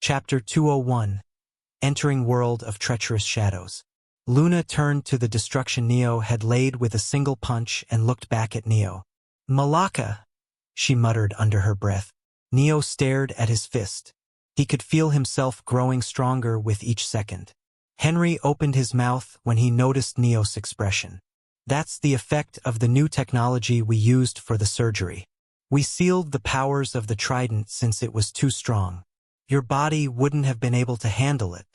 Chapter 201. Entering World of Treacherous Shadows. Luna turned to the destruction Neo had laid with a single punch and looked back at Neo. "Malaka," she muttered under her breath. Neo stared at his fist. He could feel himself growing stronger with each second. Henry opened his mouth when he noticed Neo's expression. "That's the effect of the new technology we used for the surgery. We sealed the powers of the trident since it was too strong. Your body wouldn't have been able to handle it."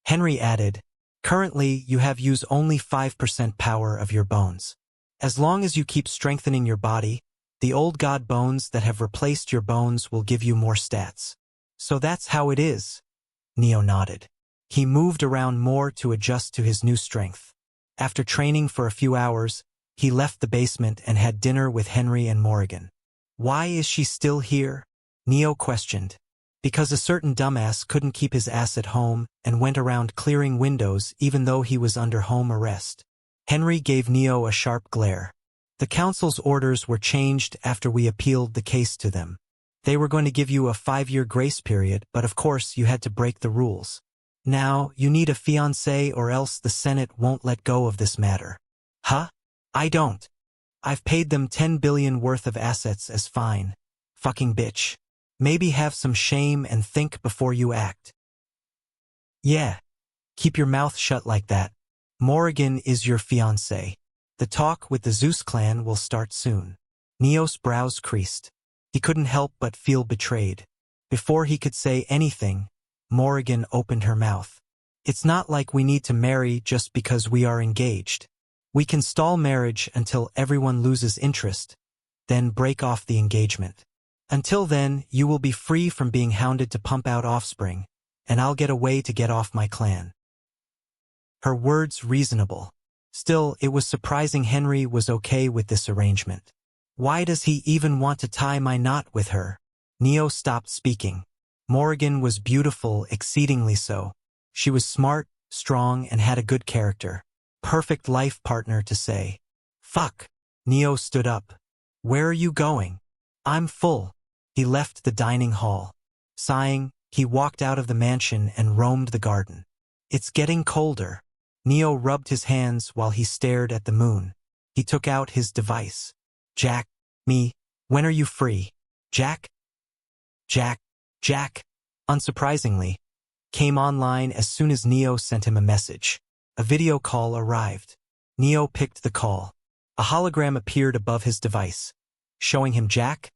Henry added, "Currently, you have used only 5% power of your bones. As long as you keep strengthening your body, the old god bones that have replaced your bones will give you more stats." "So that's how it is." Neo nodded. He moved around more to adjust to his new strength. After training for a few hours, he left the basement and had dinner with Henry and Morrigan. "Why is she still here?" Neo questioned. "Because a certain dumbass couldn't keep his ass at home and went around clearing windows even though he was under home arrest." Henry gave Neo a sharp glare. "The council's orders were changed after we appealed the case to them. They were going to give you a 5-year grace period, but of course you had to break the rules. Now, you need a fiancé or else the Senate won't let go of this matter." "Huh? I don't. I've paid them 10 billion worth of assets as fine. Fucking bitch. Maybe have some shame and think before you act." "Yeah. Keep your mouth shut like that. Morrigan is your fiancé. The talk with the Zeus clan will start soon." Neo's brows creased. He couldn't help but feel betrayed. Before he could say anything, Morrigan opened her mouth. "It's not like we need to marry just because we are engaged. We can stall marriage until everyone loses interest, then break off the engagement. Until then, you will be free from being hounded to pump out offspring, and I'll get a way to get off my clan." Her words reasonable. Still, it was surprising Henry was okay with this arrangement. "Why does he even want to tie my knot with her?" Neo stopped speaking. Morrigan was beautiful, exceedingly so. She was smart, strong, and had a good character. Perfect life partner to say, "Fuck." Neo stood up. "Where are you going?" "I'm full." He left the dining hall. Sighing, he walked out of the mansion and roamed the garden. "It's getting colder." Neo rubbed his hands while he stared at the moon. He took out his device. "Jack, me, when are you free?" "Jack?" Jack, unsurprisingly, came online as soon as Neo sent him a message. A video call arrived. Neo picked the call. A hologram appeared above his device, showing him Jack,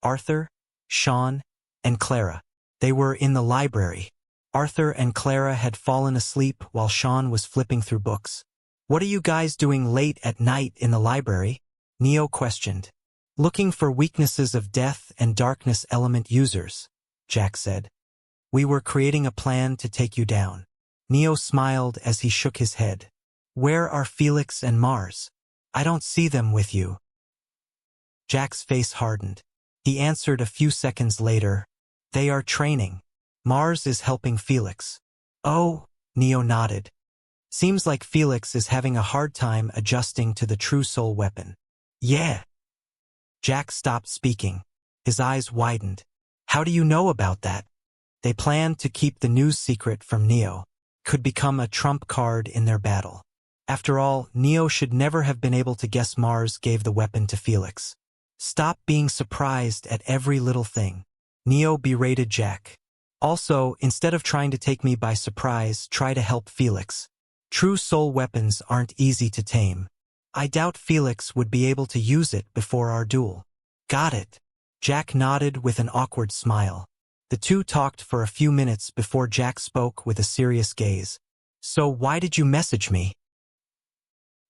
Arthur, Sean, and Clara. They were in the library. Arthur and Clara had fallen asleep while Sean was flipping through books. "What are you guys doing late at night in the library?" Neo questioned. "Looking for weaknesses of death and darkness element users," Jack said. "We were creating a plan to take you down." Neo smiled as he shook his head. "Where are Felix and Mars? I don't see them with you." Jack's face hardened. He answered a few seconds later, "They are training. Mars is helping Felix." "Oh," Neo nodded. "Seems like Felix is having a hard time adjusting to the true soul weapon." "Yeah." Jack stopped speaking. His eyes widened. "How do you know about that?" "They plan to keep the news secret from Neo. Could become a trump card in their battle. After all, Neo should never have been able to guess Mars gave the weapon to Felix." "Stop being surprised at every little thing," Neo berated Jack. "Also, instead of trying to take me by surprise, try to help Felix. True soul weapons aren't easy to tame. I doubt Felix would be able to use it before our duel." "Got it." Jack nodded with an awkward smile. The two talked for a few minutes before Jack spoke with a serious gaze. "So why did you message me?"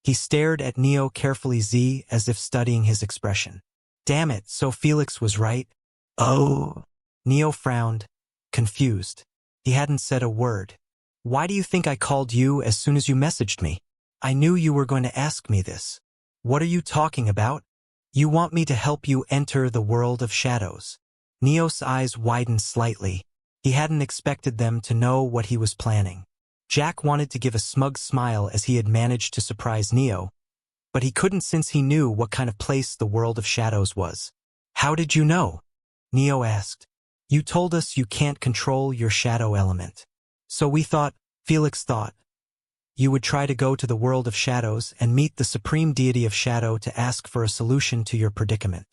He stared at Neo carefully as if studying his expression. "Damn it, so Felix was right?" "Oh." Neo frowned, confused. He hadn't said a word. "Why do you think I called you as soon as you messaged me? I knew you were going to ask me this." "What are you talking about?" "You want me to help you enter the world of shadows." Neo's eyes widened slightly. He hadn't expected them to know what he was planning. Jack wanted to give a smug smile as he had managed to surprise Neo, but he couldn't since he knew what kind of place the world of shadows was. "How did you know?" Neo asked. You told us you can't control your shadow element. So we thought, Felix thought, you would try to go to the world of shadows and meet the supreme deity of shadow to ask for a solution to your predicament.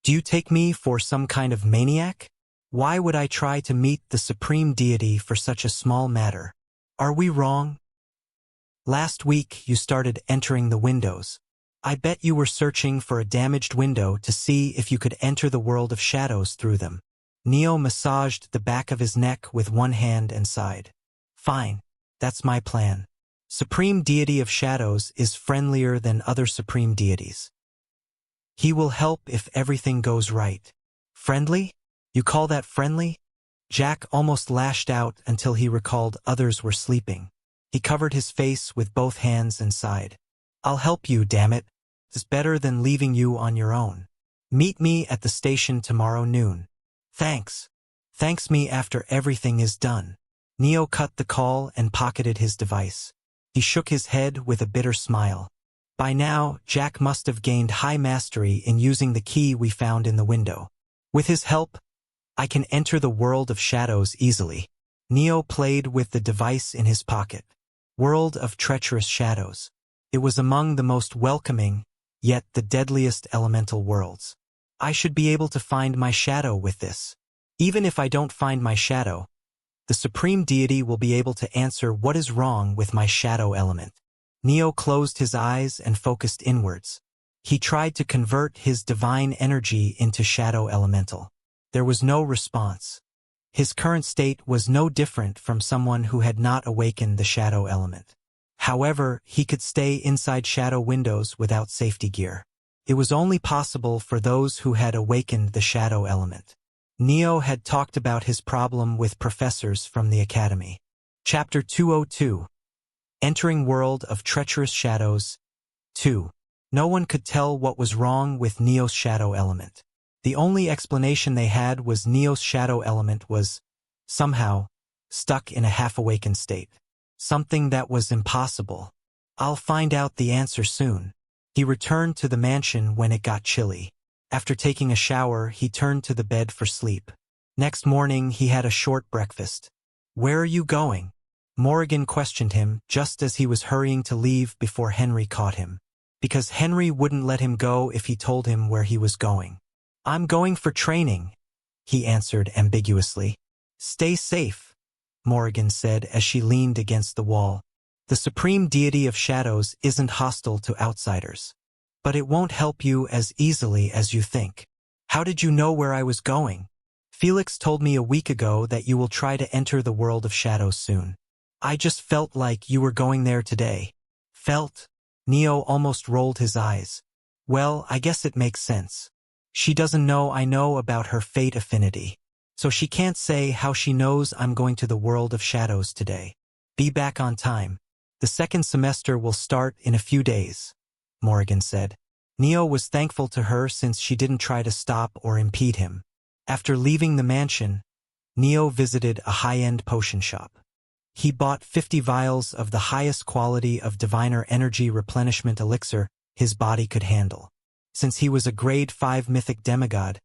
Do you take me for some kind of maniac? Why would I try to meet the supreme deity for such a small matter? Are we wrong? Last week you started entering the windows. I bet you were searching for a damaged window to see if you could enter the world of shadows through them. Neo massaged the back of his neck with one hand and sighed. Fine, that's my plan. Supreme deity of shadows is friendlier than other supreme deities. He will help if everything goes right. Friendly? You call that friendly? Jack almost lashed out until he recalled others were sleeping. He covered his face with both hands and sighed. I'll help you, damn it. It's better than leaving you on your own. Meet me at the station tomorrow noon. Thanks. Thanks me after everything is done. Neo cut the call and pocketed his device. He shook his head with a bitter smile. By now, Jack must have gained high mastery in using the key we found in the window. With his help, I can enter the world of shadows easily. Neo played with the device in his pocket. World of treacherous shadows. It was among the most welcoming, yet the deadliest elemental worlds. I should be able to find my shadow with this. Even if I don't find my shadow, the supreme deity will be able to answer what is wrong with my shadow element. Neo closed his eyes and focused inwards. He tried to convert his divine energy into shadow elemental. There was no response. His current state was no different from someone who had not awakened the shadow element. However, he could stay inside shadow windows without safety gear. It was only possible for those who had awakened the shadow element. Neo had talked about his problem with professors from the academy. Chapter 202. Entering World of Treacherous Shadows. 2. No one could tell what was wrong with Neo's shadow element. The only explanation they had was Neo's shadow element was, somehow, stuck in a half-awakened state. Something that was impossible. I'll find out the answer soon. He returned to the mansion when it got chilly. After taking a shower, he turned to the bed for sleep. Next morning, he had a short breakfast. Where are you going? Morrigan questioned him just as he was hurrying to leave before Henry caught him. Because Henry wouldn't let him go if he told him where he was going. I'm going for training, he answered ambiguously. Stay safe, Morrigan said as she leaned against the wall. The supreme deity of shadows isn't hostile to outsiders. But it won't help you as easily as you think. How did you know where I was going? Felix told me a week ago that you will try to enter the world of shadows soon. I just felt like you were going there today. Felt? Neo almost rolled his eyes. Well, I guess it makes sense. She doesn't know I know about her fate affinity. So she can't say how she knows I'm going to the world of shadows today. Be back on time. The second semester will start in a few days, Morrigan said. Neo was thankful to her since she didn't try to stop or impede him. After leaving the mansion, Neo visited a high-end potion shop. He bought 50 vials of the highest quality of diviner energy replenishment elixir his body could handle. Since he was a grade 5 mythic demigod,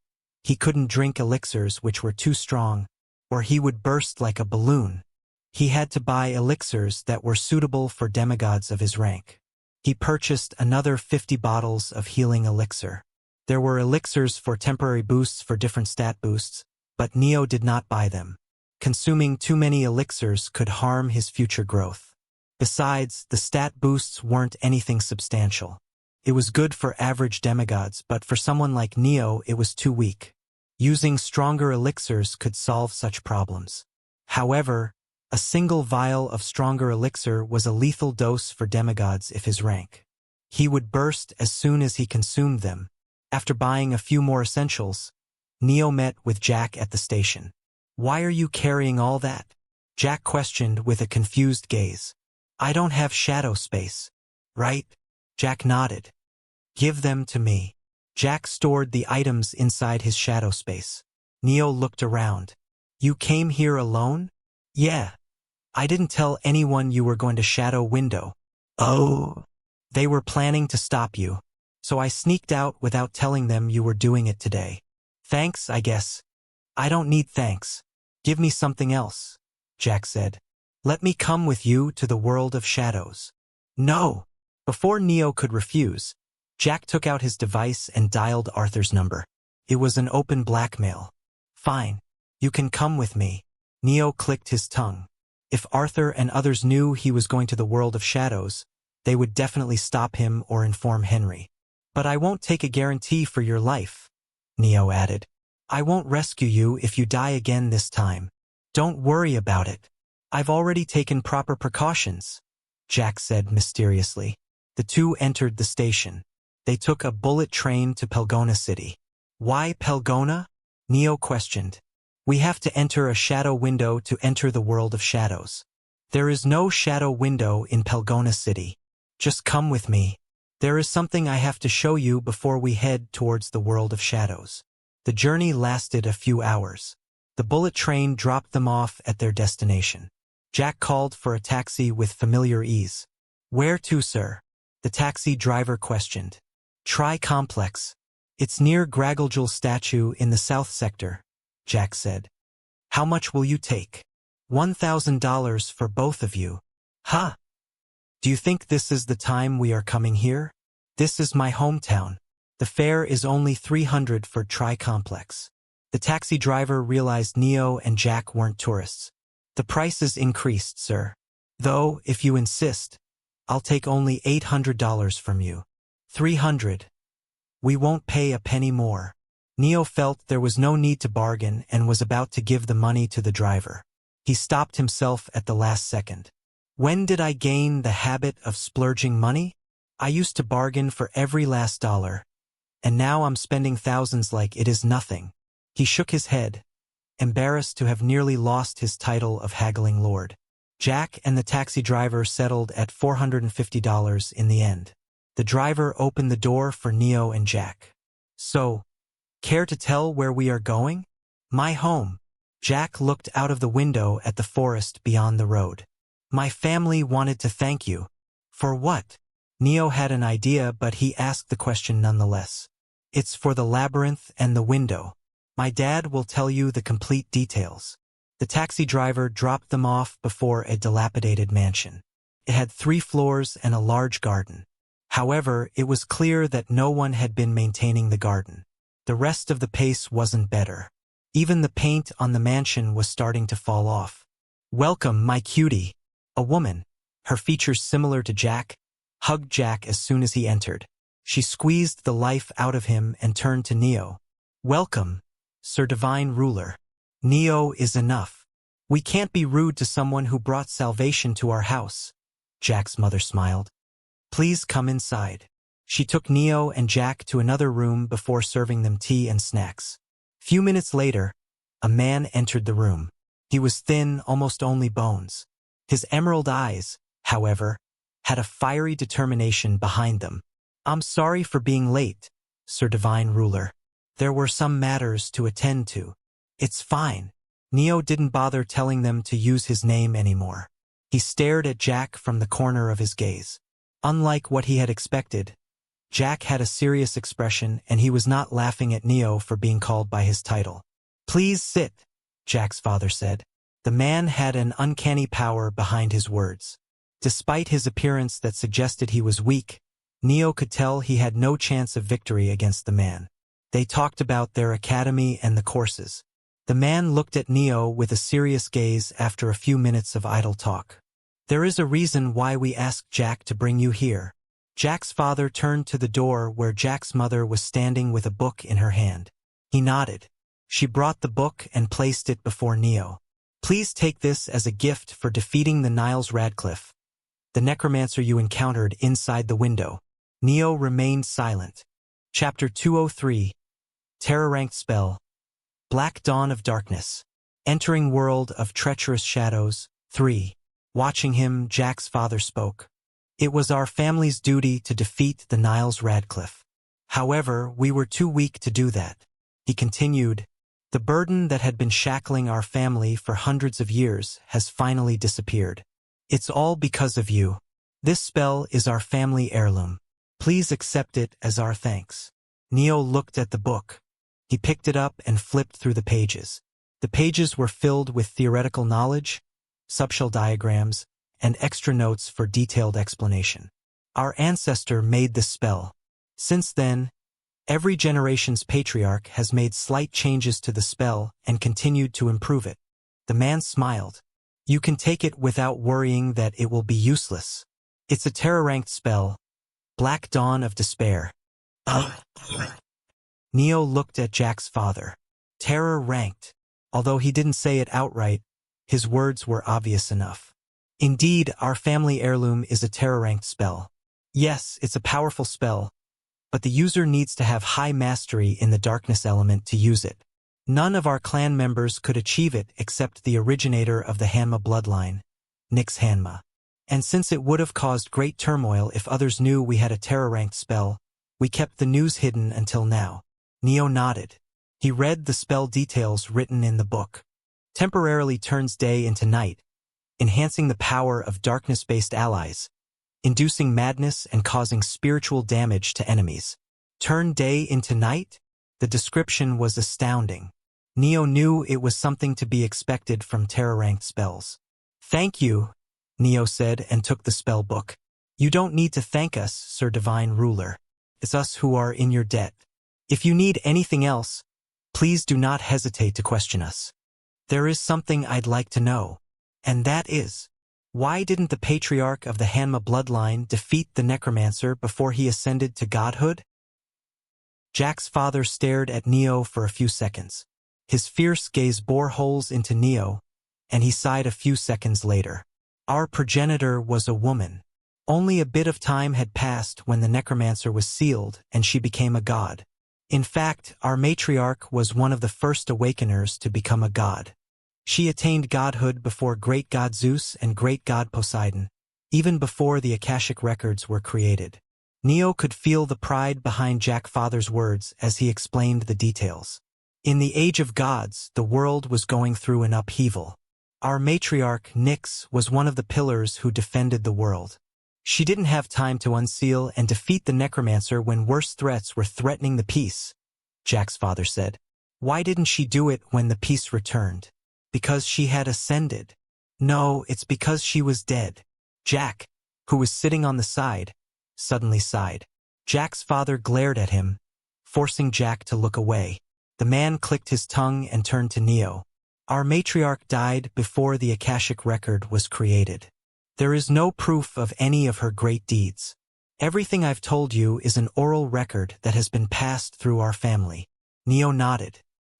he couldn't drink elixirs which were too strong, or he would burst like a balloon. He had to buy elixirs that were suitable for demigods of his rank. He purchased another 50 bottles of healing elixir. There were elixirs for temporary boosts for different stat boosts, but Neo did not buy them. Consuming too many elixirs could harm his future growth. Besides, the stat boosts weren't anything substantial. It was good for average demigods, but for someone like Neo it was too weak. Using stronger elixirs could solve such problems. However, a single vial of stronger elixir was a lethal dose for demigods if his rank. He would burst as soon as he consumed them. After buying a few more essentials, Neo met with Jack at the station. Why are you carrying all that? Jack questioned with a confused gaze. I don't have shadow space, right? Jack nodded. Give them to me. Jack stored the items inside his shadow space. Neo looked around. You came here alone? Yeah. I didn't tell anyone you were going to shadow window. Oh. They were planning to stop you, so I sneaked out without telling them you were doing it today. Thanks, I guess. I don't need thanks. Give me something else, Jack said. Let me come with you to the world of shadows. No! Before Neo could refuse, Jack took out his device and dialed Arthur's number. It was an open blackmail. Fine. You can come with me. Neo clicked his tongue. If Arthur and others knew he was going to the world of shadows, they would definitely stop him or inform Henry. But I won't take a guarantee for your life, Neo added. I won't rescue you if you die again this time. Don't worry about it. I've already taken proper precautions, Jack said mysteriously. The two entered the station. They took a bullet train to Pelgona City. Why Pelgona? Neo questioned. We have to enter a shadow window to enter the world of shadows. There is no shadow window in Pelgona City. Just come with me. There is something I have to show you before we head towards the world of shadows. The journey lasted a few hours. The bullet train dropped them off at their destination. Jack called for a taxi with familiar ease. Where to, sir? The taxi driver questioned. Tri-complex. It's near Gragglejoul statue in the south sector, Jack said. How much will you take? $1,000 for both of you. Huh? Do you think this is the time we are coming here? This is my hometown. The fare is only $300 for Tri-complex. The taxi driver realized Neo and Jack weren't tourists. The prices increased, sir. Though, if you insist, I'll take only $800 from you. $300. We won't pay a penny more. Neo felt there was no need to bargain and was about to give the money to the driver. He stopped himself at the last second. When did I gain the habit of splurging money? I used to bargain for every last dollar, and now I'm spending thousands like it is nothing. He shook his head, embarrassed to have nearly lost his title of haggling lord. Jack and the taxi driver settled at $450 in the end. The driver opened the door for Neo and Jack. So, care to tell where we are going? My home. Jack looked out of the window at the forest beyond the road. My family wanted to thank you. For what? Neo had an idea, but he asked the question nonetheless. It's for the labyrinth and the window. My dad will tell you the complete details. The taxi driver dropped them off before a dilapidated mansion. It had 3 floors and a large garden. However, it was clear that no one had been maintaining the garden. The rest of the pace wasn't better. Even the paint on the mansion was starting to fall off. Welcome, my cutie. A woman, her features similar to Jack, hugged Jack as soon as he entered. She squeezed the life out of him and turned to Neo. Welcome, Sir Divine Ruler. Neo is enough. We can't be rude to someone who brought salvation to our house. Jack's mother smiled. Please come inside. She took Neo and Jack to another room before serving them tea and snacks. Few minutes later, a man entered the room. He was thin, almost only bones. His emerald eyes, however, had a fiery determination behind them. I'm sorry for being late, Sir Divine Ruler. There were some matters to attend to. It's fine. Neo didn't bother telling them to use his name anymore. He stared at Jack from the corner of his gaze. Unlike what he had expected, Jack had a serious expression and he was not laughing at Neo for being called by his title. Please sit, Jack's father said. The man had an uncanny power behind his words. Despite his appearance that suggested he was weak, Neo could tell he had no chance of victory against the man. They talked about their academy and the courses. The man looked at Neo with a serious gaze after a few minutes of idle talk. There is a reason why we asked Jack to bring you here. Jack's father turned to the door where Jack's mother was standing with a book in her hand. He nodded. She brought the book and placed it before Neo. Please take this as a gift for defeating the Niles Radcliffe, the necromancer you encountered inside the window. Neo remained silent. Chapter 203. Terror-ranked spell. Black Dawn of Darkness. Entering world of treacherous shadows. 3. Watching him, Jack's father spoke. It was our family's duty to defeat the Niles Radcliffe. However, we were too weak to do that. He continued, the burden that had been shackling our family for hundreds of years has finally disappeared. It's all because of you. This spell is our family heirloom. Please accept it as our thanks. Neo looked at the book. He picked it up and flipped through the pages. The pages were filled with theoretical knowledge, subshell diagrams, and extra notes for detailed explanation. Our ancestor made this spell. Since then, every generation's patriarch has made slight changes to the spell and continued to improve it. The man smiled. You can take it without worrying that it will be useless. It's a terror-ranked spell. Black Dawn of Despair. Neo looked at Jack's father. Terror-ranked. Although he didn't say it outright, his words were obvious enough. Indeed, our family heirloom is a terror-ranked spell. Yes, it's a powerful spell, but the user needs to have high mastery in the darkness element to use it. None of our clan members could achieve it except the originator of the Hanma bloodline, Nyx Hanma. And since it would have caused great turmoil if others knew we had a terror-ranked spell, we kept the news hidden until now. Neo nodded. He read the spell details written in the book. Temporarily turns day into night, enhancing the power of darkness-based allies, inducing madness and causing spiritual damage to enemies. Turn day into night? The description was astounding. Neo knew it was something to be expected from terror-ranked spells. Thank you, Neo said and took the spell book. You don't need to thank us, Sir Divine Ruler. It's us who are in your debt. If you need anything else, please do not hesitate to question us. There is something I'd like to know, and that is, why didn't the patriarch of the Hanma bloodline defeat the necromancer before he ascended to godhood? Jack's father stared at Neo for a few seconds. His fierce gaze bore holes into Neo, and he sighed a few seconds later. Our progenitor was a woman. Only a bit of time had passed when the necromancer was sealed and she became a god. In fact, our matriarch was one of the first awakeners to become a god. She attained godhood before great god Zeus and great god Poseidon, even before the Akashic records were created. Neo could feel the pride behind Jack's father's words as he explained the details. In the Age of Gods, the world was going through an upheaval. Our matriarch, Nyx, was one of the pillars who defended the world. She didn't have time to unseal and defeat the necromancer when worse threats were threatening the peace, Jack's father said. Why didn't she do it when the peace returned? Because she had ascended. No, it's because she was dead. Jack, who was sitting on the side, suddenly sighed. Jack's father glared at him, forcing Jack to look away. The man clicked his tongue and turned to Neo. Our matriarch died before the Akashic record was created. There is no proof of any of her great deeds. Everything I've told you is an oral record that has been passed through our family. Neo nodded.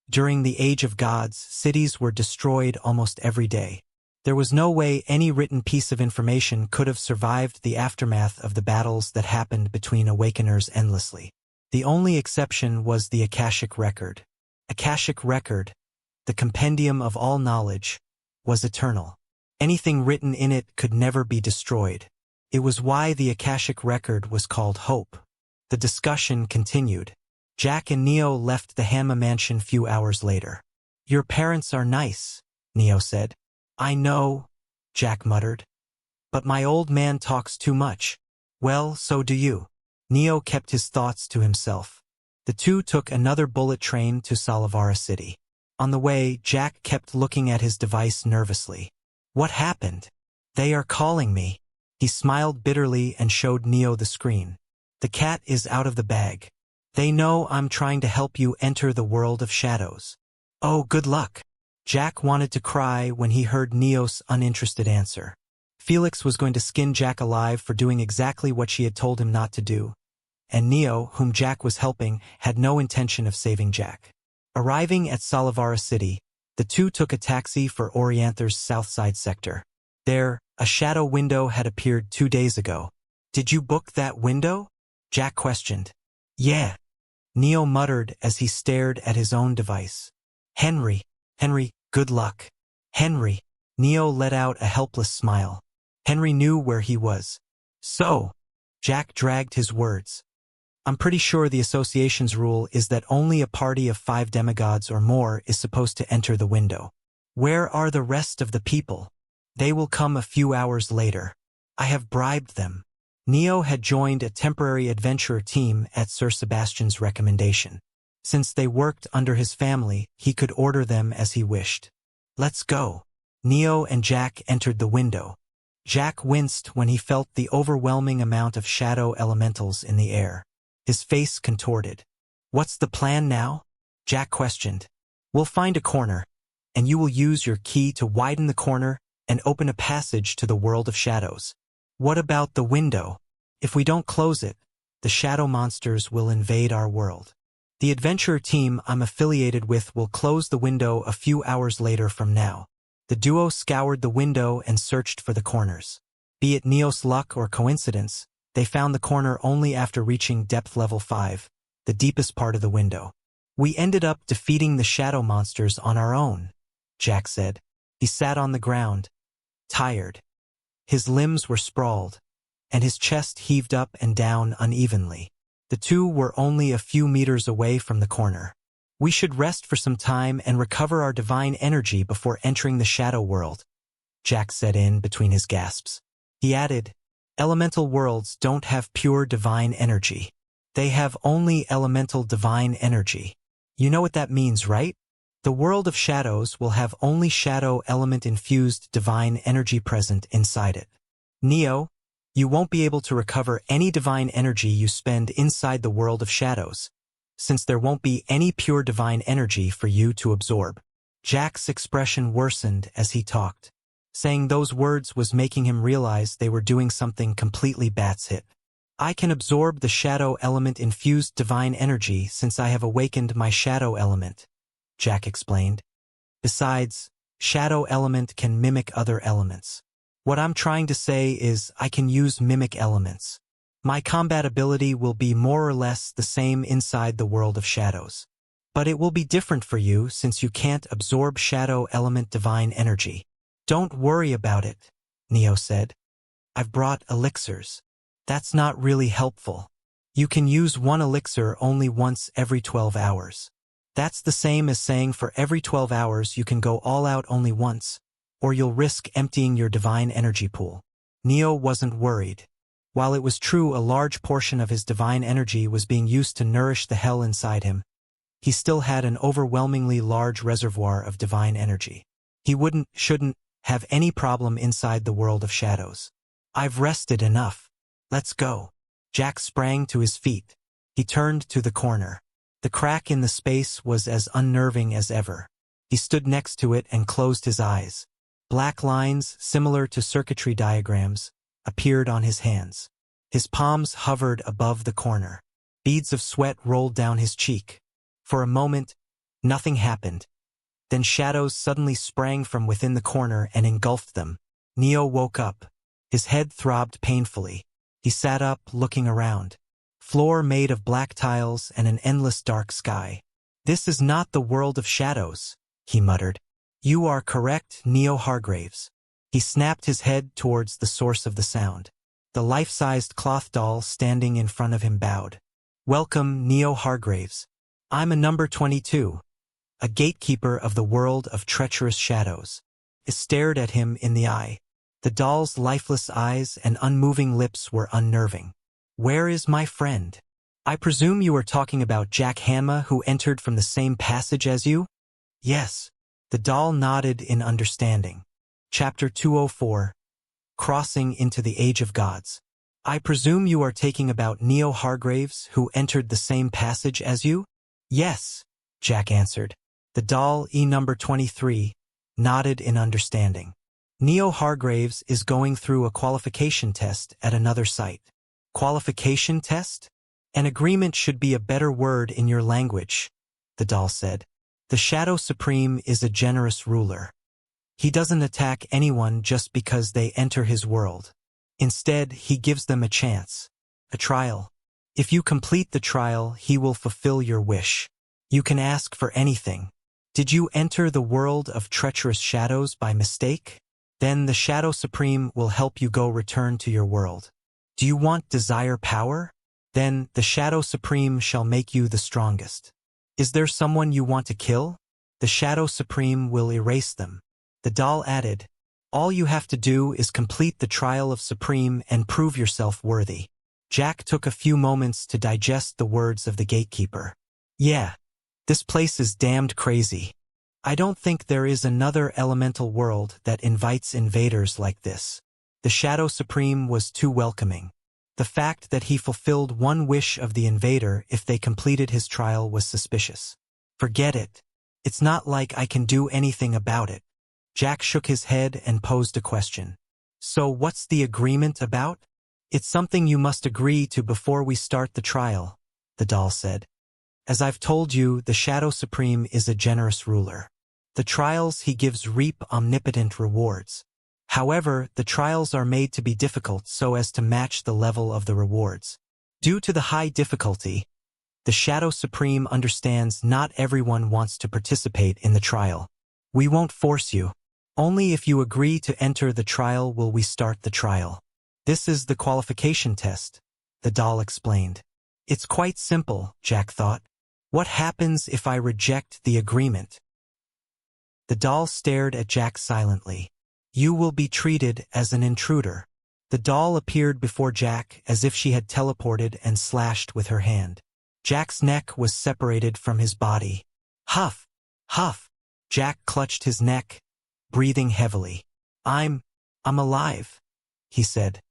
During the Age of Gods, cities were destroyed almost every day. There was no way any written piece of information could have survived the aftermath of the battles that happened between Awakeners endlessly. The only exception was the Akashic record. Akashic record, the compendium of all knowledge, was eternal. Anything written in it could never be destroyed. It was why the Akashic record was called Hope. The discussion continued. Jack and Neo left the Hanma mansion few hours later. Your parents are nice, Neo said. I know, Jack muttered. But my old man talks too much. Well, so do you. Neo kept his thoughts to himself. The two took another bullet train to Salavara City. On the way, Jack kept looking at his device nervously. What happened? They are calling me. He smiled bitterly and showed Neo the screen. The cat is out of the bag. They know I'm trying to help you enter the world of shadows. Oh, good luck. Jack wanted to cry when he heard Neo's uninterested answer. Felix was going to skin Jack alive for doing exactly what she had told him not to do, and Neo, whom Jack was helping, had no intention of saving Jack. Arriving at Salavara City, the two took a taxi for Orianther's Southside sector. There, a shadow window had appeared 2 days ago. Did you book that window? Jack questioned. Yeah. Neo muttered as he stared at his own device. Henry, good luck. Henry. Neo let out a helpless smile. Henry knew where he was. So, Jack dragged his words. I'm pretty sure the association's rule is that only a party of 5 demigods or more is supposed to enter the window. Where are the rest of the people? They will come a few hours later. I have bribed them. Neo had joined a temporary adventurer team at Sir Sebastian's recommendation. Since they worked under his family, he could order them as he wished. Let's go. Neo and Jack entered the window. Jack winced when he felt the overwhelming amount of shadow elementals in the air. His face contorted. What's the plan now? Jack questioned. We'll find a corner, and you will use your key to widen the corner and open a passage to the world of shadows. What about the window? If we don't close it, the shadow monsters will invade our world. The adventure team I'm affiliated with will close the window a few hours later from now. The duo scoured the window and searched for the corners. Be it Neo's luck or coincidence, they found the corner only after reaching depth level 5, the deepest part of the window. We ended up defeating the shadow monsters on our own, Jack said. He sat on the ground, tired. His limbs were sprawled, and his chest heaved up and down unevenly. The two were only a few meters away from the corner. We should rest for some time and recover our divine energy before entering the shadow world, Jack said in between his gasps. He added, elemental worlds don't have pure divine energy. They have only elemental divine energy. You know what that means, right? The world of shadows will have only shadow element-infused divine energy present inside it. Neo, you won't be able to recover any divine energy you spend inside the world of shadows, since there won't be any pure divine energy for you to absorb. Jack's expression worsened as he talked. Saying those words was making him realize they were doing something completely batshit. I can absorb the shadow element-infused divine energy since I have awakened my shadow element, Jack explained. Besides, shadow element can mimic other elements. What I'm trying to say is I can use mimic elements. My combat ability will be more or less the same inside the world of shadows. But it will be different for you since you can't absorb shadow element divine energy. Don't worry about it, Neo said. I've brought elixirs. That's not really helpful. You can use one elixir only once every 12 hours. That's the same as saying for every 12 hours you can go all out only once, or you'll risk emptying your divine energy pool. Neo wasn't worried. While it was true a large portion of his divine energy was being used to nourish the hell inside him, he still had an overwhelmingly large reservoir of divine energy. He shouldn't have any problem inside the world of shadows. I've rested enough. Let's go. Jack sprang to his feet. He turned to the corner. The crack in the space was as unnerving as ever. He stood next to it and closed his eyes. Black lines, similar to circuitry diagrams, appeared on his hands. His palms hovered above the corner. Beads of sweat rolled down his cheek. For a moment, nothing happened. Then shadows suddenly sprang from within the corner and engulfed them. Neo woke up. His head throbbed painfully. He sat up, looking around. Floor made of black tiles and an endless dark sky. This is not the world of shadows, he muttered. You are correct, Neo Hargraves. He snapped his head towards the source of the sound. The life-sized cloth doll standing in front of him bowed. Welcome, Neo Hargraves. I'm a number 22, a gatekeeper of the world of treacherous shadows. It stared at him in the eye. The doll's lifeless eyes and unmoving lips were unnerving. Where is my friend? I presume you are talking about Jack Hanma, who entered from the same passage as you? Yes. The doll nodded in understanding. Chapter 204, Crossing into the Age of Gods. I presume you are talking about Neo Hargraves, who entered the same passage as you? Yes, Jack answered. The doll, number 23, nodded in understanding. Neo Hargraves is going through a qualification test at another site. Qualification test? An agreement should be a better word in your language, the doll said. The Shadow Supreme is a generous ruler. He doesn't attack anyone just because they enter his world. Instead, he gives them a chance, a trial. If you complete the trial, he will fulfill your wish. You can ask for anything. Did you enter the world of treacherous shadows by mistake? Then the Shadow Supreme will help you go return to your world. Do you want desire power? Then the Shadow Supreme shall make you the strongest. Is there someone you want to kill? The Shadow Supreme will erase them. The doll added, all you have to do is complete the trial of Supreme and prove yourself worthy. Jack took a few moments to digest the words of the gatekeeper. Yeah, This place is damned crazy. I don't think there is another elemental world that invites invaders like this. The Shadow Supreme was too welcoming. The fact that he fulfilled one wish of the invader if they completed his trial was suspicious. Forget it. It's not like I can do anything about it. Jack shook his head and posed a question. So what's the agreement about? It's something you must agree to before we start the trial, the doll said. As I've told you, the Shadow Supreme is a generous ruler. The trials he gives reap omnipotent rewards. However, the trials are made to be difficult so as to match the level of the rewards. Due to the high difficulty, the Shadow Supreme understands not everyone wants to participate in the trial. We won't force you. Only if you agree to enter the trial will we start the trial. This is the qualification test, the doll explained. It's quite simple, Jack thought. What happens if I reject the agreement? The doll stared at Jack silently. You will be treated as an intruder. The doll appeared before Jack as if she had teleported and slashed with her hand. Jack's neck was separated from his body. Huff! Huff! Jack clutched his neck, breathing heavily. I'm alive, he said.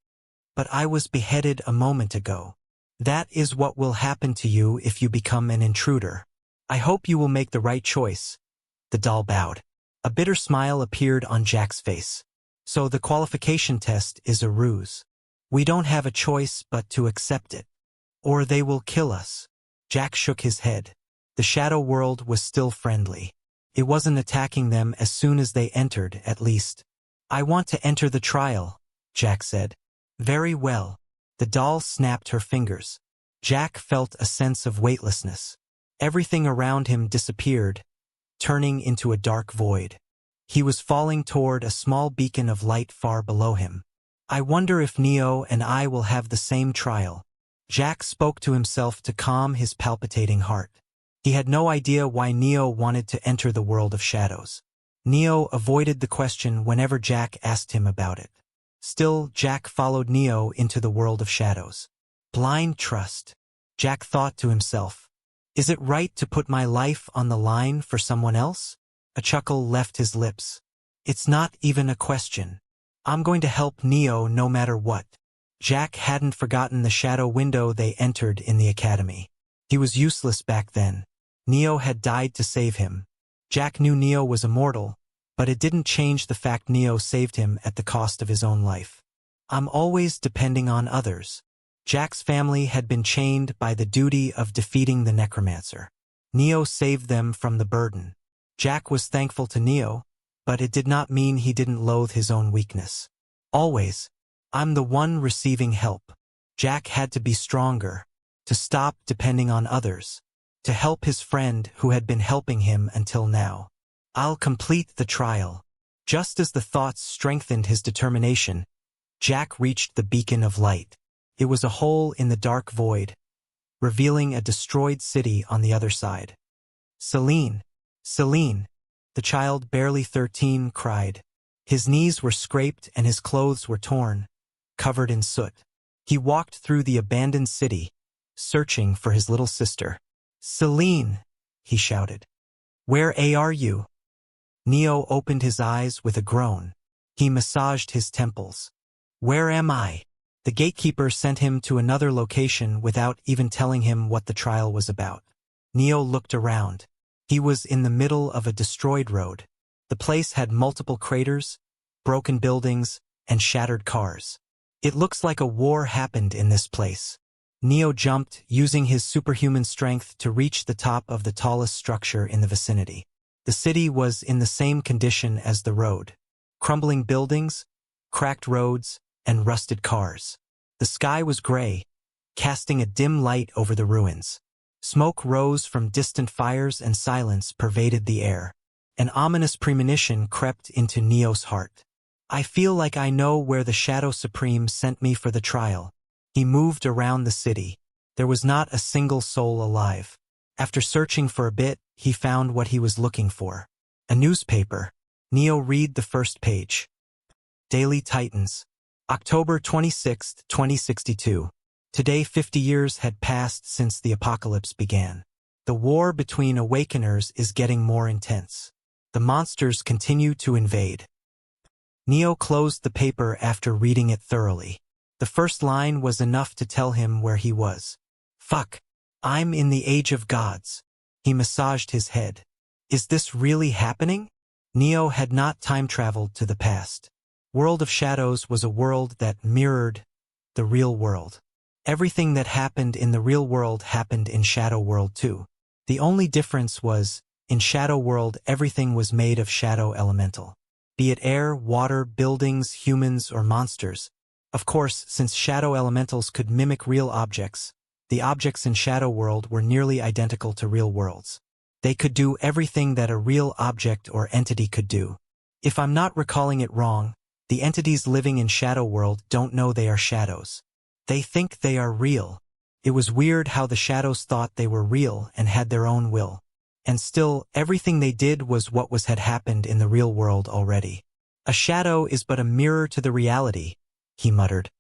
But I was beheaded a moment ago. That is what will happen to you if you become an intruder. I hope you will make the right choice. The doll bowed. A bitter smile appeared on Jack's face. So the qualification test is a ruse. We don't have a choice but to accept it. Or they will kill us. Jack shook his head. The shadow world was still friendly. It wasn't attacking them as soon as they entered, at least. I want to enter the trial, Jack said. Very well. The doll snapped her fingers. Jack felt a sense of weightlessness. Everything around him disappeared, turning into a dark void. He was falling toward a small beacon of light far below him. I wonder if Neo and I will have the same trial. Jack spoke to himself to calm his palpitating heart. He had no idea why Neo wanted to enter the world of shadows. Neo avoided the question whenever Jack asked him about it. Still, Jack followed Neo into the world of shadows. Blind trust. Jack thought to himself. Is it right to put my life on the line for someone else? A chuckle left his lips. It's not even a question. I'm going to help Neo no matter what. Jack hadn't forgotten the shadow window they entered in the academy. He was useless back then. Neo had died to save him. Jack knew Neo was immortal, but it didn't change the fact Neo saved him at the cost of his own life. I'm always depending on others. Jack's family had been chained by the duty of defeating the necromancer. Neo saved them from the burden. Jack was thankful to Neo, but it did not mean he didn't loathe his own weakness. Always, I'm the one receiving help. Jack had to be stronger, to stop depending on others, to help his friend who had been helping him until now. I'll complete the trial. Just as the thoughts strengthened his determination, Jack reached the beacon of light. It was a hole in the dark void, revealing a destroyed city on the other side. Celine! Celine! The child, barely 13, cried. His knees were scraped and his clothes were torn, covered in soot. He walked through the abandoned city, searching for his little sister. Celine! He shouted. Where are you? Neo opened his eyes with a groan. He massaged his temples. Where am I? The gatekeeper sent him to another location without even telling him what the trial was about. Neo looked around. He was in the middle of a destroyed road. The place had multiple craters, broken buildings, and shattered cars. It looks like a war happened in this place. Neo jumped, using his superhuman strength to reach the top of the tallest structure in the vicinity. The city was in the same condition as the road. Crumbling buildings, cracked roads, and rusted cars. The sky was gray, casting a dim light over the ruins. Smoke rose from distant fires and silence pervaded the air. An ominous premonition crept into Neo's heart. I feel like I know where the Shadow Supreme sent me for the trial. He moved around the city. There was not a single soul alive. After searching for a bit, he found what he was looking for. A newspaper. Neo read the first page. Daily Titans. October 26, 2062. Today 50 years had passed since the apocalypse began. The war between Awakeners is getting more intense. The monsters continue to invade. Neo closed the paper after reading it thoroughly. The first line was enough to tell him where he was. Fuck. I'm in the Age of Gods. He massaged his head. Is this really happening? Neo had not time-traveled to the past. World of Shadows was a world that mirrored the real world. Everything that happened in the real world happened in Shadow World too. The only difference was, in Shadow World everything was made of shadow elemental. Be it air, water, buildings, humans, or monsters. Of course, since shadow elementals could mimic real objects, the objects in Shadow World were nearly identical to real worlds. They could do everything that a real object or entity could do. If I'm not recalling it wrong, the entities living in Shadow World don't know they are shadows. They think they are real. It was weird how the shadows thought they were real and had their own will. And still, everything they did was what had happened in the real world already. A shadow is but a mirror to the reality, he muttered,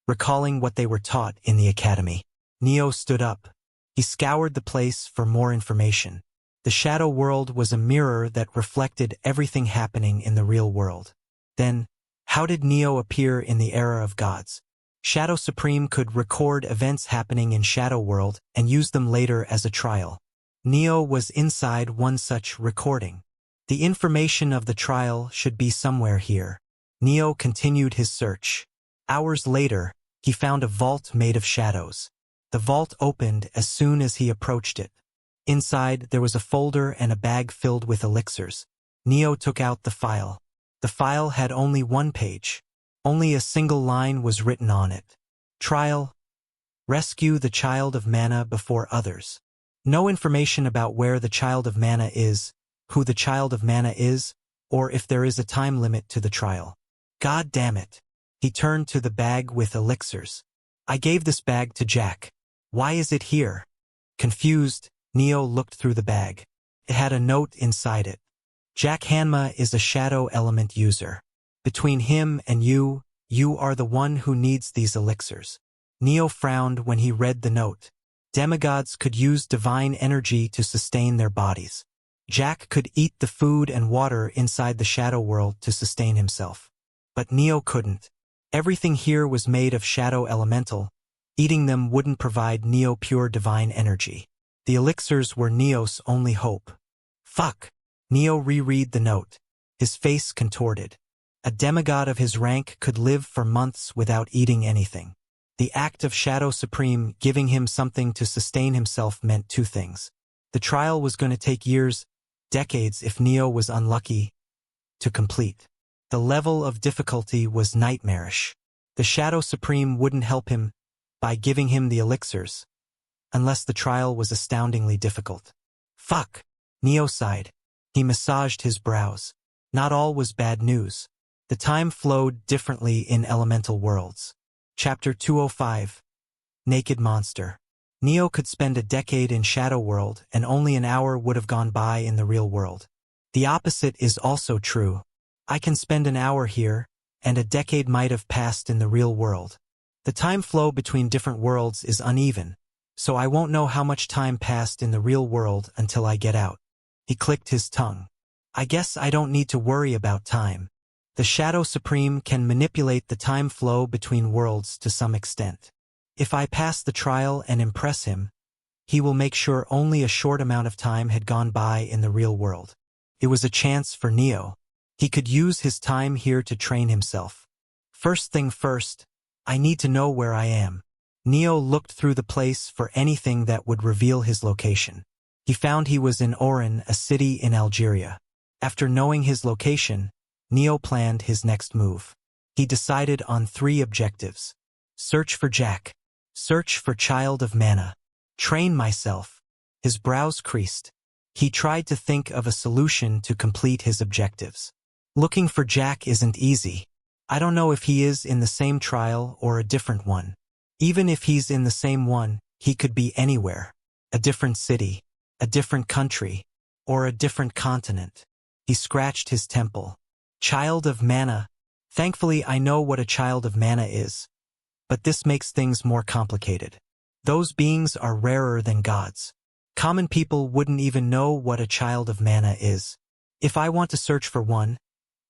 recalling what they were taught in the academy. Neo stood up. He scoured the place for more information. The Shadow World was a mirror that reflected everything happening in the real world. Then, how did Neo appear in the era of gods? Shadow Supreme could record events happening in Shadow World and use them later as a trial. Neo was inside one such recording. The information of the trial should be somewhere here. Neo continued his search. Hours later, he found a vault made of shadows. The vault opened as soon as he approached it. Inside, there was a folder and a bag filled with elixirs. Neo took out the file. The file had only one page. Only a single line was written on it. Trial. Rescue the Child of Mana before others. No information about where the Child of Mana is, who the Child of Mana is, or if there is a time limit to the trial. God damn it. He turned to the bag with elixirs. I gave this bag to Jack. Why is it here? Confused, Neo looked through the bag. It had a note inside it. Jack Hanma is a shadow element user. Between him and you are the one who needs these elixirs. Neo frowned when he read the note. Demigods could use divine energy to sustain their bodies. Jack could eat the food and water inside the Shadow World to sustain himself. But Neo couldn't. Everything here was made of shadow elemental. Eating them wouldn't provide Neo pure divine energy. The elixirs were Neo's only hope. Fuck. Neo reread the note. His face contorted. A demigod of his rank could live for months without eating anything. The act of Shadow Supreme giving him something to sustain himself meant two things. The trial was going to take years, decades if Neo was unlucky, to complete. The level of difficulty was nightmarish. The Shadow Supreme wouldn't help him by giving him the elixirs, unless the trial was astoundingly difficult. Fuck! Neo sighed. He massaged his brows. Not all was bad news. The time flowed differently in elemental worlds. Chapter 205. Naked Monster. Neo could spend a decade in Shadow World and only an hour would have gone by in the real world. The opposite is also true. I can spend an hour here, and a decade might have passed in the real world. The time flow between different worlds is uneven, so I won't know how much time passed in the real world until I get out. He clicked his tongue. I guess I don't need to worry about time. The Shadow Supreme can manipulate the time flow between worlds to some extent. If I pass the trial and impress him, he will make sure only a short amount of time had gone by in the real world. It was a chance for Neo. He could use his time here to train himself. First thing first, I need to know where I am. Neo looked through the place for anything that would reveal his location. He found he was in Oran, a city in Algeria. After knowing his location, Neo planned his next move. He decided on 3 objectives. Search for Jack. Search for Child of Mana. Train myself. His brows creased. He tried to think of a solution to complete his objectives. Looking for Jack isn't easy. I don't know if he is in the same trial or a different one. Even if he's in the same one, he could be anywhere. A different city, a different country, or a different continent. He scratched his temple. Child of Mana. Thankfully, I know what a Child of Mana is. But this makes things more complicated. Those beings are rarer than gods. Common people wouldn't even know what a child of mana is. If I want to search for one,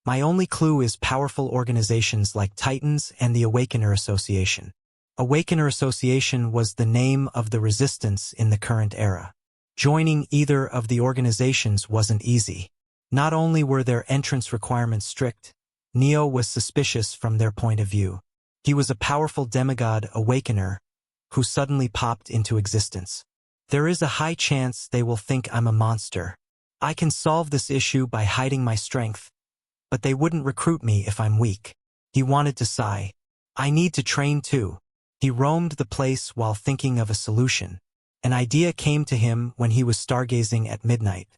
my only clue is powerful organizations like Titans and the Awakener Association. Awakener Association was the name of the resistance in the current era. Joining either of the organizations wasn't easy. Not only were their entrance requirements strict, Neo was suspicious from their point of view. He was a powerful demigod awakener who suddenly popped into existence. There is a high chance they will think I'm a monster. I can solve this issue by hiding my strength, but they wouldn't recruit me if I'm weak. He wanted to sigh. I need to train too. He roamed the place while thinking of a solution. An idea came to him when he was stargazing at midnight.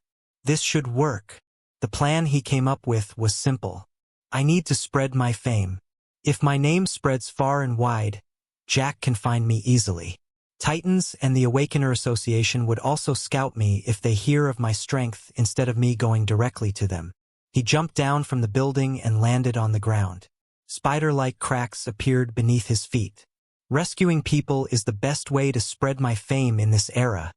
This should work. The plan he came up with was simple. I need to spread my fame. If my name spreads far and wide, Jack can find me easily. Titans and the Awakener Association would also scout me if they hear of my strength instead of me going directly to them. He jumped down from the building and landed on the ground. Spider-like cracks appeared beneath his feet. Rescuing people is the best way to spread my fame in this era,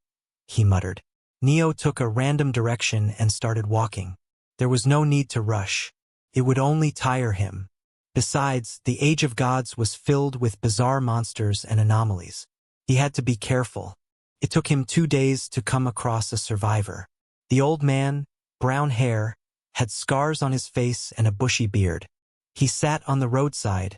he muttered. Neo took a random direction and started walking. There was no need to rush. It would only tire him. Besides, the Age of Gods was filled with bizarre monsters and anomalies. He had to be careful. It took him 2 days to come across a survivor. The old man, brown hair, had scars on his face and a bushy beard. He sat on the roadside,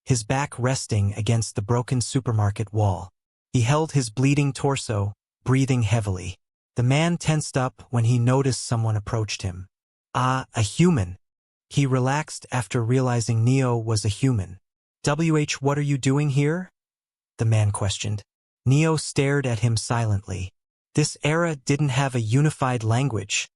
his back resting against the broken supermarket wall. He held his bleeding torso, breathing heavily. The man tensed up when he noticed someone approached him. Ah, a human. He relaxed after realizing Neo was a human. What are you doing here? The man questioned. Neo stared at him silently. This era didn't have a unified language.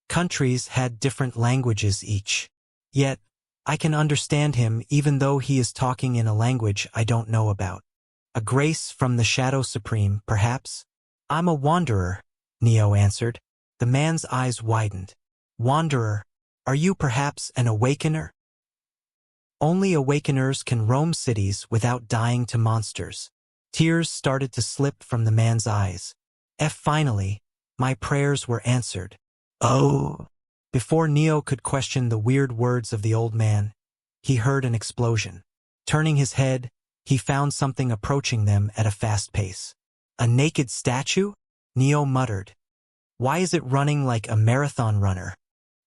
Countries had different languages each. Yet, I can understand him even though he is talking in a language I don't know about. A grace from the Shadow Supreme, perhaps? I'm a wanderer, Neo answered. The man's eyes widened. Wanderer, are you perhaps an awakener? Only awakeners can roam cities without dying to monsters. Tears started to slip from the man's eyes. Finally, my prayers were answered. Oh! Before Neo could question the weird words of the old man, he heard an explosion. Turning his head, he found something approaching them at a fast pace. A naked statue? Neo muttered. Why is it running like a marathon runner?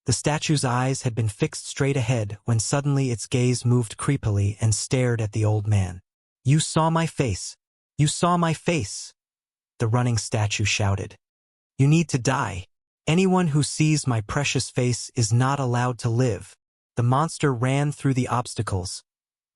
The statue's eyes had been fixed straight ahead when suddenly its gaze moved creepily and stared at the old man. You saw my face. You saw my face. The running statue shouted. You need to die. Anyone who sees my precious face is not allowed to live. The monster ran through the obstacles,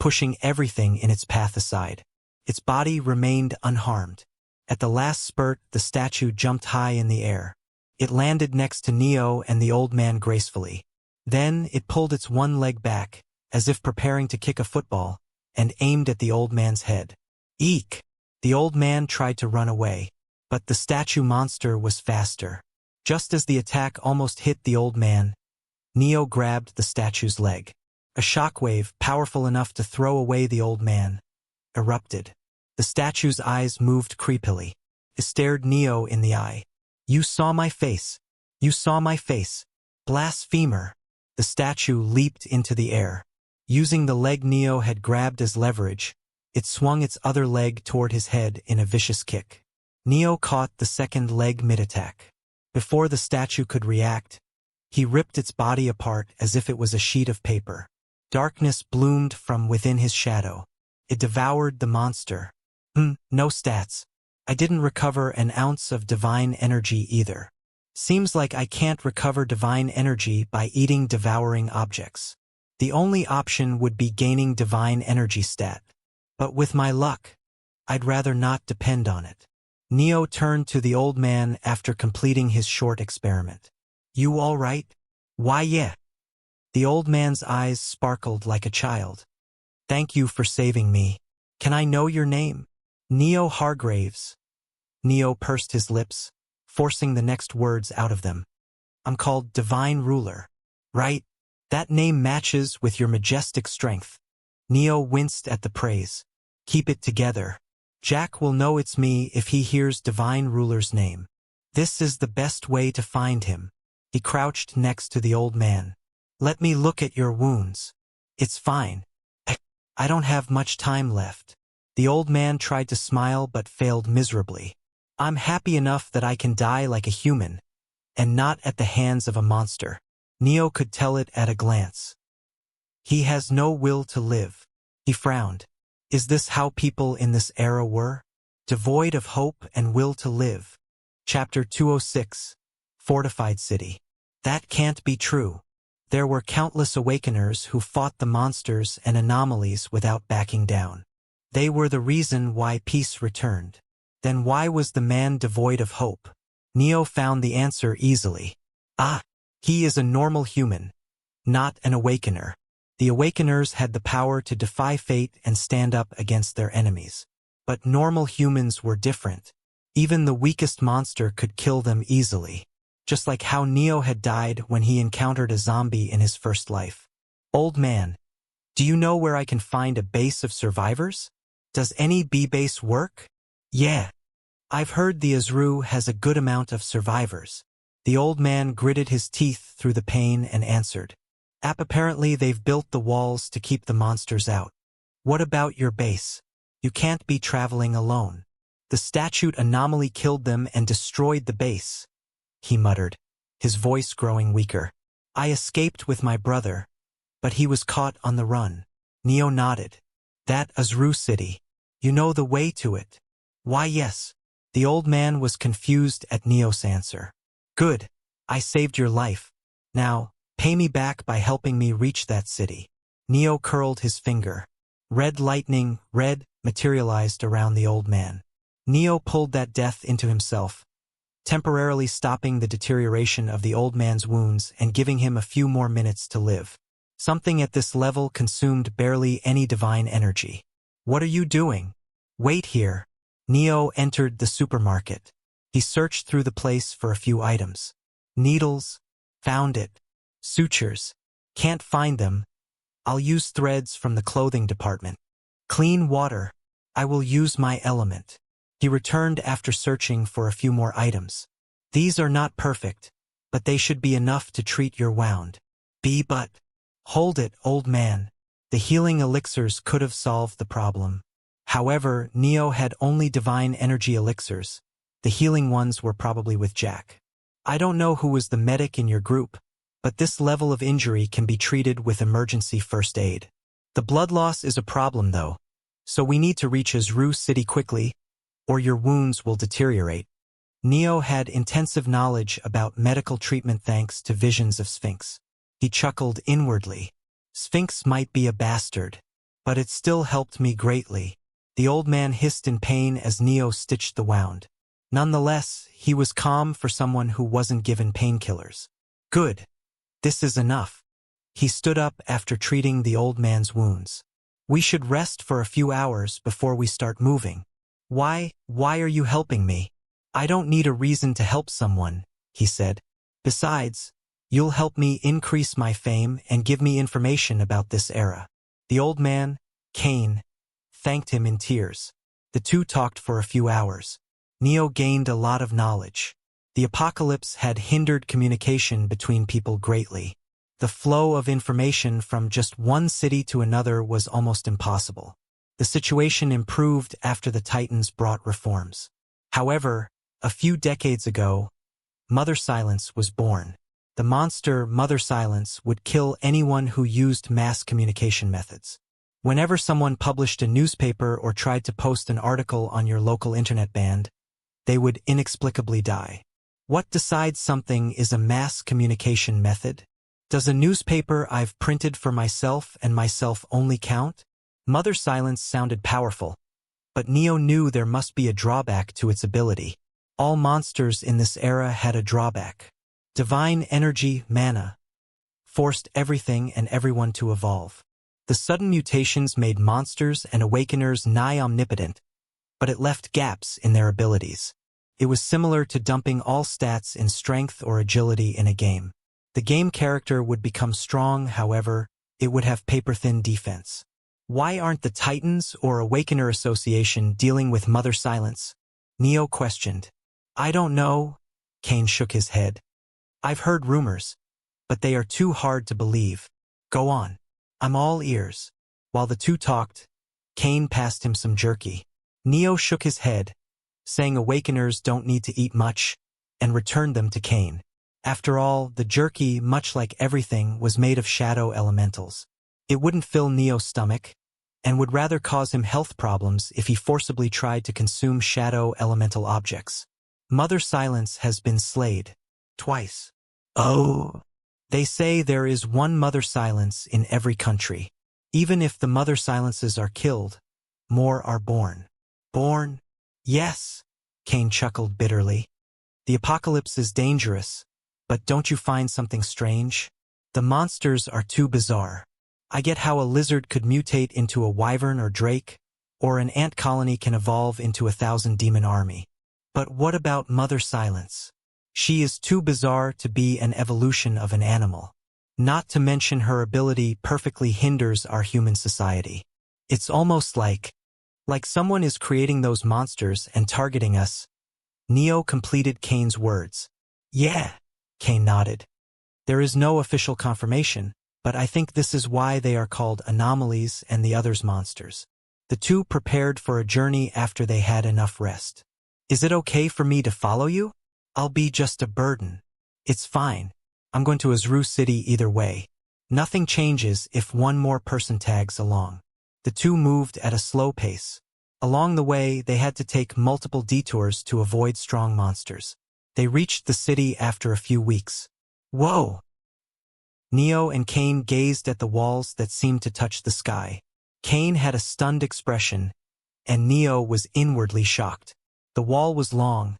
pushing everything in its path aside. Its body remained unharmed. At the last spurt, the statue jumped high in the air. It landed next to Neo and the old man gracefully. Then it pulled its one leg back, as if preparing to kick a football, and aimed at the old man's head. Eek! The old man tried to run away, but the statue monster was faster. Just as the attack almost hit the old man, Neo grabbed the statue's leg. A shockwave, powerful enough to throw away the old man, erupted. The statue's eyes moved creepily. It stared Neo in the eye. You saw my face. You saw my face. Blasphemer. The statue leaped into the air. Using the leg Neo had grabbed as leverage, it swung its other leg toward his head in a vicious kick. Neo caught the second leg mid-attack. Before the statue could react, he ripped its body apart as if it was a sheet of paper. Darkness bloomed from within his shadow. It devoured the monster. No stats. I didn't recover an ounce of divine energy either. Seems like I can't recover divine energy by eating devouring objects. The only option would be gaining divine energy stat. But with my luck, I'd rather not depend on it. Neo turned to the old man after completing his short experiment. You all right? Why yeah. The old man's eyes sparkled like a child. Thank you for saving me. Can I know your name? Neo Hargraves. Neo pursed his lips, forcing the next words out of them. I'm called Divine Ruler. Right? That name matches with your majestic strength. Neo winced at the praise. Keep it together. Jack will know it's me if he hears Divine Ruler's name. This is the best way to find him. He crouched next to the old man. Let me look at your wounds. It's fine. I don't have much time left. The old man tried to smile but failed miserably. I'm happy enough that I can die like a human, and not at the hands of a monster. Neo could tell it at a glance. He has no will to live. He frowned. Is this how people in this era were? Devoid of hope and will to live. Chapter 206. Fortified City. That can't be true. There were countless awakeners who fought the monsters and anomalies without backing down. They were the reason why peace returned. Then why was the man devoid of hope? Neo found the answer easily. He is a normal human, not an awakener. The awakeners had the power to defy fate and stand up against their enemies. But normal humans were different. Even the weakest monster could kill them easily. Just like how Neo had died when he encountered a zombie in his first life. Old man, do you know where I can find a base of survivors? Does any B-base work? Yeah. I've heard the Azru has a good amount of survivors. The old man gritted his teeth through the pain and answered. Apparently they've built the walls to keep the monsters out. What about your base? You can't be traveling alone. The statute anomaly killed them and destroyed the base, he muttered, his voice growing weaker. I escaped with my brother, but he was caught on the run. Neo nodded. That Azru city. You know the way to it. Why, yes. The old man was confused at Neo's answer. Good. I saved your life. Now, pay me back by helping me reach that city. Neo curled his finger. Red lightning, materialized around the old man. Neo pulled that death into himself, temporarily stopping the deterioration of the old man's wounds and giving him a few more minutes to live. Something at this level consumed barely any divine energy. What are you doing? Wait here. Neo entered the supermarket. He searched through the place for a few items. Needles. Found it. Sutures. Can't find them. I'll use threads from the clothing department. Clean water. I will use my element. He returned after searching for a few more items. These are not perfect, but they should be enough to treat your wound. But hold it, old man. The healing elixirs could have solved the problem. However, Neo had only divine energy elixirs. The healing ones were probably with Jack. I don't know who was the medic in your group, but this level of injury can be treated with emergency first aid. The blood loss is a problem though, so we need to reach Azru City quickly, or your wounds will deteriorate. Neo had intensive knowledge about medical treatment thanks to visions of Sphinx. He chuckled inwardly. Sphinx might be a bastard, but it still helped me greatly. The old man hissed in pain as Neo stitched the wound. Nonetheless, he was calm for someone who wasn't given painkillers. Good. This is enough. He stood up after treating the old man's wounds. We should rest for a few hours before we start moving. Why are you helping me? I don't need a reason to help someone, he said. Besides, you'll help me increase my fame and give me information about this era. The old man, Cain, thanked him in tears. The two talked for a few hours. Neo gained a lot of knowledge. The apocalypse had hindered communication between people greatly. The flow of information from just one city to another was almost impossible. The situation improved after the Titans brought reforms. However, a few decades ago, Mother Silence was born. The monster Mother Silence would kill anyone who used mass communication methods. Whenever someone published a newspaper or tried to post an article on your local internet band, they would inexplicably die. What decides something is a mass communication method? Does a newspaper I've printed for myself and myself only count? Mother Silence sounded powerful, but Neo knew there must be a drawback to its ability. All monsters in this era had a drawback. Divine energy, mana, forced everything and everyone to evolve. The sudden mutations made monsters and awakeners nigh omnipotent, but it left gaps in their abilities. It was similar to dumping all stats in strength or agility in a game. The game character would become strong, however, it would have paper-thin defense. Why aren't the Titans or Awakener Association dealing with Mother Silence? Neo questioned. I don't know. Cain shook his head. I've heard rumors, but they are too hard to believe. Go on. I'm all ears. While the two talked, Cain passed him some jerky. Neo shook his head, saying awakeners don't need to eat much, and returned them to Cain. After all, the jerky, much like everything, was made of shadow elementals. It wouldn't fill Neo's stomach, and would rather cause him health problems if he forcibly tried to consume shadow elemental objects. Mother Silence has been slayed. Twice. Oh. They say there is one Mother Silence in every country. Even if the Mother Silences are killed, more are born. Born? Yes. Cain chuckled bitterly. The apocalypse is dangerous, but don't you find something strange? The monsters are too bizarre. I get how a lizard could mutate into a wyvern or drake, or an ant colony can evolve into 1,000 demon army. But what about Mother Silence? She is too bizarre to be an evolution of an animal. Not to mention her ability perfectly hinders our human society. It's almost like someone is creating those monsters and targeting us. Neo completed Cain's words. Yeah, Cain nodded. There is no official confirmation, but I think this is why they are called anomalies and the others monsters. The two prepared for a journey after they had enough rest. Is it okay for me to follow you? I'll be just a burden. It's fine. I'm going to Azru City either way. Nothing changes if one more person tags along. The two moved at a slow pace. Along the way, they had to take multiple detours to avoid strong monsters. They reached the city after a few weeks. Whoa! Neo and Cain gazed at the walls that seemed to touch the sky. Cain had a stunned expression, and Neo was inwardly shocked. The wall was long,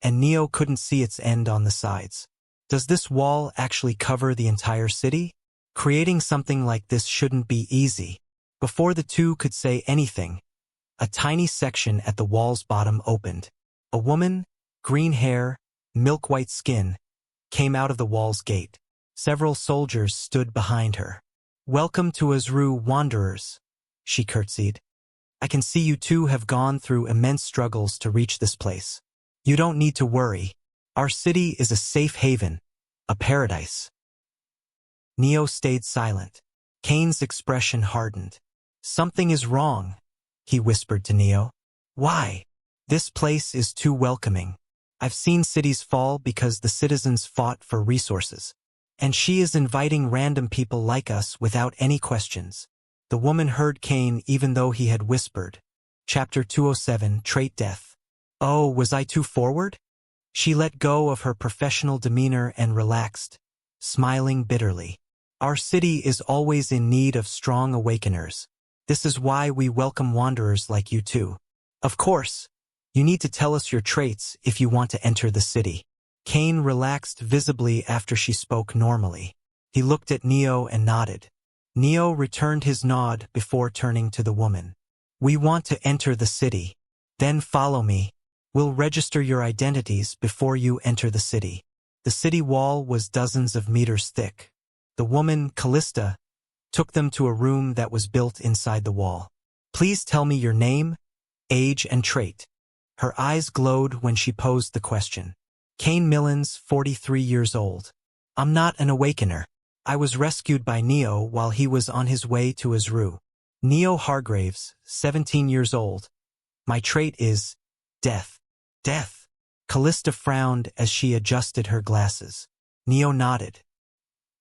and Neo couldn't see its end on the sides. Does this wall actually cover the entire city? Creating something like this shouldn't be easy. Before the two could say anything, a tiny section at the wall's bottom opened. A woman, green hair, milk-white skin, came out of the wall's gate. Several soldiers stood behind her. Welcome to Azru, wanderers, she curtsied. I can see you two have gone through immense struggles to reach this place. You don't need to worry. Our city is a safe haven, a paradise. Neo stayed silent. Cain's expression hardened. Something is wrong, he whispered to Neo. Why? This place is too welcoming. I've seen cities fall because the citizens fought for resources. And she is inviting random people like us without any questions. The woman heard Cain even though he had whispered. Chapter 207, Trait Death. Oh, was I too forward? She let go of her professional demeanor and relaxed, smiling bitterly. Our city is always in need of strong awakeners. This is why we welcome wanderers like you too. Of course, you need to tell us your traits if you want to enter the city. Cain relaxed visibly after she spoke normally. He looked at Neo and nodded. Neo returned his nod before turning to the woman. We want to enter the city. Then follow me. We'll register your identities before you enter the city. The city wall was dozens of meters thick. The woman, Callista, took them to a room that was built inside the wall. Please tell me your name, age, and trait. Her eyes glowed when she posed the question. Cain Millens, 43 years old. I'm not an awakener. I was rescued by Neo while he was on his way to Azru. Neo Hargraves, 17 years old. My trait is death. Death. Callista frowned as she adjusted her glasses. Neo nodded.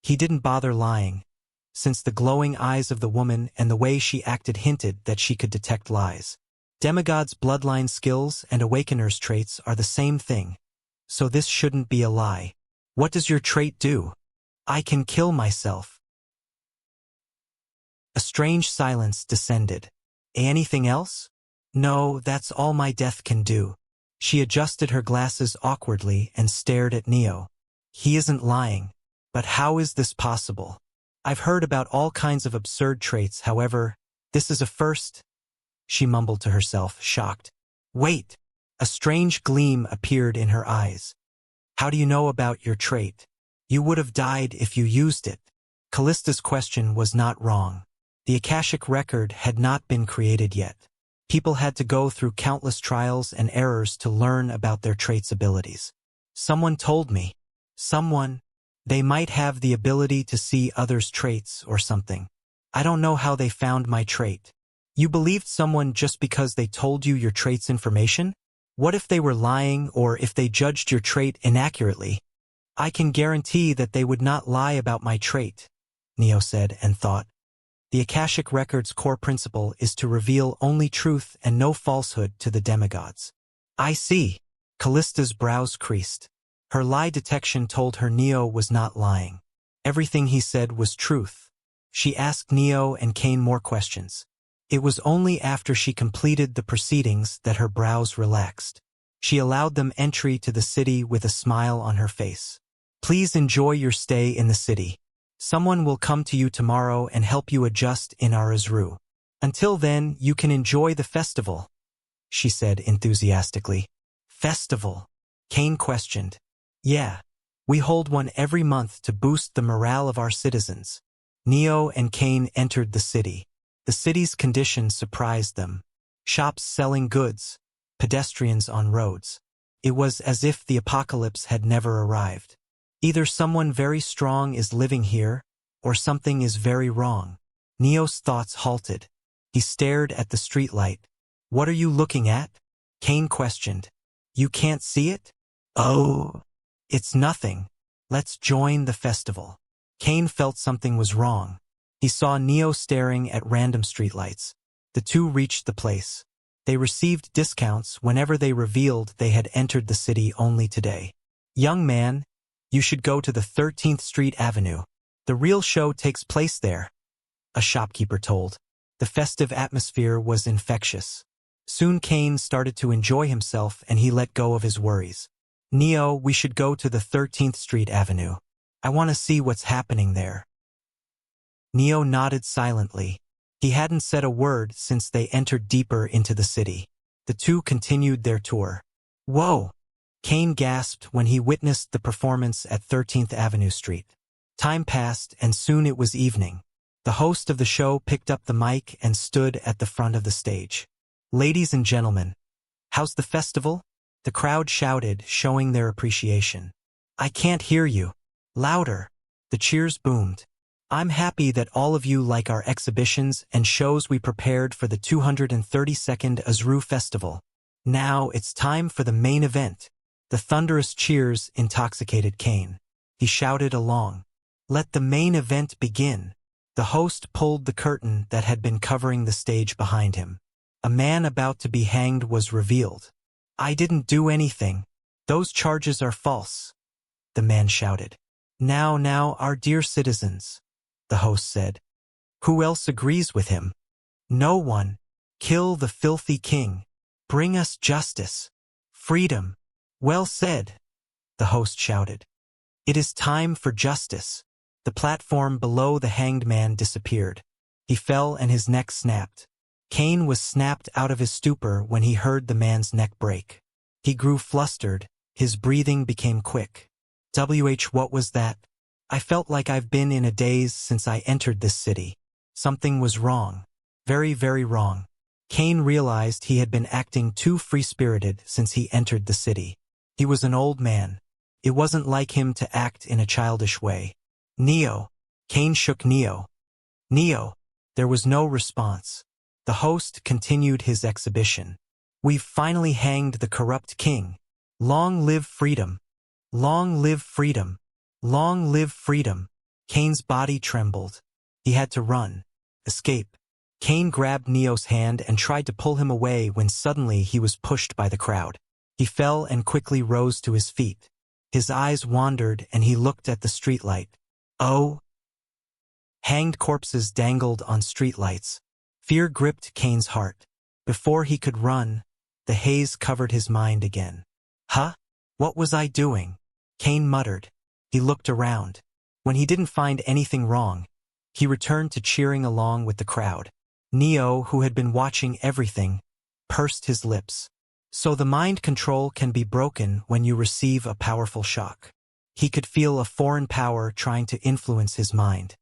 He didn't bother lying, since the glowing eyes of the woman and the way she acted hinted that she could detect lies. Demigod's bloodline skills and awakener's traits are the same thing, so this shouldn't be a lie. What does your trait do? I can kill myself. A strange silence descended. Anything else? No, that's all my death can do. She adjusted her glasses awkwardly and stared at Neo. He isn't lying. But how is this possible? I've heard about all kinds of absurd traits, however, this is a first. She mumbled to herself, shocked. Wait! A strange gleam appeared in her eyes. How do you know about your trait? You would have died if you used it. Callista's question was not wrong. The Akashic record had not been created yet. People had to go through countless trials and errors to learn about their traits' abilities. Someone told me. Someone. They might have the ability to see others' traits or something. I don't know how they found my trait. You believed someone just because they told you your trait's information? What if they were lying or if they judged your trait inaccurately? I can guarantee that they would not lie about my trait, Neo said and thought. The Akashic Record's core principle is to reveal only truth and no falsehood to the demigods. I see. Callista's brows creased. Her lie detection told her Neo was not lying. Everything he said was truth. She asked Neo and Cain more questions. It was only after she completed the proceedings that her brows relaxed. She allowed them entry to the city with a smile on her face. Please enjoy your stay in the city. Someone will come to you tomorrow and help you adjust in Arazru. Until then, you can enjoy the festival, she said enthusiastically. Festival? Cain questioned. Yeah. We hold one every month to boost the morale of our citizens. Neo and Cain entered the city. The city's condition surprised them. Shops selling goods, pedestrians on roads. It was as if the apocalypse had never arrived. Either someone very strong is living here, or something is very wrong. Neo's thoughts halted. He stared at the streetlight. What are you looking at? Cain questioned. You can't see it? Oh. It's nothing. Let's join the festival. Cain felt something was wrong. He saw Neo staring at random streetlights. The two reached the place. They received discounts whenever they revealed they had entered the city only today. Young man, you should go to the 13th Street Avenue. The real show takes place there, a shopkeeper told. The festive atmosphere was infectious. Soon Cain started to enjoy himself and he let go of his worries. Neo, we should go to the 13th Street Avenue. I want to see what's happening there. Neo nodded silently. He hadn't said a word since they entered deeper into the city. The two continued their tour. Whoa! Cain gasped when he witnessed the performance at 13th Avenue Street. Time passed and soon it was evening. The host of the show picked up the mic and stood at the front of the stage. Ladies and gentlemen, how's the festival? The crowd shouted, showing their appreciation. I can't hear you. Louder. The cheers boomed. I'm happy that all of you like our exhibitions and shows we prepared for the 232nd Azru Festival. Now it's time for the main event. The thunderous cheers intoxicated Cain. He shouted along. Let the main event begin. The host pulled the curtain that had been covering the stage behind him. A man about to be hanged was revealed. I didn't do anything. Those charges are false, the man shouted. Now, our dear citizens, the host said. Who else agrees with him? No one. Kill the filthy king. Bring us justice. Freedom. Well said, the host shouted. It is time for justice. The platform below the hanged man disappeared. He fell and his neck snapped. Cain was snapped out of his stupor when he heard the man's neck break. He grew flustered. His breathing became quick. What was that? I felt like I've been in a daze since I entered this city. Something was wrong. Very, very wrong. Cain realized he had been acting too free-spirited since he entered the city. He was an old man. It wasn't like him to act in a childish way. Neo. Cain shook Neo. Neo. There was no response. The host continued his exhibition. We've finally hanged the corrupt king. Long live freedom. Long live freedom. Long live freedom. Cain's body trembled. He had to run. Escape. Cain grabbed Neo's hand and tried to pull him away when suddenly he was pushed by the crowd. He fell and quickly rose to his feet. His eyes wandered and he looked at the streetlight. Oh! Hanged corpses dangled on streetlights. Fear gripped Cain's heart. Before he could run, the haze covered his mind again. Huh? What was I doing? Cain muttered. He looked around. When he didn't find anything wrong, he returned to cheering along with the crowd. Neo, who had been watching everything, pursed his lips. So the mind control can be broken when you receive a powerful shock. He could feel a foreign power trying to influence his mind.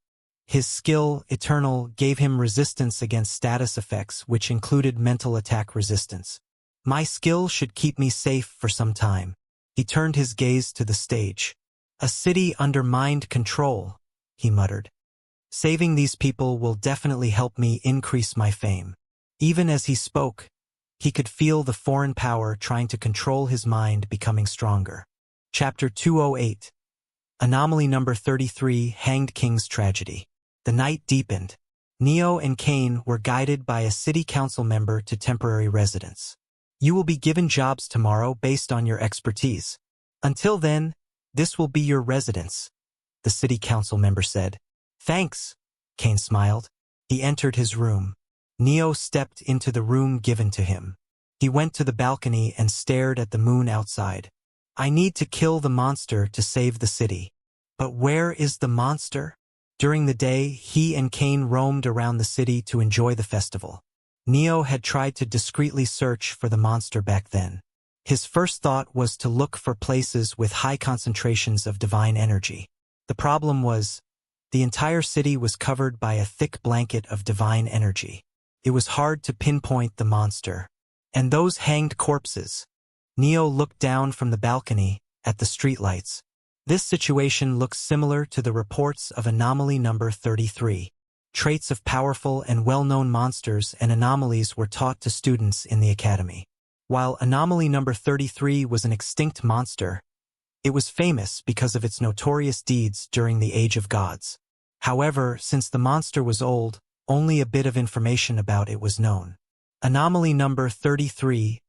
His skill, Eternal, gave him resistance against status effects, which included mental attack resistance. My skill should keep me safe for some time, He turned his gaze to the stage. A city under mind control, he muttered. Saving these people will definitely help me increase my fame. Even as he spoke, he could feel the foreign power trying to control his mind becoming stronger. Chapter 208. Anomaly number 33, Hanged King's Tragedy. The night deepened. Neo and Kane were guided by a city council member to temporary residence. You will be given jobs tomorrow based on your expertise. Until then, this will be your residence, the city council member said. Thanks, Kane smiled. He entered his room. Neo stepped into the room given to him. He went to the balcony and stared at the moon outside. I need to kill the monster to save the city. But where is the monster? During the day, he and Kane roamed around the city to enjoy the festival. Neo had tried to discreetly search for the monster back then. His first thought was to look for places with high concentrations of divine energy. The problem was, the entire city was covered by a thick blanket of divine energy. It was hard to pinpoint the monster. And those hanged corpses. Neo looked down from the balcony at the streetlights. This situation looks similar to the reports of Anomaly number 33. Traits of powerful and well-known monsters and anomalies were taught to students in the academy. While Anomaly number 33 was an extinct monster, it was famous because of its notorious deeds during the Age of Gods. However, since the monster was old, only a bit of information about it was known. Anomaly number 33,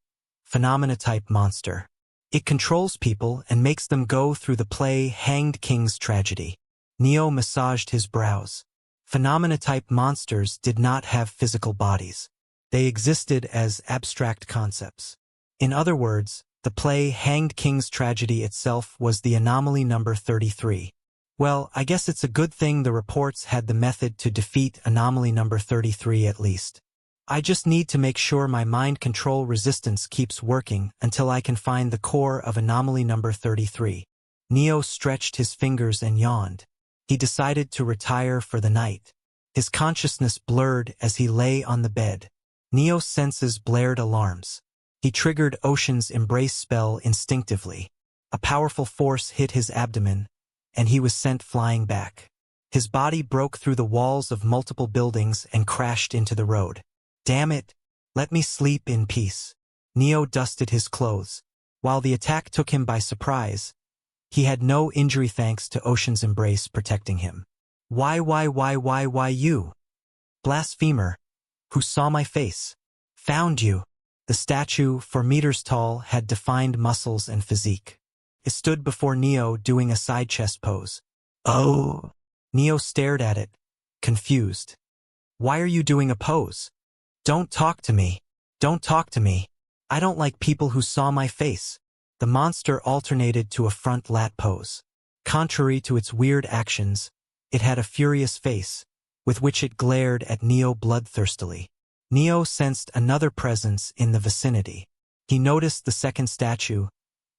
Phenomena-type monster. It controls people and makes them go through the play Hanged King's Tragedy. Neo massaged his brows. Phenomena-type monsters did not have physical bodies. They existed as abstract concepts. In other words, the play Hanged King's Tragedy itself was the Anomaly number 33. Well, I guess it's a good thing the reports had the method to defeat Anomaly number 33 at least. I just need to make sure my mind control resistance keeps working until I can find the core of Anomaly number 33. Neo stretched his fingers and yawned. He decided to retire for the night. His consciousness blurred as he lay on the bed. Neo's senses blared alarms. He triggered Ocean's Embrace spell instinctively. A powerful force hit his abdomen, and he was sent flying back. His body broke through the walls of multiple buildings and crashed into the road. Damn it! Let me sleep in peace. Neo dusted his clothes. While the attack took him by surprise, he had no injury thanks to Ocean's Embrace protecting him. Why you? Blasphemer, who saw my face. Found you. The statue, 4 meters tall, had defined muscles and physique. It stood before Neo doing a side chest pose. Oh! Neo stared at it, confused. Why are you doing a pose? Don't talk to me. Don't talk to me. I don't like people who saw my face. The monster alternated to a front lat pose. Contrary to its weird actions, it had a furious face, with which it glared at Neo bloodthirstily. Neo sensed another presence in the vicinity. He noticed the second statue,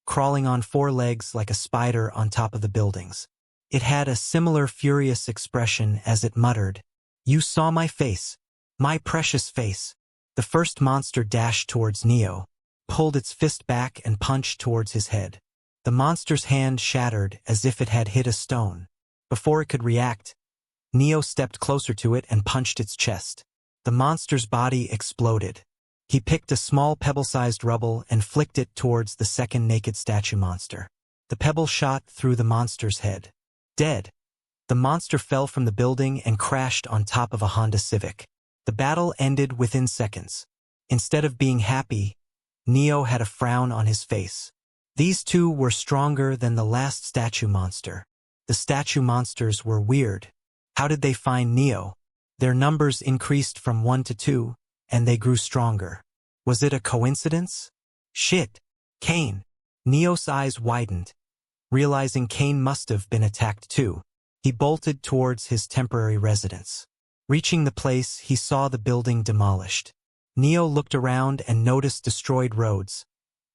crawling on 4 legs like a spider on top of the buildings. It had a similar furious expression as it muttered, "You saw my face. My precious face." The first monster dashed towards Neo, pulled its fist back and punched towards his head. The monster's hand shattered as if it had hit a stone. Before it could react, Neo stepped closer to it and punched its chest. The monster's body exploded. He picked a small pebble-sized rubble and flicked it towards the second naked statue monster. The pebble shot through the monster's head. Dead. The monster fell from the building and crashed on top of a Honda Civic. The battle ended within seconds. Instead of being happy, Neo had a frown on his face. These two were stronger than the last statue monster. The statue monsters were weird. How did they find Neo? Their numbers increased from 1 to 2, and they grew stronger. Was it a coincidence? Shit. Kane. Neo's eyes widened, realizing Kane must have been attacked too. He bolted towards his temporary residence. Reaching the place, he saw the building demolished. Neo looked around and noticed destroyed roads,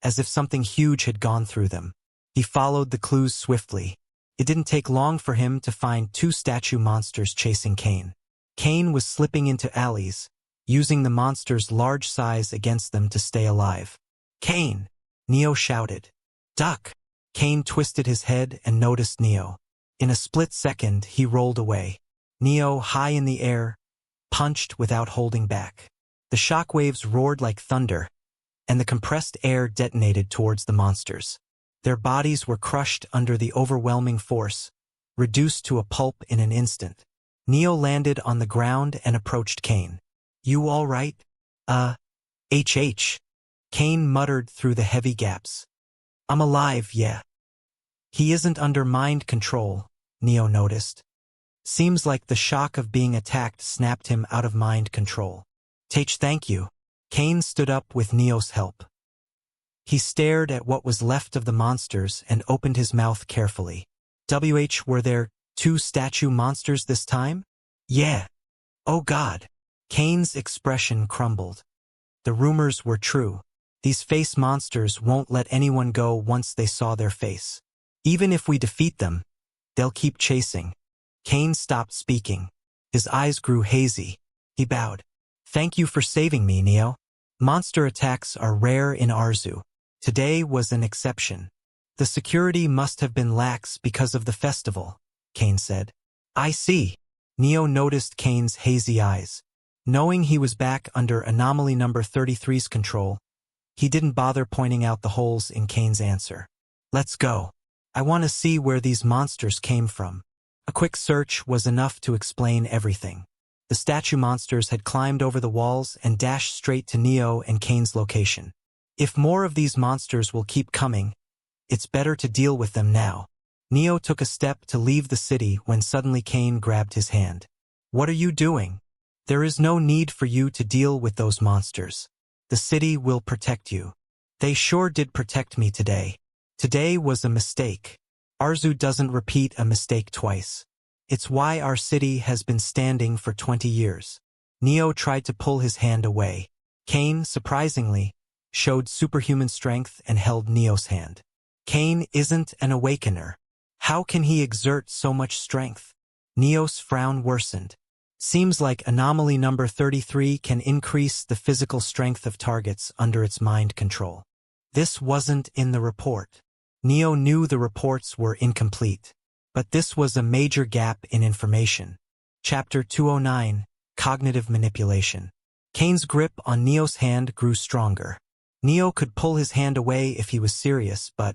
as if something huge had gone through them. He followed the clues swiftly. It didn't take long for him to find 2 statue monsters chasing Kane. Kane was slipping into alleys, using the monster's large size against them to stay alive. Kane! Neo shouted. Duck! Kane twisted his head and noticed Neo. In a split second, he rolled away. Neo, high in the air, punched without holding back. The shockwaves roared like thunder, and the compressed air detonated towards the monsters. Their bodies were crushed under the overwhelming force, reduced to a pulp in an instant. Neo landed on the ground and approached Kane. "You all right?" HH. Kane muttered through the heavy gaps. "I'm alive, yeah." "He isn't under mind control," Neo noticed. "Seems like the shock of being attacked snapped him out of mind control." Thank you." Kane stood up with Neo's help. He stared at what was left of the monsters and opened his mouth carefully. Were there 2 statue monsters this time? Yeah. Oh God. Kane's expression crumbled. The rumors were true. These face monsters won't let anyone go once they saw their face. Even if we defeat them, they'll keep chasing. Kane stopped speaking. His eyes grew hazy. He bowed. "Thank you for saving me, Neo. Monster attacks are rare in Arzu. Today was an exception. The security must have been lax because of the festival," Kane said. "I see." Neo noticed Kane's hazy eyes. Knowing he was back under anomaly number 33's control, he didn't bother pointing out the holes in Kane's answer. "Let's go. I want to see where these monsters came from." A quick search was enough to explain everything. The statue monsters had climbed over the walls and dashed straight to Neo and Kane's location. If more of these monsters will keep coming, it's better to deal with them now. Neo took a step to leave the city when suddenly Kane grabbed his hand. "What are you doing? There is no need for you to deal with those monsters. The city will protect you." "They sure did protect me today. Today was a mistake. Arzu doesn't repeat a mistake twice. It's why our city has been standing for 20 years. Neo tried to pull his hand away. Kane, surprisingly, showed superhuman strength and held Neo's hand. Kane isn't an awakener. How can he exert so much strength? Neo's frown worsened. Seems like anomaly number 33 can increase the physical strength of targets under its mind control. This wasn't in the report. Neo knew the reports were incomplete. But this was a major gap in information. Chapter 209, Cognitive Manipulation. Kane's grip on Neo's hand grew stronger. Neo could pull his hand away if he was serious, but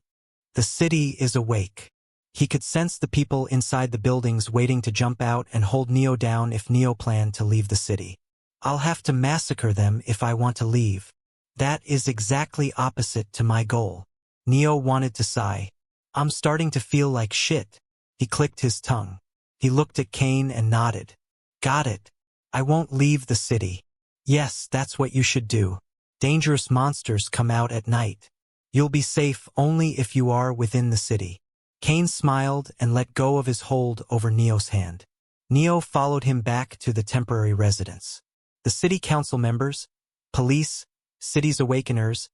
the city is awake. He could sense the people inside the buildings waiting to jump out and hold Neo down if Neo planned to leave the city. "I'll have to massacre them if I want to leave. That is exactly opposite to my goal." Neo wanted to sigh. "I'm starting to feel like shit." He clicked his tongue. He looked at Kane and nodded. "Got it. I won't leave the city." "Yes, that's what you should do. Dangerous monsters come out at night. You'll be safe only if you are within the city." Kane smiled and let go of his hold over Neo's hand. Neo followed him back to the temporary residence. The city council members, police, city's awakeners,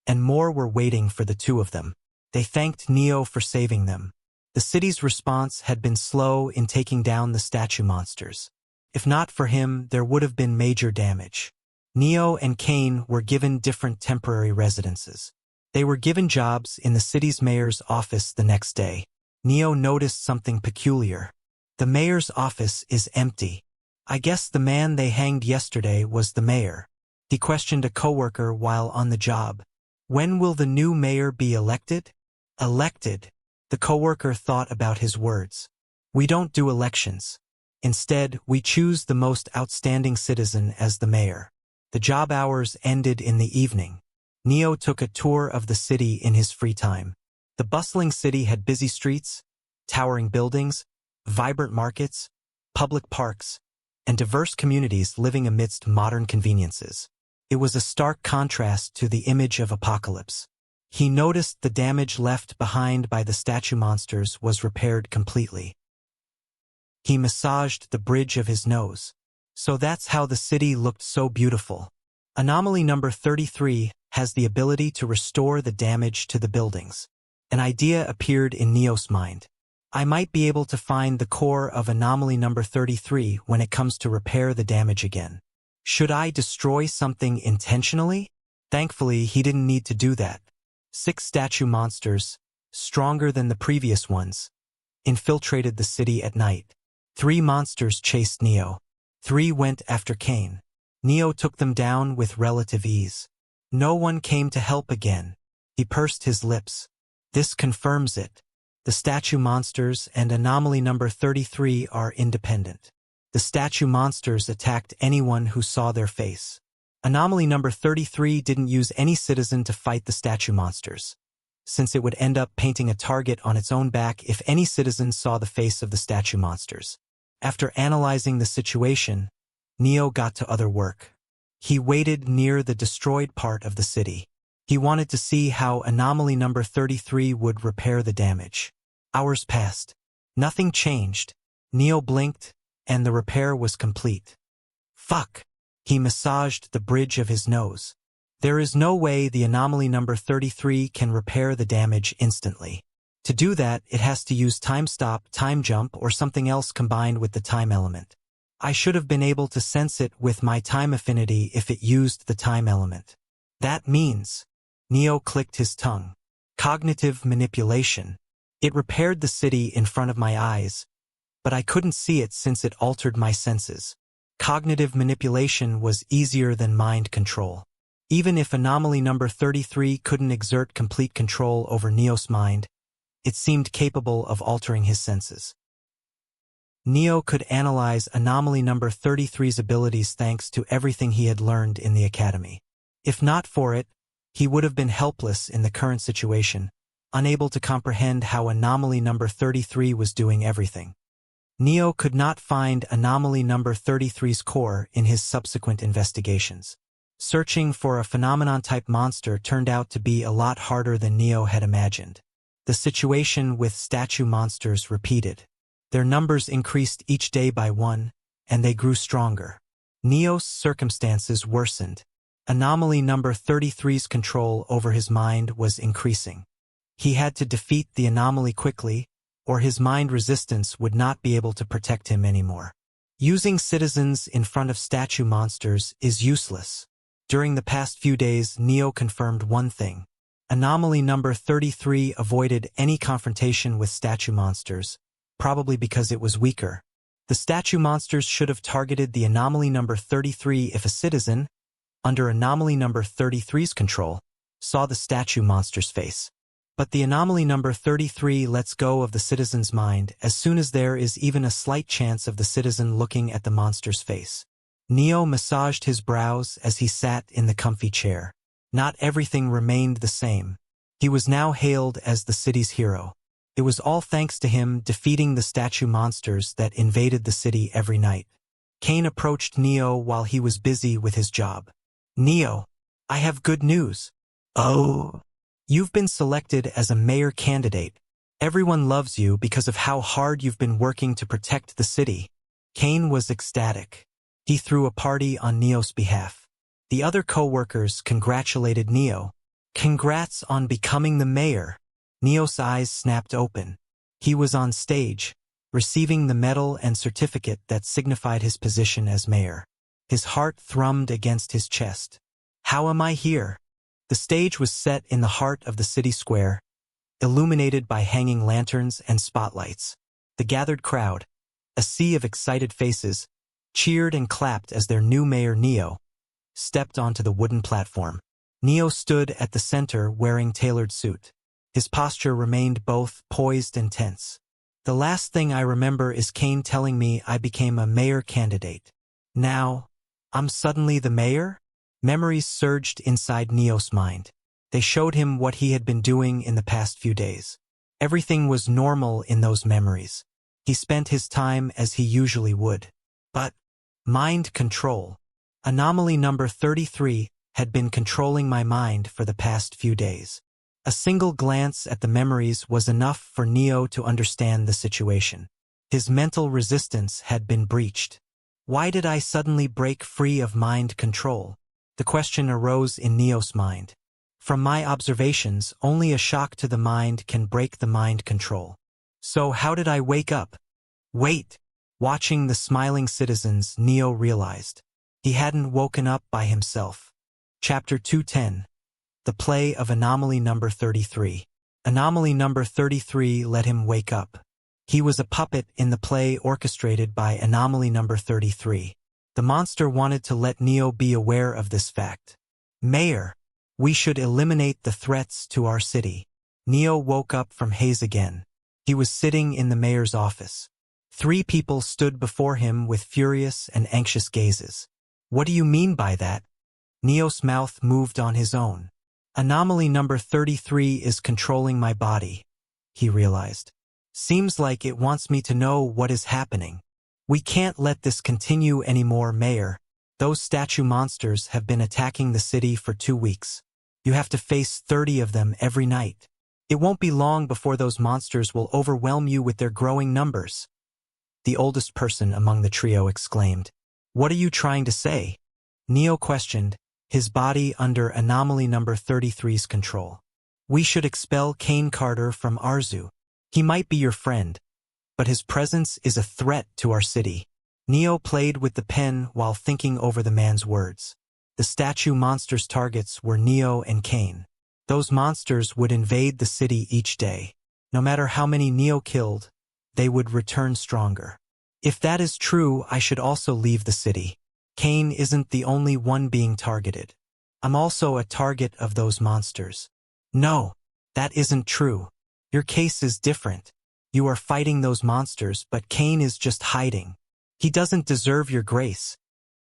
and more were waiting for the two of them. They thanked Neo for saving them. The city's response had been slow in taking down the statue monsters. If not for him, there would have been major damage. Neo and Kane were given different temporary residences. They were given jobs in the city's mayor's office the next day. Neo noticed something peculiar. The mayor's office is empty. "I guess the man they hanged yesterday was the mayor," he questioned a coworker while on the job. "When will the new mayor be elected?" "Elected?" The coworker thought about his words. "We don't do elections. Instead, we choose the most outstanding citizen as the mayor." The job hours ended in the evening. Neo took a tour of the city in his free time. The bustling city had busy streets, towering buildings, vibrant markets, public parks, and diverse communities living amidst modern conveniences. It was a stark contrast to the image of apocalypse. He noticed the damage left behind by the statue monsters was repaired completely. He massaged the bridge of his nose. So that's how the city looked so beautiful. Anomaly number 33 has the ability to restore the damage to the buildings. An idea appeared in Neo's mind. I might be able to find the core of anomaly number 33 when it comes to repair the damage again. Should I destroy something intentionally? Thankfully, he didn't need to do that. 6 statue monsters, stronger than the previous ones, infiltrated the city at night. 3 monsters chased Neo. 3 went after Cain. Neo took them down with relative ease. No one came to help again. He pursed his lips. This confirms it. The statue monsters and anomaly number 33 are independent. The statue monsters attacked anyone who saw their face. Anomaly number 33 didn't use any citizen to fight the statue monsters, since it would end up painting a target on its own back if any citizen saw the face of the statue monsters. After analyzing the situation, Neo got to other work. He waited near the destroyed part of the city. He wanted to see how anomaly number 33 would repair the damage. Hours passed. Nothing changed. Neo blinked, and the repair was complete. Fuck! He massaged the bridge of his nose. There is no way the anomaly number 33 can repair the damage instantly. To do that, it has to use time stop, time jump, or something else combined with the time element. I should have been able to sense it with my time affinity if it used the time element. That means... Neo clicked his tongue. Cognitive manipulation. It repaired the city in front of my eyes, but I couldn't see it since it altered my senses. Cognitive manipulation was easier than mind control. Even if anomaly number 33 couldn't exert complete control over Neo's mind, it seemed capable of altering his senses. Neo could analyze anomaly number 33's abilities thanks to everything he had learned in the academy. If not for it, he would have been helpless in the current situation, unable to comprehend how anomaly number 33 was doing everything. Neo could not find anomaly number 33's core in his subsequent investigations. Searching for a phenomenon-type monster turned out to be a lot harder than Neo had imagined. The situation with statue monsters repeated. Their numbers increased each day by 1, and they grew stronger. Neo's circumstances worsened. Anomaly number 33's control over his mind was increasing. He had to defeat the anomaly quickly, or his mind resistance would not be able to protect him anymore. Using citizens in front of statue monsters is useless. During the past few days, Neo confirmed one thing. Anomaly number 33 avoided any confrontation with statue monsters, probably because it was weaker. The statue monsters should have targeted the anomaly number 33 if a citizen, under anomaly number 33's control, saw the statue monster's face. But the anomaly number 33 lets go of the citizen's mind as soon as there is even a slight chance of the citizen looking at the monster's face. Neo massaged his brows as he sat in the comfy chair. Not everything remained the same. He was now hailed as the city's hero. It was all thanks to him defeating the statue monsters that invaded the city every night. Cain approached Neo while he was busy with his job. Neo, I have good news. Oh. You've been selected as a mayor candidate. Everyone loves you because of how hard you've been working to protect the city. Cain was ecstatic. He threw a party on Neo's behalf. The other co-workers congratulated Neo. Congrats on becoming the mayor. Neo's eyes snapped open. He was on stage, receiving the medal and certificate that signified his position as mayor. His heart thrummed against his chest. How am I here? The stage was set in the heart of the city square, illuminated by hanging lanterns and spotlights. The gathered crowd, a sea of excited faces, cheered and clapped as their new mayor Neo stepped onto the wooden platform. Neo stood at the center wearing tailored suit. His posture remained both poised and tense. The last thing I remember is Cain telling me I became a mayor candidate. Now, I'm suddenly the mayor? Memories surged inside Neo's mind. They showed him what he had been doing in the past few days. Everything was normal in those memories. He spent his time as he usually would. But mind control. Anomaly number 33 had been controlling my mind for the past few days. A single glance at the memories was enough for Neo to understand the situation. His mental resistance had been breached. Why did I suddenly break free of mind control? The question arose in Neo's mind. From my observations, only a shock to the mind can break the mind control. So how did I wake up? Wait! Watching the smiling citizens, Neo realized. He hadn't woken up by himself. Chapter 210. The Play of Anomaly number 33. Anomaly number 33 let him wake up. He was a puppet in the play orchestrated by Anomaly number 33. The monster wanted to let Neo be aware of this fact. Mayor, we should eliminate the threats to our city. Neo woke up from haze again. He was sitting in the mayor's office. 3 people stood before him with furious and anxious gazes. What do you mean by that? Neo's mouth moved on his own. Anomaly number 33 is controlling my body, he realized. Seems like it wants me to know what is happening. We can't let this continue anymore, Mayor. Those statue monsters have been attacking the city for 2 weeks. You have to face 30 of them every night. It won't be long before those monsters will overwhelm you with their growing numbers. The oldest person among the trio exclaimed. What are you trying to say? Neo questioned, his body under Anomaly number 33's control. We should expel Kane Carter from Arzu. He might be your friend, but his presence is a threat to our city. Neo played with the pen while thinking over the man's words. The statue monsters' targets were Neo and Kane. Those monsters would invade the city each day. No matter how many Neo killed, they would return stronger. If that is true, I should also leave the city. Kane isn't the only one being targeted. I'm also a target of those monsters. No, that isn't true. Your case is different. You are fighting those monsters, but Kane is just hiding. He doesn't deserve your grace.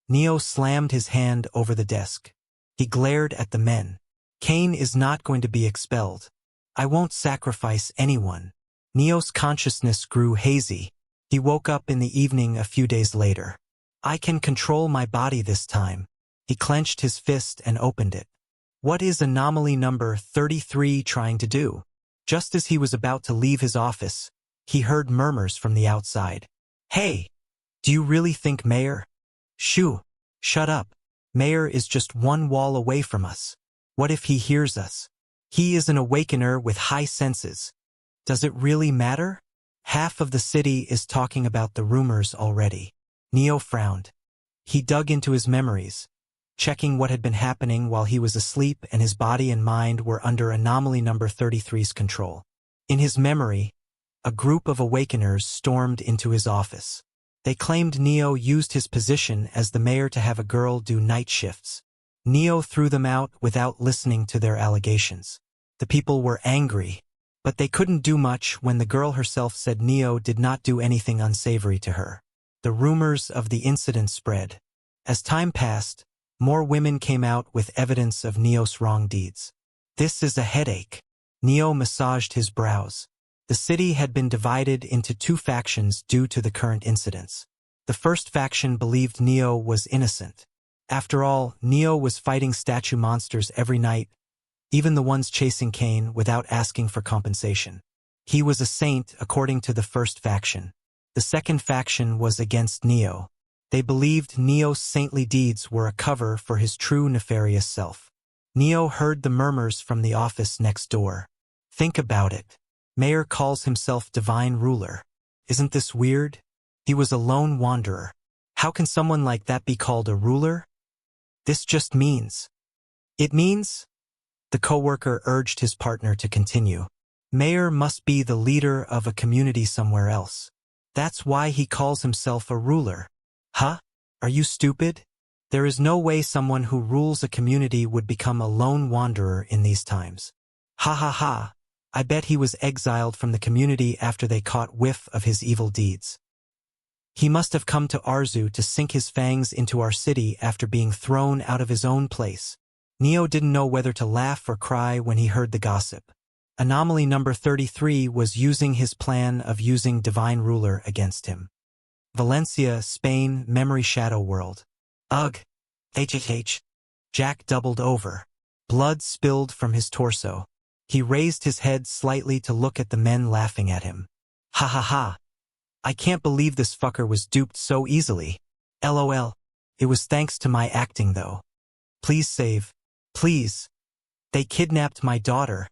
Neo slammed his hand over the desk. He glared at the men. Kane is not going to be expelled. I won't sacrifice anyone. Neo's consciousness grew hazy. He woke up in the evening a few days later. I can control my body this time. He clenched his fist and opened it. What is Anomaly number 33 trying to do? Just as he was about to leave his office, he heard murmurs from the outside. Hey! Do you really think Mayor? Shoo! Shut up. Mayor is just 1 wall away from us. What if he hears us? He is an awakener with high senses. Does it really matter? Half of the city is talking about the rumors already. Neo frowned. He dug into his memories, checking what had been happening while he was asleep and his body and mind were under Anomaly number 33's control. In his memory, a group of awakeners stormed into his office. They claimed Neo used his position as the mayor to have a girl do night shifts. Neo threw them out without listening to their allegations. The people were angry, but they couldn't do much when the girl herself said Neo did not do anything unsavory to her. The rumors of the incident spread. As time passed, more women came out with evidence of Neo's wrong deeds. This is a headache. Neo massaged his brows. The city had been divided into 2 factions due to the current incidents. The first faction believed Neo was innocent. After all, Neo was fighting statue monsters every night, even the ones chasing Kane, without asking for compensation. He was a saint according to the first faction. The second faction was against Neo. They believed Neo's saintly deeds were a cover for his true nefarious self. Neo heard the murmurs from the office next door. Think about it. Mayor calls himself divine ruler. Isn't this weird? He was a lone wanderer. How can someone like that be called a ruler? This just means. It means? The coworker urged his partner to continue. Mayor must be the leader of a community somewhere else. That's why he calls himself a ruler. Huh? Are you stupid? There is no way someone who rules a community would become a lone wanderer in these times. Ha ha ha. I bet he was exiled from the community after they caught whiff of his evil deeds. He must have come to Arzu to sink his fangs into our city after being thrown out of his own place. Neo didn't know whether to laugh or cry when he heard the gossip. Anomaly number 33 was using his plan of using Divine Ruler against him. Valencia, Spain, Memory Shadow World. Ugh. HHH. Jack doubled over. Blood spilled from his torso. He raised his head slightly to look at the men laughing at him. Ha ha ha. I can't believe this fucker was duped so easily. LOL. It was thanks to my acting though. Please save. Please. They kidnapped my daughter.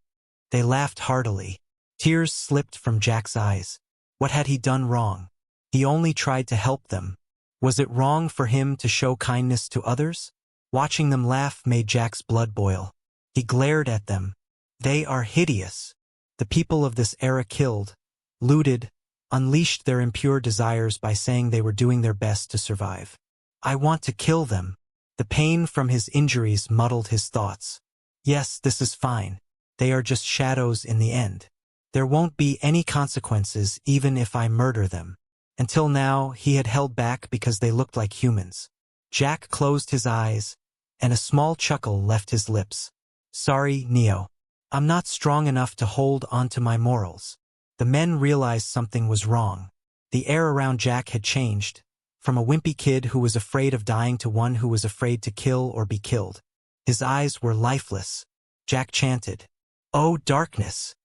They laughed heartily. Tears slipped from Jack's eyes. What had he done wrong? He only tried to help them. Was it wrong for him to show kindness to others? Watching them laugh made Jack's blood boil. He glared at them. They are hideous. The people of this era killed, looted, unleashed their impure desires by saying they were doing their best to survive. I want to kill them. The pain from his injuries muddled his thoughts. Yes, this is fine. They are just shadows in the end. There won't be any consequences even if I murder them. Until now, he had held back because they looked like humans. Jack closed his eyes, and a small chuckle left his lips. Sorry, Neo. I'm not strong enough to hold on to my morals. The men realized something was wrong. The air around Jack had changed, from a wimpy kid who was afraid of dying to one who was afraid to kill or be killed. His eyes were lifeless. Jack chanted, "Oh, darkness!"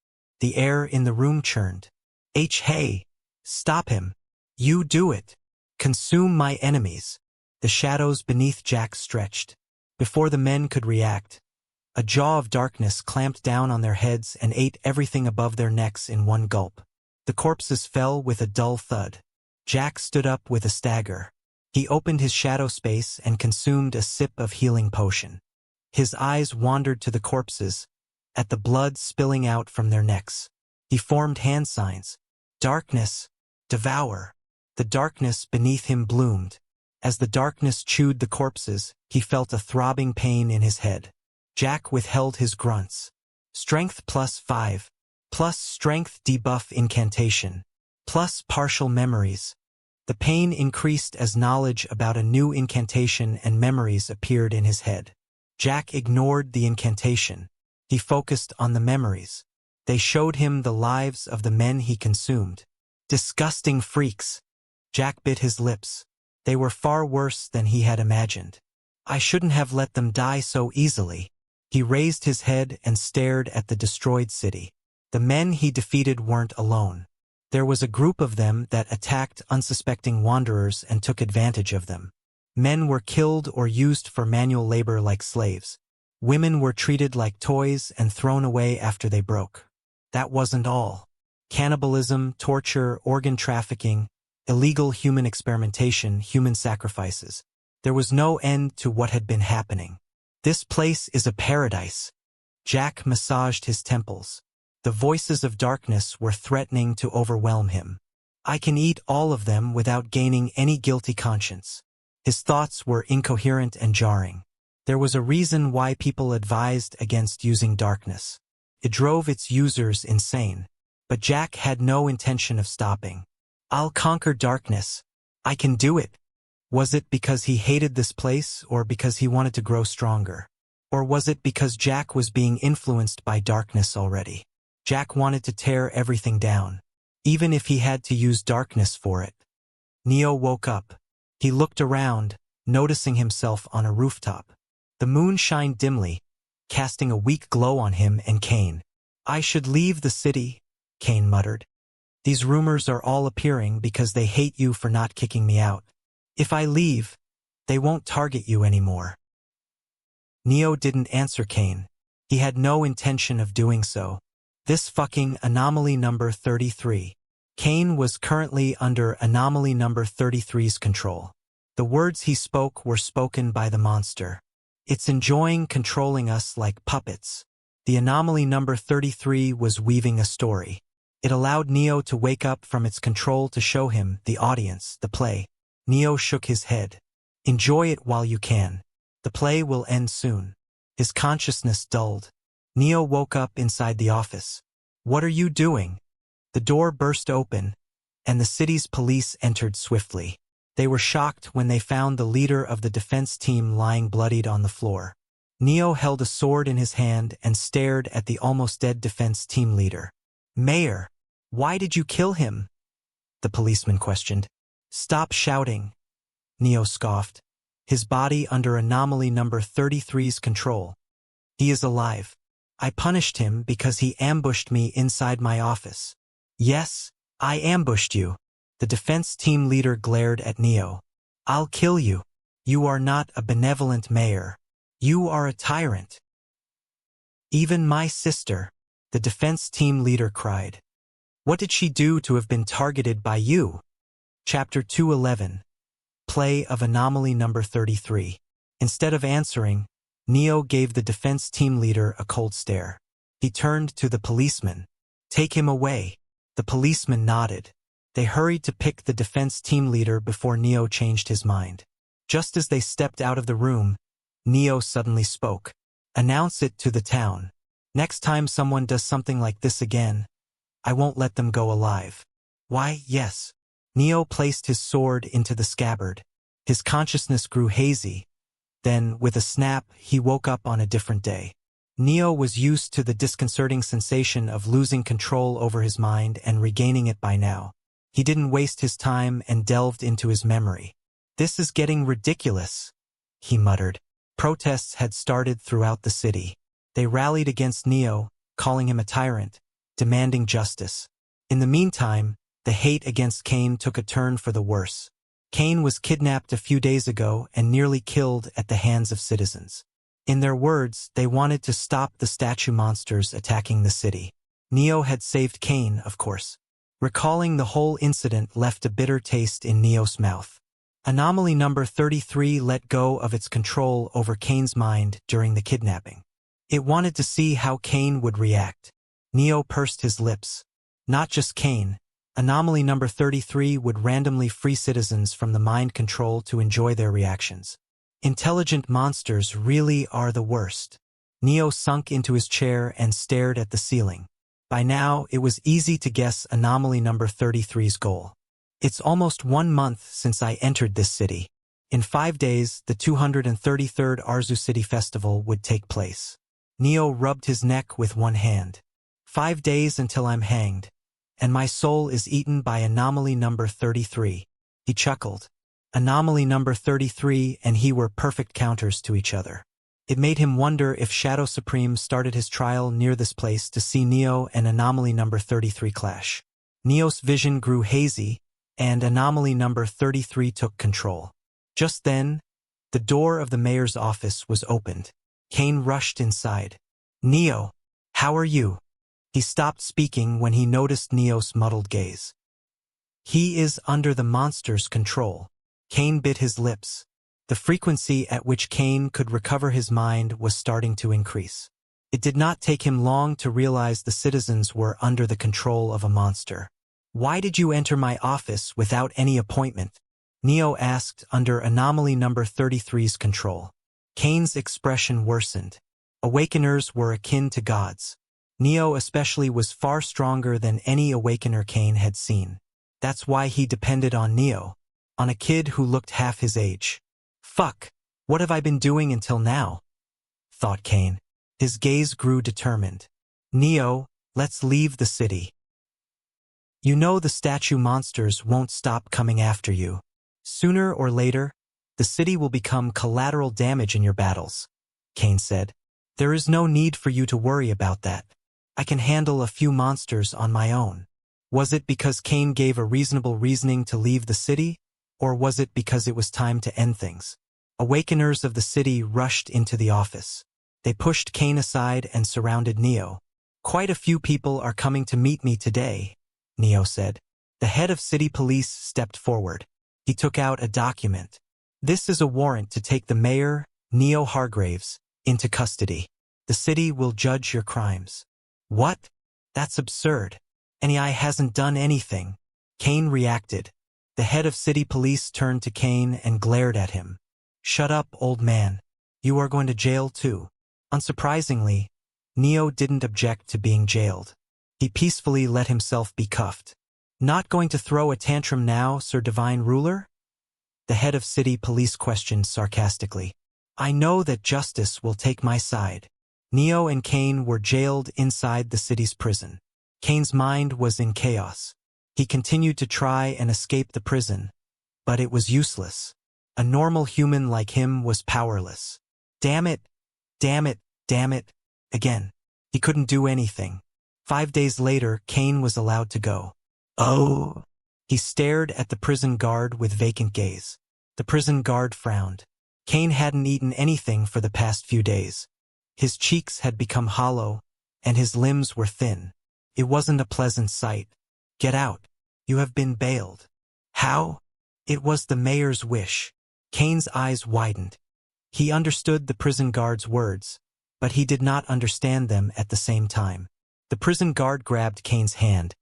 The air in the room churned. Hey! Stop him! You do it! Consume my enemies! The shadows beneath Jack stretched. Before the men could react, a jaw of darkness clamped down on their heads and ate everything above their necks in one gulp. The corpses fell with a dull thud. Jack stood up with a stagger. He opened his shadow space and consumed a sip of healing potion. His eyes wandered to the corpses, at the blood spilling out from their necks. He formed hand signs. Darkness, devour. The darkness beneath him bloomed. As the darkness chewed the corpses, he felt a throbbing pain in his head. Jack withheld his grunts. Strength +5. Plus strength debuff incantation. Plus partial memories. The pain increased as knowledge about a new incantation and memories appeared in his head. Jack ignored the incantation. He focused on the memories. They showed him the lives of the men he consumed. Disgusting freaks. Jack bit his lips. They were far worse than he had imagined. I shouldn't have let them die so easily. He raised his head and stared at the destroyed city. The men he defeated weren't alone. There was a group of them that attacked unsuspecting wanderers and took advantage of them. Men were killed or used for manual labor like slaves. Women were treated like toys and thrown away after they broke. That wasn't all. Cannibalism, torture, organ trafficking, illegal human experimentation, human sacrifices. There was no end to what had been happening. This place is a paradise. Jack massaged his temples. The voices of darkness were threatening to overwhelm him. I can eat all of them without gaining any guilty conscience. His thoughts were incoherent and jarring. There was a reason why people advised against using darkness. It drove its users insane. But Jack had no intention of stopping. I'll conquer darkness. I can do it. Was it because he hated this place or because he wanted to grow stronger? Or was it because Jack was being influenced by darkness already? Jack wanted to tear everything down, even if he had to use darkness for it. Neo woke up. He looked around, noticing himself on a rooftop. The moon shined dimly, casting a weak glow on him and Kane. I should leave the city, Kane muttered. These rumors are all appearing because they hate you for not kicking me out. If I leave, they won't target you anymore. Neo didn't answer Kane. He had no intention of doing so. This fucking anomaly number 33. Kane was currently under anomaly number 33's control. The words he spoke were spoken by the monster. It's enjoying controlling us like puppets. The anomaly number 33 was weaving a story. It allowed Neo to wake up from its control to show him, the audience, the play. Neo shook his head. Enjoy it while you can. The play will end soon. His consciousness dulled. Neo woke up inside the office. What are you doing? The door burst open, and the city's police entered swiftly. They were shocked when they found the leader of the defense team lying bloodied on the floor. Neo held a sword in his hand and stared at the almost dead defense team leader. Mayor, why did you kill him? The policeman questioned. Stop shouting, Neo scoffed, his body under anomaly number 33's control. He is alive. I punished him because he ambushed me inside my office. Yes, I ambushed you. The defense team leader glared at Neo. I'll kill you. You are not a benevolent mayor. You are a tyrant. Even my sister, the defense team leader cried. What did she do to have been targeted by you? Chapter 211. Play of anomaly number 33. Instead of answering, Neo gave the defense team leader a cold stare. He turned to the policeman. Take him away. The policeman nodded. They hurried to pick the defense team leader before Neo changed his mind. Just as they stepped out of the room, Neo suddenly spoke. Announce it to the town. Next time someone does something like this again, I won't let them go alive. Why, yes. Neo placed his sword into the scabbard. His consciousness grew hazy. Then, with a snap, he woke up on a different day. Neo was used to the disconcerting sensation of losing control over his mind and regaining it by now. He didn't waste his time and delved into his memory. This is getting ridiculous, he muttered. Protests had started throughout the city. They rallied against Neo, calling him a tyrant, demanding justice. In the meantime, the hate against Cain took a turn for the worse. Cain was kidnapped a few days ago and nearly killed at the hands of citizens. In their words, they wanted to stop the statue monsters attacking the city. Neo had saved Cain, of course. Recalling the whole incident left a bitter taste in Neo's mouth. Anomaly number 33 let go of its control over Cain's mind during the kidnapping. It wanted to see how Cain would react. Neo pursed his lips. Not just Cain. Anomaly number 33 would randomly free citizens from the mind control to enjoy their reactions. Intelligent monsters really are the worst. Neo sunk into his chair and stared at the ceiling. By now, it was easy to guess anomaly number 33's goal. It's almost 1 month since I entered this city. In 5 days, the 233rd Arzu City Festival would take place. Neo rubbed his neck with one hand. 5 days until I'm hanged, and my soul is eaten by anomaly number 33. He chuckled. Anomaly number 33 and he were perfect counters to each other. It made him wonder if Shadow Supreme started his trial near this place to see Neo and anomaly number 33 clash. Neo's vision grew hazy, and anomaly number 33 took control. Just then, the door of the mayor's office was opened. Cain rushed inside. Neo, how are you? He stopped speaking when he noticed Neo's muddled gaze. He is under the monster's control. Cain bit his lips. The frequency at which Cain could recover his mind was starting to increase. It did not take him long to realize the citizens were under the control of a monster. Why did you enter my office without any appointment? Neo asked under anomaly number 33's control. Cain's expression worsened. Awakeners were akin to gods. Neo especially was far stronger than any awakener Cain had seen. That's why he depended on Neo, on a kid who looked half his age. Fuck, what have I been doing until now? Thought Cain. His gaze grew determined. Neo, let's leave the city. You know the statue monsters won't stop coming after you. Sooner or later, the city will become collateral damage in your battles, Cain said. There is no need for you to worry about that. I can handle a few monsters on my own. Was it because Cain gave a reasonable reasoning to leave the city, or was it because it was time to end things? Awakeners of the city rushed into the office. They pushed Cain aside and surrounded Neo. Quite a few people are coming to meet me today, Neo said. The head of city police stepped forward. He took out a document. This is a warrant to take the mayor, Neo Hargraves, into custody. The city will judge your crimes. What? That's absurd. NEI hasn't done anything. Cain reacted. The head of city police turned to Cain and glared at him. Shut up, old man. You are going to jail too. Unsurprisingly, Neo didn't object to being jailed. He peacefully let himself be cuffed. Not going to throw a tantrum now, Sir Divine Ruler? The head of city police questioned sarcastically. I know that justice will take my side. Neo and Cain were jailed inside the city's prison. Cain's mind was in chaos. He continued to try and escape the prison, but it was useless. A normal human like him was powerless. Damn it, damn it, damn it, again. He couldn't do anything. 5 days later, Cain was allowed to go. Oh! He stared at the prison guard with vacant gaze. The prison guard frowned. Cain hadn't eaten anything for the past few days. His cheeks had become hollow, and his limbs were thin. It wasn't a pleasant sight. Get out. You have been bailed. How? It was the mayor's wish. Cain's eyes widened. He understood the prison guard's words, but he did not understand them at the same time. The prison guard grabbed Kane's hand,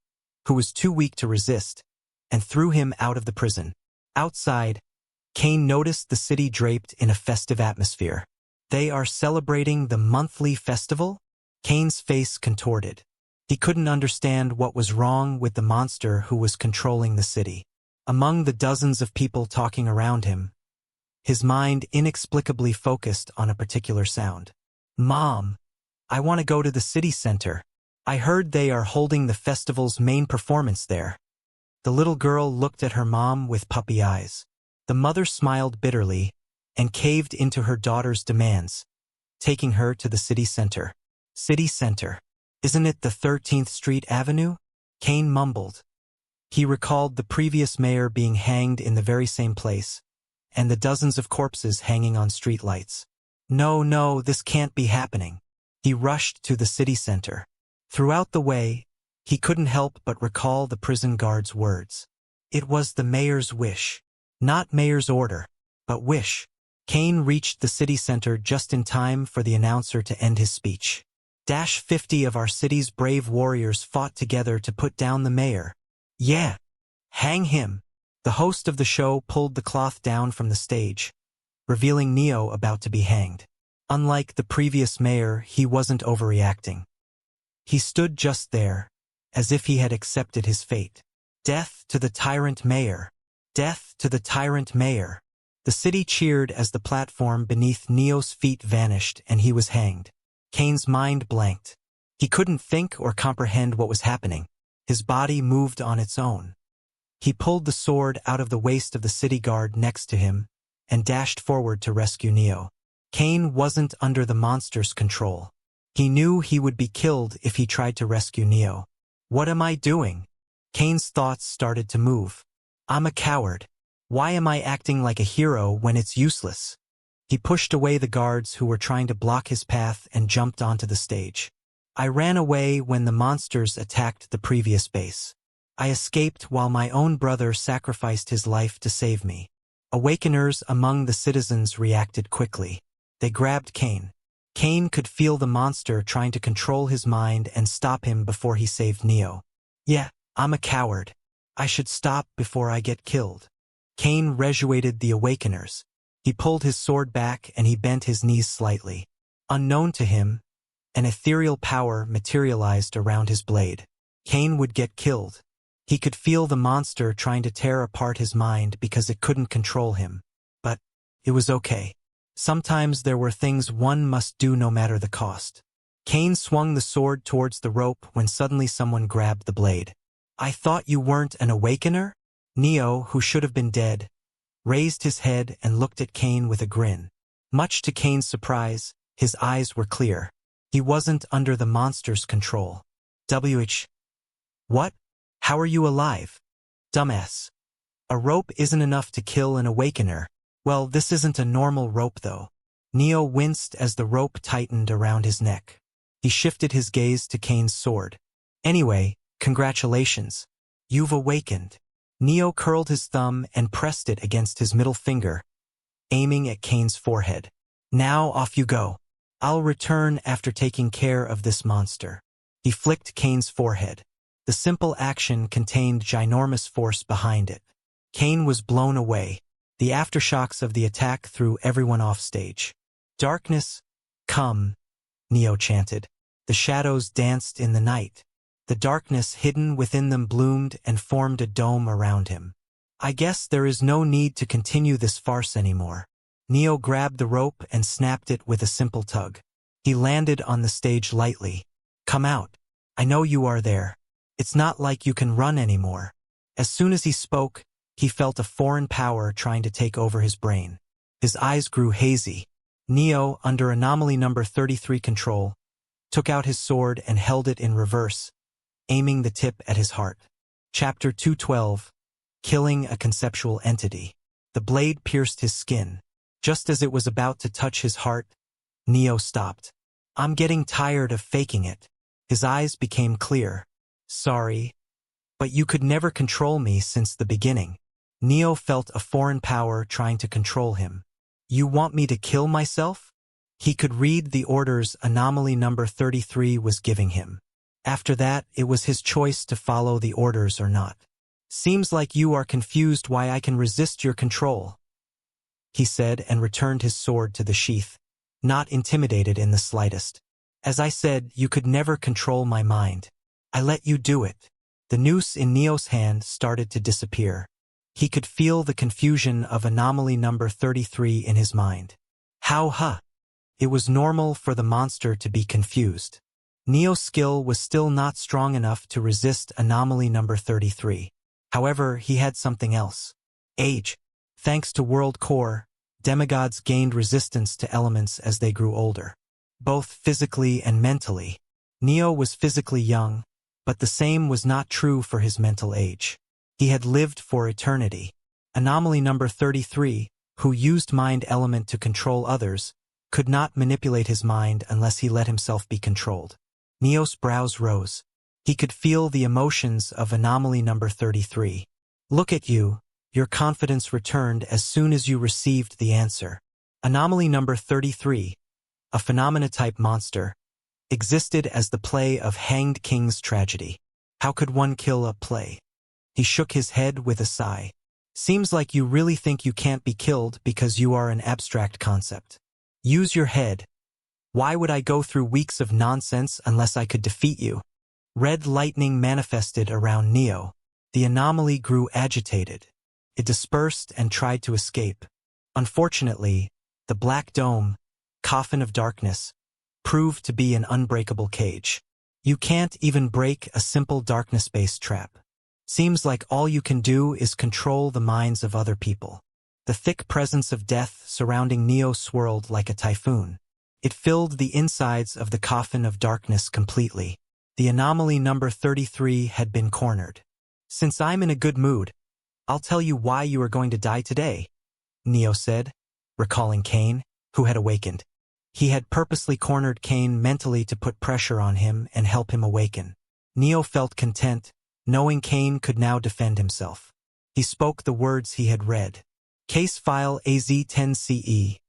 who was too weak to resist, and threw him out of the prison. Outside, Kane noticed the city draped in a festive atmosphere. They are celebrating the monthly festival? Kane's face contorted. He couldn't understand what was wrong with the monster who was controlling the city. Among the dozens of people talking around him, his mind inexplicably focused on a particular sound. "Mom, I want to go to the city center. I heard they are holding the festival's main performance there." The little girl looked at her mom with puppy eyes. The mother smiled bitterly and caved into her daughter's demands, taking her to the city center. City center. Isn't it the 13th Street Avenue? Kane mumbled. He recalled the previous mayor being hanged in the very same place, and the dozens of corpses hanging on streetlights. No, this can't be happening. He rushed to the city center. Throughout the way, he couldn't help but recall the prison guard's words. It was the mayor's wish. Not mayor's order, but wish. Kane reached the city center just in time for the announcer to end his speech. 50 of our city's brave warriors fought together to put down the mayor. Yeah, hang him. The host of the show pulled the cloth down from the stage, revealing Neo about to be hanged. Unlike the previous mayor, he wasn't overreacting. He stood just there, as if he had accepted his fate. Death to the tyrant mayor! Death to the tyrant mayor! The city cheered as the platform beneath Neo's feet vanished and he was hanged. Kane's mind blanked. He couldn't think or comprehend what was happening. His body moved on its own. He pulled the sword out of the waist of the city guard next to him and dashed forward to rescue Neo. Kane wasn't under the monster's control. He knew he would be killed if he tried to rescue Neo. What am I doing? Kane's thoughts started to move. I'm a coward. Why am I acting like a hero when it's useless? He pushed away the guards who were trying to block his path and jumped onto the stage. I ran away when the monsters attacked the previous base. I escaped while my own brother sacrificed his life to save me. Awakeners among the citizens reacted quickly. They grabbed Kane. Kane could feel the monster trying to control his mind and stop him before he saved Neo. Yeah, I'm a coward. I should stop before I get killed. Kane rejuvenated the Awakeners. He pulled his sword back and he bent his knees slightly. Unknown to him, an ethereal power materialized around his blade. Kane would get killed. He could feel the monster trying to tear apart his mind because it couldn't control him. But it was okay. Sometimes there were things one must do no matter the cost. Kane swung the sword towards the rope when suddenly someone grabbed the blade. I thought you weren't an Awakener? Neo, who should have been dead, raised his head and looked at Kane with a grin. Much to Kane's surprise, his eyes were clear. He wasn't under the monster's control. What? How are you alive? Dumbass. A rope isn't enough to kill an Awakener. Well, this isn't a normal rope though. Neo winced as the rope tightened around his neck. He shifted his gaze to Kane's sword. Anyway, congratulations. You've awakened. Neo curled his thumb and pressed it against his middle finger, aiming at Kane's forehead. Now off you go. I'll return after taking care of this monster. He flicked Kane's forehead. The simple action contained ginormous force behind it. Kane was blown away. The aftershocks of the attack threw everyone off stage. Darkness, come, Neo chanted. The shadows danced in the night. The darkness hidden within them bloomed and formed a dome around him. I guess there is no need to continue this farce anymore. Neo grabbed the rope and snapped it with a simple tug. He landed on the stage lightly. Come out. I know you are there. It's not like you can run anymore. As soon as he spoke, he felt a foreign power trying to take over his brain. His eyes grew hazy. Neo, under anomaly number 33 control, took out his sword and held it in reverse, aiming the tip at his heart. Chapter 212. Killing a Conceptual Entity. The blade pierced his skin. Just as it was about to touch his heart, Neo stopped. I'm getting tired of faking it. His eyes became clear. Sorry, but you could never control me since the beginning. Neo felt a foreign power trying to control him. You want me to kill myself? He could read the orders anomaly number 33 was giving him. After that, it was his choice to follow the orders or not. "Seems like you are confused why I can resist your control," he said and returned his sword to the sheath, not intimidated in the slightest. "As I said, you could never control my mind. I let you do it." The noose in Neo's hand started to disappear. He could feel the confusion of anomaly number 33 in his mind. How? It was normal for the monster to be confused. Neo's skill was still not strong enough to resist anomaly number 33. However, he had something else. Age. Thanks to World Core, demigods gained resistance to elements as they grew older, both physically and mentally. Neo was physically young, but the same was not true for his mental age. He had lived for eternity. Anomaly number 33, who used mind element to control others, could not manipulate his mind unless he let himself be controlled. Neo's brows rose. He could feel the emotions of anomaly number 33. "Look at you." Your confidence returned as soon as you received the answer. Anomaly number 33, a phenomena-type monster, existed as the play of Hanged King's tragedy. How could one kill a play? He shook his head with a sigh. "Seems like you really think you can't be killed because you are an abstract concept. Use your head. Why would I go through weeks of nonsense unless I could defeat you?" Red lightning manifested around Neo. The anomaly grew agitated. It dispersed and tried to escape. Unfortunately, the black dome, coffin of darkness, proved to be an unbreakable cage. You can't even break a simple darkness-based trap. Seems like all you can do is control the minds of other people. The thick presence of death surrounding Neo swirled like a typhoon. It filled the insides of the coffin of darkness completely. The anomaly number 33 had been cornered. "Since I'm in a good mood, I'll tell you why you are going to die today," Neo said, recalling Cain, who had awakened. He had purposely cornered Cain mentally to put pressure on him and help him awaken. Neo felt content, knowing Cain could now defend himself. He spoke the words he had read. Case file AZ10CE.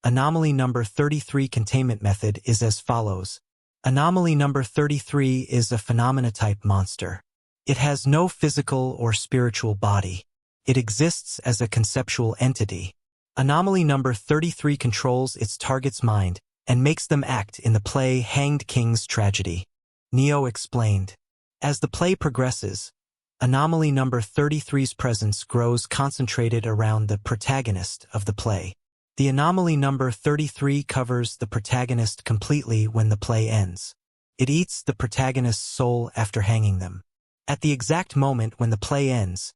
Anomaly number 33 containment method is as follows. Anomaly number 33 is a phenomena-type monster. It has no physical or spiritual body. It exists as a conceptual entity. Anomaly number 33 controls its target's mind and makes them act in the play Hanged King's tragedy. Neo explained. As the play progresses, anomaly number 33's presence grows concentrated around the protagonist of the play. The anomaly number 33 covers the protagonist completely when the play ends. It eats the protagonist's soul after hanging them. At the exact moment when the play ends,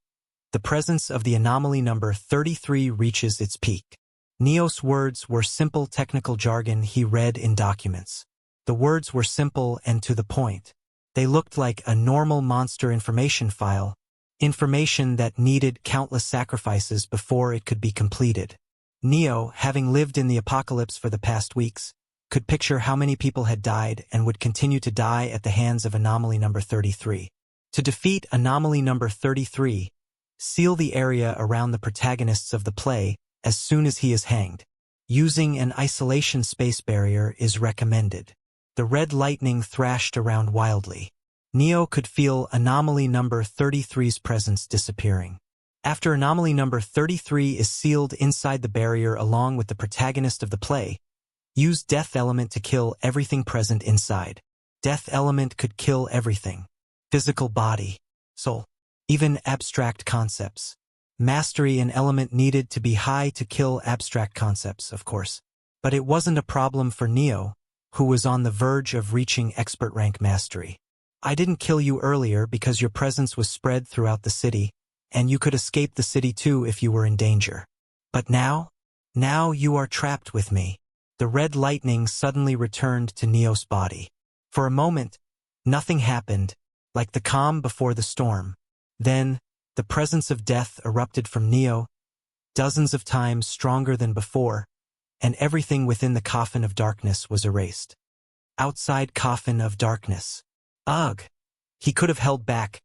the presence of the anomaly number 33 reaches its peak. Neo's words were simple technical jargon he read in documents. The words were simple and to the point. They looked like a normal monster information file, information that needed countless sacrifices before it could be completed. Neo, having lived in the apocalypse for the past weeks, could picture how many people had died and would continue to die at the hands of anomaly number 33. To defeat anomaly number 33, seal the area around the protagonists of the play as soon as he is hanged. Using an isolation space barrier is recommended. The red lightning thrashed around wildly. Neo could feel anomaly number 33's presence disappearing. After anomaly number 33 is sealed inside the barrier along with the protagonist of the play, use Death Element to kill everything present inside. Death Element could kill everything. Physical body, soul, even abstract concepts. Mastery and element needed to be high to kill abstract concepts, of course. But it wasn't a problem for Neo, who was on the verge of reaching expert rank mastery. I didn't kill you earlier because your presence was spread throughout the city, and you could escape the city too if you were in danger. But now you are trapped with me. The red lightning suddenly returned to Neo's body. For a moment, nothing happened, like the calm before the storm. Then, the presence of death erupted from Neo, dozens of times stronger than before, and everything within the coffin of darkness was erased. Outside coffin of darkness. Ugh! He could have held back,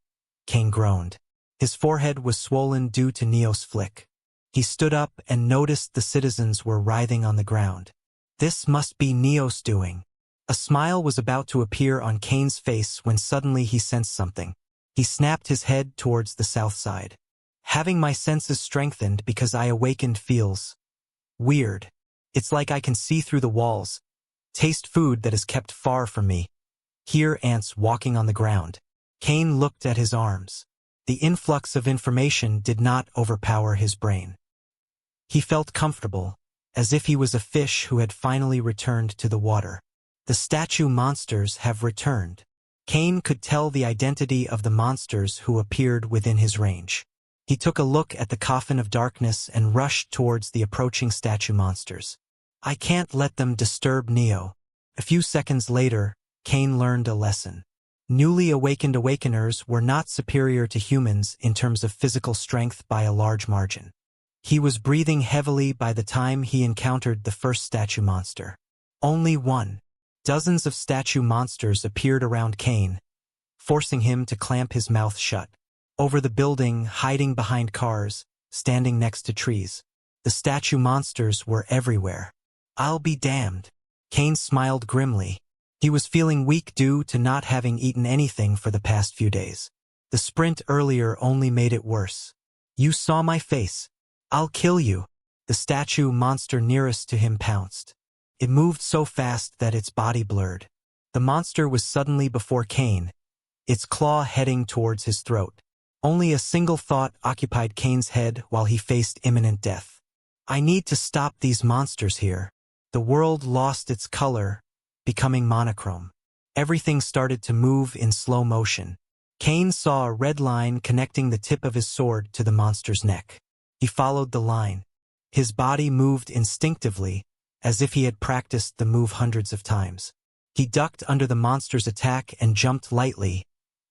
Cain groaned. His forehead was swollen due to Neo's flick. He stood up and noticed the citizens were writhing on the ground. This must be Neo's doing. A smile was about to appear on Kane's face when suddenly he sensed something. He snapped his head towards the south side. Having my senses strengthened because I awakened feels weird. It's like I can see through the walls, taste food that is kept far from me, hear ants walking on the ground. Kane looked at his arms. The influx of information did not overpower his brain. He felt comfortable, as if he was a fish who had finally returned to the water. The statue monsters have returned. Kane could tell the identity of the monsters who appeared within his range. He took a look at the coffin of darkness and rushed towards the approaching statue monsters. I can't let them disturb Neo. A few seconds later, Kane learned a lesson. Newly awakened awakeners were not superior to humans in terms of physical strength by a large margin. He was breathing heavily by the time he encountered the first statue monster. Only one. Dozens of statue monsters appeared around Kane, forcing him to clamp his mouth shut. Over the building, hiding behind cars, standing next to trees. The statue monsters were everywhere. I'll be damned. Kane smiled grimly. He was feeling weak due to not having eaten anything for the past few days. The sprint earlier only made it worse. You saw my face. I'll kill you. The statue monster nearest to him pounced. It moved so fast that its body blurred. The monster was suddenly before Kane, its claw heading towards his throat. Only a single thought occupied Kane's head while he faced imminent death. I need to stop these monsters here. The world lost its color, becoming monochrome. Everything started to move in slow motion. Kane saw a red line connecting the tip of his sword to the monster's neck. He followed the line. His body moved instinctively, as if he had practiced the move hundreds of times. He ducked under the monster's attack and jumped lightly,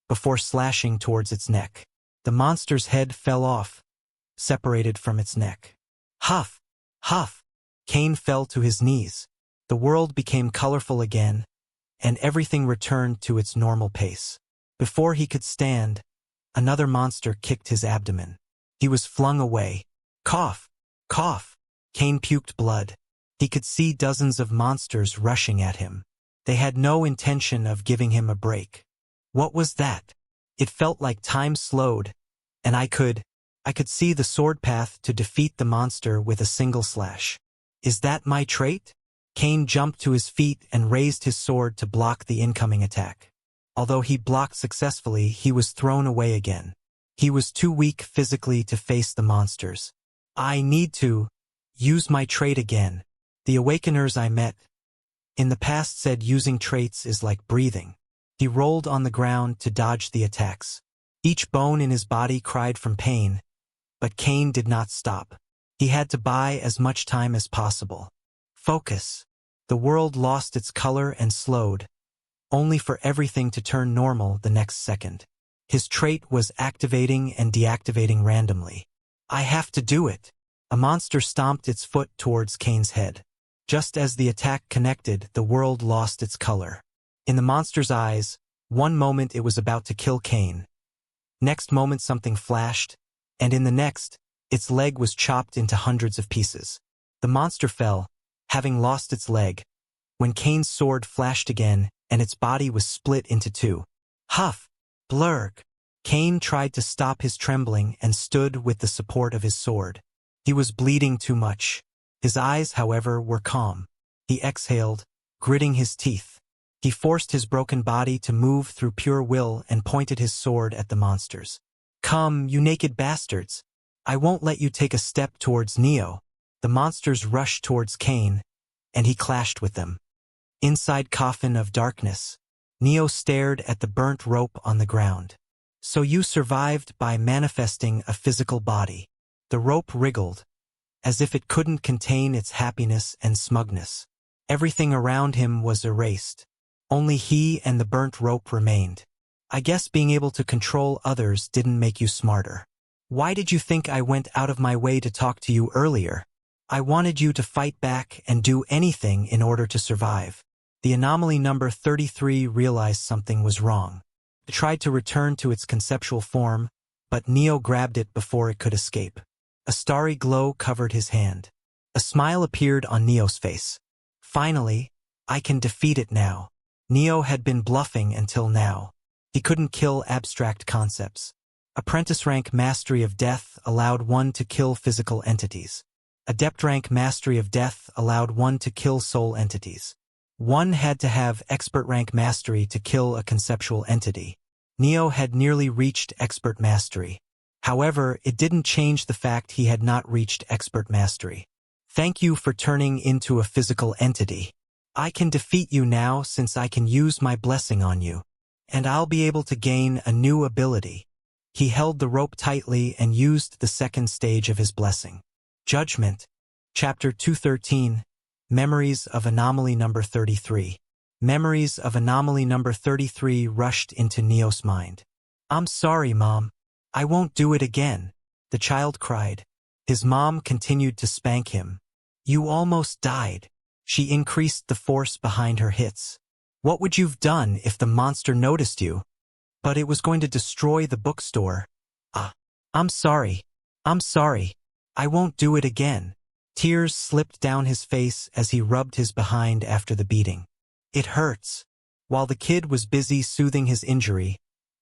before slashing towards its neck. The monster's head fell off, separated from its neck. Huff! Huff! Kane fell to his knees. The world became colorful again, and everything returned to its normal pace. Before he could stand, another monster kicked his abdomen. He was flung away. Cough! Cough! Kane puked blood. He could see dozens of monsters rushing at him. They had no intention of giving him a break. What was that? It felt like time slowed, and I could see the sword path to defeat the monster with a single slash. Is that my trait? Kane jumped to his feet and raised his sword to block the incoming attack. Although he blocked successfully, he was thrown away again. He was too weak physically to face the monsters. I need to use my trait again. The awakeners I met in the past said using traits is like breathing. He rolled on the ground to dodge the attacks. Each bone in his body cried from pain, but Kane did not stop. He had to buy as much time as possible. Focus. The world lost its color and slowed, only for everything to turn normal the next second. His trait was activating and deactivating randomly. I have to do it. A monster stomped its foot towards Kane's head. Just as the attack connected, the world lost its color. In the monster's eyes, one moment it was about to kill Kane. Next moment something flashed, and in the next, its leg was chopped into hundreds of pieces. The monster fell, having lost its leg, when Kane's sword flashed again and its body was split into two. Huff! Blurg! Kane tried to stop his trembling and stood with the support of his sword. He was bleeding too much. His eyes, however, were calm. He exhaled, gritting his teeth. He forced his broken body to move through pure will and pointed his sword at the monsters. Come, you naked bastards! I won't let you take a step towards Neo. The monsters rushed towards Kane, and he clashed with them. Inside coffin of darkness, Neo stared at the burnt rope on the ground. So you survived by manifesting a physical body. The rope wriggled, as if it couldn't contain its happiness and smugness. Everything around him was erased. Only he and the burnt rope remained. I guess being able to control others didn't make you smarter. Why did you think I went out of my way to talk to you earlier? I wanted you to fight back and do anything in order to survive. The anomaly number 33 realized something was wrong. It tried to return to its conceptual form, but Neo grabbed it before it could escape. A starry glow covered his hand. A smile appeared on Neo's face. Finally, I can defeat it now. Neo had been bluffing until now. He couldn't kill abstract concepts. Apprentice rank mastery of death allowed one to kill physical entities. Adept rank mastery of death allowed one to kill soul entities. One had to have expert rank mastery to kill a conceptual entity. Neo had nearly reached expert mastery. However, it didn't change the fact he had not reached expert mastery. Thank you for turning into a physical entity. I can defeat you now since I can use my blessing on you. And I'll be able to gain a new ability. He held the rope tightly and used the second stage of his blessing. Judgment. Chapter 213. Memories of Anomaly Number 33. Memories of Anomaly Number 33 rushed into Neo's mind. I'm sorry, Mom. I won't do it again, the child cried. His mom continued to spank him. You almost died. She increased the force behind her hits. What would you've done if the monster noticed you? But it was going to destroy the bookstore. I'm sorry. I'm sorry. I won't do it again. Tears slipped down his face as he rubbed his behind after the beating. It hurts. While the kid was busy soothing his injury,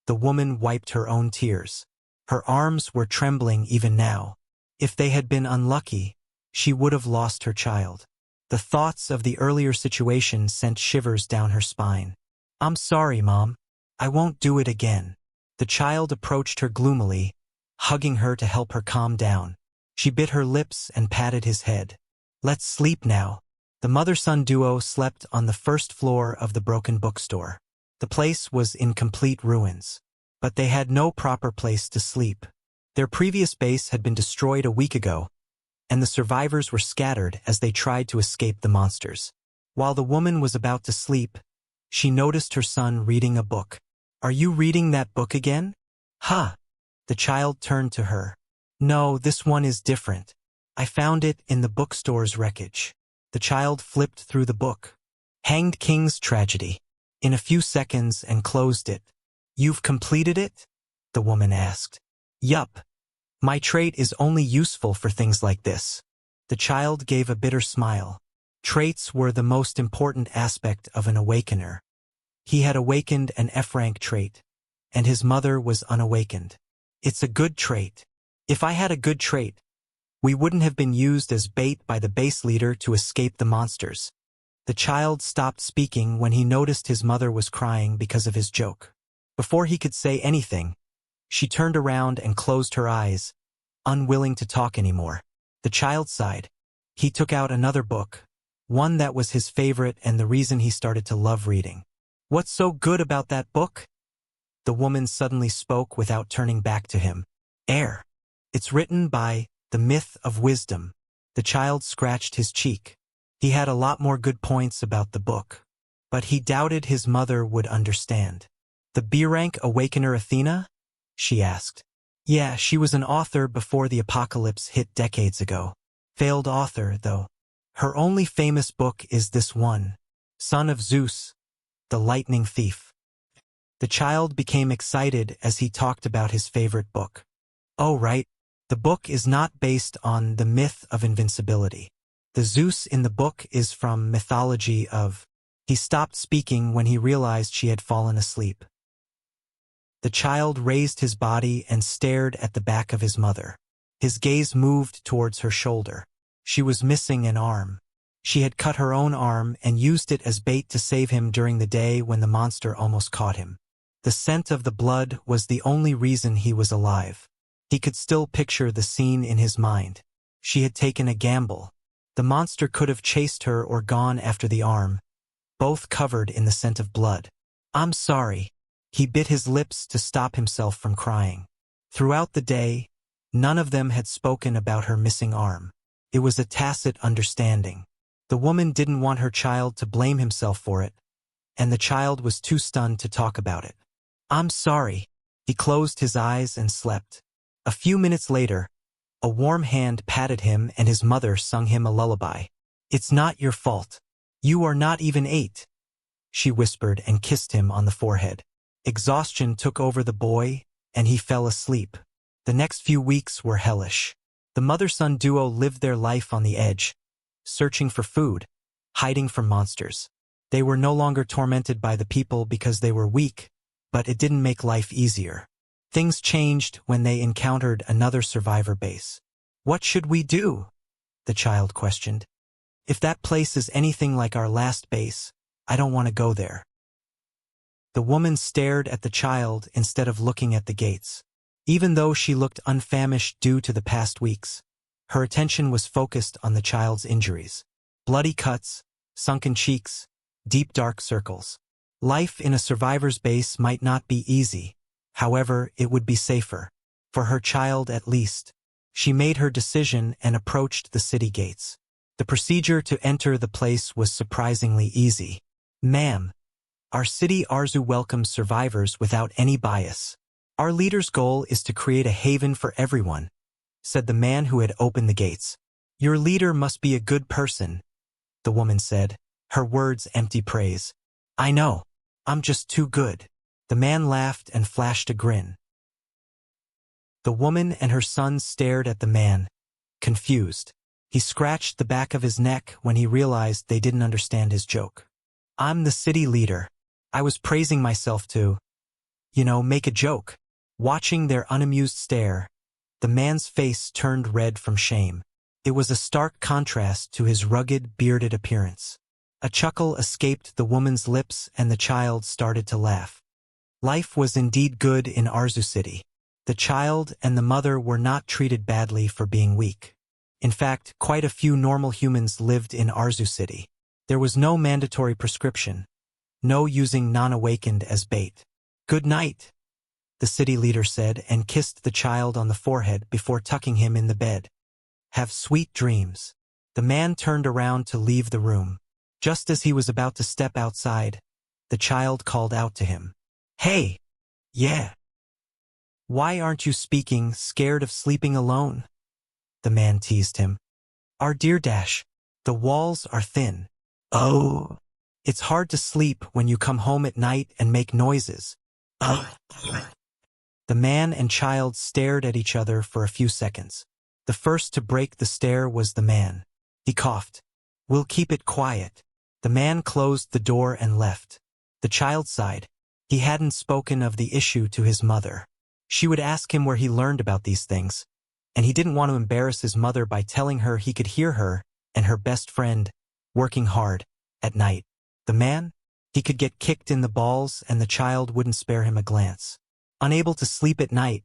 the woman wiped her own tears. Her arms were trembling even now. If they had been unlucky, she would have lost her child. The thoughts of the earlier situation sent shivers down her spine. I'm sorry, Mom. I won't do it again. The child approached her gloomily, hugging her to help her calm down. She bit her lips and patted his head. Let's sleep now. The mother-son duo slept on the first floor of the broken bookstore. The place was in complete ruins. But they had no proper place to sleep. Their previous base had been destroyed a week ago, and the survivors were scattered as they tried to escape the monsters. While the woman was about to sleep, she noticed her son reading a book. Are you reading that book again? Huh. The child turned to her. No, this one is different. I found it in the bookstore's wreckage. The child flipped through the book. Hanged King's Tragedy. In a few seconds and closed it. You've completed it? The woman asked. Yup. My trait is only useful for things like this. The child gave a bitter smile. Traits were the most important aspect of an awakener. He had awakened an F-rank trait, and his mother was unawakened. It's a good trait. If I had a good trait, we wouldn't have been used as bait by the base leader to escape the monsters. The child stopped speaking when he noticed his mother was crying because of his joke. Before he could say anything, she turned around and closed her eyes, unwilling to talk anymore. The child sighed. He took out another book, one that was his favorite and the reason he started to love reading. What's so good about that book? The woman suddenly spoke without turning back to him. Air. It's written by The Myth of Wisdom. The child scratched his cheek. He had a lot more good points about the book, but he doubted his mother would understand. The B-rank Awakener Athena? She asked. Yeah, she was an author before the apocalypse hit decades ago. Failed author, though. Her only famous book is this one, Son of Zeus, The Lightning Thief. The child became excited as he talked about his favorite book. Oh, right. The book is not based on the myth of invincibility. The Zeus in the book is from mythology of... He stopped speaking when he realized she had fallen asleep. The child raised his body and stared at the back of his mother. His gaze moved towards her shoulder. She was missing an arm. She had cut her own arm and used it as bait to save him during the day when the monster almost caught him. The scent of the blood was the only reason he was alive. He could still picture the scene in his mind. She had taken a gamble. The monster could have chased her or gone after the arm, both covered in the scent of blood. I'm sorry. He bit his lips to stop himself from crying. Throughout the day, none of them had spoken about her missing arm. It was a tacit understanding. The woman didn't want her child to blame himself for it, and the child was too stunned to talk about it. I'm sorry. He closed his eyes and slept. A few minutes later, a warm hand patted him and his mother sung him a lullaby. It's not your fault. You are not even 8. She whispered and kissed him on the forehead. Exhaustion took over the boy, and he fell asleep. The next few weeks were hellish. The mother-son duo lived their life on the edge, searching for food, hiding from monsters. They were no longer tormented by the people because they were weak, but it didn't make life easier. Things changed when they encountered another survivor base. "What should we do?" the child questioned. "If that place is anything like our last base, I don't want to go there." The woman stared at the child instead of looking at the gates. Even though she looked unfamished due to the past weeks, her attention was focused on the child's injuries. Bloody cuts, sunken cheeks, deep dark circles. Life in a survivor's base might not be easy. However, it would be safer. For her child at least. She made her decision and approached the city gates. The procedure to enter the place was surprisingly easy. "Ma'am, our city Arzu welcomes survivors without any bias. Our leader's goal is to create a haven for everyone," said the man who had opened the gates. "Your leader must be a good person," the woman said, her words empty praise. "I know. I'm just too good." The man laughed and flashed a grin. The woman and her son stared at the man, confused. He scratched the back of his neck when he realized they didn't understand his joke. "I'm the city leader. I was praising myself to, make a joke." Watching their unamused stare, the man's face turned red from shame. It was a stark contrast to his rugged, bearded appearance. A chuckle escaped the woman's lips and the child started to laugh. Life was indeed good in Arzu City. The child and the mother were not treated badly for being weak. In fact, quite a few normal humans lived in Arzu City. There was no mandatory prescription. No using non-awakened as bait. "Good night," the city leader said and kissed the child on the forehead before tucking him in the bed. "Have sweet dreams." The man turned around to leave the room. Just as he was about to step outside, the child called out to him. "Hey! Yeah! Why aren't you speaking, scared of sleeping alone?" the man teased him. "Our dear Dash, the walls are thin. Oh! It's hard to sleep when you come home at night and make noises." Oh! The man and child stared at each other for a few seconds. The first to break the stare was the man. He coughed. "We'll keep it quiet." The man closed the door and left. The child sighed. He hadn't spoken of the issue to his mother. She would ask him where he learned about these things, and he didn't want to embarrass his mother by telling her he could hear her and her best friend working hard at night. The man? He could get kicked in the balls and the child wouldn't spare him a glance. Unable to sleep at night,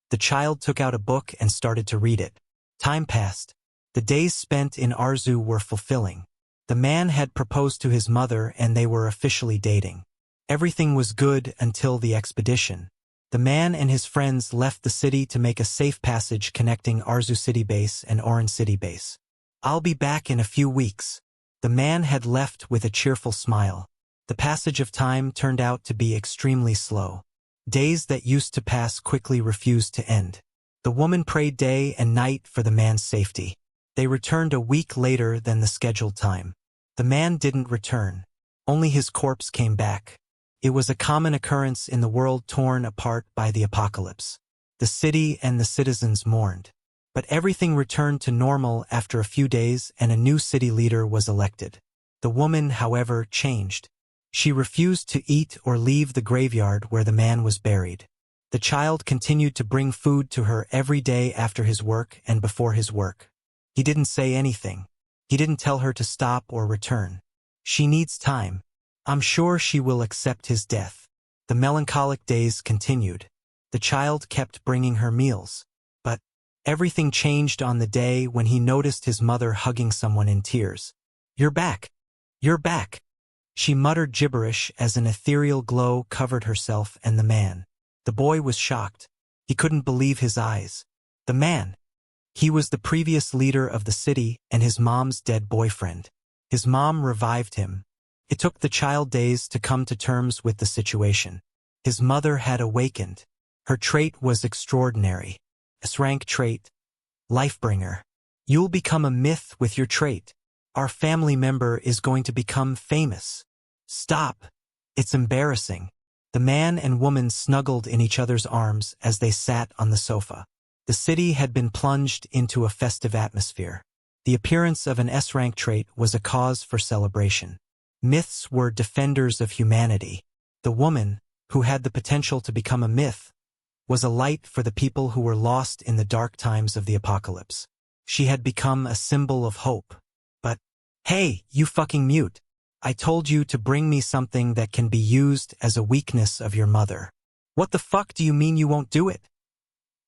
the child took out a book and started to read it. Time passed. The days spent in Arzu were fulfilling. The man had proposed to his mother and they were officially dating. Everything was good until the expedition. The man and his friends left the city to make a safe passage connecting Arzu City Base and Oran City Base. "I'll be back in a few weeks." The man had left with a cheerful smile. The passage of time turned out to be extremely slow. Days that used to pass quickly refused to end. The woman prayed day and night for the man's safety. They returned a week later than the scheduled time. The man didn't return. Only his corpse came back. It was a common occurrence in the world torn apart by the apocalypse. The city and the citizens mourned. But everything returned to normal after a few days and a new city leader was elected. The woman, however, changed. She refused to eat or leave the graveyard where the man was buried. The child continued to bring food to her every day after his work and before his work. He didn't say anything. He didn't tell her to stop or return. "She needs time. I'm sure she will accept his death." The melancholic days continued. The child kept bringing her meals. But everything changed on the day when he noticed his mother hugging someone in tears. "You're back. You're back." She muttered gibberish as an ethereal glow covered herself and the man. The boy was shocked. He couldn't believe his eyes. The man. He was the previous leader of the city and his mom's dead boyfriend. His mom revived him. It took the child days to come to terms with the situation. His mother had awakened. Her trait was extraordinary. S-rank trait. Lifebringer. "You'll become a myth with your trait. Our family member is going to become famous." "Stop. It's embarrassing." The man and woman snuggled in each other's arms as they sat on the sofa. The city had been plunged into a festive atmosphere. The appearance of an S-rank trait was a cause for celebration. Myths were defenders of humanity. The woman, who had the potential to become a myth, was a light for the people who were lost in the dark times of the apocalypse. She had become a symbol of hope. But, hey, you fucking mute. I told you to bring me something that can be used as a weakness of your mother. What the fuck do you mean you won't do it?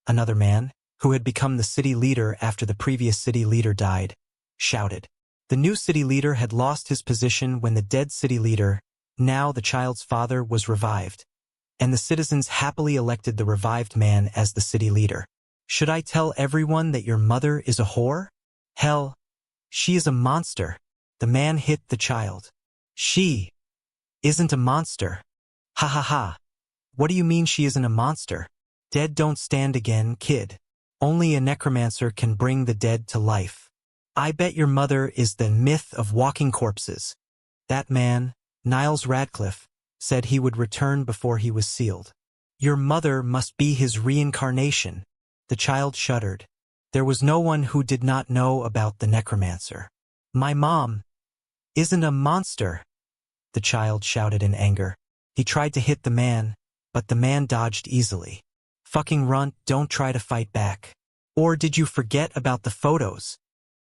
Another man, who had become the city leader after the previous city leader died, shouted. The new city leader had lost his position when the dead city leader, now the child's father, was revived, and the citizens happily elected the revived man as the city leader. Should I tell everyone that your mother is a whore? Hell, she is a monster. The man hit the child. She isn't a monster. Ha ha ha. What do you mean she isn't a monster? Dead don't stand again, kid. Only a necromancer can bring the dead to life. I bet your mother is the myth of walking corpses. That man, Niles Radcliffe, said he would return before he was sealed. Your mother must be his reincarnation. The child shuddered. There was no one who did not know about the necromancer. My mom isn't a monster, the child shouted in anger. He tried to hit the man, but the man dodged easily. Fucking runt, don't try to fight back. Or did you forget about the photos?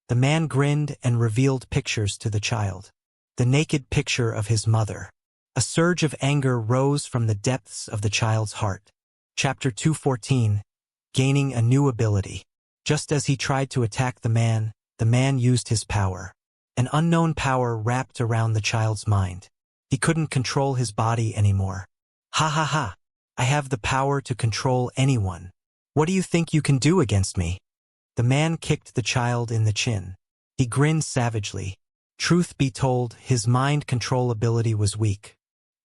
The man grinned and revealed pictures to the child. The naked picture of his mother. A surge of anger rose from the depths of the child's heart. Chapter 214. Gaining a new ability. Just as he tried to attack the man used his power. An unknown power wrapped around the child's mind. He couldn't control his body anymore. Ha ha ha. I have the power to control anyone. What do you think you can do against me? The man kicked the child in the chin. He grinned savagely. Truth be told, his mind control ability was weak.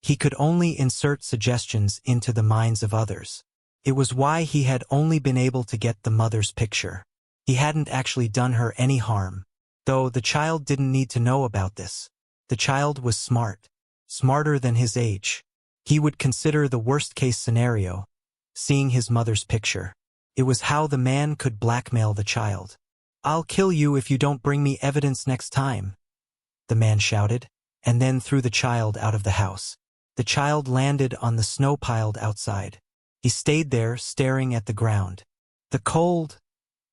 He could only insert suggestions into the minds of others. It was why he had only been able to get the mother's picture. He hadn't actually done her any harm. Though the child didn't need to know about this. The child was smart. Smarter than his age. He would consider the worst-case scenario, seeing his mother's picture. It was how the man could blackmail the child. I'll kill you if you don't bring me evidence next time, the man shouted, and then threw the child out of the house. The child landed on the snow piled outside. He stayed there, staring at the ground. The cold,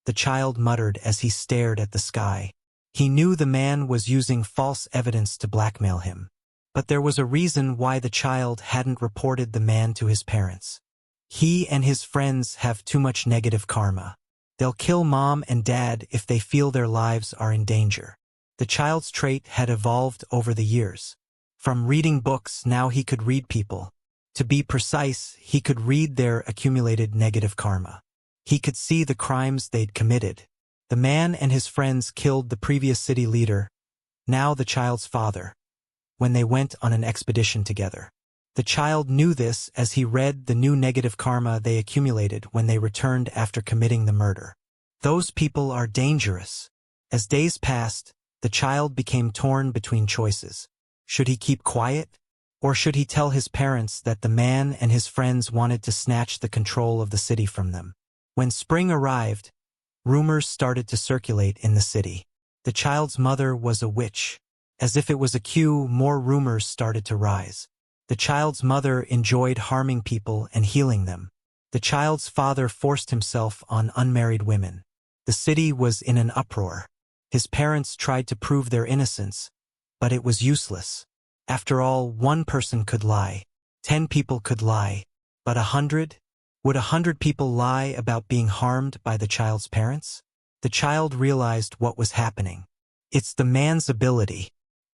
the child muttered as he stared at the sky. He knew the man was using false evidence to blackmail him. But there was a reason why the child hadn't reported the man to his parents. He and his friends have too much negative karma. They'll kill mom and dad if they feel their lives are in danger. The child's trait had evolved over the years. From reading books, now he could read people. To be precise, he could read their accumulated negative karma. He could see the crimes they'd committed. The man and his friends killed the previous city leader, now the child's father, when they went on an expedition together. The child knew this as he read the new negative karma they accumulated when they returned after committing the murder. Those people are dangerous. As days passed, the child became torn between choices. Should he keep quiet? Or should he tell his parents that the man and his friends wanted to snatch the control of the city from them? When spring arrived, rumors started to circulate in the city. The child's mother was a witch. As if it was a cue, more rumors started to rise. The child's mother enjoyed harming people and healing them. The child's father forced himself on unmarried women. The city was in an uproar. His parents tried to prove their innocence, but it was useless. After all, one person could lie. 10 people could lie. But 100? Would 100 people lie about being harmed by the child's parents? The child realized what was happening. It's the man's ability.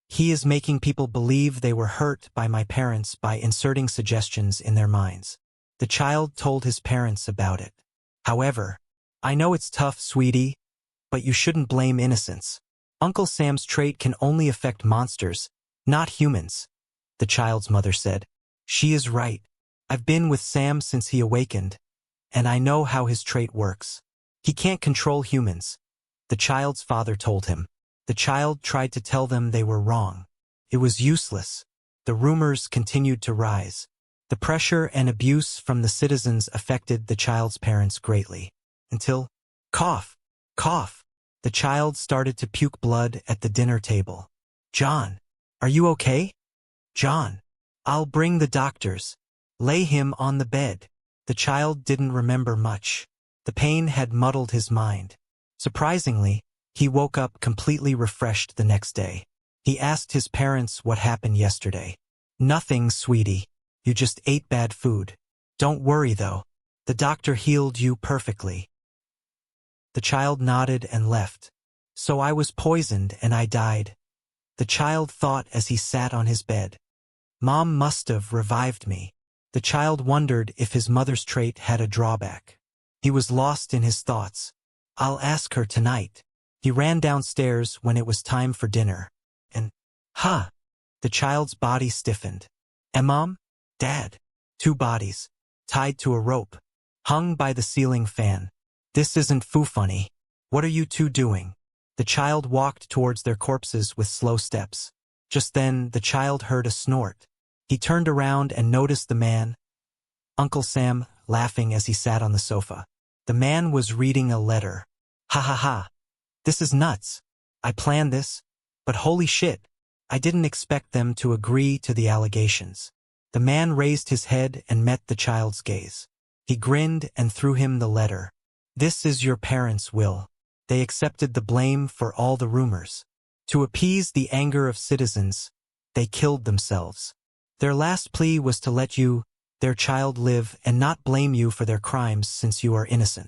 He is making people believe they were hurt by my parents by inserting suggestions in their minds. The child told his parents about it. However, I know it's tough, sweetie, but you shouldn't blame innocence. Uncle Sam's trait can only affect monsters, not humans, the child's mother said. She is right. I've been with Sam since he awakened, and I know how his trait works. He can't control humans, the child's father told him. The child tried to tell them they were wrong. It was useless. The rumors continued to rise. The pressure and abuse from the citizens affected the child's parents greatly. Until, cough, the child started to puke blood at the dinner table. John, Are you okay? John. I'll bring the doctors. Lay him on the bed. The child didn't remember much. The pain had muddled his mind. Surprisingly, he woke up completely refreshed the next day. He asked his parents what happened yesterday. Nothing, sweetie. You just ate bad food. Don't worry, though. The doctor healed you perfectly. The child nodded and left. So I was poisoned and I died. The child thought as he sat on his bed. Mom must have revived me. The child wondered if his mother's trait had a drawback. He was lost in his thoughts. I'll ask her tonight. He ran downstairs when it was time for dinner. And, the child's body stiffened. And Mom? Dad? 2 bodies, tied to a rope, hung by the ceiling fan. This isn't funny. What are you 2 doing? The child walked towards their corpses with slow steps. Just then, the child heard a snort. He turned around and noticed the man, Uncle Sam, laughing as he sat on the sofa. The man was reading a letter. Ha ha ha. This is nuts. I planned this, but holy shit, I didn't expect them to agree to the allegations. The man raised his head and met the child's gaze. He grinned and threw him the letter. This is your parents' will. They accepted the blame for all the rumors. To appease the anger of citizens, they killed themselves. Their last plea was to let you, their child, live and not blame you for their crimes since you are innocent.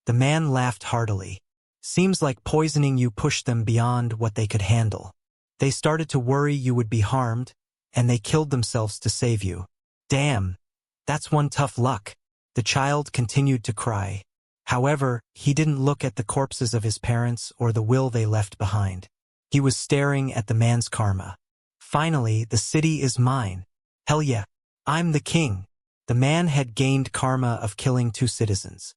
The man laughed heartily. Seems like poisoning you pushed them beyond what they could handle. They started to worry you would be harmed, and they killed themselves to save you. Damn, that's one tough luck. The child continued to cry. However, he didn't look at the corpses of his parents or the will they left behind. He was staring at the man's karma. Finally, the city is mine. Hell yeah, I'm the king. The man had gained karma of killing 2 citizens.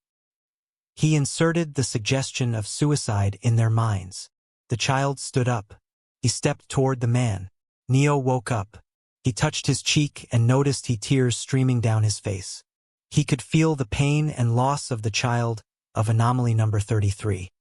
He inserted the suggestion of suicide in their minds. The child stood up. He stepped toward the man. Neo woke up. He touched his cheek and noticed tears streaming down his face. He could feel the pain and loss of the child of anomaly number 33.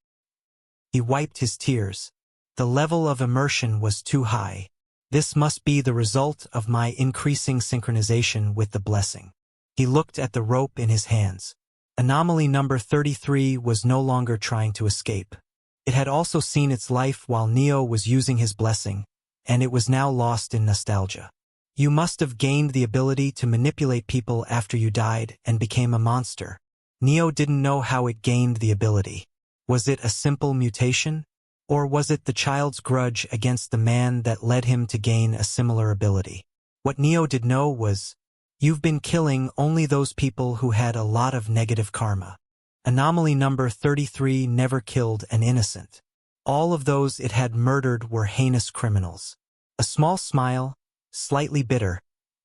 He wiped his tears. The level of immersion was too high. This must be the result of my increasing synchronization with the blessing. He looked at the rope in his hands. Anomaly number 33 was no longer trying to escape. It had also seen its life while Neo was using his blessing, and it was now lost in nostalgia. You must have gained the ability to manipulate people after you died and became a monster. Neo didn't know how it gained the ability. Was it a simple mutation? Or was it the child's grudge against the man that led him to gain a similar ability? What Neo did know was, you've been killing only those people who had a lot of negative karma. Anomaly number 33 never killed an innocent. All of those it had murdered were heinous criminals. A small smile, slightly bitter,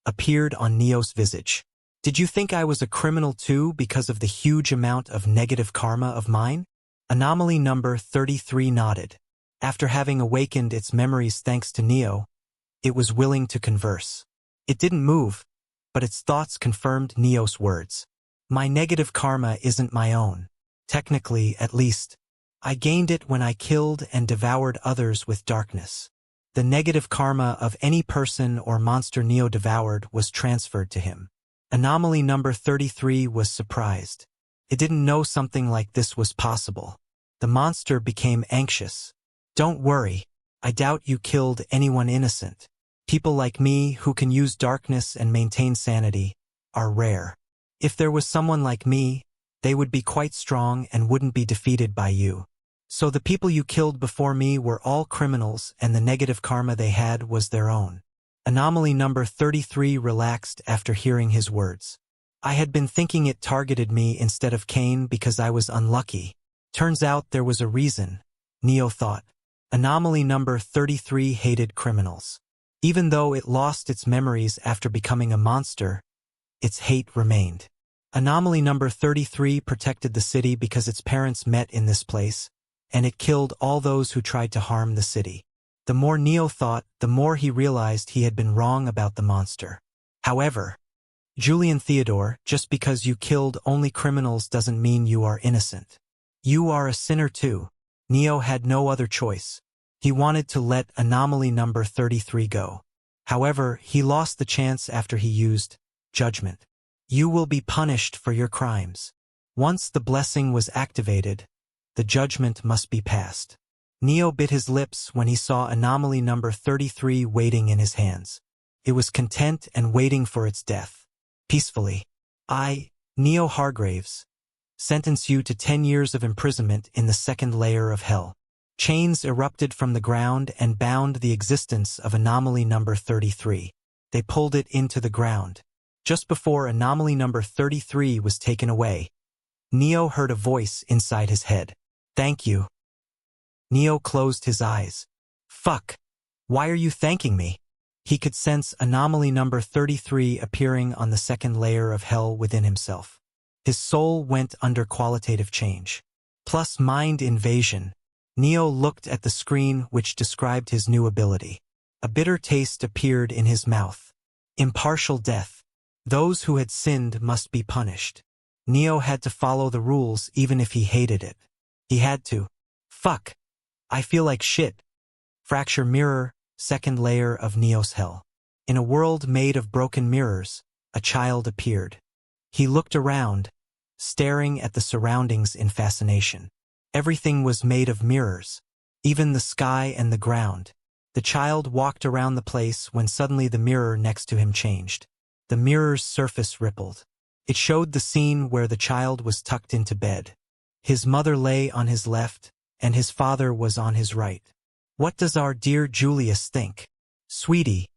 appeared on Neo's visage. Did you think I was a criminal too because of the huge amount of negative karma of mine? Anomaly number 33 nodded. After having awakened its memories thanks to Neo, it was willing to converse. It didn't move, but its thoughts confirmed Neo's words. My negative karma isn't my own. Technically, at least. I gained it when I killed and devoured others with darkness. The negative karma of any person or monster Neo devoured was transferred to him. Anomaly number 33 was surprised. It didn't know something like this was possible. The monster became anxious. Don't worry. I doubt you killed anyone innocent. People like me who can use darkness and maintain sanity are rare. If there was someone like me, they would be quite strong and wouldn't be defeated by you. So the people you killed before me were all criminals and the negative karma they had was their own. Anomaly number 33 relaxed after hearing his words. I had been thinking it targeted me instead of Cain because I was unlucky. Turns out there was a reason, Neo thought. Anomaly number 33 hated criminals. Even though it lost its memories after becoming a monster, its hate remained. Anomaly number 33 protected the city because its parents met in this place, and it killed all those who tried to harm the city. The more Neo thought, the more he realized he had been wrong about the monster. However, Julian Theodore, just because you killed only criminals doesn't mean you are innocent. You are a sinner too. Neo had no other choice. He wanted to let anomaly number 33 go. However, he lost the chance after he used judgment. You will be punished for your crimes. Once the blessing was activated, the judgment must be passed. Neo bit his lips when he saw anomaly number 33 waiting in his hands. It was content and waiting for its death. Peacefully. I, Neo Hargraves, sentence you to 10 years of imprisonment in the second layer of hell. Chains erupted from the ground and bound the existence of anomaly number 33. They pulled it into the ground. Just before anomaly number 33 was taken away, Neo heard a voice inside his head. Thank you. Neo closed his eyes. Fuck. Why are you thanking me? He could sense anomaly number 33 appearing on the second layer of hell within himself. His soul went under qualitative change. Plus mind invasion. Neo looked at the screen which described his new ability. A bitter taste appeared in his mouth. Impartial death. Those who had sinned must be punished. Neo had to follow the rules even if he hated it. He had to. Fuck. I feel like shit. Fracture mirror, second layer of Neo's hell. In a world made of broken mirrors, a child appeared. He looked around, staring at the surroundings in fascination. Everything was made of mirrors, even the sky and the ground. The child walked around the place when suddenly the mirror next to him changed. The mirror's surface rippled. It showed the scene where the child was tucked into bed. His mother lay on his left, and his father was on his right. What does our dear Julius think? Sweetie,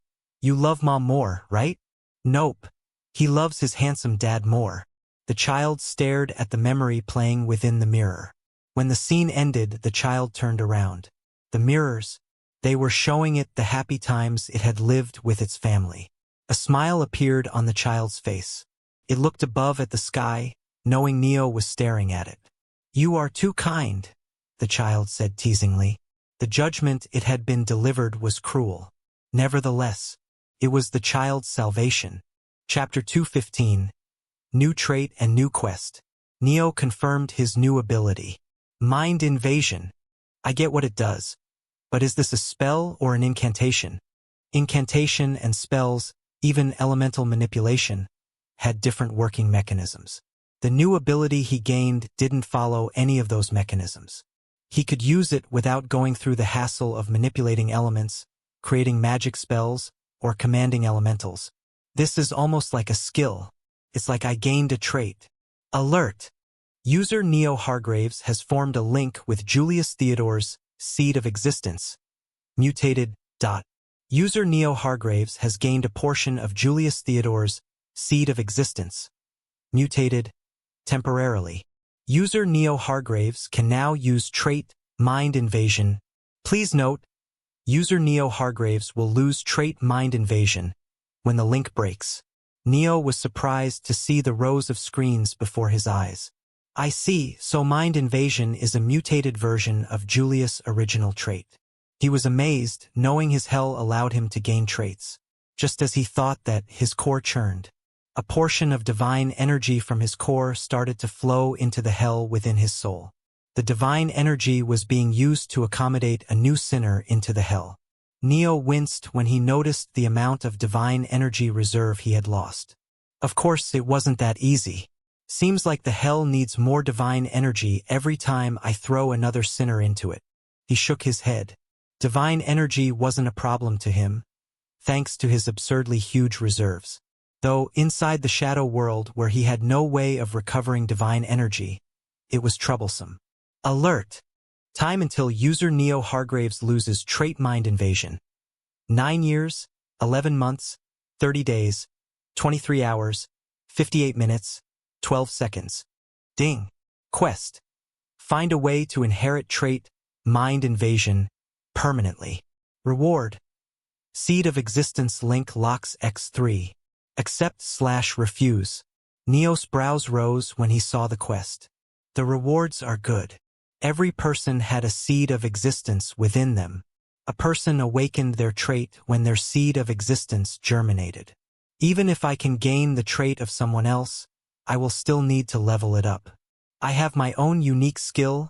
you love Mom more, right? Nope. He loves his handsome dad more. The child stared at the memory playing within the mirror. When the scene ended, the child turned around. The mirrors, they were showing it the happy times it had lived with its family. A smile appeared on the child's face. It looked above at the sky, knowing Neo was staring at it. You are too kind, the child said teasingly. The judgment it had been delivered was cruel. Nevertheless, it was the child's salvation. Chapter 215. New Trait and New Quest. Neo confirmed his new ability. Mind invasion. I get what it does. But is this a spell or an incantation? Incantation and spells, even elemental manipulation, had different working mechanisms. The new ability he gained didn't follow any of those mechanisms. He could use it without going through the hassle of manipulating elements, creating magic spells, or commanding elementals. This is almost like a skill. It's like I gained a trait. Alert! User Neo Hargraves has formed a link with Julius Theodore's Seed of Existence. Mutated. User Neo Hargraves has gained a portion of Julius Theodore's Seed of Existence. Mutated. Temporarily. User Neo Hargraves can now use trait Mind Invasion. Please note, user Neo Hargraves will lose trait Mind Invasion when the link breaks. Neo was surprised to see the rows of screens before his eyes. I see, so Mind Invasion is a mutated version of Julius' original trait. He was amazed, knowing his hell allowed him to gain traits, just as he thought that his core churned. A portion of divine energy from his core started to flow into the hell within his soul. The divine energy was being used to accommodate a new sinner into the hell. Neo winced when he noticed the amount of divine energy reserve he had lost. Of course, it wasn't that easy. Seems like the hell needs more divine energy every time I throw another sinner into it. He shook his head. Divine energy wasn't a problem to him, thanks to his absurdly huge reserves. Though inside the shadow world where he had no way of recovering divine energy, it was troublesome. Alert! Time until user Neo Hargraves loses trait Mind Invasion. 9 years, 11 months, 30 days, 23 hours, 58 minutes, 12 seconds. Ding. Quest. Find a way to inherit trait Mind Invasion permanently. Reward. Seed of Existence link locks X3. Accept/refuse. Neo's brows rose when he saw the quest. The rewards are good. Every person had a seed of existence within them. A person awakened their trait when their seed of existence germinated. Even if I can gain the trait of someone else, I will still need to level it up. I have my own unique skill,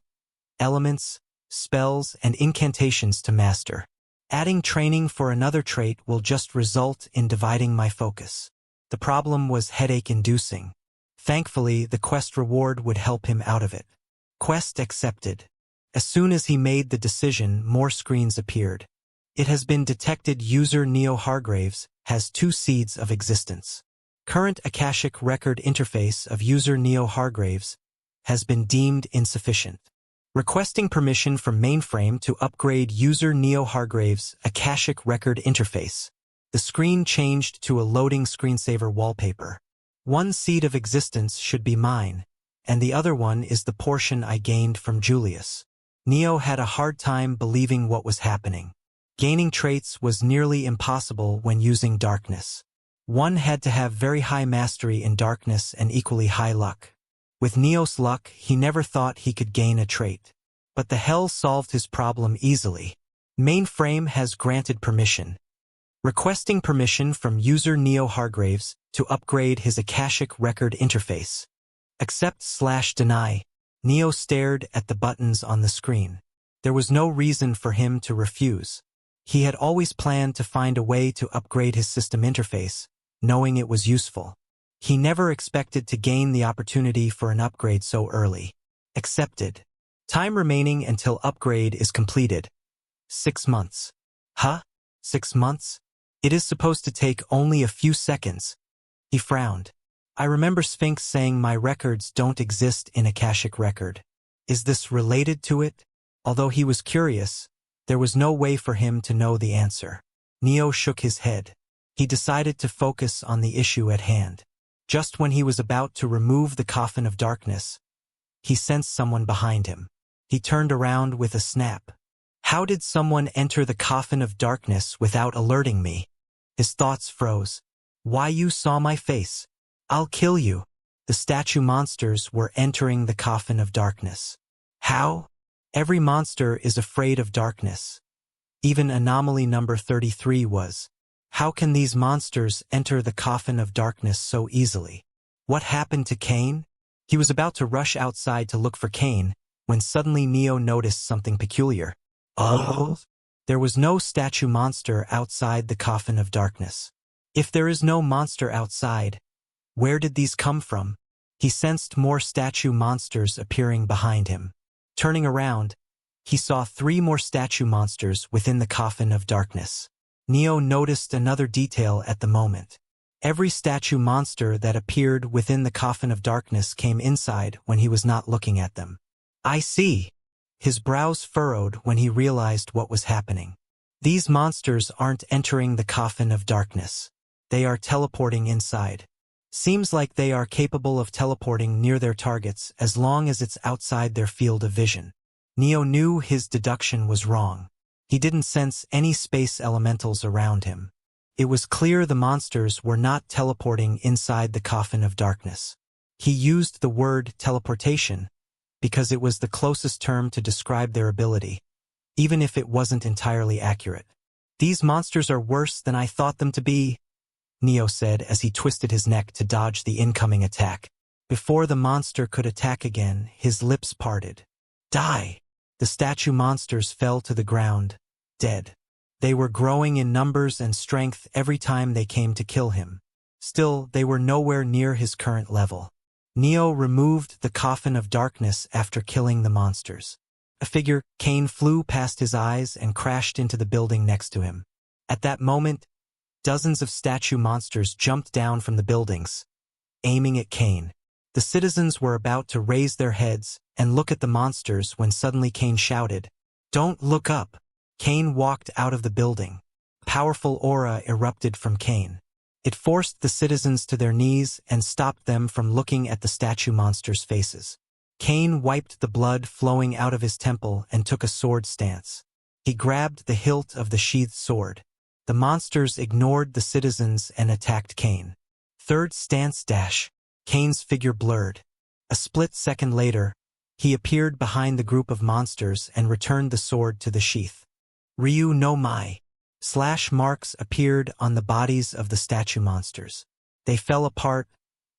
elements, spells, and incantations to master. Adding training for another trait will just result in dividing my focus. The problem was headache-inducing. Thankfully, the quest reward would help him out of it. Quest accepted. As soon as he made the decision, more screens appeared. It has been detected user Neo Hargraves has 2 seeds of existence. Current Akashic record interface of user Neo Hargraves has been deemed insufficient. Requesting permission from mainframe to upgrade user Neo Hargraves' Akashic record interface. The screen changed to a loading screensaver wallpaper. 1 seed of existence should be mine, and the other one is the portion I gained from Julius. Neo had a hard time believing what was happening. Gaining traits was nearly impossible when using darkness. One had to have very high mastery in darkness and equally high luck. With Neo's luck, he never thought he could gain a trait. But the hell solved his problem easily. Mainframe has granted permission. Requesting permission from user Neo Hargraves to upgrade his Akashic record interface. Accept/deny. Neo stared at the buttons on the screen. There was no reason for him to refuse. He had always planned to find a way to upgrade his system interface, knowing it was useful. He never expected to gain the opportunity for an upgrade so early. Accepted. Time remaining until upgrade is completed. 6 months. Huh? 6 months? It is supposed to take only a few seconds. He frowned. I remember Sphinx saying my records don't exist in Akashic record. Is this related to it? Although he was curious, there was no way for him to know the answer. Neo shook his head. He decided to focus on the issue at hand. Just when he was about to remove the coffin of darkness, he sensed someone behind him. He turned around with a snap. How did someone enter the coffin of darkness without alerting me? His thoughts froze. Why, you saw my face? I'll kill you. The statue monsters were entering the coffin of darkness. How? Every monster is afraid of darkness. Even anomaly number 33 was. How can these monsters enter the coffin of darkness so easily? What happened to Cain? He was about to rush outside to look for Cain, when suddenly Neo noticed something peculiar. Oh? There was no statue monster outside the coffin of darkness. If there is no monster outside, where did these come from? He sensed more statue monsters appearing behind him. Turning around, he saw 3 more statue monsters within the coffin of darkness. Neo noticed another detail at the moment. Every statue monster that appeared within the coffin of darkness came inside when he was not looking at them. I see. His brows furrowed when he realized what was happening. These monsters aren't entering the coffin of darkness. They are teleporting inside. Seems like they are capable of teleporting near their targets as long as it's outside their field of vision. Neo knew his deduction was wrong. He didn't sense any space elementals around him. It was clear the monsters were not teleporting inside the coffin of darkness. He used the word teleportation because it was the closest term to describe their ability, even if it wasn't entirely accurate. These monsters are worse than I thought them to be, Neo said as he twisted his neck to dodge the incoming attack. Before the monster could attack again, his lips parted. Die! The statue monsters fell to the ground, dead. They were growing in numbers and strength every time they came to kill him. Still, they were nowhere near his current level. Neo removed the coffin of darkness after killing the monsters. A figure, Cain, flew past his eyes and crashed into the building next to him. At that moment, dozens of statue monsters jumped down from the buildings, aiming at Cain. The citizens were about to raise their heads and look at the monsters when suddenly Cain shouted, "Don't look up!" Cain walked out of the building. Powerful aura erupted from Cain. It forced the citizens to their knees and stopped them from looking at the statue monsters' faces. Cain wiped the blood flowing out of his temple and took a sword stance. He grabbed the hilt of the sheathed sword. The monsters ignored the citizens and attacked Cain. Third stance dash. Cain's figure blurred. A split second later, he appeared behind the group of monsters and returned the sword to the sheath. Ryu no Mai. Slash marks appeared on the bodies of the statue monsters. They fell apart,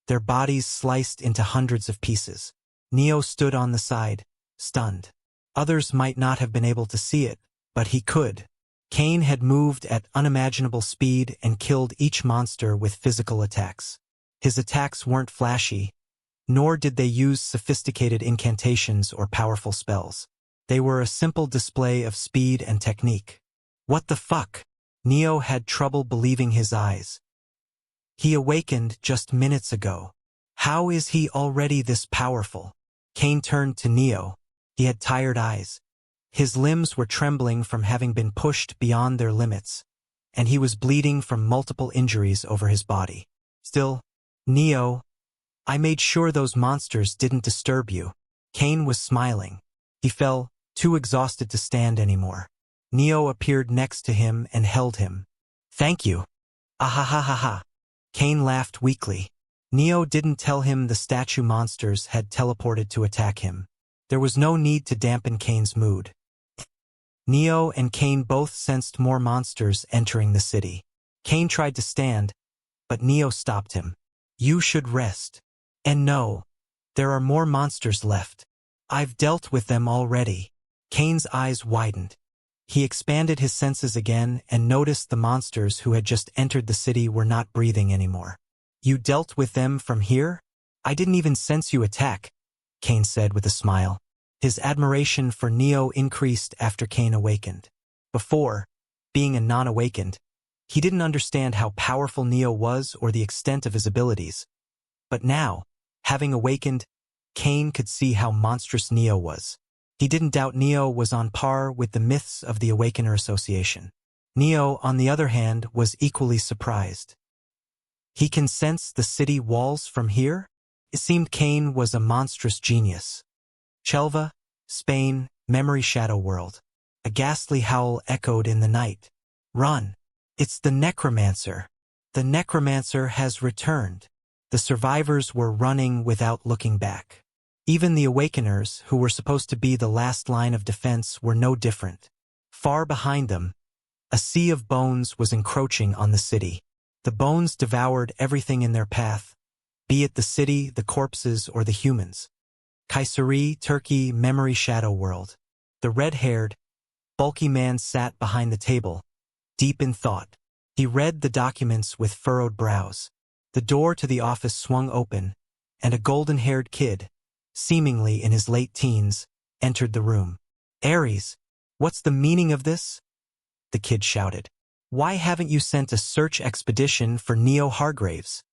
their bodies sliced into hundreds of pieces. Neo stood on the side, stunned. Others might not have been able to see it, but he could. Cain had moved at unimaginable speed and killed each monster with physical attacks. His attacks weren't flashy, nor did they use sophisticated incantations or powerful spells. They were a simple display of speed and technique. What the fuck? Neo had trouble believing his eyes. He awakened just minutes ago. How is he already this powerful? Cain turned to Neo. He had tired eyes. His limbs were trembling from having been pushed beyond their limits, and he was bleeding from multiple injuries over his body. Still, Neo, I made sure those monsters didn't disturb you. Cain was smiling. He felt too exhausted to stand anymore. Neo appeared next to him and held him. Thank you. Ahahaha. Cain laughed weakly. Neo didn't tell him the statue monsters had teleported to attack him. There was no need to dampen Cain's mood. Neo and Cain both sensed more monsters entering the city. Cain tried to stand, but Neo stopped him. You should rest. And no, there are more monsters left. I've dealt with them already. Cain's eyes widened. He expanded his senses again and noticed the monsters who had just entered the city were not breathing anymore. You dealt with them from here? I didn't even sense you attack, Cain said with a smile. His admiration for Neo increased after Cain awakened. Before, being a non-awakened, he didn't understand how powerful Neo was or the extent of his abilities. But now, having awakened, Cain could see how monstrous Neo was. He didn't doubt Neo was on par with the myths of the Awakener Association. Neo, on the other hand, was equally surprised. He can sense the city walls from here? It seemed Cain was a monstrous genius. Chelva, Spain, Memory Shadow World. A ghastly howl echoed in the night. Run! It's the necromancer. The necromancer has returned. The survivors were running without looking back. Even the awakeners, who were supposed to be the last line of defense, were no different. Far behind them, a sea of bones was encroaching on the city. The bones devoured everything in their path, be it the city, the corpses, or the humans. Kayseri, Turkey, Memory Shadow World. The red-haired, bulky man sat behind the table, deep in thought. He read the documents with furrowed brows. The door to the office swung open, and a golden-haired kid, seemingly in his late teens, entered the room. Ares, what's the meaning of this? The kid shouted. Why haven't you sent a search expedition for Neo Hargraves?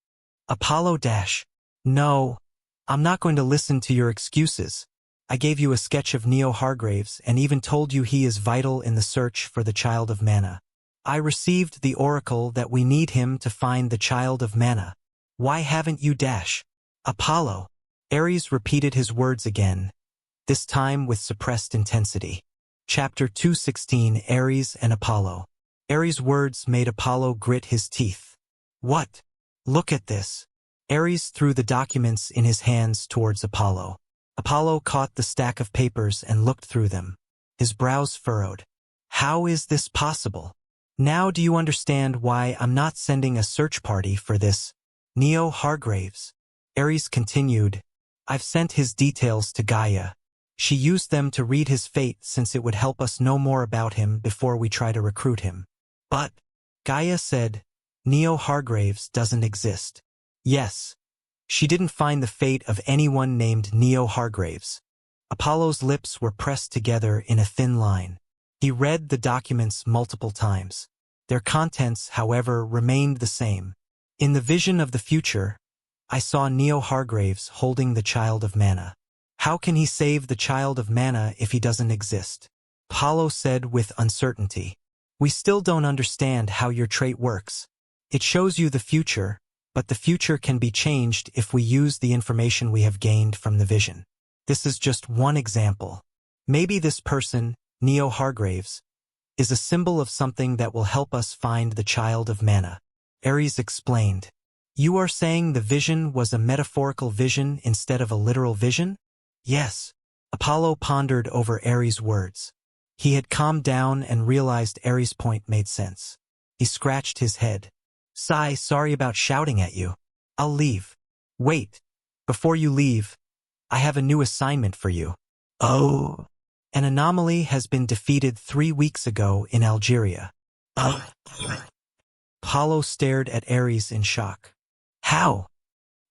Apollo dash. No, I'm not going to listen to your excuses. I gave you a sketch of Neo Hargraves and even told you he is vital in the search for the Child of Mana. I received the oracle that we need him to find the Child of Mana. Why haven't you dash? Apollo. Ares repeated his words again, this time with suppressed intensity. Chapter 216, Ares and Apollo. Ares' words made Apollo grit his teeth. What? Look at this. Ares threw the documents in his hands towards Apollo. Apollo caught the stack of papers and looked through them. His brows furrowed. How is this possible? Now do you understand why I'm not sending a search party for this Neo Hargraves? Ares continued, I've sent his details to Gaia. She used them to read his fate since it would help us know more about him before we try to recruit him. But Gaia said, Neo Hargraves doesn't exist. Yes. She didn't find the fate of anyone named Neo Hargraves. Apollo's lips were pressed together in a thin line. He read the documents multiple times. Their contents, however, remained the same. In the vision of the future, I saw Neo Hargraves holding the Child of Mana. How can he save the Child of Mana if he doesn't exist? Apollo said with uncertainty. We still don't understand how your trait works. It shows you the future, but the future can be changed if we use the information we have gained from the vision. This is just one example. Maybe this person, Neo Hargraves, is a symbol of something that will help us find the Child of Mana. Ares explained. You are saying the vision was a metaphorical vision instead of a literal vision? Yes. Apollo pondered over Ares' words. He had calmed down and realized Ares' point made sense. He scratched his head. Sorry about shouting at you. I'll leave. Wait. Before you leave, I have a new assignment for you. Oh. An anomaly has been defeated 3 weeks ago in Algeria. Paulo stared at Ares in shock. How?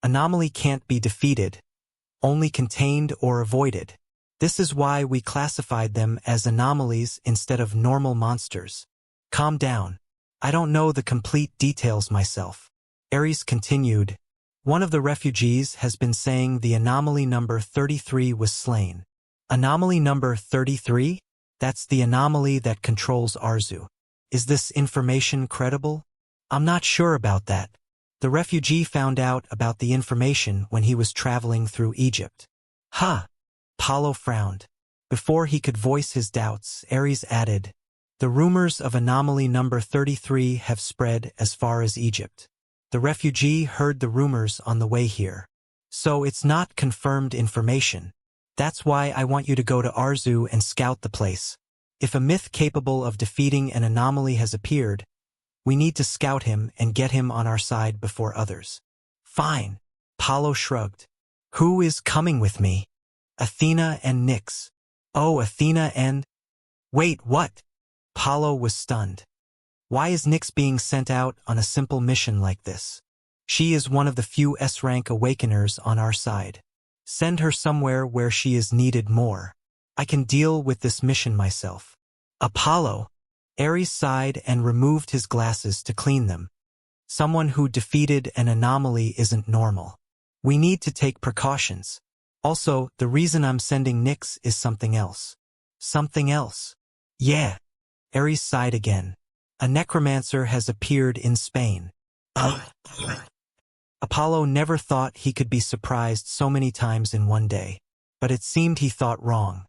Anomaly can't be defeated, only contained or avoided. This is why we classified them as anomalies instead of normal monsters. Calm down. I don't know the complete details myself. Ares continued. One of the refugees has been saying the anomaly number 33 was slain. Anomaly number 33? That's the anomaly that controls Arzu. Is this information credible? I'm not sure about that. The refugee found out about the information when he was traveling through Egypt. Paulo frowned. Before he could voice his doubts, Ares added, the rumors of anomaly number 33 have spread as far as Egypt. The refugee heard the rumors on the way here. So it's not confirmed information. That's why I want you to go to Arzu and scout the place. If a myth capable of defeating an anomaly has appeared, we need to scout him and get him on our side before others. Fine. Paulo shrugged. Who is coming with me? Athena and Nyx. Oh, Athena and... Wait, what? Paulo was stunned. Why is Nyx being sent out on a simple mission like this? She is one of the few S-rank awakeners on our side. Send her somewhere where she is needed more. I can deal with this mission myself. Apollo. Ares sighed and removed his glasses to clean them. Someone who defeated an anomaly isn't normal. We need to take precautions. Also, the reason I'm sending Nyx is something else. Something else? Yeah. Ares sighed again. A necromancer has appeared in Spain. Apollo never thought he could be surprised so many times in one day, but it seemed he thought wrong.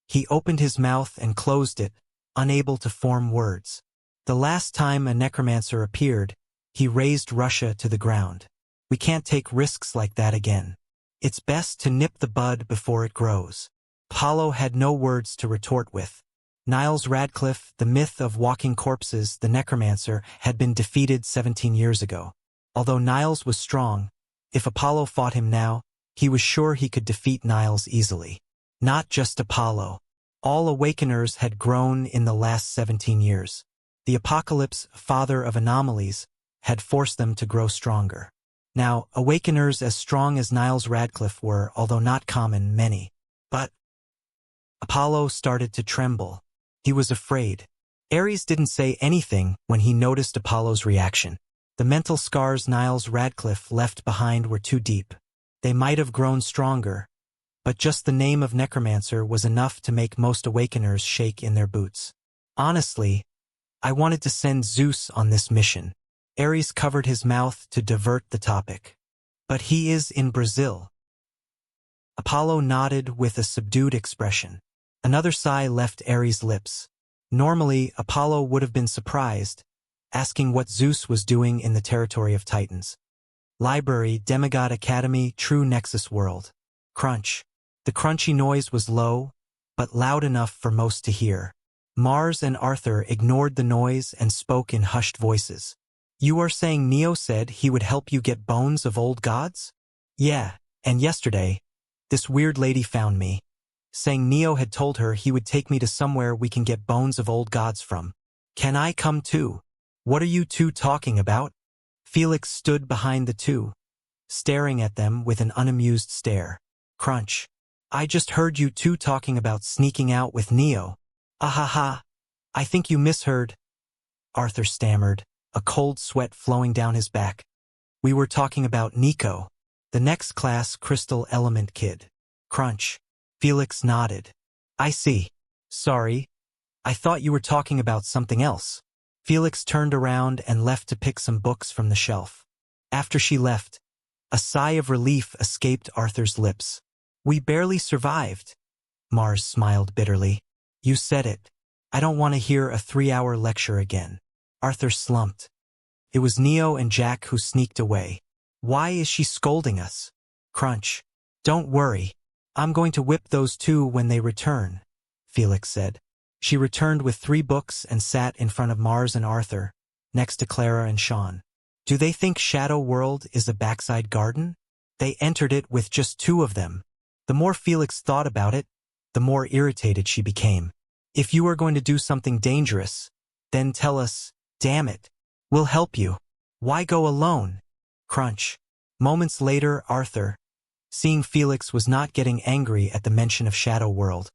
He opened his mouth and closed it, unable to form words. The last time a necromancer appeared, he razed Russia to the ground. We can't take risks like that again. It's best to nip the bud before it grows. Apollo had no words to retort with. Niles Radcliffe, the myth of walking corpses, the necromancer, had been defeated 17 years ago. Although Niles was strong, if Apollo fought him now, he was sure he could defeat Niles easily. Not just Apollo. All Awakeners had grown in the last 17 years. The Apocalypse, father of anomalies, had forced them to grow stronger. Now, Awakeners as strong as Niles Radcliffe were, although not common, many. But Apollo started to tremble. He was afraid. Ares didn't say anything when he noticed Apollo's reaction. The mental scars Niles Radcliffe left behind were too deep. They might have grown stronger, but just the name of Necromancer was enough to make most Awakeners shake in their boots. Honestly, I wanted to send Zeus on this mission. Ares covered his mouth to divert the topic. But he is in Brazil. Apollo nodded with a subdued expression. Another sigh left Ares' lips. Normally, Apollo would have been surprised, asking what Zeus was doing in the territory of Titans. Library, Demigod Academy, True Nexus World. Crunch. The crunchy noise was low, but loud enough for most to hear. Mars and Arthur ignored the noise and spoke in hushed voices. You are saying Neo said he would help you get bones of old gods? Yeah, and yesterday, this weird lady found me, saying Neo had told her he would take me to somewhere we can get bones of old gods from. Can I come too? What are you two talking about? Felix stood behind the two, staring at them with an unamused stare. Crunch. I just heard you two talking about sneaking out with Neo. Ahaha. I think you misheard. Arthur stammered, a cold sweat flowing down his back. We were talking about Nico, the next class crystal element kid. Crunch. Felix nodded. I see. Sorry. I thought you were talking about something else. Felix turned around and left to pick some books from the shelf. After she left, a sigh of relief escaped Arthur's lips. We barely survived. Mars smiled bitterly. You said it. I don't want to hear a 3-hour lecture again. Arthur slumped. It was Neo and Jack who sneaked away. Why is she scolding us? Crunch. Don't worry. I'm going to whip those two when they return, Felix said. She returned with 3 books and sat in front of Mars and Arthur, next to Clara and Sean. Do they think Shadow World is a backside garden? They entered it with just 2 of them. The more Felix thought about it, the more irritated she became. If you are going to do something dangerous, then tell us, damn it. We'll help you. Why go alone? Crunch. Moments later, Arthur, seeing Felix was not getting angry at the mention of Shadow World,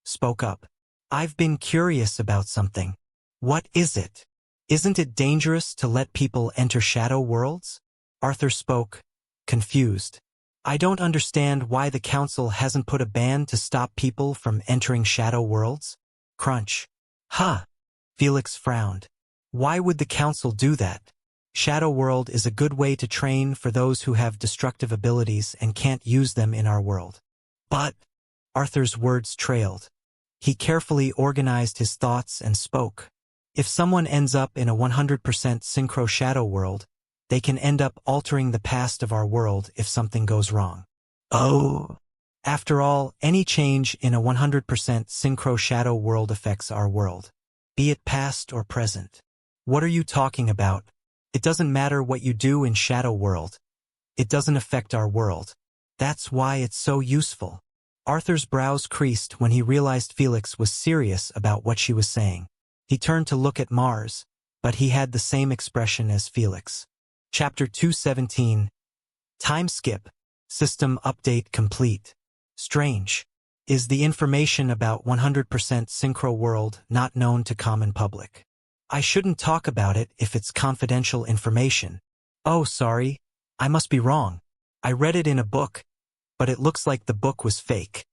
spoke up. I've been curious about something. What is it? Isn't it dangerous to let people enter shadow worlds? Arthur spoke, confused. I don't understand why the council hasn't put a ban to stop people from entering shadow worlds. Crunch. Huh. Felix frowned. Why would the council do that? Shadow World is a good way to train for those who have destructive abilities and can't use them in our world. But Arthur's words trailed. He carefully organized his thoughts and spoke. If someone ends up in a 100% synchro shadow world, they can end up altering the past of our world if something goes wrong. Oh. After all, any change in a 100% synchro shadow world affects our world, be it past or present. What are you talking about? It doesn't matter what you do in shadow world. It doesn't affect our world. That's why it's so useful. Arthur's brows creased when he realized Felix was serious about what she was saying. He turned to look at Mars, but he had the same expression as Felix. Chapter 217. Time skip. System update complete. Strange. Is the information about 100% synchro world not known to common public? I shouldn't talk about it if it's confidential information. Oh, sorry. I must be wrong. I read it in a book, but it looks like the book was fake.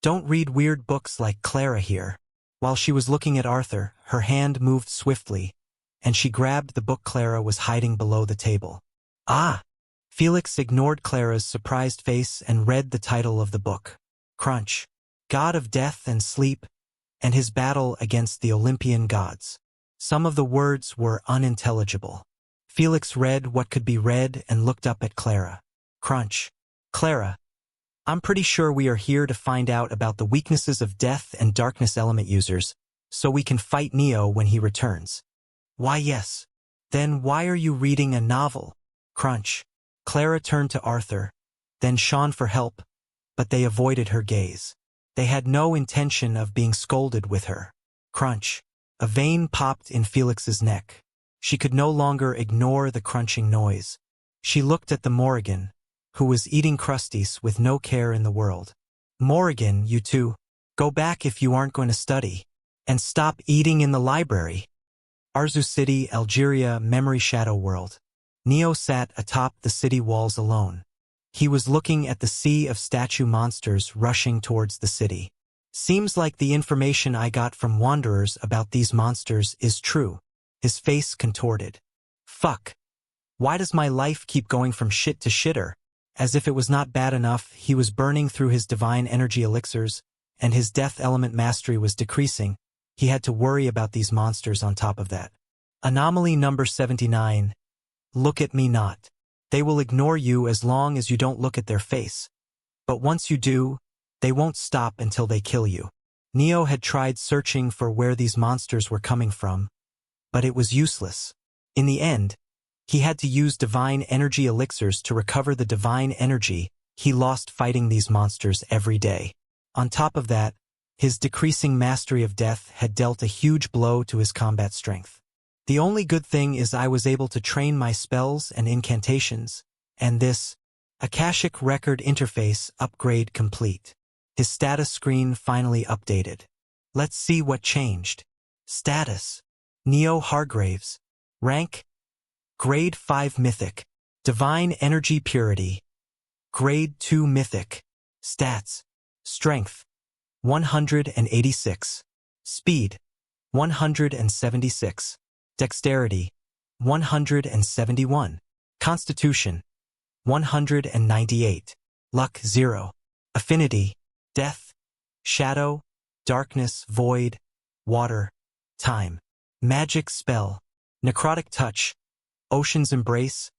Don't read weird books like Clara here. While she was looking at Arthur, her hand moved swiftly, and she grabbed the book Clara was hiding below the table. Ah! Felix ignored Clara's surprised face and read the title of the book. Crunch. God of Death and Sleep, and His Battle Against the Olympian Gods. Some of the words were unintelligible. Felix read what could be read and looked up at Clara. Crunch. Clara. I'm pretty sure we are here to find out about the weaknesses of death and darkness element users, so we can fight Neo when he returns. Why yes. Then why are you reading a novel? Crunch. Clara turned to Arthur, then Sean for help, but they avoided her gaze. They had no intention of being scolded with her. Crunch. A vein popped in Felix's neck. She could no longer ignore the crunching noise. She looked at the Morrigan, who was eating Crusties with no care in the world. Morrigan, you two, go back if you aren't going to study. And stop eating in the library. Arzu City, Algeria, Memory Shadow World. Neo sat atop the city walls alone. He was looking at the sea of statue monsters rushing towards the city. Seems like the information I got from Wanderers about these monsters is true. His face contorted. Fuck. Why does my life keep going from shit to shitter? As if it was not bad enough, he was burning through his divine energy elixirs, and his death element mastery was decreasing. He had to worry about these monsters on top of that. Anomaly number 79. Look at me not. They will ignore you as long as you don't look at their face. But once you do, they won't stop until they kill you. Neo had tried searching for where these monsters were coming from, but it was useless. In the end, he had to use divine energy elixirs to recover the divine energy he lost fighting these monsters every day. On top of that, his decreasing mastery of death had dealt a huge blow to his combat strength. The only good thing is I was able to train my spells and incantations, and this Akashic Record Interface upgrade complete. His status screen finally updated. Let's see what changed. Status. Neo Hargraves. Rank. Grade 5 Mythic. Divine Energy Purity. Grade 2 Mythic. Stats. Strength. 186. Speed. 176. Dexterity. 171. Constitution. 198. Luck 0. Affinity. Death. Shadow. Darkness. Void. Water. Time. Magic spell. Necrotic touch. Ocean's embrace.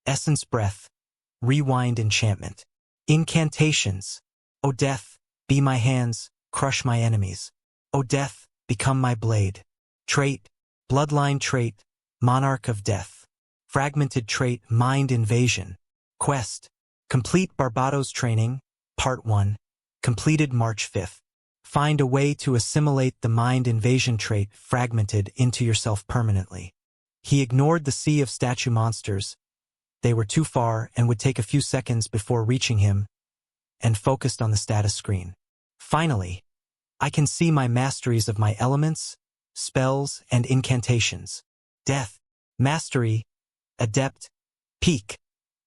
Essence breath. Rewind enchantment. Incantations. O death, be my hands, crush my enemies. O death, become my blade. Trait. Bloodline trait. Monarch of death. Fragmented trait. Mind invasion. Quest. Complete Barbados training. Part 1. Completed March 5th. Find a way to assimilate the mind invasion trait fragmented into yourself permanently. He ignored the sea of statue monsters. They were too far and would take a few seconds before reaching him, and focused on the status screen. Finally, I can see my masteries of my elements, spells, and incantations. Death, Mastery, Adept, Peak,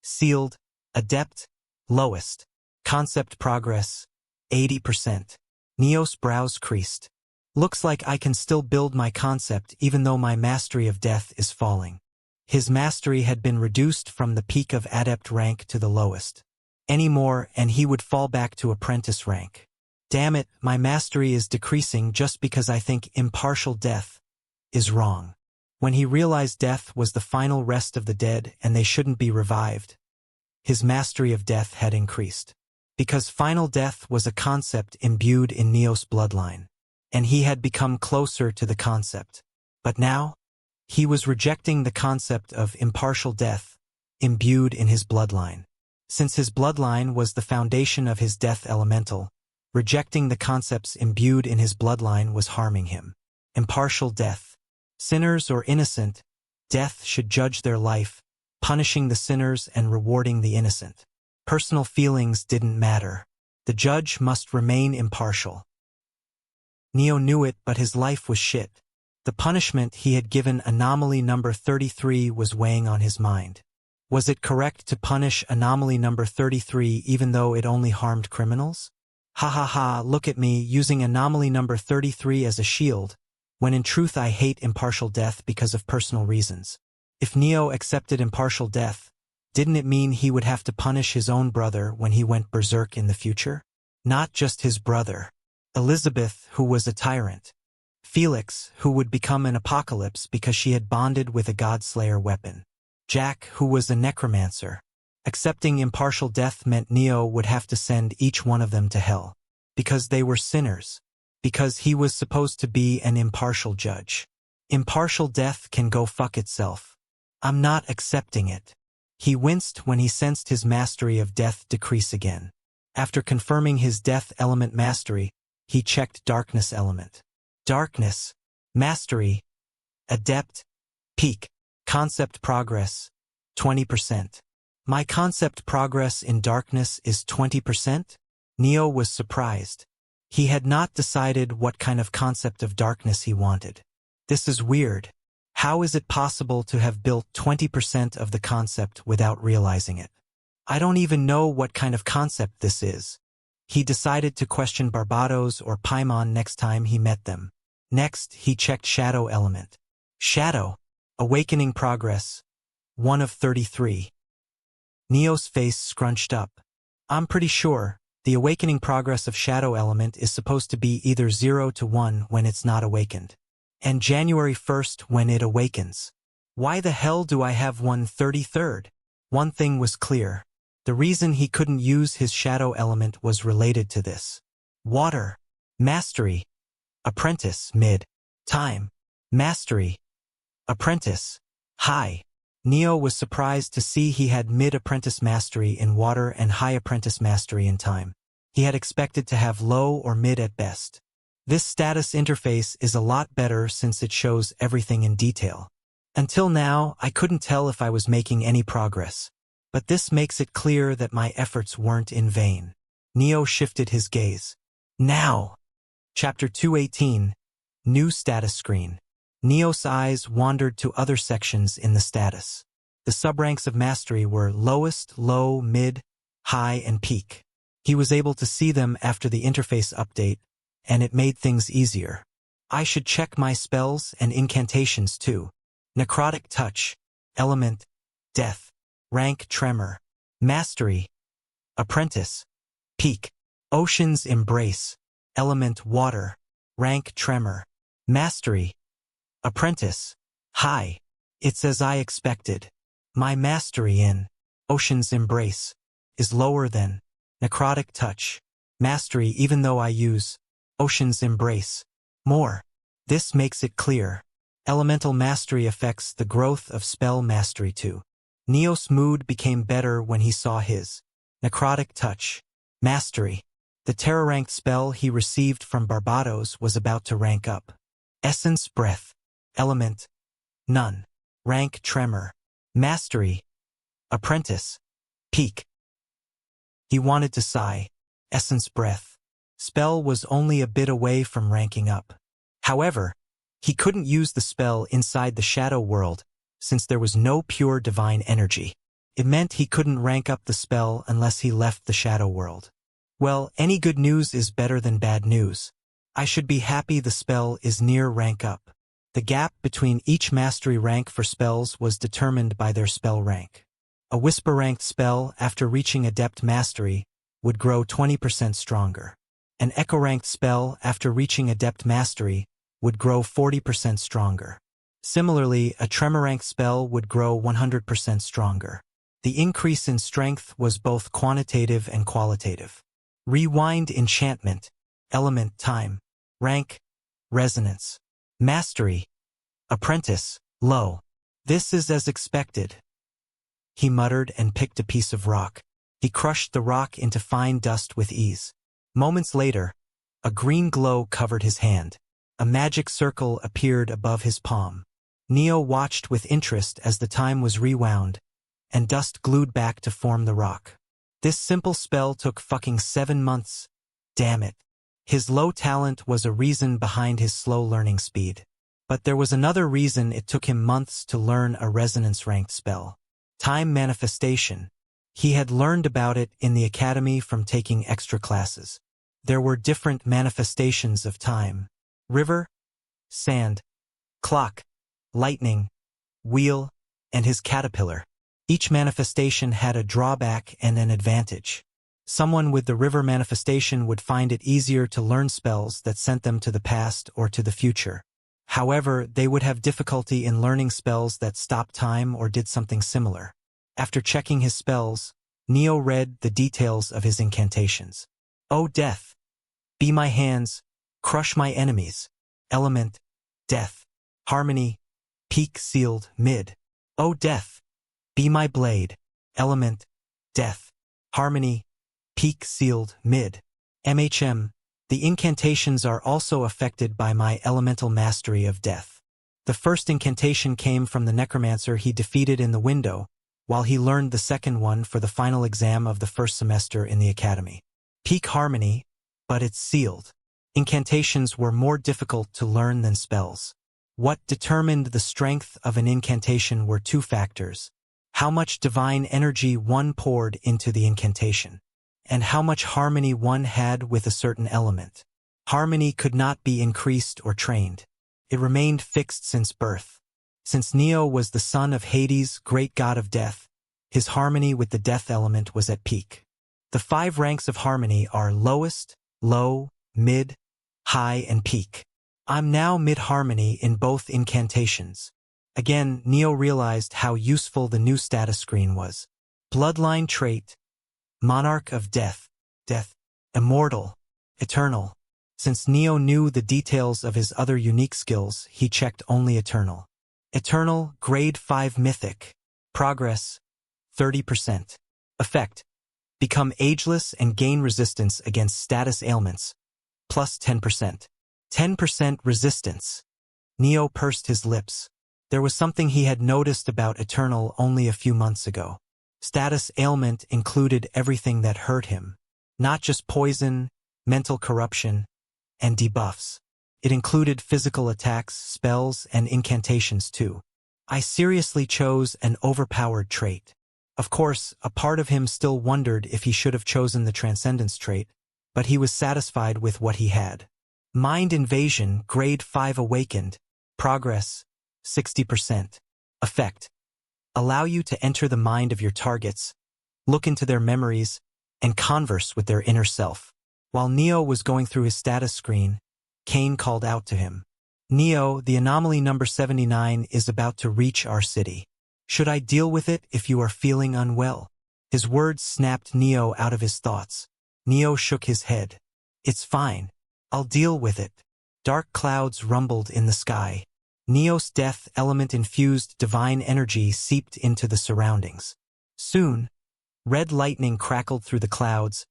Sealed, Adept, Lowest. Concept Progress, 80%. Neo's brows creased. Looks like I can still build my concept even though my mastery of death is falling. His mastery had been reduced from the peak of adept rank to the lowest. Any more and he would fall back to apprentice rank. Damn it, my mastery is decreasing just because I think impartial death is wrong. When he realized death was the final rest of the dead and they shouldn't be revived, his mastery of death had increased. Because final death was a concept imbued in Neo's bloodline, and he had become closer to the concept. But now, he was rejecting the concept of impartial death imbued in his bloodline. Since his bloodline was the foundation of his death elemental, rejecting the concepts imbued in his bloodline was harming him. Impartial death. Sinners or innocent, death should judge their life, punishing the sinners and rewarding the innocent. Personal feelings didn't matter. The judge must remain impartial. Neo knew it, but his life was shit. The punishment he had given anomaly number 33 was weighing on his mind. Was it correct to punish anomaly number 33 even though it only harmed criminals? Ha ha ha, look at me using anomaly number 33 as a shield, when in truth I hate impartial death because of personal reasons. If Neo accepted impartial death, didn't it mean he would have to punish his own brother when he went berserk in the future? Not just his brother. Elizabeth, who was a tyrant. Felix, who would become an apocalypse because she had bonded with a godslayer weapon. Jack, who was a necromancer. Accepting impartial death meant Neo would have to send each one of them to hell. Because they were sinners. Because he was supposed to be an impartial judge. Impartial death can go fuck itself. I'm not accepting it. He winced when he sensed his mastery of death decrease again. After confirming his death element mastery, he checked darkness element. Darkness, mastery, adept, peak, concept progress, 20%. My concept progress in darkness is 20%? Neo was surprised. He had not decided what kind of concept of darkness he wanted. This is weird. How is it possible to have built 20% of the concept without realizing it? I don't even know what kind of concept this is. He decided to question Barbados or Paimon next time he met them. Next, he checked shadow element. Shadow, awakening progress, 1 of 33. Neo's face scrunched up. I'm pretty sure the awakening progress of shadow element is supposed to be either 0 to 1 when it's not awakened. And January 1st when it awakens. Why the hell do I have 1/33? One thing was clear. The reason he couldn't use his shadow element was related to this. Water. Mastery. Apprentice. Mid. Time. Mastery. Apprentice. High. Neo was surprised to see he had mid-apprentice mastery in water and high apprentice mastery in time. He had expected to have low or mid at best. This status interface is a lot better since it shows everything in detail. Until now, I couldn't tell if I was making any progress. But this makes it clear that my efforts weren't in vain. Neo shifted his gaze. Now! Chapter 218. New status screen. Neo's eyes wandered to other sections in the status. The subranks of mastery were lowest, low, mid, high, and peak. He was able to see them after the interface update, and it made things easier. I should check my spells and incantations too. Necrotic touch, element, death, rank tremor, mastery, apprentice, peak, ocean's embrace, element water, rank tremor, mastery, apprentice, high. It's as I expected. My mastery in ocean's embrace is lower than necrotic touch, mastery even though I use ocean's embrace more. This makes it clear. Elemental mastery affects the growth of spell mastery too. Neo's mood became better when he saw his necrotic touch, mastery. The terror-ranked spell he received from Barbados was about to rank up. Essence breath. Element none. Rank tremor. Mastery apprentice. Peak. He wanted to sigh. Essence breath. Spell was only a bit away from ranking up. However, he couldn't use the spell inside the shadow world since there was no pure divine energy. It meant he couldn't rank up the spell unless he left the shadow world. Well, any good news is better than bad news. I should be happy the spell is near rank up. The gap between each mastery rank for spells was determined by their spell rank. A whisper-ranked spell after reaching adept mastery would grow 20% stronger. An echo-ranked spell after reaching adept mastery would grow 40% stronger. Similarly, a tremor-ranked spell would grow 100% stronger. The increase in strength was both quantitative and qualitative. Rewind enchantment. Element time. Rank resonance. Mastery apprentice low. This is as expected. He muttered and picked a piece of rock. He crushed the rock into fine dust with ease. Moments later, a green glow covered his hand. A magic circle appeared above his palm. Neo watched with interest as the time was rewound, and dust glued back to form the rock. This simple spell took fucking 7 months. Damn it. His low talent was a reason behind his slow learning speed. But there was another reason it took him months to learn a resonance-ranked spell. Time manifestation. He had learned about it in the academy from taking extra classes. There were different manifestations of time. River, sand, clock, lightning, wheel, and his caterpillar. Each manifestation had a drawback and an advantage. Someone with the river manifestation would find it easier to learn spells that sent them to the past or to the future. However, they would have difficulty in learning spells that stopped time or did something similar. After checking his spells, Neo read the details of his incantations. O death, be my hands, crush my enemies. Element, death. Harmony, peak sealed mid. O death, be my blade. Element, death. Harmony, peak sealed mid. MHM, the incantations are also affected by my elemental mastery of death. The first incantation came from the necromancer he defeated in the window, while he learned the second one for the final exam of the first semester in the academy. Peak harmony, but it's sealed. Incantations were more difficult to learn than spells. What determined the strength of an incantation were two factors: how much divine energy one poured into the incantation, and how much harmony one had with a certain element. Harmony could not be increased or trained. It remained fixed since birth. Since Neo was the son of Hades, great god of death, his harmony with the death element was at peak. The 5 ranks of harmony are lowest, low, mid, high, and peak. I'm now mid-harmony in both incantations. Again, Neo realized how useful the new status screen was. Bloodline trait. Monarch of death. Death. Immortal. Eternal. Since Neo knew the details of his other unique skills, he checked only Eternal. Eternal, grade 5 mythic. Progress, 30%. Effect. Become ageless and gain resistance against status ailments. Plus 10%. 10% resistance. Neo pursed his lips. There was something he had noticed about Eternal only a few months ago. Status ailment included everything that hurt him. Not just poison, mental corruption, and debuffs. It included physical attacks, spells, and incantations too. I seriously chose an overpowered trait. Of course, a part of him still wondered if he should have chosen the Transcendence trait, but he was satisfied with what he had. Mind Invasion, grade 5 awakened. Progress, 60%. Effect. Allow you to enter the mind of your targets, look into their memories, and converse with their inner self. While Neo was going through his status screen, Kane called out to him. Neo, the anomaly number 79 is about to reach our city. Should I deal with it if you are feeling unwell? His words snapped Neo out of his thoughts. Neo shook his head. It's fine. I'll deal with it. Dark clouds rumbled in the sky. Neo's death element-infused divine energy seeped into the surroundings. Soon, red lightning crackled through the clouds,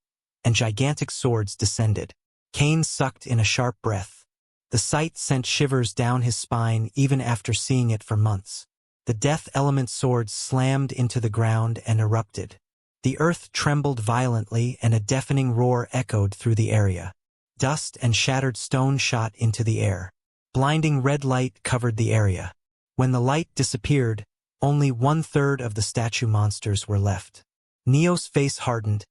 and gigantic swords descended. Cain sucked in a sharp breath. The sight sent shivers down his spine even after seeing it for months. The death element swords slammed into the ground and erupted. The earth trembled violently and a deafening roar echoed through the area. Dust and shattered stone shot into the air. Blinding red light covered the area. When the light disappeared, only 1/3 of the statue monsters were left. Neo's face hardened,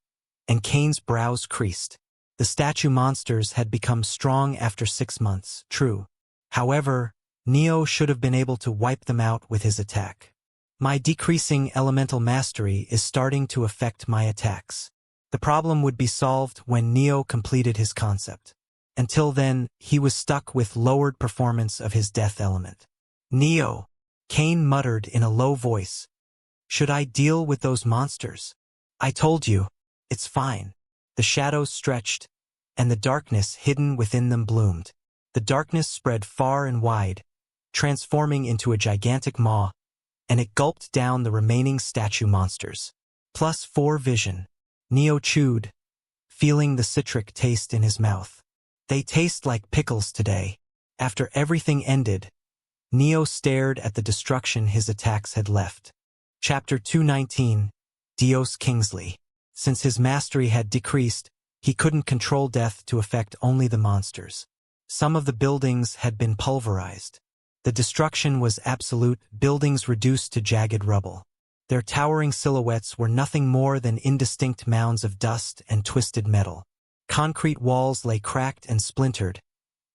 and Cain's brows creased. The statue monsters had become strong after 6 months, true. However, Neo should have been able to wipe them out with his attack. My decreasing elemental mastery is starting to affect my attacks. The problem would be solved when Neo completed his concept. Until then, he was stuck with lowered performance of his death element. Neo, Cain muttered in a low voice. Should I deal with those monsters? I told you, it's fine. The shadows stretched, and the darkness hidden within them bloomed. The darkness spread far and wide, transforming into a gigantic maw, and it gulped down the remaining statue monsters. +4 vision. Neo chewed, feeling the citric taste in his mouth. They taste like pickles today. After everything ended, Neo stared at the destruction his attacks had left. Chapter 219, Dios Kingsley. Since his mastery had decreased, he couldn't control death to affect only the monsters. Some of the buildings had been pulverized. The destruction was absolute, buildings reduced to jagged rubble. Their towering silhouettes were nothing more than indistinct mounds of dust and twisted metal. Concrete walls lay cracked and splintered,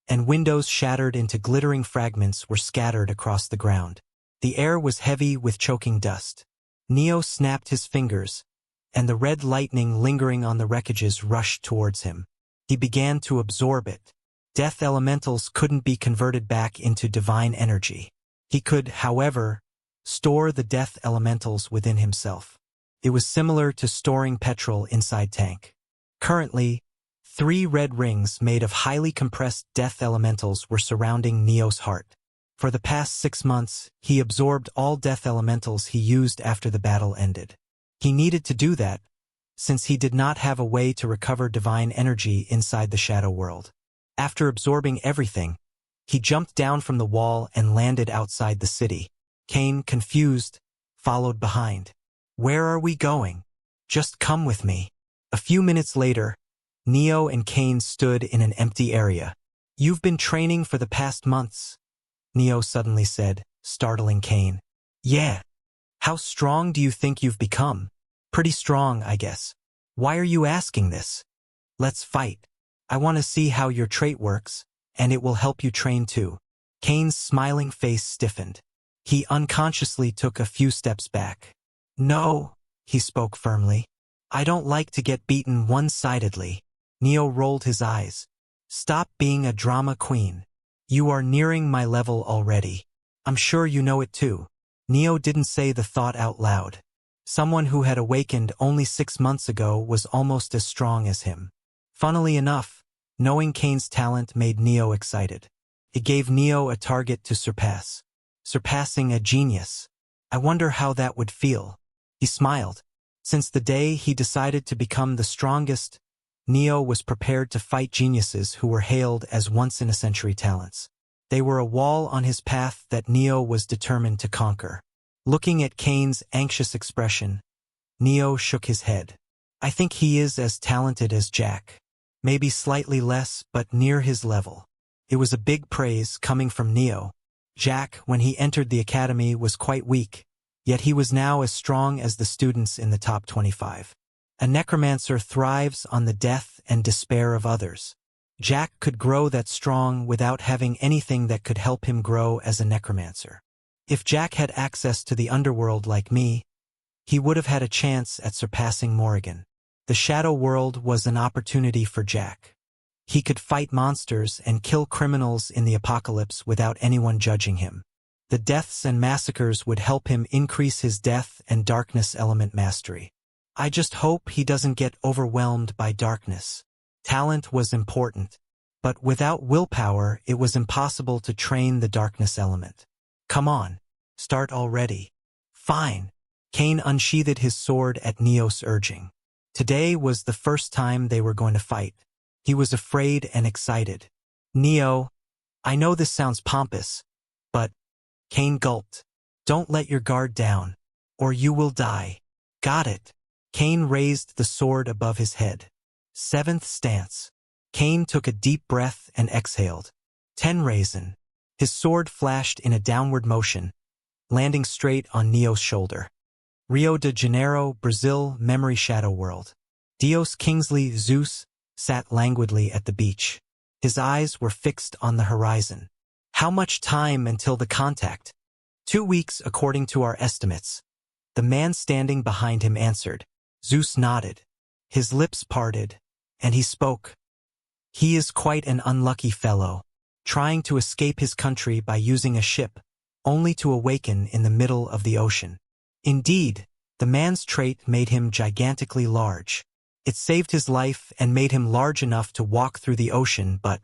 and windows shattered into glittering fragments were scattered across the ground. The air was heavy with choking dust. Neo snapped his fingers, and the red lightning lingering on the wreckages rushed towards him. He began to absorb it. Death elementals couldn't be converted back into divine energy. He could, however, store the death elementals within himself. It was similar to storing petrol inside tank. Currently, 3 red rings made of highly compressed death elementals were surrounding Neo's heart. For the past 6 months, he absorbed all death elementals he used after the battle ended. He needed to do that, since he did not have a way to recover divine energy inside the shadow world. After absorbing everything, he jumped down from the wall and landed outside the city. Cain, confused, followed behind. Where are we going? Just come with me. A few minutes later, Neo and Cain stood in an empty area. You've been training for the past months, Neo suddenly said, startling Cain. Yeah. How strong do you think you've become? Pretty strong, I guess. Why are you asking this? Let's fight. I want to see how your trait works, and it will help you train too. Cain's smiling face stiffened. He unconsciously took a few steps back. No, he spoke firmly. I don't like to get beaten one-sidedly. Neo rolled his eyes. Stop being a drama queen. You are nearing my level already. I'm sure you know it too. Neo didn't say the thought out loud. Someone who had awakened only 6 months ago was almost as strong as him. Funnily enough, knowing Cain's talent made Neo excited. It gave Neo a target to surpass. Surpassing a genius. I wonder how that would feel. He smiled. Since the day he decided to become the strongest, Neo was prepared to fight geniuses who were hailed as once-in-a-century talents. They were a wall on his path that Neo was determined to conquer. Looking at Cain's anxious expression, Neo shook his head. I think he is as talented as Jack. Maybe slightly less, but near his level. It was a big praise coming from Neo. Jack, when he entered the academy, was quite weak, yet he was now as strong as the students in the top 25. A necromancer thrives on the death and despair of others. Jack could grow that strong without having anything that could help him grow as a necromancer. If Jack had access to the underworld like me, he would have had a chance at surpassing Morrigan. The shadow world was an opportunity for Jack. He could fight monsters and kill criminals in the apocalypse without anyone judging him. The deaths and massacres would help him increase his death and darkness element mastery. I just hope he doesn't get overwhelmed by darkness. Talent was important, but without willpower it was impossible to train the darkness element. Come on, start already. Fine. Cain unsheathed his sword at Neo's urging. Today was the first time they were going to fight. He was afraid and excited. Neo, I know this sounds pompous, but Cain gulped. Don't let your guard down, or you will die. Got it. Cain raised the sword above his head. Seventh stance. Cain took a deep breath and exhaled. 10 raisin. His sword flashed in a downward motion, landing straight on Neo's shoulder. Rio de Janeiro, Brazil, Memory Shadow World. Dios Kingsley Zeus sat languidly at the beach. His eyes were fixed on the horizon. How much time until the contact? 2 weeks according to our estimates. The man standing behind him answered. Zeus nodded. His lips parted, and he spoke. He is quite an unlucky fellow, trying to escape his country by using a ship, only to awaken in the middle of the ocean. Indeed, the man's trait made him gigantically large. It saved his life and made him large enough to walk through the ocean, but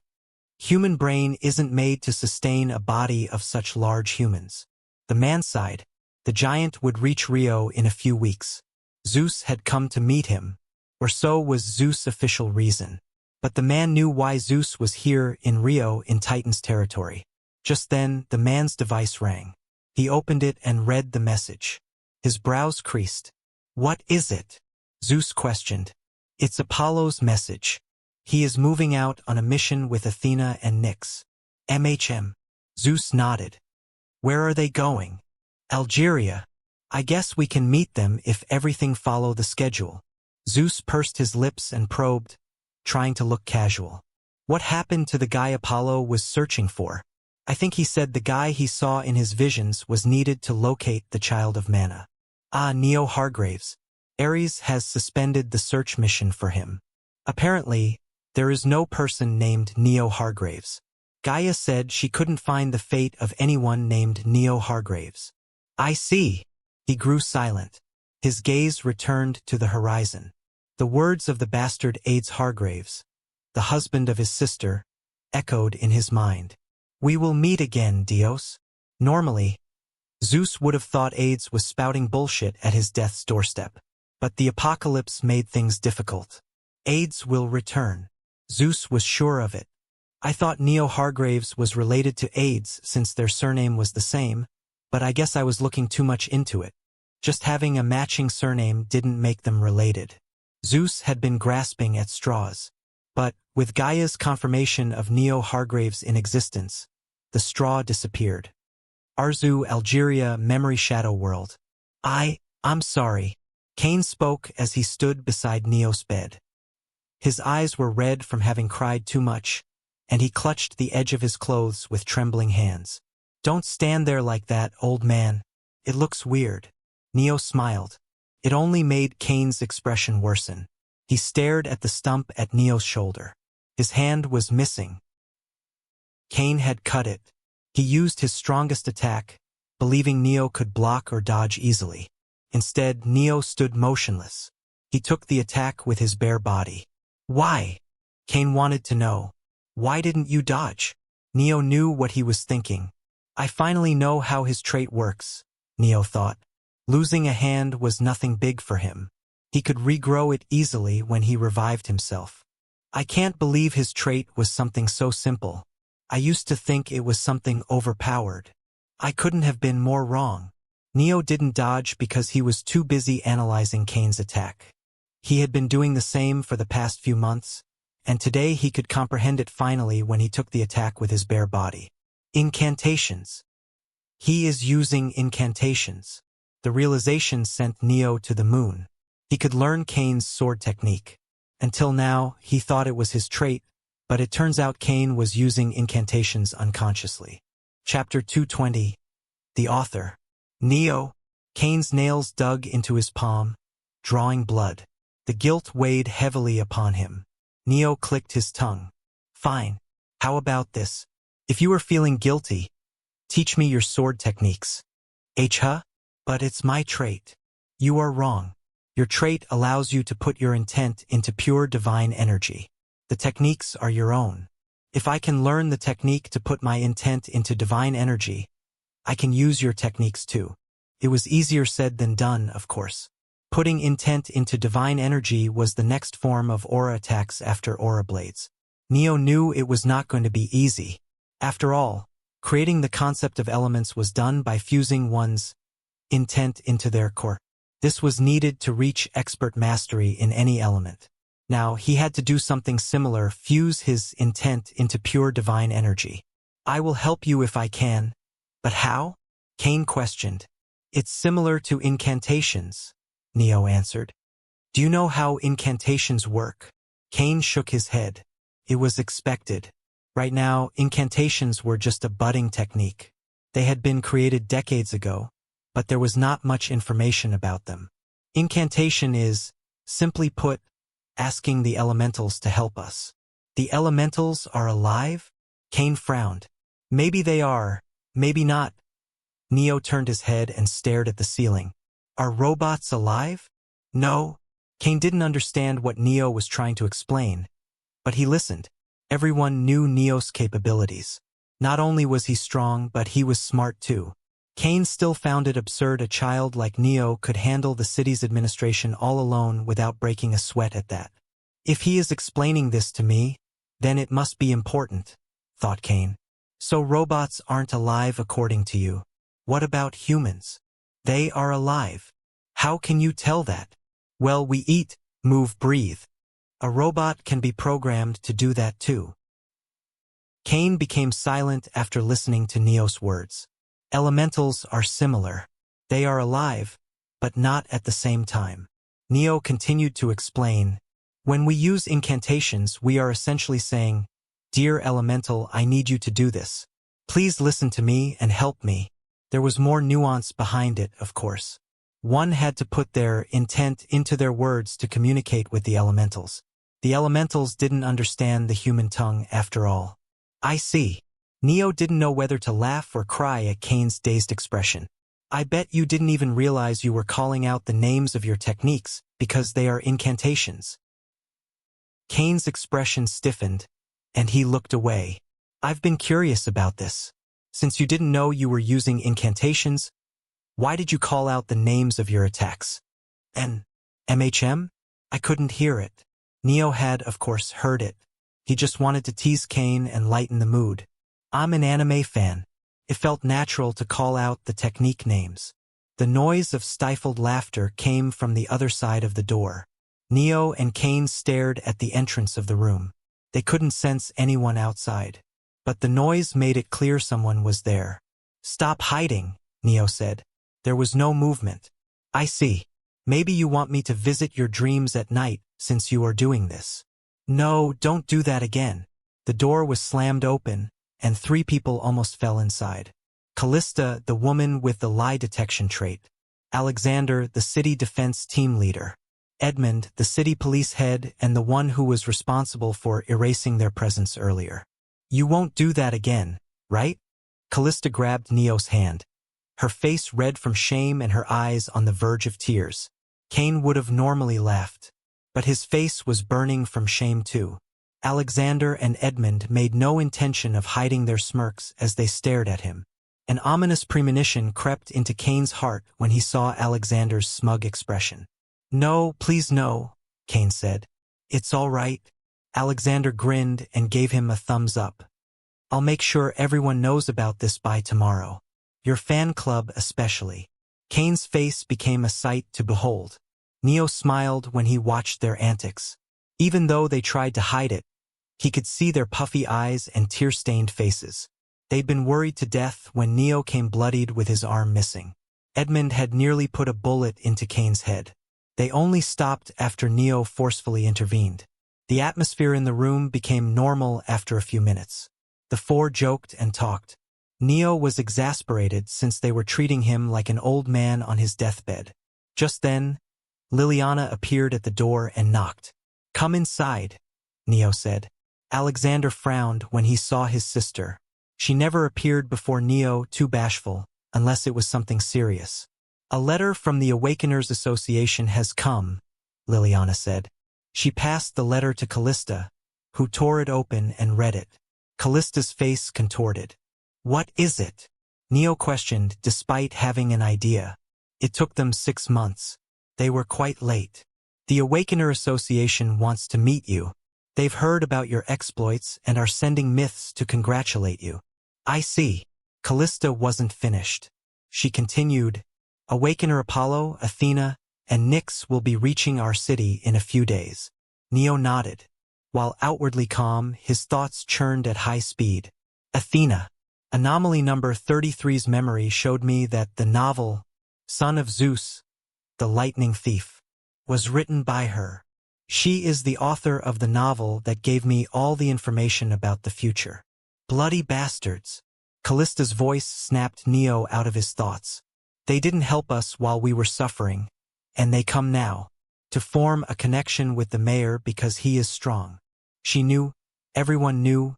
human brain isn't made to sustain a body of such large humans. The man sighed. The giant would reach Rio in a few weeks. Zeus had come to meet him, or so was Zeus' official reason. But the man knew why Zeus was here in Rio in Titan's territory. Just then, the man's device rang. He opened it and read the message. His brows creased. What is it? Zeus questioned. It's Apollo's message. He is moving out on a mission with Athena and Nyx. MHM. Zeus nodded. Where are they going? Algeria. I guess we can meet them if everything follow the schedule. Zeus pursed his lips and probed, trying to look casual. What happened to the guy Apollo was searching for? I think he said the guy he saw in his visions was needed to locate the child of Mana. Neo Hargraves. Ares has suspended the search mission for him. Apparently, there is no person named Neo Hargraves. Gaia said she couldn't find the fate of anyone named Neo Hargraves. I see. He grew silent. His gaze returned to the horizon. The words of the bastard Ades Hargraves, the husband of his sister, echoed in his mind. We will meet again, Dios. Normally, Zeus would have thought Ades was spouting bullshit at his death's doorstep. But the apocalypse made things difficult. Ades will return. Zeus was sure of it. I thought Neo Hargraves was related to Ades since their surname was the same, but I guess I was looking too much into it. Just having a matching surname didn't make them related. Zeus had been grasping at straws. But, with Gaia's confirmation of Neo Hargraves in existence, the straw disappeared. Arzu, Algeria, Memory Shadow World. I'm sorry. Cain spoke as he stood beside Neo's bed. His eyes were red from having cried too much, and he clutched the edge of his clothes with trembling hands. Don't stand there like that, old man. It looks weird. Neo smiled. It only made Cain's expression worsen. He stared at the stump at Neo's shoulder. His hand was missing. Cain had cut it. He used his strongest attack, believing Neo could block or dodge easily. Instead, Neo stood motionless. He took the attack with his bare body. Why? Cain wanted to know. Why didn't you dodge? Neo knew what he was thinking. I finally know how his trait works, Neo thought. Losing a hand was nothing big for him. He could regrow it easily when he revived himself. I can't believe his trait was something so simple. I used to think it was something overpowered. I couldn't have been more wrong. Neo didn't dodge because he was too busy analyzing Cain's attack. He had been doing the same for the past few months, and today he could comprehend it finally when he took the attack with his bare body. Incantations. He is using incantations. The realization sent Neo to the moon. He could learn Cain's sword technique. Until now, he thought it was his trait, but it turns out Cain was using incantations unconsciously. Chapter 220. The Author. Neo. Cain's nails dug into his palm, drawing blood. The guilt weighed heavily upon him. Neo clicked his tongue. Fine. How about this? If you are feeling guilty, teach me your sword techniques. Huh? But it's my trait. You are wrong. Your trait allows you to put your intent into pure divine energy. The techniques are your own. If I can learn the technique to put my intent into divine energy, I can use your techniques too. It was easier said than done, of course. Putting intent into divine energy was the next form of aura attacks after aura blades. Neo knew it was not going to be easy. After all, creating the concept of elements was done by fusing one's intent into their core. This was needed to reach expert mastery in any element. Now, he had to do something similar, fuse his intent into pure divine energy. I will help you if I can. But how? Cain questioned. It's similar to incantations, Neo answered. Do you know how incantations work? Cain shook his head. It was expected. Right now, incantations were just a budding technique. They had been created decades ago, but there was not much information about them. Incantation is, simply put, asking the elementals to help us. The elementals are alive? Cain frowned. Maybe they are, maybe not. Neo turned his head and stared at the ceiling. Are robots alive? No. Cain didn't understand what Neo was trying to explain, but he listened. Everyone knew Neo's capabilities. Not only was he strong, but he was smart too. Cain still found it absurd a child like Neo could handle the city's administration all alone without breaking a sweat at that. If he is explaining this to me, then it must be important, thought Cain. So robots aren't alive according to you. What about humans? They are alive. How can you tell that? Well, we eat, move, breathe. A robot can be programmed to do that too. Cain became silent after listening to Neo's words. Elementals are similar. They are alive, but not at the same time. Neo continued to explain. When we use incantations, we are essentially saying, Dear Elemental, I need you to do this. Please listen to me and help me. There was more nuance behind it, of course. One had to put their intent into their words to communicate with the elementals. The elementals didn't understand the human tongue after all. I see. Neo didn't know whether to laugh or cry at Cain's dazed expression. I bet you didn't even realize you were calling out the names of your techniques because they are incantations. Cain's expression stiffened, and he looked away. I've been curious about this. Since you didn't know you were using incantations, why did you call out the names of your attacks? MHM? I couldn't hear it. Neo had, of course, heard it. He just wanted to tease Cain and lighten the mood. I'm an anime fan. It felt natural to call out the technique names. The noise of stifled laughter came from the other side of the door. Neo and Cain stared at the entrance of the room. They couldn't sense anyone outside. But the noise made it clear someone was there. Stop hiding, Neo said. There was no movement. I see. Maybe you want me to visit your dreams at night since you are doing this. No, don't do that again. The door was slammed open, and 3 people almost fell inside. Callista, the woman with the lie detection trait. Alexander, the city defense team leader. Edmund, the city police head and the one who was responsible for erasing their presence earlier. You won't do that again, right? Callista grabbed Neo's hand. Her face red from shame and her eyes on the verge of tears. Cain would have normally laughed, but his face was burning from shame too. Alexander and Edmund made no intention of hiding their smirks as they stared at him. An ominous premonition crept into Cain's heart when he saw Alexander's smug expression. No, please no, Cain said. It's all right. Alexander grinned and gave him a thumbs up. I'll make sure everyone knows about this by tomorrow. Your fan club especially. Cain's face became a sight to behold. Neo smiled when he watched their antics. Even though they tried to hide it, he could see their puffy eyes and tear-stained faces. They'd been worried to death when Neo came bloodied with his arm missing. Edmund had nearly put a bullet into Cain's head. They only stopped after Neo forcefully intervened. The atmosphere in the room became normal after a few minutes. The 4 joked and talked. Neo was exasperated since they were treating him like an old man on his deathbed. Just then, Liliana appeared at the door and knocked. Come inside, Neo said. Alexander frowned when he saw his sister. She never appeared before Neo, too bashful, unless it was something serious. A letter from the Awakeners Association has come, Liliana said. She passed the letter to Callista, who tore it open and read it. Callista's face contorted. What is it? Neo questioned, despite having an idea. It took them 6 months. They were quite late. The Awakener Association wants to meet you. They've heard about your exploits and are sending myths to congratulate you. I see. Callista wasn't finished. She continued, Awakener Apollo, Athena, and Nyx will be reaching our city in a few days. Neo nodded. While outwardly calm, his thoughts churned at high speed. Athena. Anomaly number 33's memory showed me that the novel, Son of Zeus, the Lightning Thief, was written by her. She is the author of the novel that gave me all the information about the future. Bloody bastards. Callista's voice snapped Neo out of his thoughts. They didn't help us while we were suffering, and they come now, to form a connection with the mayor because he is strong. She knew, everyone knew,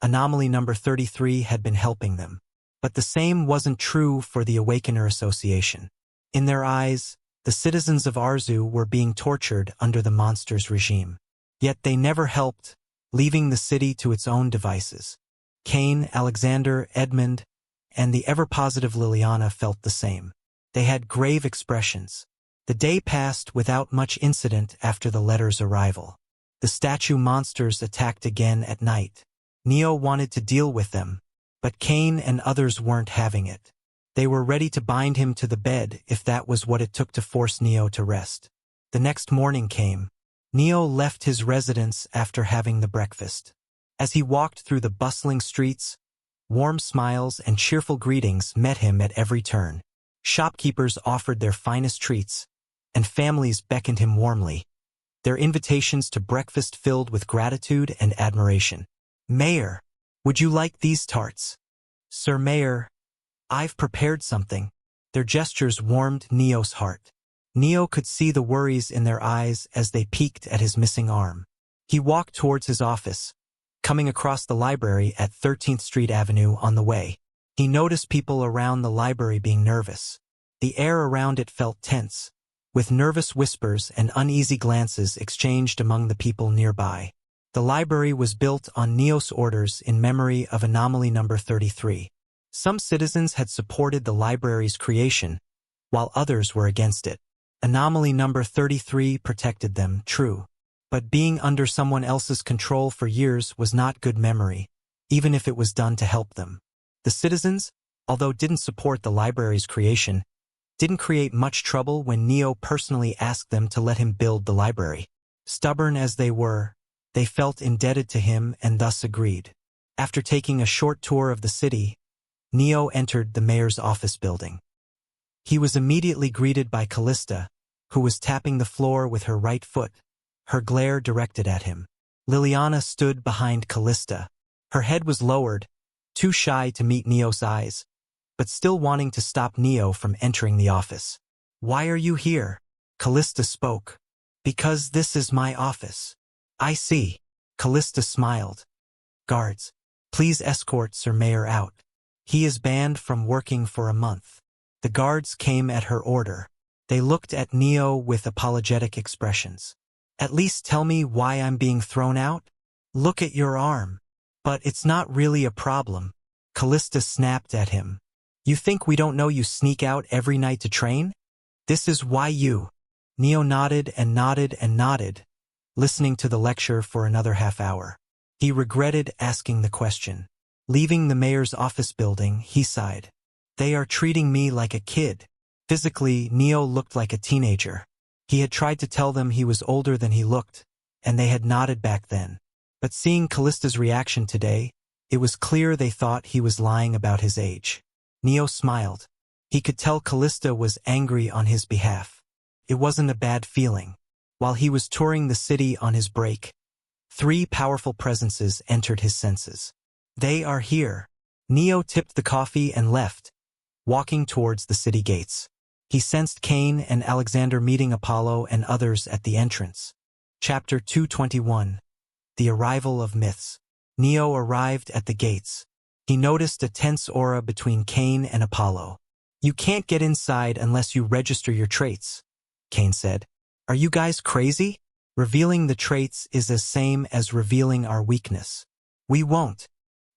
Anomaly number 33 had been helping them. But the same wasn't true for the Awakener Association. In their eyes, the citizens of Arzu were being tortured under the monster's regime. Yet they never helped, leaving the city to its own devices. Cain, Alexander, Edmund, and the ever-positive Liliana felt the same. They had grave expressions. The day passed without much incident after the letter's arrival. The statue monsters attacked again at night. Neo wanted to deal with them, but Cain and others weren't having it. They were ready to bind him to the bed if that was what it took to force Neo to rest. The next morning came. Neo left his residence after having the breakfast. As he walked through the bustling streets, warm smiles and cheerful greetings met him at every turn. Shopkeepers offered their finest treats, and families beckoned him warmly, their invitations to breakfast filled with gratitude and admiration. Mayor, would you like these tarts? Sir Mayor, I've prepared something. Their gestures warmed Neo's heart. Neo could see the worries in their eyes as they peeked at his missing arm. He walked towards his office, coming across the library at 13th Street Avenue on the way. He noticed people around the library being nervous. The air around it felt tense, with nervous whispers and uneasy glances exchanged among the people nearby. The library was built on Neo's orders in memory of Anomaly number 33. Some citizens had supported the library's creation, while others were against it. Anomaly number 33 protected them, true. But being under someone else's control for years was not good memory, even if it was done to help them. The citizens, although didn't support the library's creation, didn't create much trouble when Neo personally asked them to let him build the library. Stubborn as they were, they felt indebted to him and thus agreed. After taking a short tour of the city, Neo entered the mayor's office building. He was immediately greeted by Callista, who was tapping the floor with her right foot, her glare directed at him. Liliana stood behind Callista. Her head was lowered, too shy to meet Neo's eyes, but still wanting to stop Neo from entering the office. Why are you here? Callista spoke. Because this is my office. I see. Callista smiled. Guards, please escort Sir Mayor out. He is banned from working for a month. The guards came at her order. They looked at Neo with apologetic expressions. At least tell me why I'm being thrown out? Look at your arm. But it's not really a problem. Callista snapped at him. You think we don't know you sneak out every night to train? This is why you. Neo nodded and nodded and nodded, listening to the lecture for another half hour. He regretted asking the question. Leaving the mayor's office building, he sighed. They are treating me like a kid. Physically, Neo looked like a teenager. He had tried to tell them he was older than he looked, and they had nodded back then. But seeing Callista's reaction today, it was clear they thought he was lying about his age. Neo smiled. He could tell Callista was angry on his behalf. It wasn't a bad feeling. While he was touring the city on his break, 3 powerful presences entered his senses. They are here. Neo tipped the coffee and left, walking towards the city gates. He sensed Cain and Alexander meeting Apollo and others at the entrance. Chapter 221. The Arrival of Myths. Neo arrived at the gates. He noticed a tense aura between Cain and Apollo. You can't get inside unless you register your traits, Cain said. Are you guys crazy? Revealing the traits is the same as revealing our weakness. We won't.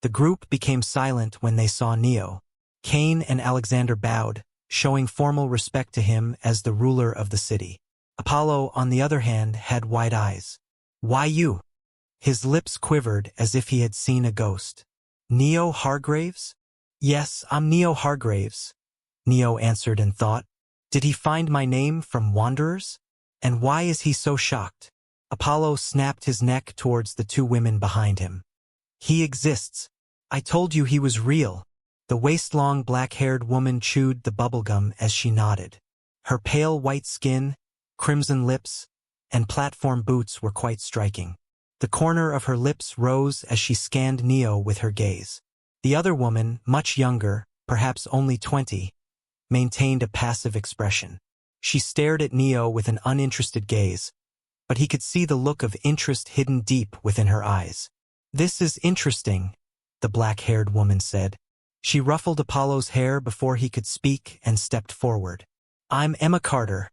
The group became silent when they saw Neo. Cain and Alexander bowed, showing formal respect to him as the ruler of the city. Apollo, on the other hand, had wide eyes. Why you? His lips quivered as if he had seen a ghost. Neo Hargraves? Yes, I'm Neo Hargraves, Neo answered and thought. Did he find my name from Wanderers? And why is he so shocked? Apollo snapped his neck towards the two women behind him. He exists. I told you he was real. The waist-long black-haired woman chewed the bubblegum as she nodded. Her pale white skin, crimson lips, and platform boots were quite striking. The corner of her lips rose as she scanned Neo with her gaze. The other woman, much younger, perhaps only 20, maintained a passive expression. She stared at Neo with an uninterested gaze, but he could see the look of interest hidden deep within her eyes. This is interesting, the black-haired woman said. She ruffled Apollo's hair before he could speak and stepped forward. I'm Emma Carter,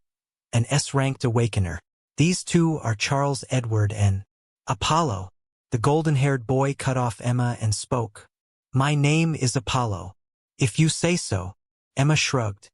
an S-ranked awakener. These two are Charles Edward and Apollo. The golden-haired boy cut off Emma and spoke. My name is Apollo. If you say so. Emma shrugged.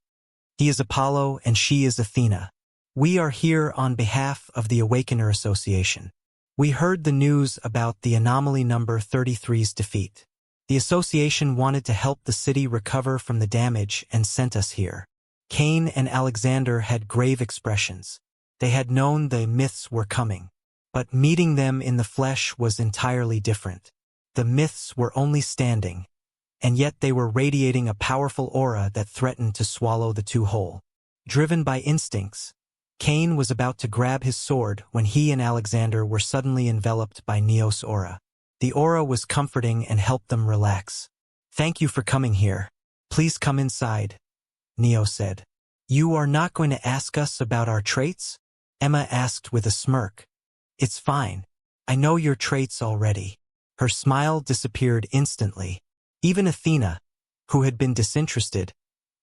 He is Apollo and she is Athena. We are here on behalf of the Awakener Association. We heard the news about the anomaly number 33's defeat. The association wanted to help the city recover from the damage and sent us here. Cain and Alexander had grave expressions. They had known the myths were coming. But meeting them in the flesh was entirely different. The myths were only standing, and yet they were radiating a powerful aura that threatened to swallow the two whole. Driven by instincts, Cain was about to grab his sword when he and Alexander were suddenly enveloped by Neo's aura. The aura was comforting and helped them relax. Thank you for coming here. Please come inside, Neo said. You are not going to ask us about our traits? Emma asked with a smirk. It's fine. I know your traits already. Her smile disappeared instantly. Even Athena, who had been disinterested,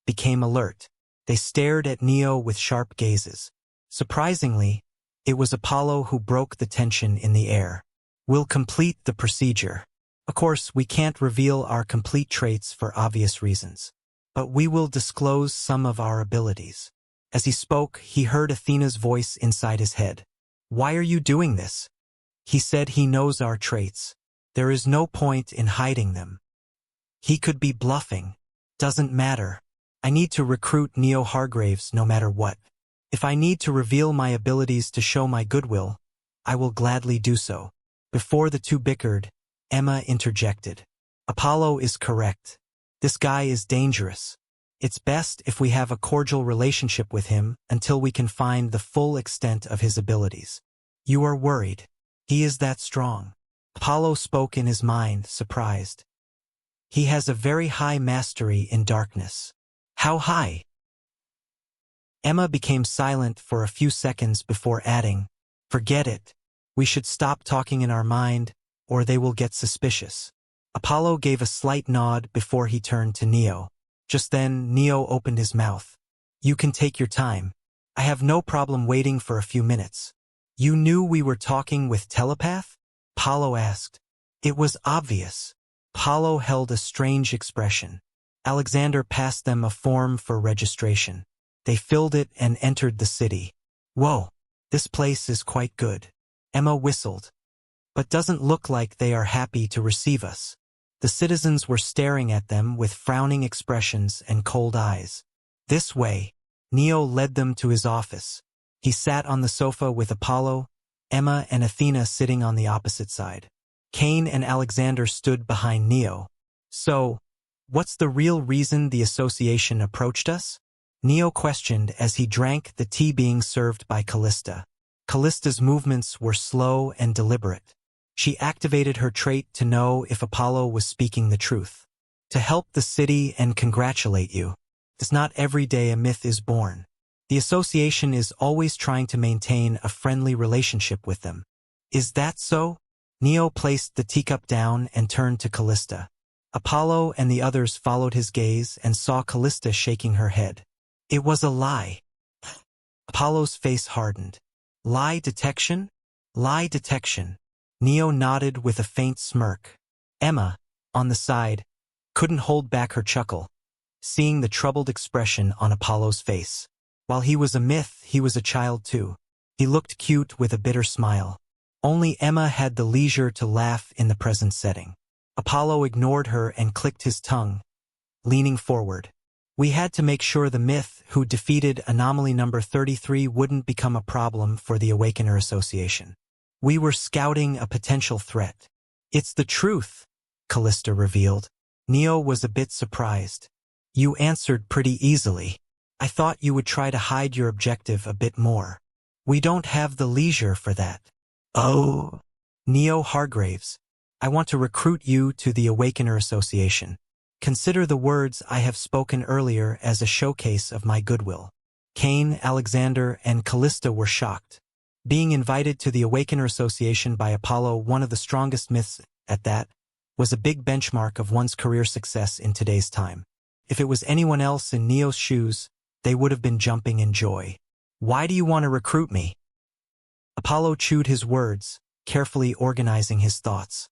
became alert. They stared at Neo with sharp gazes. Surprisingly, it was Apollo who broke the tension in the air. We'll complete the procedure. Of course, we can't reveal our complete traits for obvious reasons, but we will disclose some of our abilities. As he spoke, he heard Athena's voice inside his head. Why are you doing this? He said he knows our traits. There is no point in hiding them. He could be bluffing. Doesn't matter. I need to recruit Neo Hargraves no matter what. If I need to reveal my abilities to show my goodwill, I will gladly do so. Before the two bickered, Emma interjected. Apollo is correct. This guy is dangerous. It's best if we have a cordial relationship with him until we can find the full extent of his abilities. You are worried. He is that strong. Apollo spoke in his mind, surprised. He has a very high mastery in darkness. How high? Emma became silent for a few seconds before adding, Forget it. We should stop talking in our mind, or they will get suspicious. Apollo gave a slight nod before he turned to Neo. Just then, Neo opened his mouth. You can take your time. I have no problem waiting for a few minutes. You knew we were talking with telepath? Apollo asked. It was obvious. Apollo held a strange expression. Alexander passed them a form for registration. They filled it and entered the city. Whoa, this place is quite good. Emma whistled. But doesn't look like they are happy to receive us. The citizens were staring at them with frowning expressions and cold eyes. This way. Neo led them to his office. He sat on the sofa with Apollo, Emma and Athena sitting on the opposite side. Cain and Alexander stood behind Neo. So, what's the real reason the association approached us? Neo questioned as he drank the tea being served by Callista. Callista's movements were slow and deliberate. She activated her trait to know if Apollo was speaking the truth. To help the city and congratulate you. It's not every day a myth is born. The association is always trying to maintain a friendly relationship with them. Is that so? Neo placed the teacup down and turned to Callista. Apollo and the others followed his gaze and saw Callista shaking her head. It was a lie. Apollo's face hardened. Lie detection? Lie detection. Neo nodded with a faint smirk. Emma, on the side, couldn't hold back her chuckle, seeing the troubled expression on Apollo's face. While he was a myth, he was a child too. He looked cute with a bitter smile. Only Emma had the leisure to laugh in the present setting. Apollo ignored her and clicked his tongue, leaning forward. We had to make sure the myth who defeated anomaly number 33 wouldn't become a problem for the Awakener Association. We were scouting a potential threat. It's the truth, Callista revealed. Neo was a bit surprised. You answered pretty easily. I thought you would try to hide your objective a bit more. We don't have the leisure for that. Oh. Neo Hargraves, I want to recruit you to the Awakener Association. Consider the words I have spoken earlier as a showcase of my goodwill. Cain, Alexander, and Callista were shocked. Being invited to the Awakener Association by Apollo, one of the strongest myths at that, was a big benchmark of one's career success in today's time. If it was anyone else in Neo's shoes, they would have been jumping in joy. Why do you want to recruit me? Apollo chewed his words, carefully organizing his thoughts.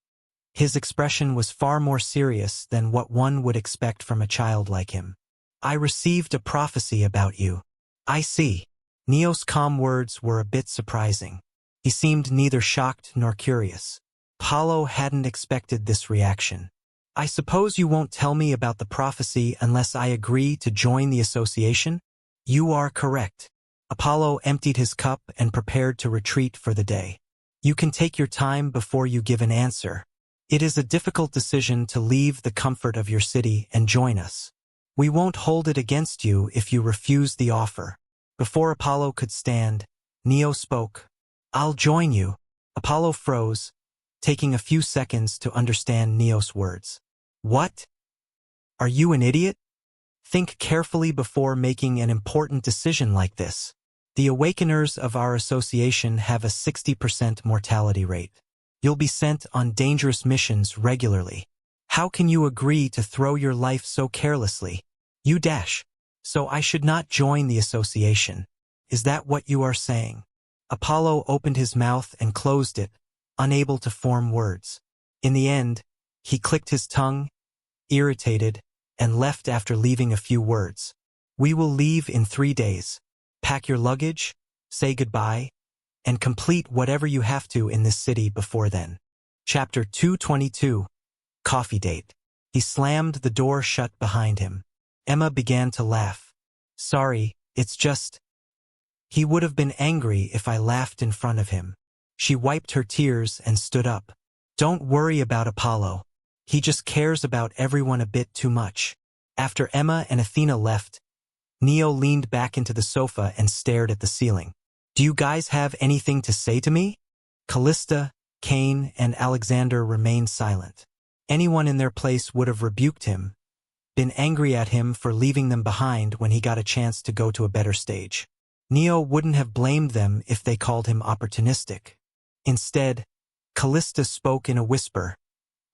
His expression was far more serious than what one would expect from a child like him. I received a prophecy about you. I see. Neo's calm words were a bit surprising. He seemed neither shocked nor curious. Apollo hadn't expected this reaction. I suppose you won't tell me about the prophecy unless I agree to join the association? You are correct. Apollo emptied his cup and prepared to retreat for the day. You can take your time before you give an answer. It is a difficult decision to leave the comfort of your city and join us. We won't hold it against you if you refuse the offer. Before Apollo could stand, Neo spoke. I'll join you. Apollo froze, taking a few seconds to understand Neo's words. What? Are you an idiot? Think carefully before making an important decision like this. The Awakeners of our association have a 60% mortality rate. You'll be sent on dangerous missions regularly. How can you agree to throw your life so carelessly? You dash. So I should not join the association. Is that what you are saying? Apollo opened his mouth and closed it, unable to form words. In the end, he clicked his tongue, irritated, and left after leaving a few words. We will leave in 3 days. Pack your luggage, say goodbye, and complete whatever you have to in this city before then. Chapter 222. Coffee Date. He slammed the door shut behind him. Emma began to laugh. Sorry, it's just... He would have been angry if I laughed in front of him. She wiped her tears and stood up. Don't worry about Apollo. He just cares about everyone a bit too much. After Emma and Athena left, Neo leaned back into the sofa and stared at the ceiling. Do you guys have anything to say to me? Callista, Cain, and Alexander remained silent. Anyone in their place would have rebuked him, been angry at him for leaving them behind when he got a chance to go to a better stage. Neo wouldn't have blamed them if they called him opportunistic. Instead, Callista spoke in a whisper,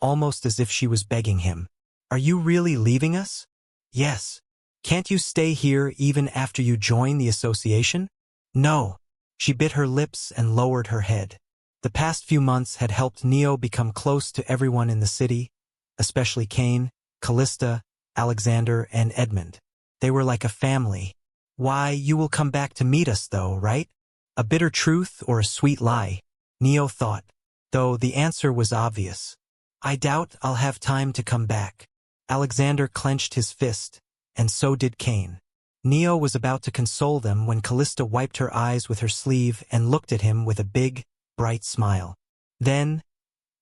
almost as if she was begging him. Are you really leaving us? Yes. Can't you stay here even after you join the association? No. She bit her lips and lowered her head. The past few months had helped Neo become close to everyone in the city, especially Cain, Callista, Alexander, and Edmund. They were like a family. Why, you will come back to meet us though, right? A bitter truth or a sweet lie? Neo thought, though the answer was obvious. I doubt I'll have time to come back. Alexander clenched his fist, and so did Cain. Neo was about to console them when Callista wiped her eyes with her sleeve and looked at him with a big, bright smile. Then,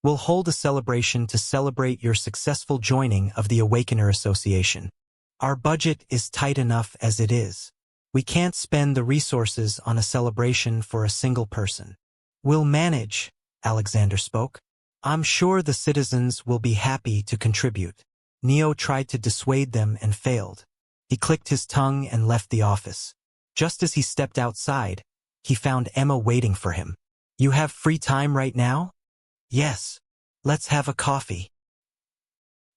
we'll hold a celebration to celebrate your successful joining of the Awakener Association. Our budget is tight enough as it is. We can't spend the resources on a celebration for a single person. We'll manage, Alexander spoke. I'm sure the citizens will be happy to contribute. Neo tried to dissuade them and failed. He clicked his tongue and left the office. Just as he stepped outside, he found Emma waiting for him. You have free time right now? Yes. Let's have a coffee.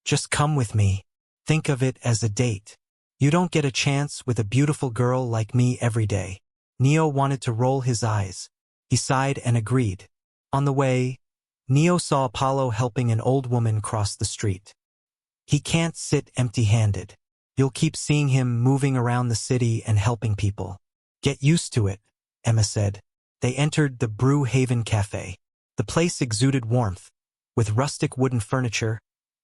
Just come with me. Think of it as a date. You don't get a chance with a beautiful girl like me every day. Neo wanted to roll his eyes. He sighed and agreed. On the way, Neo saw Apollo helping an old woman cross the street. He can't sit empty-handed. You'll keep seeing him moving around the city and helping people. Get used to it, Emma said. They entered the Brew Haven Cafe. The place exuded warmth, with rustic wooden furniture,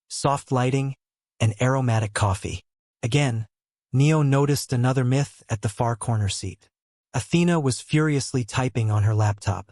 soft lighting, and aromatic coffee. Again, Neo noticed another myth at the far corner seat. Athena was furiously typing on her laptop.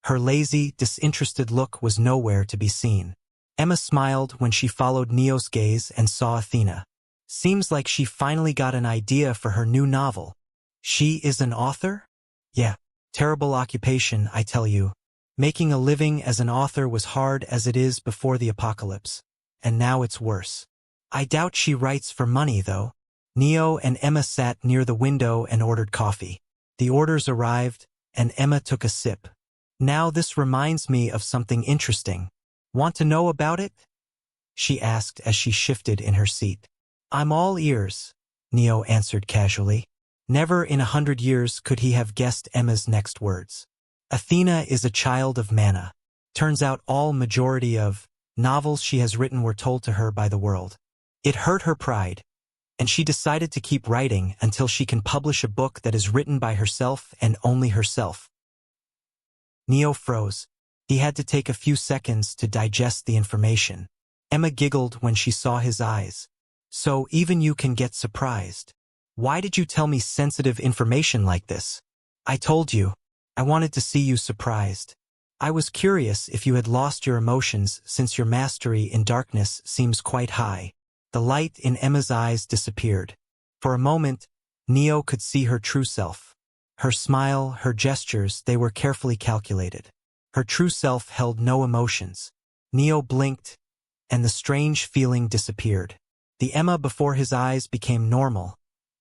Her lazy, disinterested look was nowhere to be seen. Emma smiled when she followed Neo's gaze and saw Athena. Seems like she finally got an idea for her new novel. She is an author? Yeah. Terrible occupation, I tell you. Making a living as an author was hard as it is before the apocalypse. And now it's worse. I doubt she writes for money, though. Neo and Emma sat near the window and ordered coffee. The orders arrived, and Emma took a sip. Now this reminds me of something interesting. Want to know about it? She asked as she shifted in her seat. I'm all ears, Neo answered casually. Never in 100 years could he have guessed Emma's next words. Athena is a child of mana. Turns out all majority of novels she has written were told to her by the world. It hurt her pride, and she decided to keep writing until she can publish a book that is written by herself and only herself. Neo froze. He had to take a few seconds to digest the information. Emma giggled when she saw his eyes. So even you can get surprised. Why did you tell me sensitive information like this? I told you. I wanted to see you surprised. I was curious if you had lost your emotions since your mastery in darkness seems quite high. The light in Emma's eyes disappeared. For a moment, Neo could see her true self. Her smile, her gestures, they were carefully calculated. Her true self held no emotions. Neo blinked, and the strange feeling disappeared. The Emma before his eyes became normal,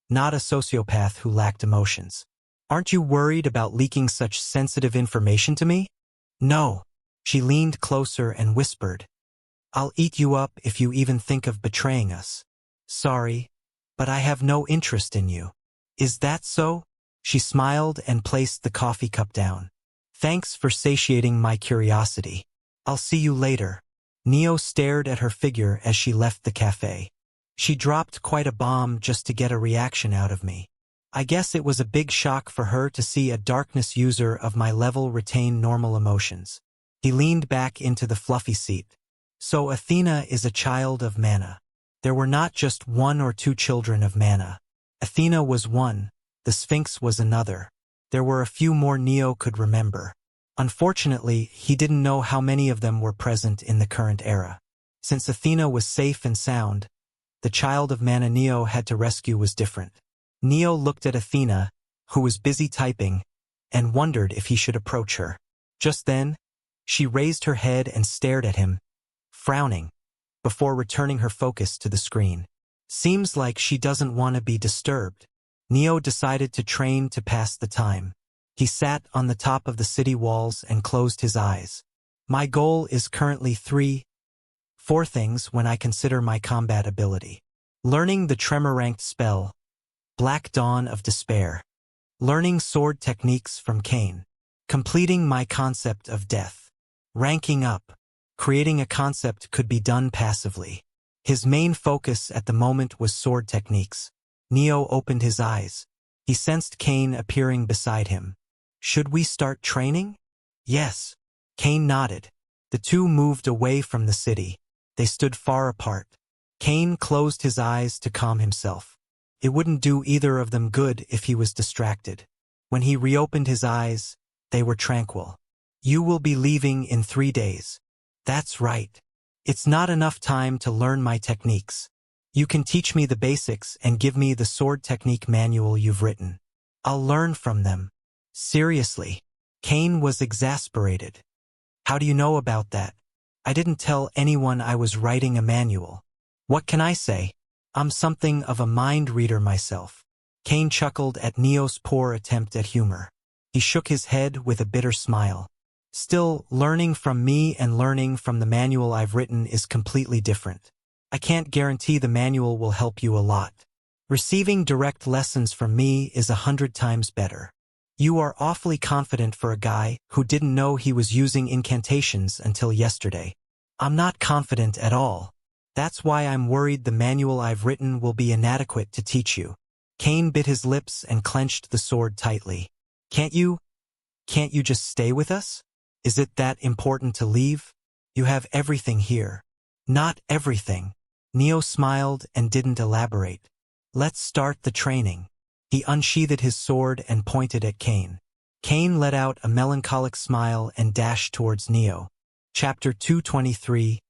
not a sociopath who lacked emotions. Aren't you worried about leaking such sensitive information to me? No. She leaned closer and whispered. I'll eat you up if you even think of betraying us. Sorry, but I have no interest in you. Is that so? She smiled and placed the coffee cup down. Thanks for satiating my curiosity. I'll see you later. Neo stared at her figure as she left the cafe. She dropped quite a bomb just to get a reaction out of me. I guess it was a big shock for her to see a darkness user of my level retain normal emotions. He leaned back into the fluffy seat. So Athena is a child of mana. There were not just one or two children of mana. Athena was one, the Sphinx was another. There were a few more Neo could remember. Unfortunately, he didn't know how many of them were present in the current era. Since Athena was safe and sound, the child of mana Neo had to rescue was different. Neo looked at Athena, who was busy typing, and wondered if he should approach her. Just then, she raised her head and stared at him, frowning, before returning her focus to the screen. Seems like she doesn't want to be disturbed. Neo decided to train to pass the time. He sat on the top of the city walls and closed his eyes. My goal is currently 4 things when I consider my combat ability. Learning the tremor-ranked spell, Black Dawn of Despair. Learning sword techniques from Cain. Completing my concept of death. Ranking up. Creating a concept could be done passively. His main focus at the moment was sword techniques. Neo opened his eyes. He sensed Cain appearing beside him. Should we start training? Yes. Cain nodded. The two moved away from the city. They stood far apart. Cain closed his eyes to calm himself. It wouldn't do either of them good if he was distracted. When he reopened his eyes, they were tranquil. You will be leaving in 3 days. That's right. It's not enough time to learn my techniques. You can teach me the basics and give me the sword technique manual you've written. I'll learn from them. Seriously. Cain was exasperated. How do you know about that? I didn't tell anyone I was writing a manual. What can I say? I'm something of a mind reader myself. Cain chuckled at Neo's poor attempt at humor. He shook his head with a bitter smile. Still, learning from me and learning from the manual I've written is completely different. I can't guarantee the manual will help you a lot. Receiving direct lessons from me is 100 times better. You are awfully confident for a guy who didn't know he was using incantations until yesterday. I'm not confident at all. That's why I'm worried the manual I've written will be inadequate to teach you. Cain bit his lips and clenched the sword tightly. Can't you just stay with us? Is it that important to leave? You have everything here. Not everything. Neo smiled and didn't elaborate. Let's start the training. He unsheathed his sword and pointed at Cain. Cain let out a melancholic smile and dashed towards Neo. Chapter 223,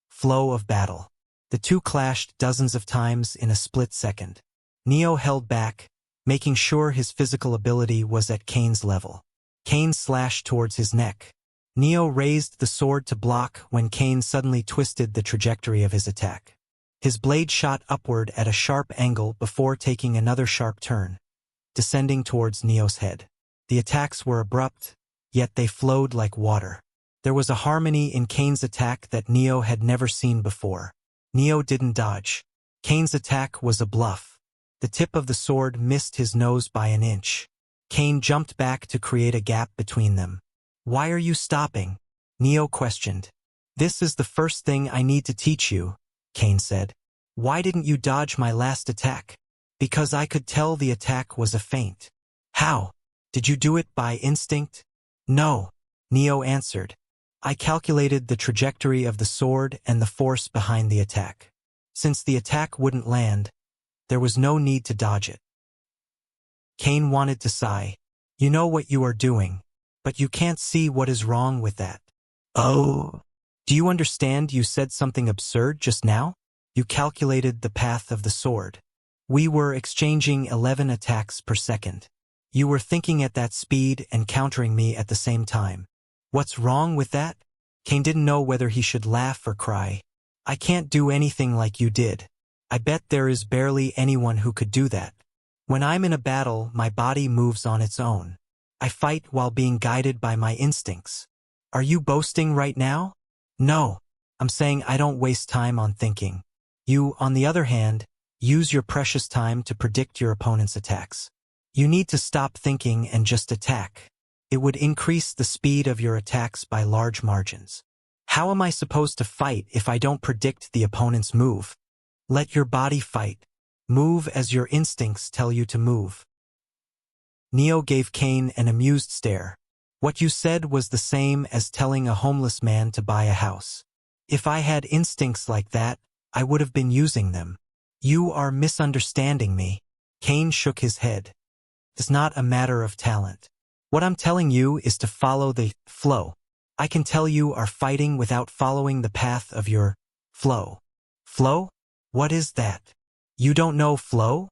Flow of Battle. The two clashed dozens of times in a split second. Neo held back, making sure his physical ability was at Cain's level. Cain slashed towards his neck. Neo raised the sword to block when Cain suddenly twisted the trajectory of his attack. His blade shot upward at a sharp angle before taking another sharp turn, descending towards Neo's head. The attacks were abrupt, yet they flowed like water. There was a harmony in Cain's attack that Neo had never seen before. Neo didn't dodge. Cain's attack was a bluff. The tip of the sword missed his nose by an inch. Cain jumped back to create a gap between them. Why are you stopping? Neo questioned. This is the first thing I need to teach you, Cain said. Why didn't you dodge my last attack? Because I could tell the attack was a feint. How? Did you do it by instinct? No, Neo answered. I calculated the trajectory of the sword and the force behind the attack. Since the attack wouldn't land, there was no need to dodge it. Cain wanted to sigh. You know what you are doing, but you can't see what is wrong with that. Oh. Do you understand you said something absurd just now? You calculated the path of the sword. We were exchanging 11 attacks per second. You were thinking at that speed and countering me at the same time. What's wrong with that? Cain didn't know whether he should laugh or cry. I can't do anything like you did. I bet there is barely anyone who could do that. When I'm in a battle, my body moves on its own. I fight while being guided by my instincts. Are you boasting right now? No. I'm saying I don't waste time on thinking. You, on the other hand, use your precious time to predict your opponent's attacks. You need to stop thinking and just attack. It would increase the speed of your attacks by large margins. How am I supposed to fight if I don't predict the opponent's move? Let your body fight. Move as your instincts tell you to move. Neo gave Cain an amused stare. What you said was the same as telling a homeless man to buy a house. If I had instincts like that, I would have been using them. You are misunderstanding me. Cain shook his head. It's not a matter of talent. What I'm telling you is to follow the flow. I can tell you are fighting without following the path of your flow. Flow? What is that? You don't know flow?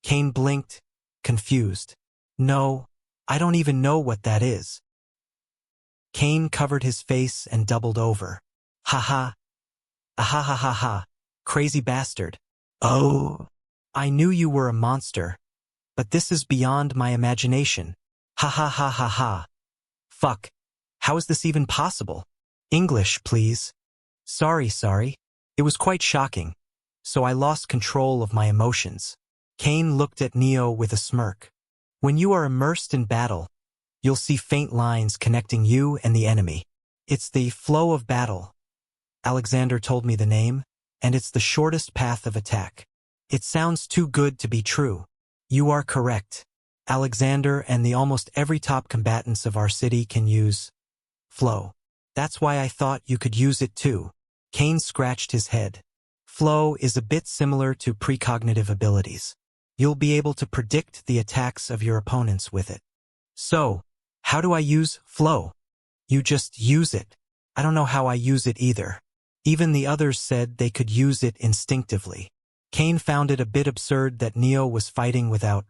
Cain blinked, confused. No, I don't even know what that is. Cain covered his face and doubled over. Ha ha. Ah ha ha ha. Crazy bastard. Oh. I knew you were a monster. But this is beyond my imagination. Ha ha ha ha ha. Fuck. How is this even possible? English, please. Sorry. It was quite shocking. So I lost control of my emotions. Cain looked at Neo with a smirk. When you are immersed in battle, you'll see faint lines connecting you and the enemy. It's the flow of battle. Alexander told me the name, and it's the shortest path of attack. It sounds too good to be true. You are correct. Alexander and the almost every top combatants of our city can use flow. That's why I thought you could use it too. Cain scratched his head. Flow is a bit similar to precognitive abilities. You'll be able to predict the attacks of your opponents with it. So, how do I use flow? You just use it. I don't know how I use it either. Even the others said they could use it instinctively. Cain found it a bit absurd that Neo was fighting without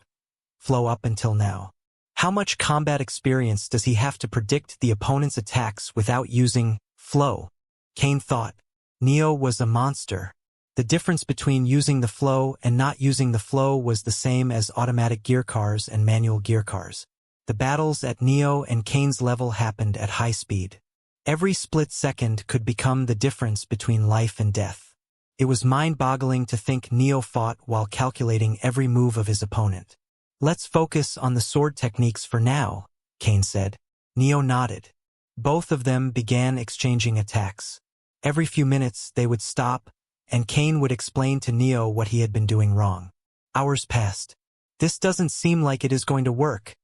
flow up until now. How much combat experience does he have to predict the opponent's attacks without using flow? Cain thought. Neo was a monster. The difference between using the flow and not using the flow was the same as automatic gear cars and manual gear cars. The battles at Neo and Cain's level happened at high speed. Every split second could become the difference between life and death. It was mind-boggling to think Neo fought while calculating every move of his opponent. Let's focus on the sword techniques for now, Cain said. Neo nodded. Both of them began exchanging attacks. Every few minutes they would stop, and Cain would explain to Neo what he had been doing wrong. Hours passed. This doesn't seem like it is going to work,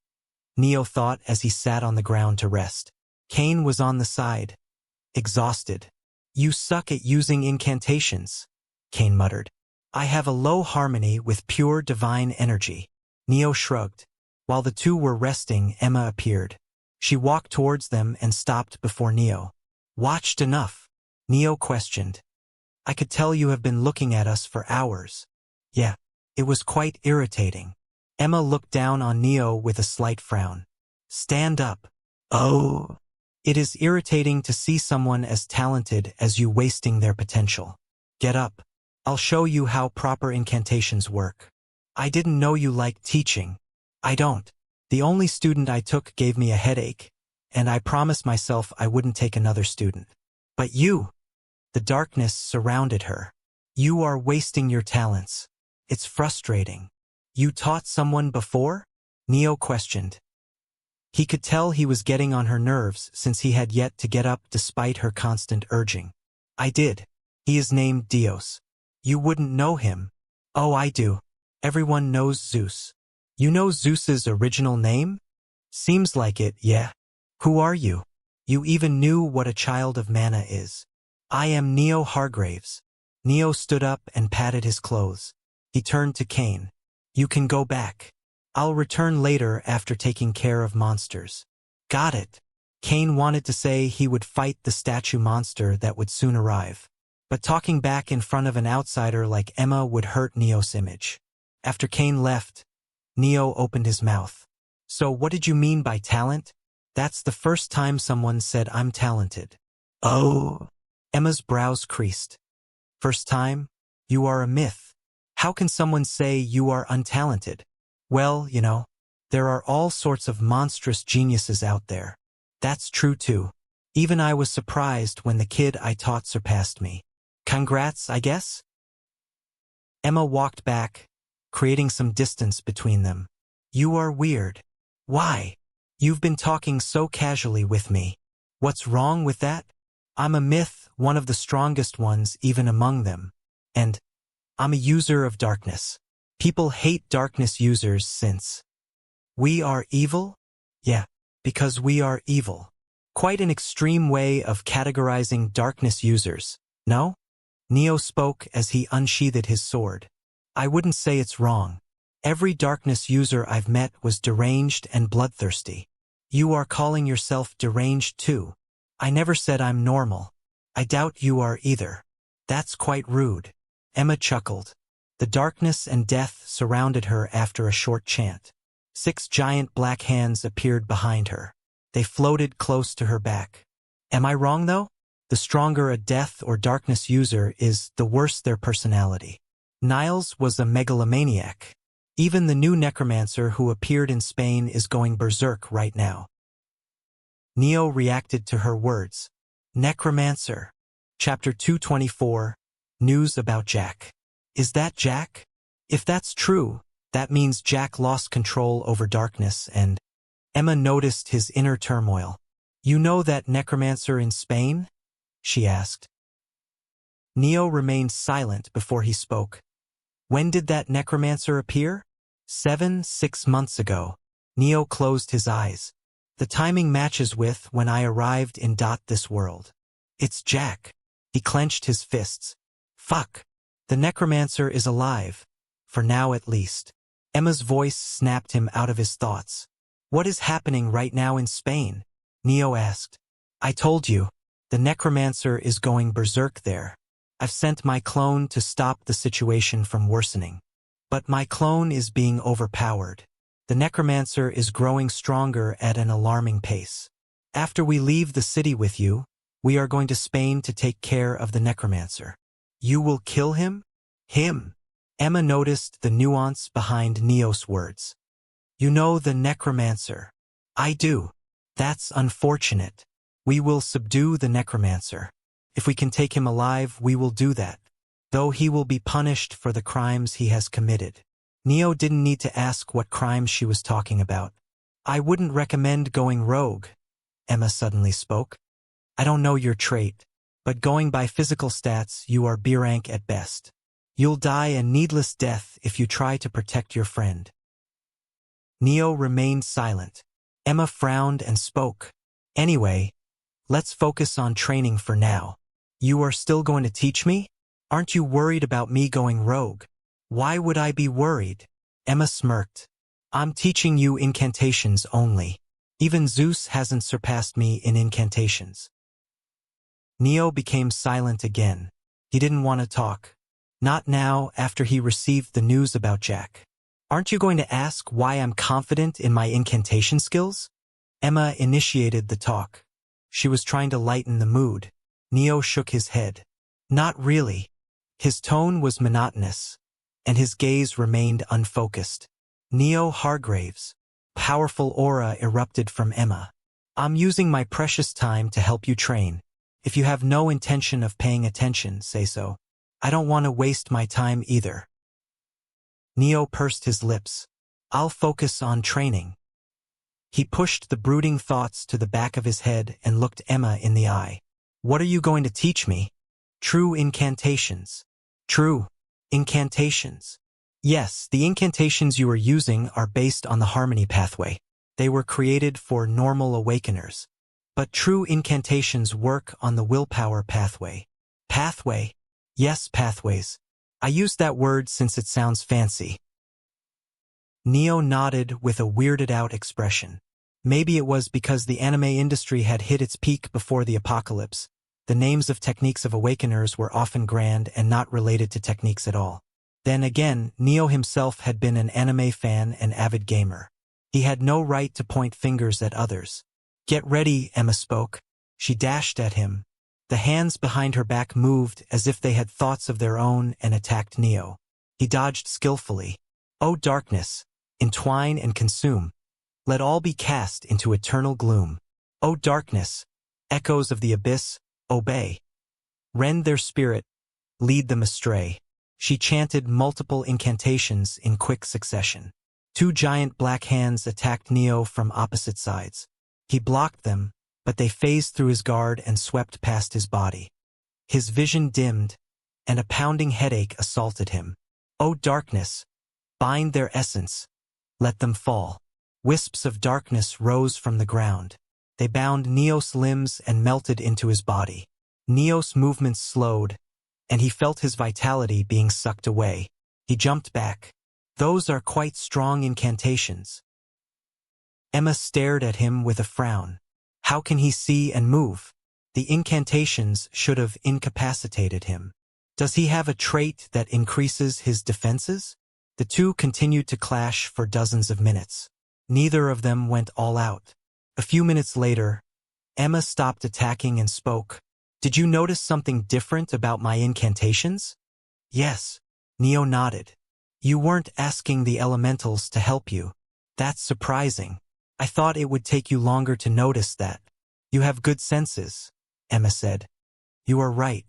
Neo thought as he sat on the ground to rest. Cain was on the side, exhausted. You suck at using incantations, Cain muttered. I have a low harmony with pure divine energy. Neo shrugged. While the two were resting, Emma appeared. She walked towards them and stopped before Neo. Watched enough? Neo questioned. I could tell you have been looking at us for hours. Yeah, it was quite irritating. Emma looked down on Neo with a slight frown. Stand up. Oh. It is irritating to see someone as talented as you wasting their potential. Get up. I'll show you how proper incantations work. I didn't know you liked teaching. I don't. The only student I took gave me a headache, and I promised myself I wouldn't take another student. But you. The darkness surrounded her. You are wasting your talents. It's frustrating. You taught someone before? Neo questioned. He could tell he was getting on her nerves since he had yet to get up despite her constant urging. I did. He is named Dios. You wouldn't know him. Oh, I do. Everyone knows Zeus. You know Zeus's original name? Seems like it, yeah. Who are you? You even knew what a child of mana is. I am Neo Hargraves. Neo stood up and patted his clothes. He turned to Cain. You can go back. I'll return later after taking care of monsters. Got it. Cain wanted to say he would fight the statue monster that would soon arrive. But talking back in front of an outsider like Emma would hurt Neo's image. After Cain left, Neo opened his mouth. So what did you mean by talent? That's the first time someone said I'm talented. Oh. Emma's brows creased. First time? You are a myth. How can someone say you are untalented? Well, you know, there are all sorts of monstrous geniuses out there. That's true too. Even I was surprised when the kid I taught surpassed me. Congrats, I guess? Emma walked back, creating some distance between them. You are weird. Why? You've been talking so casually with me. What's wrong with that? I'm a myth, one of the strongest ones even among them. And I'm a user of darkness. People hate darkness users since we are evil? Yeah, because we are evil. Quite an extreme way of categorizing darkness users, no? Neo spoke as he unsheathed his sword. I wouldn't say it's wrong. Every darkness user I've met was deranged and bloodthirsty. You are calling yourself deranged too. I never said I'm normal. I doubt you are either. That's quite rude. Emma chuckled. The darkness and death surrounded her after a short chant. 6 giant black hands appeared behind her. They floated close to her back. Am I wrong though? The stronger a death or darkness user is, the worse their personality. Niles was a megalomaniac. Even the new necromancer who appeared in Spain is going berserk right now. Neo reacted to her words. Necromancer. Chapter 224. News about Jack. Is that Jack? If that's true, that means Jack lost control over darkness and Emma noticed his inner turmoil. You know that necromancer in Spain? She asked. Neo remained silent before he spoke. When did that necromancer appear? 6 months ago. Neo closed his eyes. The timing matches with when I arrived in this world. It's Jack. He clenched his fists. Fuck. The necromancer is alive. For now at least. Emma's voice snapped him out of his thoughts. What is happening right now in Spain? Neo asked. I told you. The necromancer is going berserk there. I've sent my clone to stop the situation from worsening. But my clone is being overpowered. The necromancer is growing stronger at an alarming pace. After we leave the city with you, we are going to Spain to take care of the necromancer. You will kill him? Him. Emma noticed the nuance behind Neo's words. You know the necromancer. I do. That's unfortunate. We will subdue the necromancer. If we can take him alive, we will do that. Though he will be punished for the crimes he has committed. Neo didn't need to ask what crimes she was talking about. I wouldn't recommend going rogue, Emma suddenly spoke. I don't know your trait, but going by physical stats, you are B rank at best. You'll die a needless death if you try to protect your friend. Neo remained silent. Emma frowned and spoke. Anyway, let's focus on training for now. You are still going to teach me? Aren't you worried about me going rogue? Why would I be worried? Emma smirked. I'm teaching you incantations only. Even Zeus hasn't surpassed me in incantations. Neo became silent again. He didn't want to talk. Not now, after he received the news about Jack. Aren't you going to ask why I'm confident in my incantation skills? Emma initiated the talk. She was trying to lighten the mood. Neo shook his head. Not really. His tone was monotonous, and his gaze remained unfocused. Neo Hargraves. Powerful aura erupted from Emma. I'm using my precious time to help you train. If you have no intention of paying attention, say so. I don't want to waste my time either. Neo pursed his lips. I'll focus on training. He pushed the brooding thoughts to the back of his head and looked Emma in the eye. What are you going to teach me? True incantations. True incantations. Yes, the incantations you are using are based on the harmony pathway. They were created for normal awakeners. But true incantations work on the willpower pathway. Pathway? Yes, pathways. I use that word since it sounds fancy. Neo nodded with a weirded-out expression. Maybe it was because the anime industry had hit its peak before the apocalypse. The names of techniques of awakeners were often grand and not related to techniques at all. Then again, Neo himself had been an anime fan and avid gamer. He had no right to point fingers at others. Get ready, Emma spoke. She dashed at him. The hands behind her back moved as if they had thoughts of their own and attacked Neo. He dodged skillfully. O darkness, entwine and consume. Let all be cast into eternal gloom. O darkness, echoes of the abyss, obey. Rend their spirit, lead them astray. She chanted multiple incantations in quick succession. Two giant black hands attacked Neo from opposite sides. He blocked them, but they phased through his guard and swept past his body. His vision dimmed, and a pounding headache assaulted him. O darkness, bind their essence, let them fall. Wisps of darkness rose from the ground. They bound Neos' limbs and melted into his body. Neos' movements slowed, and he felt his vitality being sucked away. He jumped back. Those are quite strong incantations. Emma stared at him with a frown. How can he see and move? The incantations should have incapacitated him. Does he have a trait that increases his defenses? The two continued to clash for dozens of minutes. Neither of them went all out. A few minutes later, Emma stopped attacking and spoke. Did you notice something different about my incantations? Yes. Neo nodded. You weren't asking the elementals to help you. That's surprising. I thought it would take you longer to notice that. You have good senses, Emma said. You are right.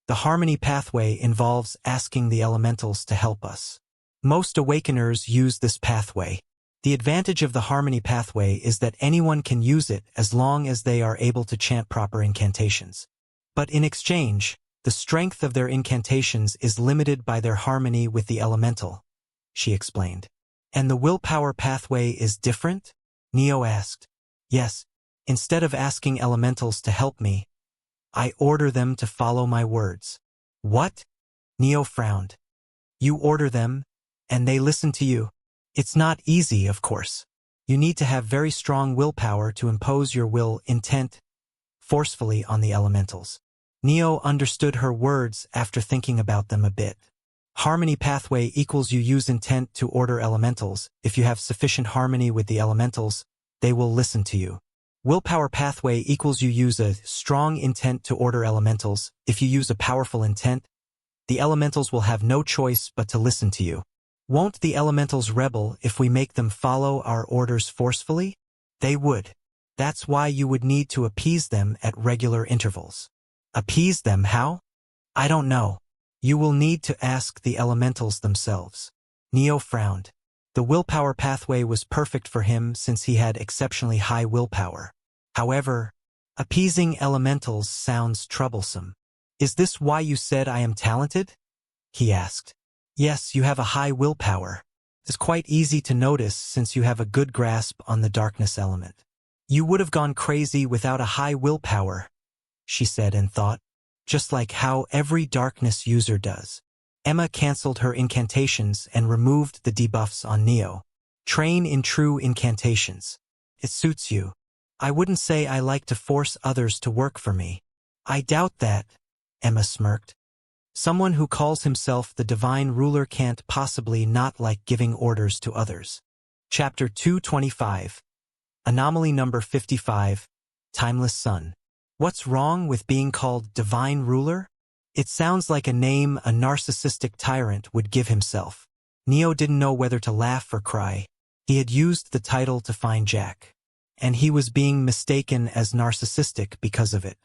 The harmony pathway involves asking the elementals to help us. Most awakeners use this pathway. The advantage of the harmony pathway is that anyone can use it as long as they are able to chant proper incantations. But in exchange, the strength of their incantations is limited by their harmony with the elemental, she explained. And the willpower pathway is different? Neo asked. Yes. Instead of asking elementals to help me, I order them to follow my words. What? Neo frowned. You order them, and they listen to you. It's not easy, of course. You need to have very strong willpower to impose your will intent forcefully on the elementals. Neo understood her words after thinking about them a bit. Harmony pathway equals you use intent to order elementals. If you have sufficient harmony with the elementals, they will listen to you. Willpower pathway equals you use a strong intent to order elementals. If you use a powerful intent, the elementals will have no choice but to listen to you. Won't the elementals rebel if we make them follow our orders forcefully? They would. That's why you would need to appease them at regular intervals. Appease them how? I don't know. You will need to ask the elementals themselves. Neo frowned. The willpower pathway was perfect for him since he had exceptionally high willpower. However, appeasing elementals sounds troublesome. Is this why you said I am talented? He asked. Yes, you have a high willpower. It's quite easy to notice since you have a good grasp on the darkness element. You would have gone crazy without a high willpower, she said and thought, just like how every darkness user does. Emma canceled her incantations and removed the debuffs on Neo. Train in true incantations. It suits you. I wouldn't say I like to force others to work for me. I doubt that, Emma smirked. Someone who calls himself the divine ruler can't possibly not like giving orders to others. Chapter 225. Anomaly number 55. Timeless Sun. What's wrong with being called divine ruler? It sounds like a name a narcissistic tyrant would give himself. Neo didn't know whether to laugh or cry. He had used the title to find Jack, and he was being mistaken as narcissistic because of it.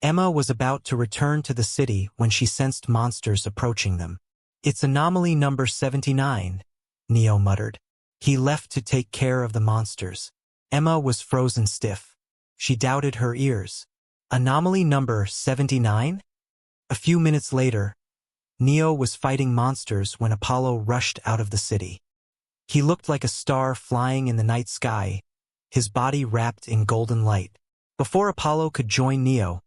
Emma was about to return to the city when she sensed monsters approaching them. It's anomaly number 79, Neo muttered. He left to take care of the monsters. Emma was frozen stiff. She doubted her ears. Anomaly number 79? A few minutes later, Neo was fighting monsters when Apollo rushed out of the city. He looked like a star flying in the night sky, his body wrapped in golden light. Before Apollo could join Neo,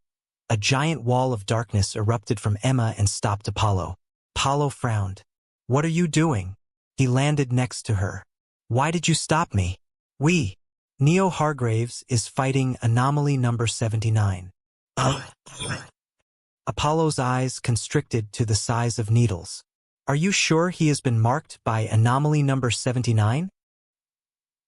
a giant wall of darkness erupted from Emma and stopped Apollo. Apollo frowned. What are you doing? He landed next to her. Why did you stop me? Neo Hargraves is fighting anomaly number 79. Apollo's eyes constricted to the size of needles. Are you sure he has been marked by anomaly number 79?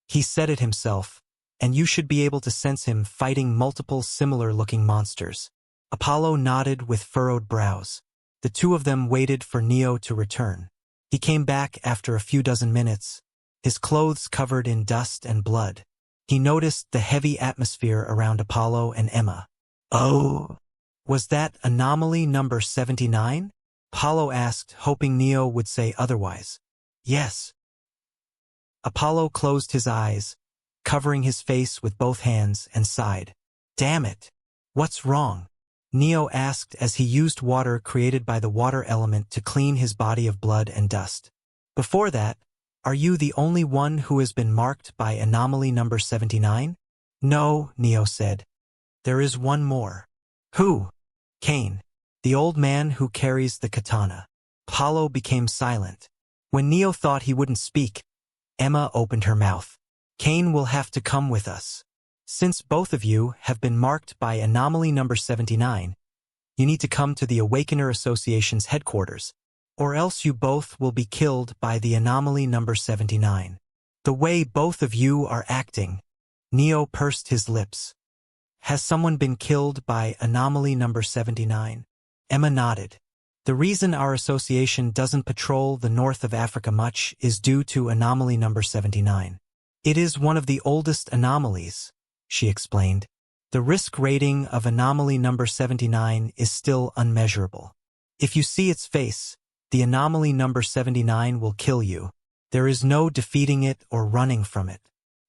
He said it himself, and you should be able to sense him fighting multiple similar-looking monsters. Apollo nodded with furrowed brows. The two of them waited for Neo to return. He came back after a few dozen minutes, his clothes covered in dust and blood. He noticed the heavy atmosphere around Apollo and Emma. Oh, was that anomaly number 79? Apollo asked, hoping Neo would say otherwise. Yes. Apollo closed his eyes, covering his face with both hands, and sighed. Damn it. What's wrong? Neo asked as he used water created by the water element to clean his body of blood and dust. Before that, are you the only one who has been marked by anomaly number 79? No, Neo said. There is one more. Who? Cain, the old man who carries the katana. Apollo became silent. When Neo thought he wouldn't speak, Emma opened her mouth. Cain will have to come with us. Since both of you have been marked by anomaly number 79, you need to come to the Awakener Association's headquarters, or else you both will be killed by the anomaly number 79. The way both of you are acting. Neo pursed his lips. Has someone been killed by anomaly number 79? Emma nodded. The reason our association doesn't patrol the north of Africa much is due to anomaly number 79. It is one of the oldest anomalies, she explained. The risk rating of anomaly number 79 is still unmeasurable. If you see its face, the anomaly number 79 will kill you. There is no defeating it or running from it.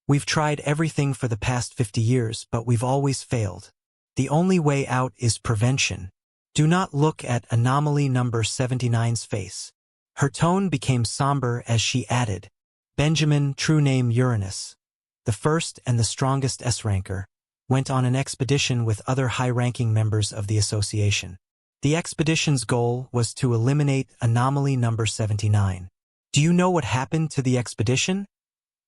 We've tried everything for the past 50 years, but we've always failed. The only way out is prevention. Do not look at anomaly number 79's face. Her tone became somber as she added, Benjamin, true name Uranus, the first and the strongest S-ranker, went on an expedition with other high-ranking members of the association. The expedition's goal was to eliminate anomaly number 79. Do you know what happened to the expedition?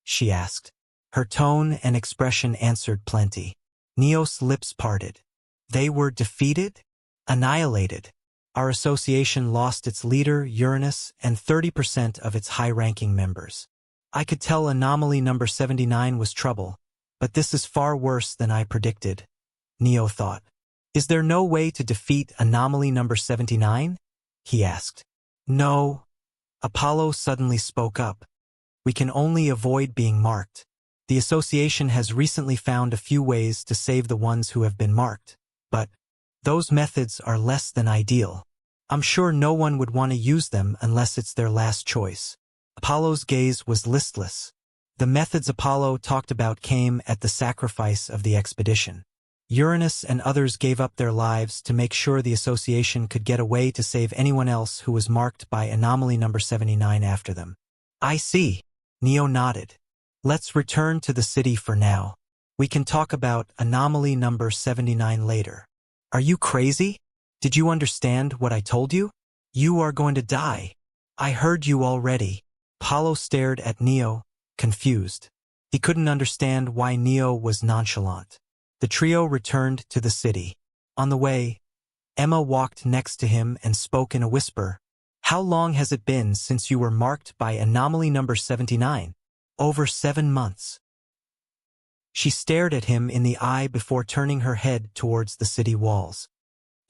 She asked. Her tone and expression answered plenty. Neo's lips parted. They were defeated? Annihilated. Our association lost its leader, Uranus, and 30% of its high-ranking members. I could tell anomaly number 79 was trouble, but this is far worse than I predicted, Neo thought. Is there no way to defeat anomaly number 79? He asked. No. Apollo suddenly spoke up. We can only avoid being marked. The association has recently found a few ways to save the ones who have been marked, but those methods are less than ideal. I'm sure no one would want to use them unless it's their last choice. Apollo's gaze was listless. The methods Apollo talked about came at the sacrifice of the expedition. Uranus and others gave up their lives to make sure the association could get away to save anyone else who was marked by anomaly number 79 after them. I see. Neo nodded. Let's return to the city for now. We can talk about anomaly number 79 later. Are you crazy? Did you understand what I told you? You are going to die. I heard you already. Apollo stared at Neo, confused. He couldn't understand why Neo was nonchalant. The trio returned to the city. On the way, Emma walked next to him and spoke in a whisper. How long has it been since you were marked by anomaly number 79? Over 7 months. She stared at him in the eye before turning her head towards the city walls.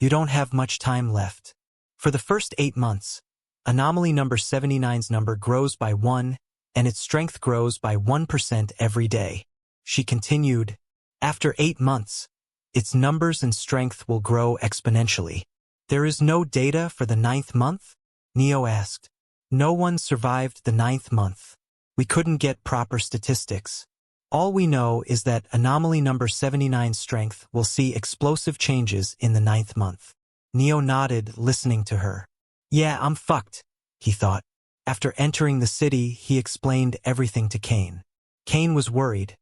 You don't have much time left. For the first 8 months, anomaly number 79's number grows by 1, and its strength grows by 1% every day. She continued, after 8 months, its numbers and strength will grow exponentially. There is no data for the 9th month? Neo asked. No one survived the 9th month. We couldn't get proper statistics. All we know is that anomaly number 79's strength will see explosive changes in the 9th month. Neo nodded, listening to her. Yeah, I'm fucked, he thought. After entering the city, he explained everything to Kane. Kane was worried,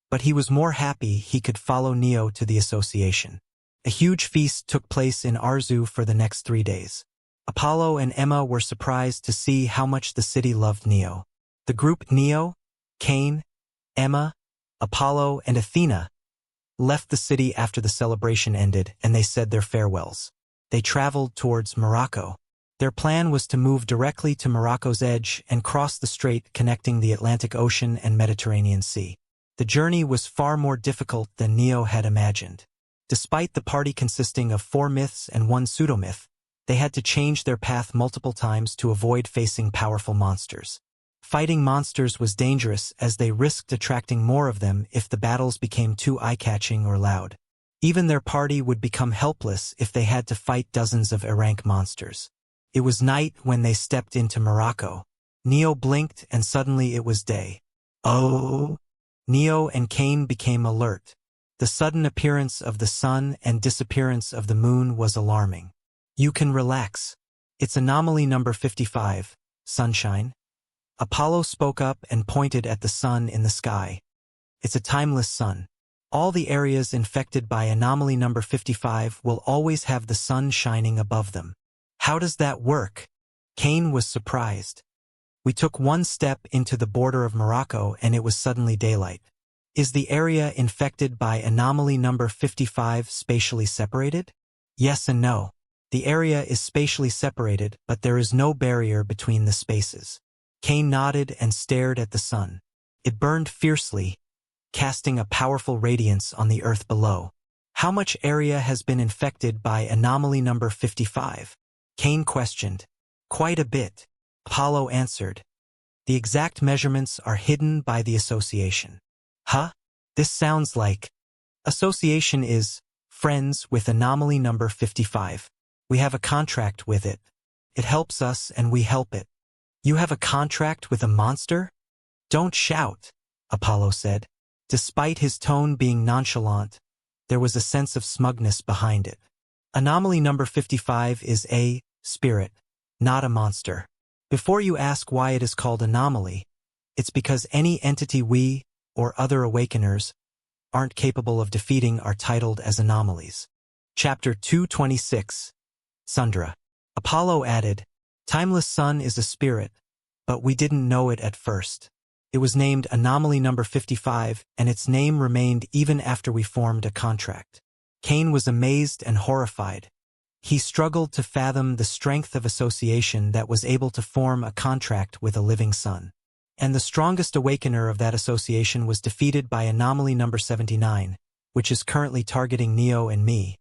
but he was more happy he could follow Neo to the association. A huge feast took place in Arzu for the next 3 days. Apollo and Emma were surprised to see how much the city loved Neo. The group Neo, Kane, Emma, Apollo, and Athena left the city after the celebration ended, and they said their farewells. They traveled towards Morocco. Their plan was to move directly to Morocco's edge and cross the strait connecting the Atlantic Ocean and Mediterranean Sea. The journey was far more difficult than Neo had imagined. Despite the party consisting of 4 myths and 1 pseudomyth, they had to change their path multiple times to avoid facing powerful monsters. Fighting monsters was dangerous as they risked attracting more of them if the battles became too eye-catching or loud. Even their party would become helpless if they had to fight dozens of rank monsters. It was night when they stepped into Morocco. Neo blinked and suddenly it was day. Oh! Neo and Kane became alert. The sudden appearance of the sun and disappearance of the moon was alarming. You can relax. It's anomaly number 55, sunshine. Apollo spoke up and pointed at the sun in the sky. It's a timeless sun. All the areas infected by anomaly number 55 will always have the sun shining above them. How does that work? Kane was surprised. We took 1 step into the border of Morocco and it was suddenly daylight. Is the area infected by anomaly number 55 spatially separated? Yes and no. The area is spatially separated, but there is no barrier between the spaces. Kane nodded and stared at the sun. It burned fiercely, casting a powerful radiance on the earth below. How much area has been infected by anomaly number 55? Kane questioned. Quite a bit. Apollo answered. The exact measurements are hidden by the association. Huh? This sounds like... Association is friends with anomaly number 55. We have a contract with it. It helps us and we help it. You have a contract with a monster? Don't shout, Apollo said. Despite his tone being nonchalant, there was a sense of smugness behind it. Anomaly number 55 is a spirit, not a monster. Before you ask why it is called anomaly, it's because any entity we, or other awakeners, aren't capable of defeating are titled as anomalies. Chapter 226. Sundra. Apollo added, Timeless Sun is a spirit, but we didn't know it at first. It was named Anomaly number 55, and its name remained even after we formed a contract. Kane was amazed and horrified. He struggled to fathom the strength of association that was able to form a contract with a living sun. And the strongest awakener of that association was defeated by Anomaly number 79, which is currently targeting Neo and me.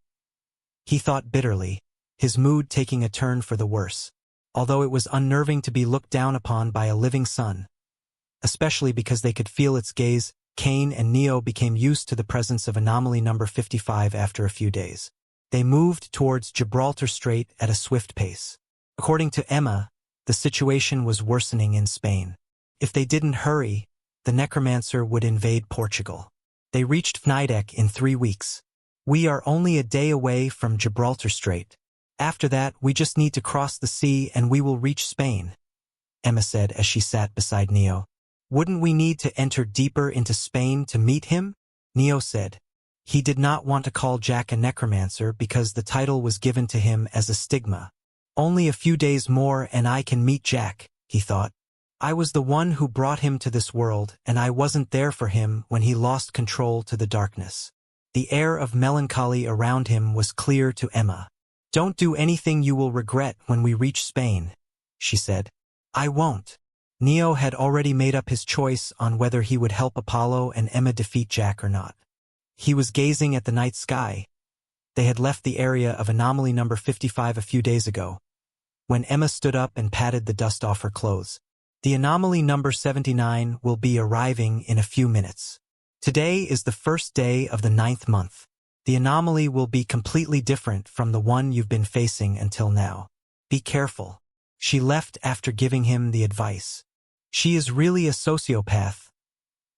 He thought bitterly, his mood taking a turn for the worse. Although it was unnerving to be looked down upon by a living sun, especially because they could feel its gaze, Kane and Neo became used to the presence of anomaly number 55 after a few days. They moved towards Gibraltar Strait at a swift pace. According to Emma, the situation was worsening in Spain. If they didn't hurry, the necromancer would invade Portugal. They reached Fnidek in 3 weeks. We are only a day away from Gibraltar Strait. After that, we just need to cross the sea and we will reach Spain, Emma said as she sat beside Neo. Wouldn't we need to enter deeper into Spain to meet him? Neo said. He did not want to call Jack a necromancer because the title was given to him as a stigma. Only a few days more and I can meet Jack, he thought. I was the one who brought him to this world, and I wasn't there for him when he lost control to the darkness. The air of melancholy around him was clear to Emma. Don't do anything you will regret when we reach Spain, she said. I won't. Neo had already made up his choice on whether he would help Apollo and Emma defeat Jack or not. He was gazing at the night sky. They had left the area of anomaly number 55 a few days ago, when Emma stood up and patted the dust off her clothes. The anomaly number 79 will be arriving in a few minutes. Today is the first day of the 9th month. The anomaly will be completely different from the one you've been facing until now. Be careful. She left after giving him the advice. She is really a sociopath,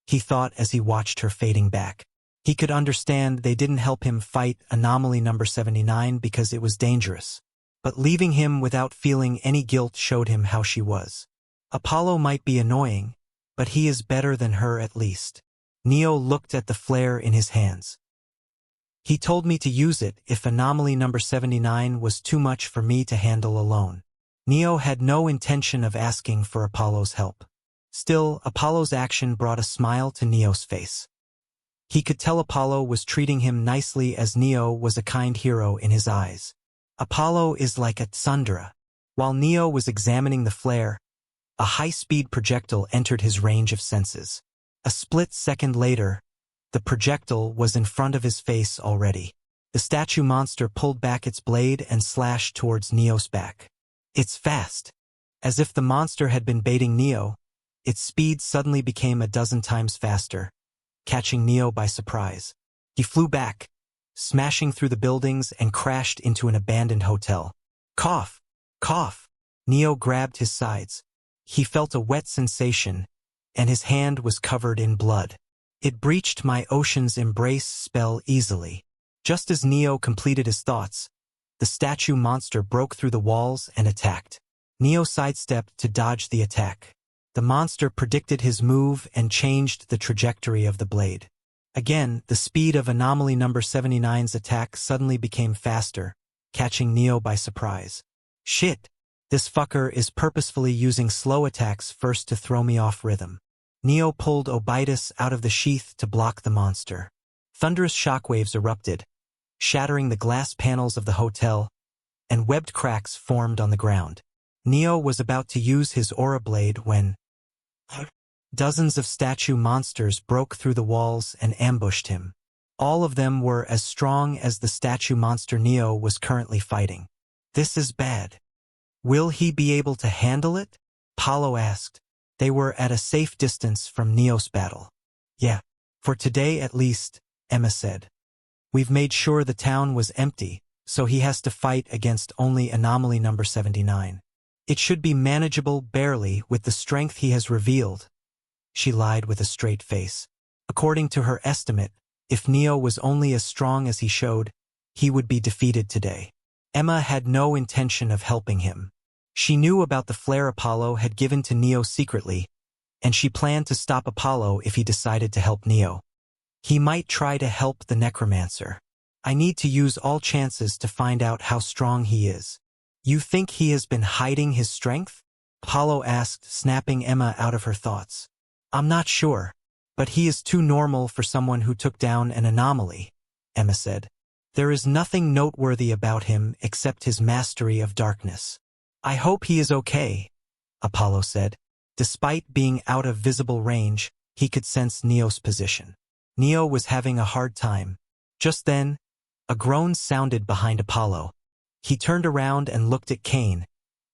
he thought as he watched her fading back. He could understand they didn't help him fight anomaly number 79 because it was dangerous. But leaving him without feeling any guilt showed him how she was. Apollo might be annoying, but he is better than her at least. Neo looked at the flare in his hands. He told me to use it if anomaly number 79 was too much for me to handle alone. Neo had no intention of asking for Apollo's help. Still, Apollo's action brought a smile to Neo's face. He could tell Apollo was treating him nicely as Neo was a kind hero in his eyes. Apollo is like a tsundere. While Neo was examining the flare, a high-speed projectile entered his range of senses. A split second later, the projectile was in front of his face already. The statue monster pulled back its blade and slashed towards Neo's back. It's fast. As if the monster had been baiting Neo, its speed suddenly became a dozen times faster, catching Neo by surprise. He flew back, smashing through the buildings and crashed into an abandoned hotel. Cough! Cough! Neo grabbed his sides. He felt a wet sensation, and his hand was covered in blood. It breached my ocean's embrace spell easily. Just as Neo completed his thoughts, the statue monster broke through the walls and attacked. Neo sidestepped to dodge the attack. The monster predicted his move and changed the trajectory of the blade. Again, the speed of anomaly number 79's attack suddenly became faster, catching Neo by surprise. Shit! This fucker is purposefully using slow attacks first to throw me off rhythm. Neo pulled Obitus out of the sheath to block the monster. Thunderous shockwaves erupted, shattering the glass panels of the hotel, and webbed cracks formed on the ground. Neo was about to use his aura blade when dozens of statue monsters broke through the walls and ambushed him. All of them were as strong as the statue monster Neo was currently fighting. This is bad. Will he be able to handle it? Apollo asked. They were at a safe distance from Neo's battle. Yeah, for today at least, Emma said. We've made sure the town was empty, so he has to fight against only anomaly number 79. It should be manageable barely with the strength he has revealed. She lied with a straight face. According to her estimate, if Neo was only as strong as he showed, he would be defeated today. Emma had no intention of helping him. She knew about the flare Apollo had given to Neo secretly, and she planned to stop Apollo if he decided to help Neo. He might try to help the necromancer. I need to use all chances to find out how strong he is. You think he has been hiding his strength? Apollo asked, snapping Emma out of her thoughts. I'm not sure, but he is too normal for someone who took down an anomaly, Emma said. There is nothing noteworthy about him except his mastery of darkness. I hope he is okay, Apollo said. Despite being out of visible range, he could sense Neo's position. Neo was having a hard time. Just then, a groan sounded behind Apollo. He turned around and looked at Kane,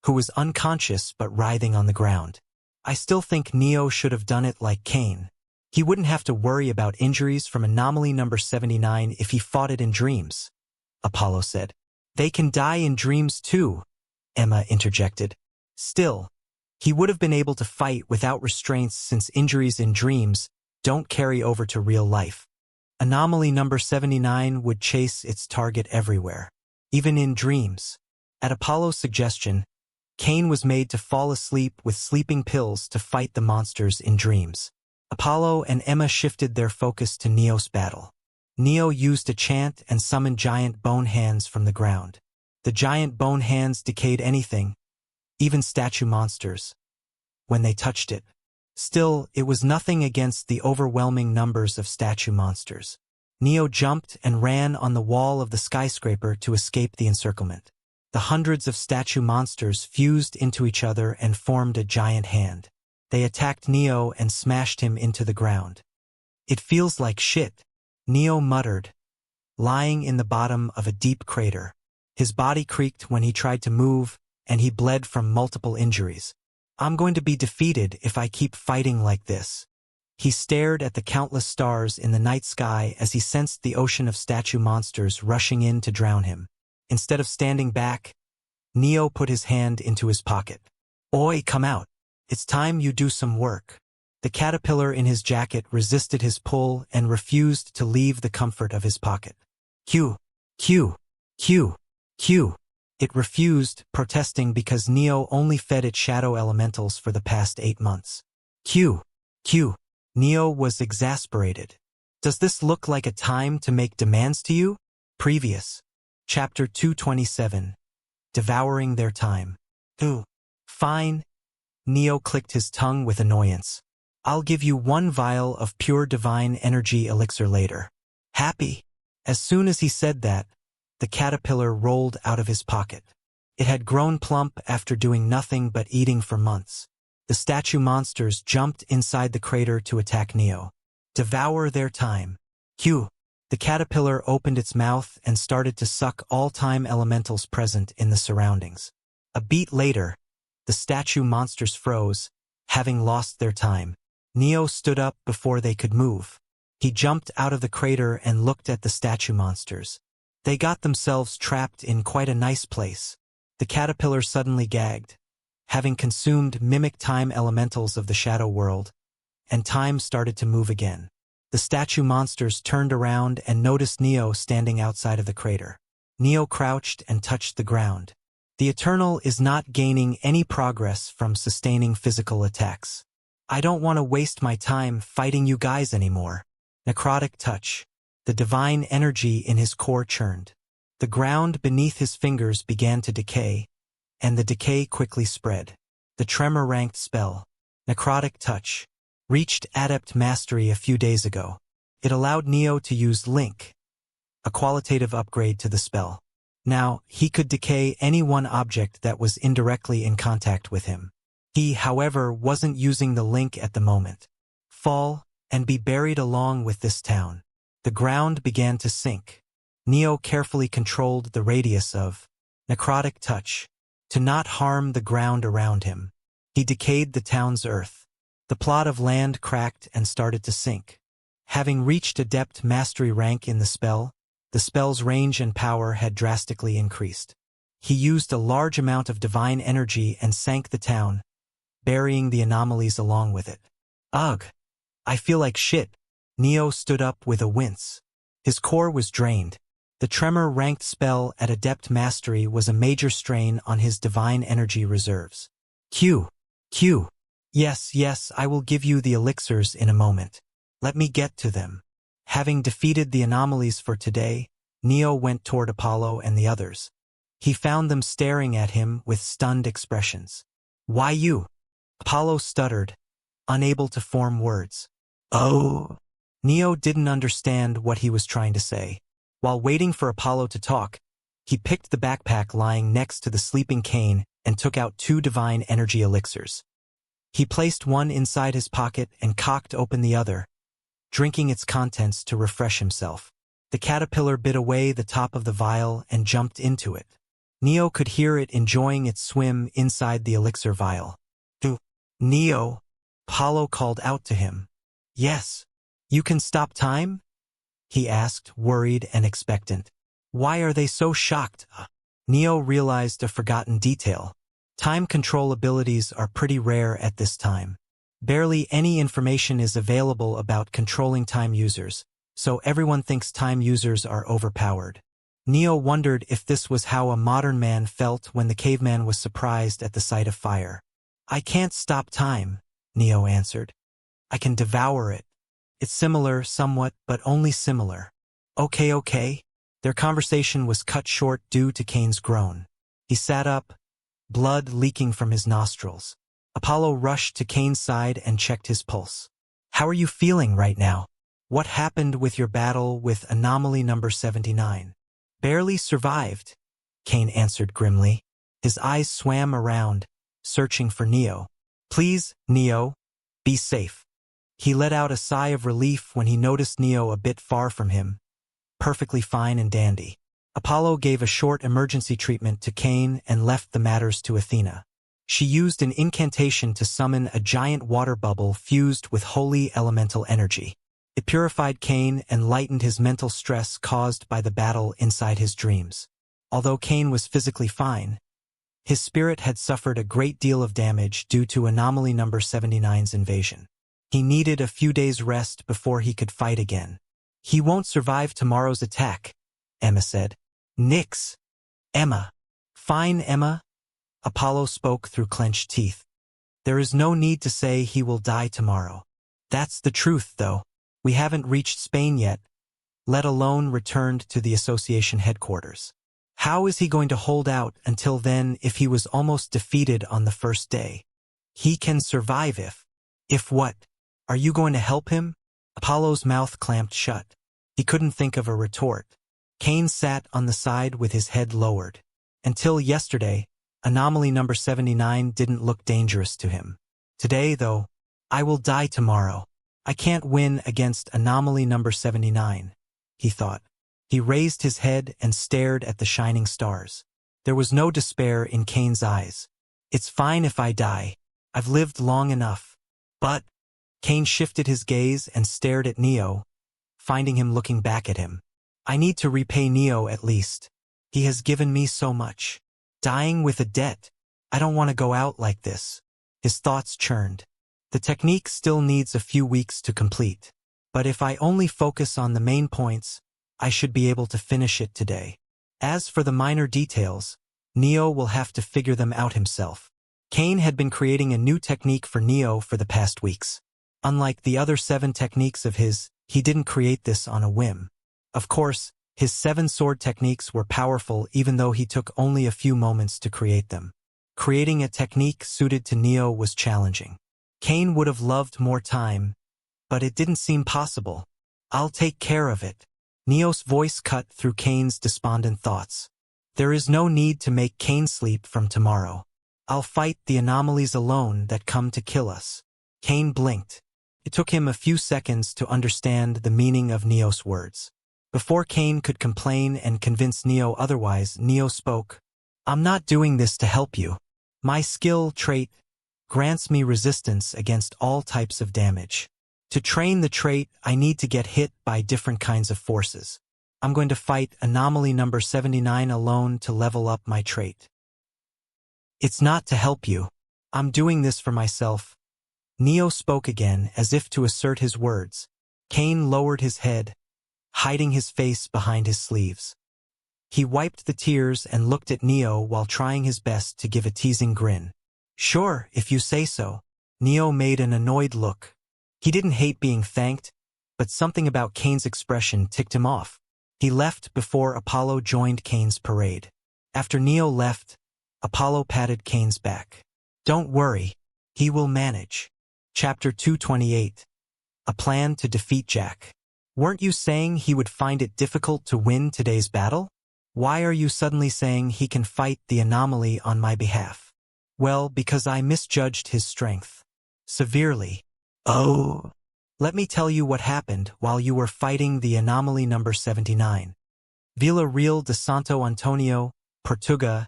who was unconscious but writhing on the ground. I still think Neo should have done it like Kane. He wouldn't have to worry about injuries from anomaly number 79 if he fought it in dreams, Apollo said. They can die in dreams too, Emma interjected. Still, he would have been able to fight without restraints since injuries in dreams don't carry over to real life. Anomaly number 79 would chase its target everywhere, even in dreams. At Apollo's suggestion, Cain was made to fall asleep with sleeping pills to fight the monsters in dreams. Apollo and Emma shifted their focus to Neo's battle. Neo used a chant and summoned giant bone hands from the ground. The giant bone hands decayed anything, even statue monsters, when they touched it. Still, it was nothing against the overwhelming numbers of statue monsters. Neo jumped and ran on the wall of the skyscraper to escape the encirclement. The hundreds of statue monsters fused into each other and formed a giant hand. They attacked Neo and smashed him into the ground. "It feels like shit," Neo muttered, lying in the bottom of a deep crater. His body creaked when he tried to move, and he bled from multiple injuries. "I'm going to be defeated if I keep fighting like this." He stared at the countless stars in the night sky as he sensed the ocean of statue monsters rushing in to drown him. Instead of standing back, Neo put his hand into his pocket. "Oi, come out. It's time you do some work." The caterpillar in his jacket resisted his pull and refused to leave the comfort of his pocket. "Q, Q, Q, Q." It refused, protesting because Neo only fed it shadow elementals for the past 8 months. "Q, Q." Neo was exasperated. "Does this look like a time to make demands to you?" Previous. Chapter 227. Devouring their time. "Ooh. Fine." Neo clicked his tongue with annoyance. "I'll give you 1 vial of pure divine energy elixir later. Happy?" As soon as he said that, the caterpillar rolled out of his pocket. It had grown plump after doing nothing but eating for months. The statue monsters jumped inside the crater to attack Neo. Devour their time. Q. The caterpillar opened its mouth and started to suck all time elementals present in the surroundings. A beat later, the statue monsters froze, having lost their time. Neo stood up before they could move. He jumped out of the crater and looked at the statue monsters. They got themselves trapped in quite a nice place. The caterpillar suddenly gagged, having consumed mimic time elementals of the shadow world, and time started to move again. The statue monsters turned around and noticed Neo standing outside of the crater. Neo crouched and touched the ground. The Eternal is not gaining any progress from sustaining physical attacks. "I don't want to waste my time fighting you guys anymore." Necrotic touch. The divine energy in his core churned. The ground beneath his fingers began to decay, and the decay quickly spread. The tremor-ranked spell, Necrotic Touch, reached Adept Mastery a few days ago. It allowed Neo to use Link, a qualitative upgrade to the spell. Now, he could decay any one object that was indirectly in contact with him. He, however, wasn't using the Link at the moment. Fall, and be buried along with this town. The ground began to sink. Neo carefully controlled the radius of Necrotic Touch to not harm the ground around him. He decayed the town's earth. The plot of land cracked and started to sink. Having reached Adept Mastery rank in the spell's range and power had drastically increased. He used a large amount of divine energy and sank the town, burying the anomalies along with it. "Ugh. I feel like shit." Neo stood up with a wince. His core was drained. The tremor-ranked spell at Adept Mastery was a major strain on his divine energy reserves. Q. Yes, I will give you the elixirs in a moment. Let me get to them." Having defeated the anomalies for today, Neo went toward Apollo and the others. He found them staring at him with stunned expressions. "Why you?" Apollo stuttered, unable to form words. "Oh." Neo didn't understand what he was trying to say. While waiting for Apollo to talk, he picked the backpack lying next to the sleeping Cain and took out 2 divine energy elixirs. He placed one inside his pocket and cocked open the other, drinking its contents to refresh himself. The caterpillar bit away the top of the vial and jumped into it. Neo could hear it enjoying its swim inside the elixir vial. "Neo," Apollo called out to him. "Yes. You can stop time?" he asked, worried and expectant. Why are they so shocked? Neo realized a forgotten detail. Time control abilities are pretty rare at this time. Barely any information is available about controlling time users, so everyone thinks time users are overpowered. Neo wondered if this was how a modern man felt when the caveman was surprised at the sight of fire. I can't stop time, Neo answered. I can devour it. It's similar, somewhat, but only similar. Okay. Their conversation was cut short due to Cain's groan. He sat up, blood leaking from his nostrils. Apollo rushed to Cain's side and checked his pulse. How are you feeling right now? What happened with your battle with anomaly number 79? Barely survived, Cain answered grimly. His eyes swam around, searching for Neo. Please, Neo, be safe. He let out a sigh of relief when he noticed Neo a bit far from him, perfectly fine and dandy. Apollo gave a short emergency treatment to Cain and left the matters to Athena. She used an incantation to summon a giant water bubble fused with holy elemental energy. It purified Cain and lightened his mental stress caused by the battle inside his dreams. Although Cain was physically fine, his spirit had suffered a great deal of damage due to anomaly number 79's invasion. He needed a few days' rest before he could fight again. He won't survive tomorrow's attack, Emma said. Nix. Emma. Fine, Emma. Apollo spoke through clenched teeth. There is no need to say he will die tomorrow. That's the truth, though. We haven't reached Spain yet, let alone returned to the association headquarters. How is he going to hold out until then if he was almost defeated on the first day? He can survive if what? Are you going to help him? Apollo's mouth clamped shut. He couldn't think of a retort. Cain sat on the side with his head lowered. Until yesterday, anomaly number 79 didn't look dangerous to him. Today, though, I will die tomorrow. I can't win against anomaly number 79, he thought. He raised his head and stared at the shining stars. There was no despair in Cain's eyes. It's fine if I die. I've lived long enough. But Cain shifted his gaze and stared at Neo, finding him looking back at him. I need to repay Neo at least. He has given me so much. Dying with a debt. I don't want to go out like this. His thoughts churned. The technique still needs a few weeks to complete. But if I only focus on the main points, I should be able to finish it today. As for the minor details, Neo will have to figure them out himself. Cain had been creating a new technique for Neo for the past weeks. Unlike the other 7 techniques of his, he didn't create this on a whim. Of course, his 7 sword techniques were powerful even though he took only a few moments to create them. Creating a technique suited to Neo was challenging. Cain would have loved more time, but it didn't seem possible. I'll take care of it. Neo's voice cut through Cain's despondent thoughts. There is no need to make Cain sleep from tomorrow. I'll fight the anomalies alone that come to kill us. Cain blinked. It took him a few seconds to understand the meaning of Neo's words. Before Cain could complain and convince Neo otherwise, Neo spoke. I'm not doing this to help you. My skill trait grants me resistance against all types of damage. To train the trait, I need to get hit by different kinds of forces. I'm going to fight anomaly number 79 alone to level up my trait. It's not to help you. I'm doing this for myself. Neo spoke again as if to assert his words. Cain lowered his head, hiding his face behind his sleeves. He wiped the tears and looked at Neo while trying his best to give a teasing grin. Sure, if you say so. Neo made an annoyed look. He didn't hate being thanked, but something about Cain's expression ticked him off. He left before Apollo joined Cain's parade. After Neo left, Apollo patted Cain's back. Don't worry, he will manage. Chapter 228. A plan to defeat Jack. Weren't you saying he would find it difficult to win today's battle? Why are you suddenly saying he can fight the anomaly on my behalf? Well, because I misjudged his strength. Severely. Oh. Let me tell you what happened while you were fighting the anomaly number 79. Vila Real de Santo Antonio, Portuga,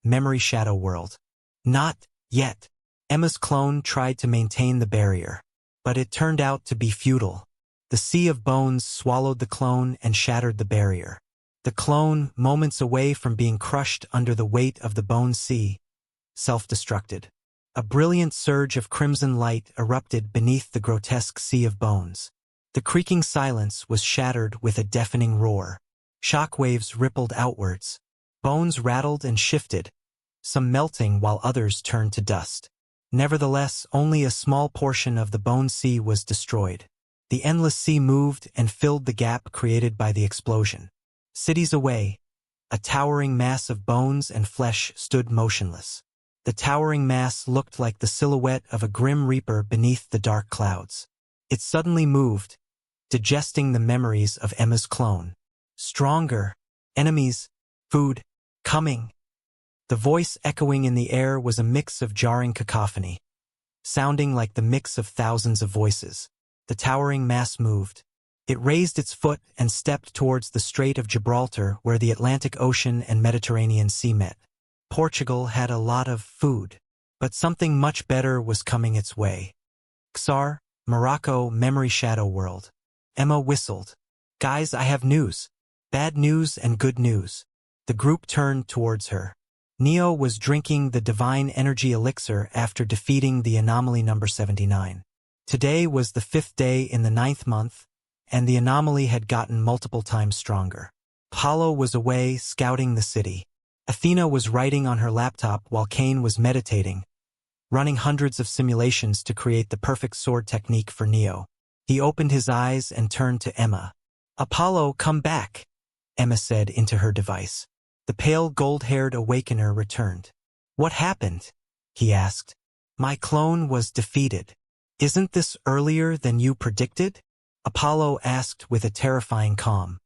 Memory Shadow World. Not yet. Emma's clone tried to maintain the barrier, but it turned out to be futile. The sea of bones swallowed the clone and shattered the barrier. The clone, moments away from being crushed under the weight of the bone sea, self-destructed. A brilliant surge of crimson light erupted beneath the grotesque sea of bones. The creaking silence was shattered with a deafening roar. Shock waves rippled outwards. Bones rattled and shifted, some melting while others turned to dust. Nevertheless, only a small portion of the bone sea was destroyed. The endless sea moved and filled the gap created by the explosion. Cities away, a towering mass of bones and flesh stood motionless. The towering mass looked like the silhouette of a grim reaper beneath the dark clouds. It suddenly moved, digesting the memories of Emma's clone. Stronger, enemies, food, coming. The voice echoing in the air was a mix of jarring cacophony, sounding like the mix of thousands of voices. The towering mass moved. It raised its foot and stepped towards the Strait of Gibraltar where the Atlantic Ocean and Mediterranean Sea met. Portugal had a lot of food, but something much better was coming its way. Xar, Morocco, Memory Shadow World. Emma whistled. Guys, I have news. Bad news and good news. The group turned towards her. Neo was drinking the divine energy elixir after defeating the anomaly number 79. Today was the 5th day in the 9th month, and the anomaly had gotten multiple times stronger. Apollo was away scouting the city. Athena was writing on her laptop while Cain was meditating, running hundreds of simulations to create the perfect sword technique for Neo. He opened his eyes and turned to Emma. Apollo, come back, Emma said into her device. The pale gold-haired awakener returned. What happened? He asked. My clone was defeated. Isn't this earlier than you predicted? Apollo asked with a terrifying calm.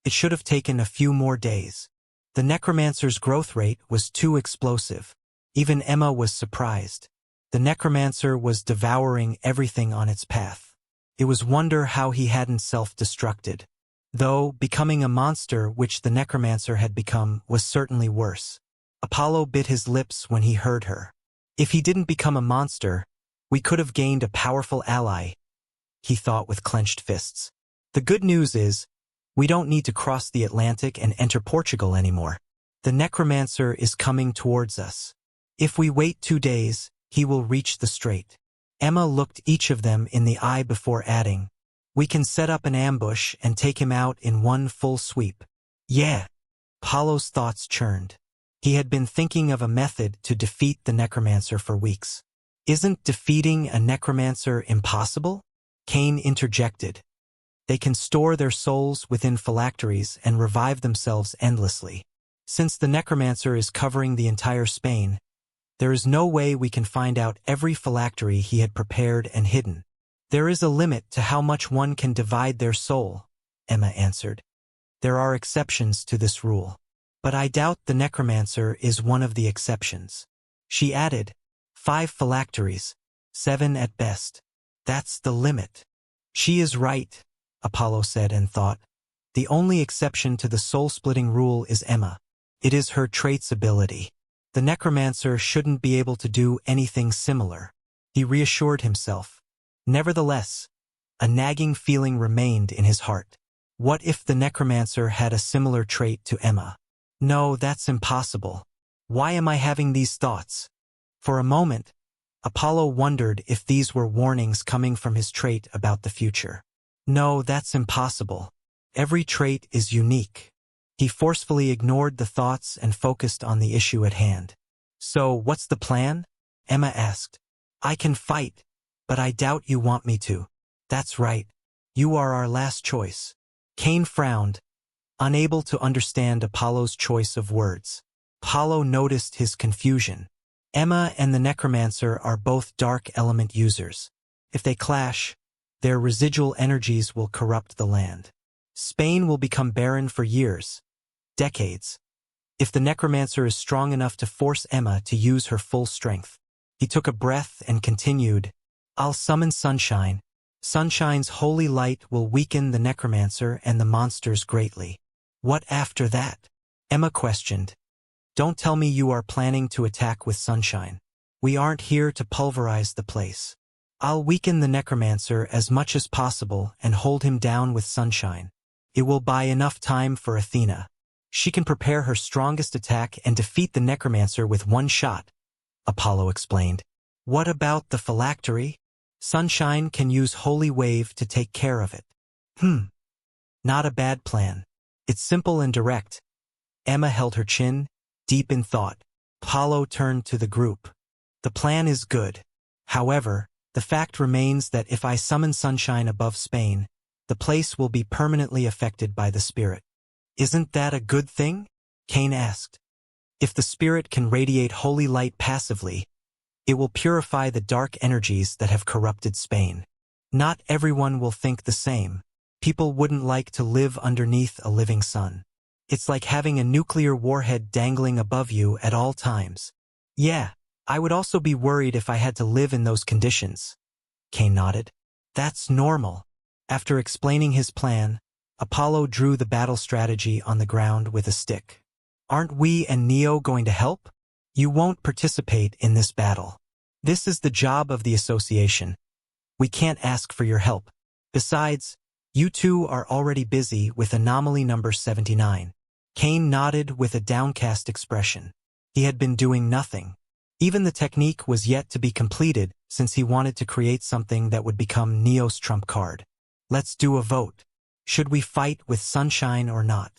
It should have taken a few more days. The necromancer's growth rate was too explosive. Even Emma was surprised. The necromancer was devouring everything on its path. It was wonder how he hadn't self-destructed. Though, becoming a monster which the necromancer had become was certainly worse. Apollo bit his lips when he heard her. If he didn't become a monster, we could have gained a powerful ally, he thought with clenched fists. The good news is, we don't need to cross the Atlantic and enter Portugal anymore. The necromancer is coming towards us. If we wait 2 days, he will reach the strait. Emma looked each of them in the eye before adding, we can set up an ambush and take him out in one full sweep. Yeah. Apollo's thoughts churned. He had been thinking of a method to defeat the necromancer for weeks. Isn't defeating a necromancer impossible? Cain interjected. They can store their souls within phylacteries and revive themselves endlessly. Since the necromancer is covering the entire Spain, there is no way we can find out every phylactery he had prepared and hidden. There is a limit to how much one can divide their soul, Emma answered. There are exceptions to this rule. But I doubt the necromancer is one of the exceptions. She added, 5 phylacteries, 7 at best. That's the limit. She is right, Apollo said and thought. The only exception to the soul-splitting rule is Emma. It is her trait's ability. The necromancer shouldn't be able to do anything similar. He reassured himself. Nevertheless, a nagging feeling remained in his heart. What if the necromancer had a similar trait to Emma? No, that's impossible. Why am I having these thoughts? For a moment, Apollo wondered if these were warnings coming from his trait about the future. No, that's impossible. Every trait is unique. He forcefully ignored the thoughts and focused on the issue at hand. So, what's the plan? Emma asked. I can fight, but I doubt you want me to. That's right. You are our last choice. Cain frowned, unable to understand Apollo's choice of words. Apollo noticed his confusion. Emma and the necromancer are both dark element users. If they clash, their residual energies will corrupt the land. Spain will become barren for years, decades, if the necromancer is strong enough to force Emma to use her full strength. He took a breath and continued, I'll summon sunshine. Sunshine's holy light will weaken the necromancer and the monsters greatly. What after that? Emma questioned. Don't tell me you are planning to attack with sunshine. We aren't here to pulverize the place. I'll weaken the necromancer as much as possible and hold him down with sunshine. It will buy enough time for Athena. She can prepare her strongest attack and defeat the necromancer with one shot, Apollo explained. What about the phylactery? Sunshine can use Holy Wave to take care of it. Not a bad plan. It's simple and direct. Emma held her chin, deep in thought. Apollo turned to the group. The plan is good. However, the fact remains that if I summon sunshine above Spain, the place will be permanently affected by the spirit. Isn't that a good thing? Cain asked. If the spirit can radiate holy light passively, it will purify the dark energies that have corrupted Spain. Not everyone will think the same. People wouldn't like to live underneath a living sun. It's like having a nuclear warhead dangling above you at all times. Yeah, I would also be worried if I had to live in those conditions. Cain nodded. That's normal. After explaining his plan, Apollo drew the battle strategy on the ground with a stick. Aren't we and Neo going to help? You won't participate in this battle. This is the job of the association. We can't ask for your help. Besides, you two are already busy with anomaly number 79. Cain nodded with a downcast expression. He had been doing nothing. Even the technique was yet to be completed since he wanted to create something that would become Neo's trump card. Let's do a vote. Should we fight with sunshine or not?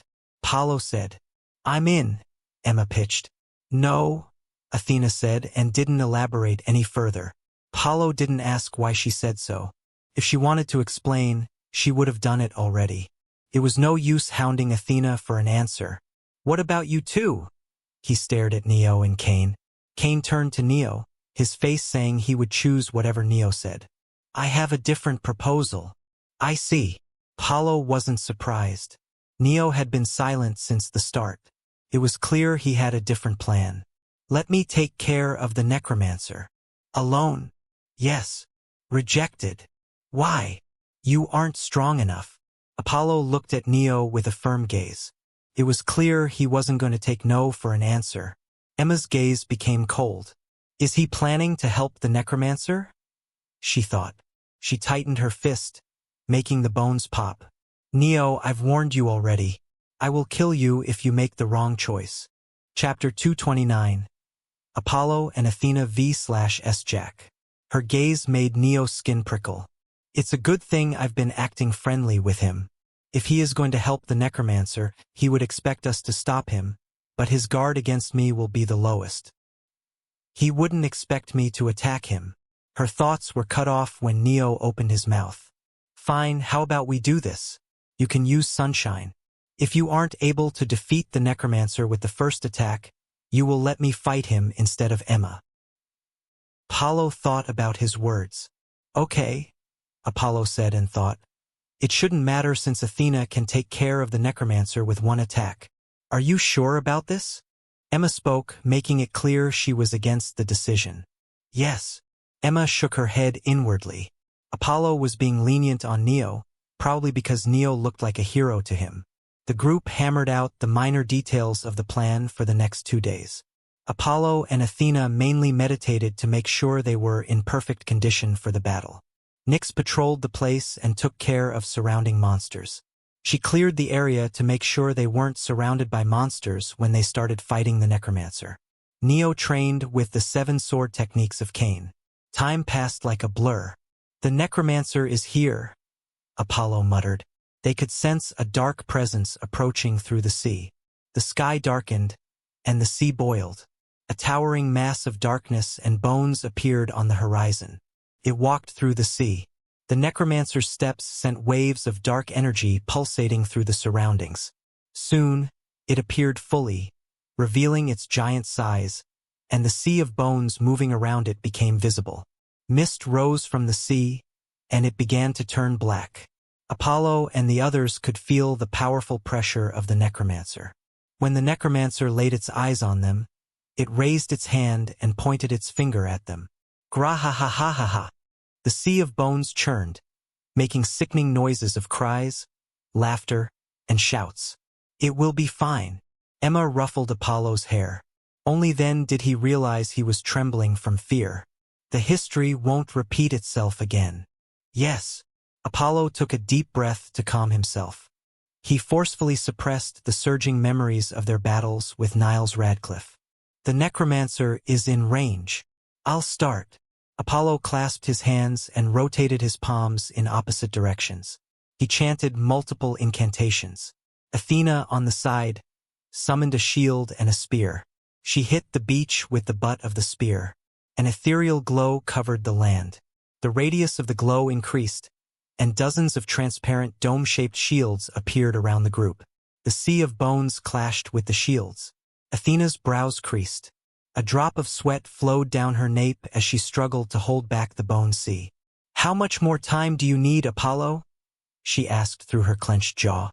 Apollo said. I'm in, Emma pitched. No, Athena said and didn't elaborate any further. Apollo didn't ask why she said so. If she wanted to explain, she would have done it already. It was no use hounding Athena for an answer. What about you two? He stared at Neo and Cain. Cain turned to Neo, his face saying he would choose whatever Neo said. I have a different proposal. I see. Apollo wasn't surprised. Neo had been silent since the start. It was clear he had a different plan. Let me take care of the necromancer. Alone? Yes. Rejected. Why? You aren't strong enough. Apollo looked at Neo with a firm gaze. It was clear he wasn't going to take no for an answer. Emma's gaze became cold. Is he planning to help the necromancer? She thought. She tightened her fist, making the bones pop. Neo, I've warned you already. I will kill you if you make the wrong choice. Chapter 229. Apollo and Athena v/S Jack. Her gaze made Neo's skin prickle. It's a good thing I've been acting friendly with him. If he is going to help the necromancer, he would expect us to stop him, but his guard against me will be the lowest. He wouldn't expect me to attack him. Her thoughts were cut off when Neo opened his mouth. Fine, how about we do this? You can use sunshine. If you aren't able to defeat the necromancer with the first attack, you will let me fight him instead of Emma. Apollo thought about his words. Okay, Apollo said and thought. It shouldn't matter since Athena can take care of the necromancer with one attack. Are you sure about this? Emma spoke, making it clear she was against the decision. Yes. Emma shook her head inwardly. Apollo was being lenient on Neo, probably because Neo looked like a hero to him. The group hammered out the minor details of the plan for the next 2 days. Apollo and Athena mainly meditated to make sure they were in perfect condition for the battle. Nyx patrolled the place and took care of surrounding monsters. She cleared the area to make sure they weren't surrounded by monsters when they started fighting the necromancer. Neo trained with the 7 sword techniques of Cain. Time passed like a blur. The necromancer is here, Apollo muttered. They could sense a dark presence approaching through the sea. The sky darkened, and the sea boiled. A towering mass of darkness and bones appeared on the horizon. It walked through the sea. The necromancer's steps sent waves of dark energy pulsating through the surroundings. Soon, it appeared fully, revealing its giant size, and the sea of bones moving around it became visible. Mist rose from the sea, and it began to turn black. Apollo and the others could feel the powerful pressure of the necromancer. When the necromancer laid its eyes on them, it raised its hand and pointed its finger at them. Gra-ha-ha-ha-ha-ha. The sea of bones churned, making sickening noises of cries, laughter, and shouts. It will be fine. Emma ruffled Apollo's hair. Only then did he realize he was trembling from fear. The history won't repeat itself again. Yes. Apollo took a deep breath to calm himself. He forcefully suppressed the surging memories of their battles with Niles Radcliffe. The necromancer is in range. I'll start. Apollo clasped his hands and rotated his palms in opposite directions. He chanted multiple incantations. Athena, on the side, summoned a shield and a spear. She hit the beach with the butt of the spear. An ethereal glow covered the land. The radius of the glow increased, and dozens of transparent dome-shaped shields appeared around the group. The sea of bones clashed with the shields. Athena's brows creased. A drop of sweat flowed down her nape as she struggled to hold back the bone sea. "How much more time do you need, Apollo?" she asked through her clenched jaw.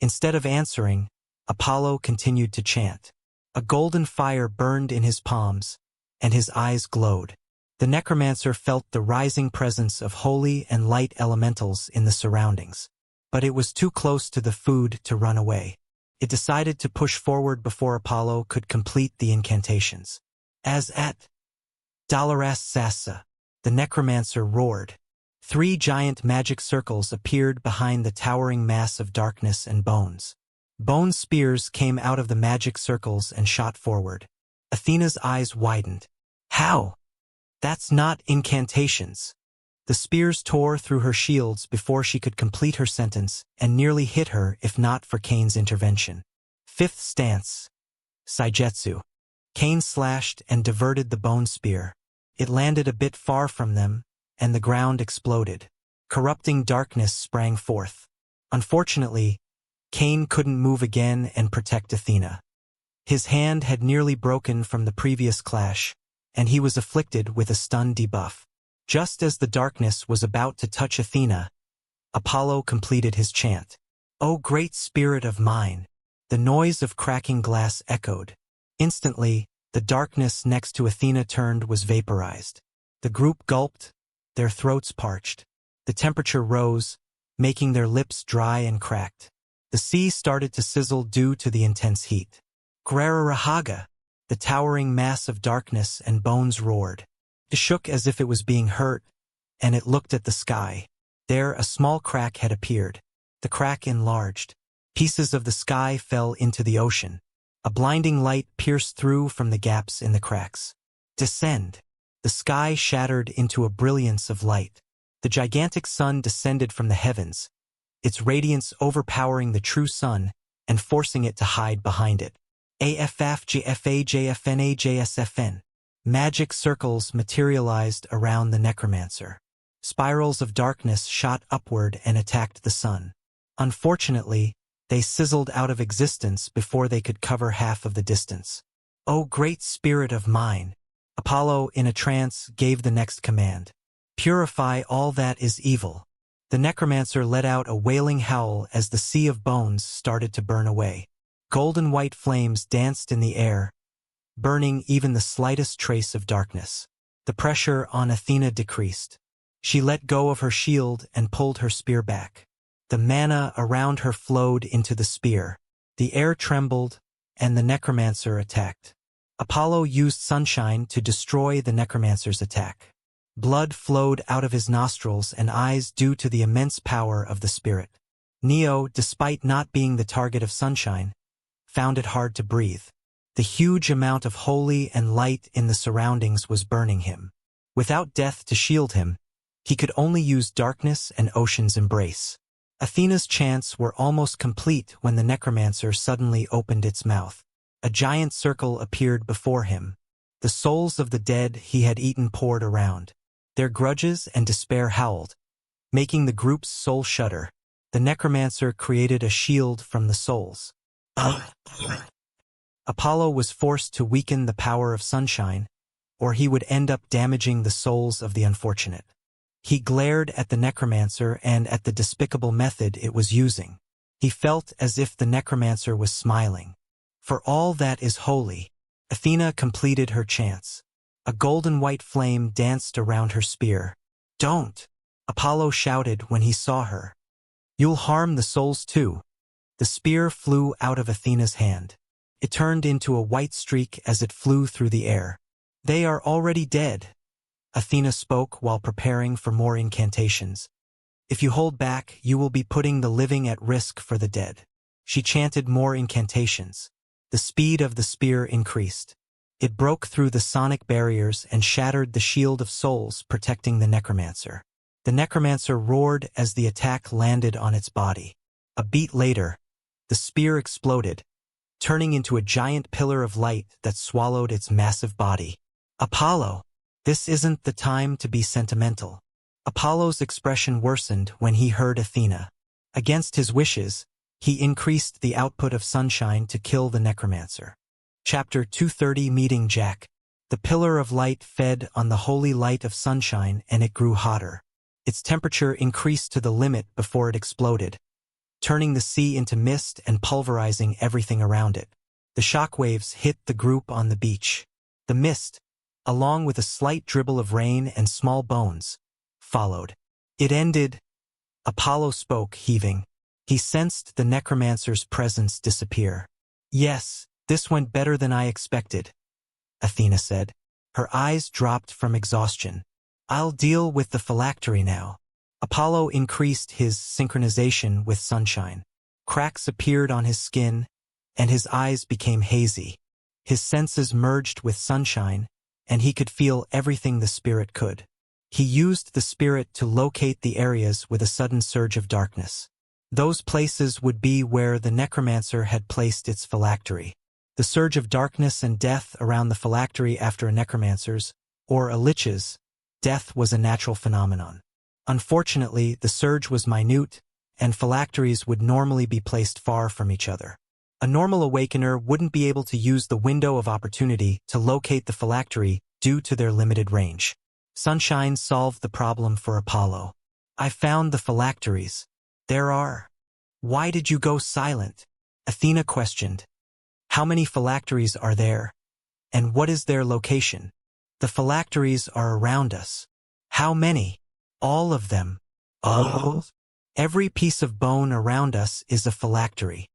Instead of answering, Apollo continued to chant. A golden fire burned in his palms, and his eyes glowed. The necromancer felt the rising presence of holy and light elementals in the surroundings. But it was too close to the food to run away. It decided to push forward before Apollo could complete the incantations. As at Dalaras Sassa, the necromancer roared. 3 giant magic circles appeared behind the towering mass of darkness and bones. Bone spears came out of the magic circles and shot forward. Athena's eyes widened. How? That's not incantations. The spears tore through her shields before she could complete her sentence and nearly hit her if not for Kane's intervention. 5th stance. Saigetsu. Kane slashed and diverted the bone spear. It landed a bit far from them, and the ground exploded. Corrupting darkness sprang forth. Unfortunately, Kane couldn't move again and protect Athena. His hand had nearly broken from the previous clash, and he was afflicted with a stun debuff. Just as the darkness was about to touch Athena, Apollo completed his chant. "O great spirit of mine!" The noise of cracking glass echoed. Instantly, the darkness next to Athena turned was vaporized. The group gulped, their throats parched. The temperature rose, making their lips dry and cracked. The sea started to sizzle due to the intense heat. Grararahaga! The towering mass of darkness and bones roared. It shook as if it was being hurt, and it looked at the sky. There, a small crack had appeared. The crack enlarged. Pieces of the sky fell into the ocean. A blinding light pierced through from the gaps in the cracks. Descend! The sky shattered into a brilliance of light. The gigantic sun descended from the heavens, its radiance overpowering the true sun and forcing it to hide behind it. AFFGFAJFNAJSFN. Magic circles materialized around the necromancer. Spirals of darkness shot upward and attacked the sun. Unfortunately, they sizzled out of existence before they could cover half of the distance. "O great spirit of mine!" Apollo, in a trance, gave the next command. "Purify all that is evil." The necromancer let out a wailing howl as the sea of bones started to burn away. Golden white flames danced in the air, burning even the slightest trace of darkness. The pressure on Athena decreased. She let go of her shield and pulled her spear back. The mana around her flowed into the spear. The air trembled, and the necromancer attacked. Apollo used sunshine to destroy the necromancer's attack. Blood flowed out of his nostrils and eyes due to the immense power of the spirit. Neo, despite not being the target of sunshine, found it hard to breathe. The huge amount of holy and light in the surroundings was burning him. Without death to shield him, he could only use darkness and ocean's embrace. Athena's chants were almost complete when the necromancer suddenly opened its mouth. A giant circle appeared before him. The souls of the dead he had eaten poured around. Their grudges and despair howled, making the group's soul shudder. The necromancer created a shield from the souls. Apollo was forced to weaken the power of sunshine, or he would end up damaging the souls of the unfortunate. He glared at the necromancer and at the despicable method it was using. He felt as if the necromancer was smiling. "For all that is holy." Athena completed her chants. A golden white flame danced around her spear. "Don't!" Apollo shouted when he saw her. "You'll harm the souls too." The spear flew out of Athena's hand. It turned into a white streak as it flew through the air. "They are already dead," Athena spoke while preparing for more incantations. "If you hold back, you will be putting the living at risk for the dead." She chanted more incantations. The speed of the spear increased. It broke through the sonic barriers and shattered the shield of souls protecting the necromancer. The necromancer roared as the attack landed on its body. A beat later, The spear exploded, turning into a giant pillar of light that swallowed its massive body. Apollo! This isn't the time to be sentimental. Apollo's expression worsened when he heard Athena. Against his wishes, he increased the output of sunshine to kill the necromancer. Chapter 230 Meeting Jack. The pillar of light fed on the holy light of sunshine and it grew hotter. Its temperature increased to the limit before it exploded, turning the sea into mist and pulverizing everything around it. The shockwaves hit the group on the beach. The mist, along with a slight dribble of rain and small bones, followed. It ended. Apollo spoke, heaving. He sensed the necromancer's presence disappear. Yes, this went better than I expected, Athena said. Her eyes dropped from exhaustion. I'll deal with the phylactery now. Apollo increased his synchronization with sunshine. Cracks appeared on his skin, and his eyes became hazy. His senses merged with sunshine, and he could feel everything the spirit could. He used the spirit to locate the areas with a sudden surge of darkness. Those places would be where the necromancer had placed its phylactery. The surge of darkness and death around the phylactery after a necromancer's, or a lich's, death was a natural phenomenon. Unfortunately, the surge was minute, and phylacteries would normally be placed far from each other. A normal awakener wouldn't be able to use the window of opportunity to locate the phylactery due to their limited range. Sunshine solved the problem for Apollo. I found the phylacteries. There are. Why did you go silent? Athena questioned. How many phylacteries are there? And what is their location? The phylacteries are around us. How many? All of them. Oh? Every piece of bone around us is a phylactery.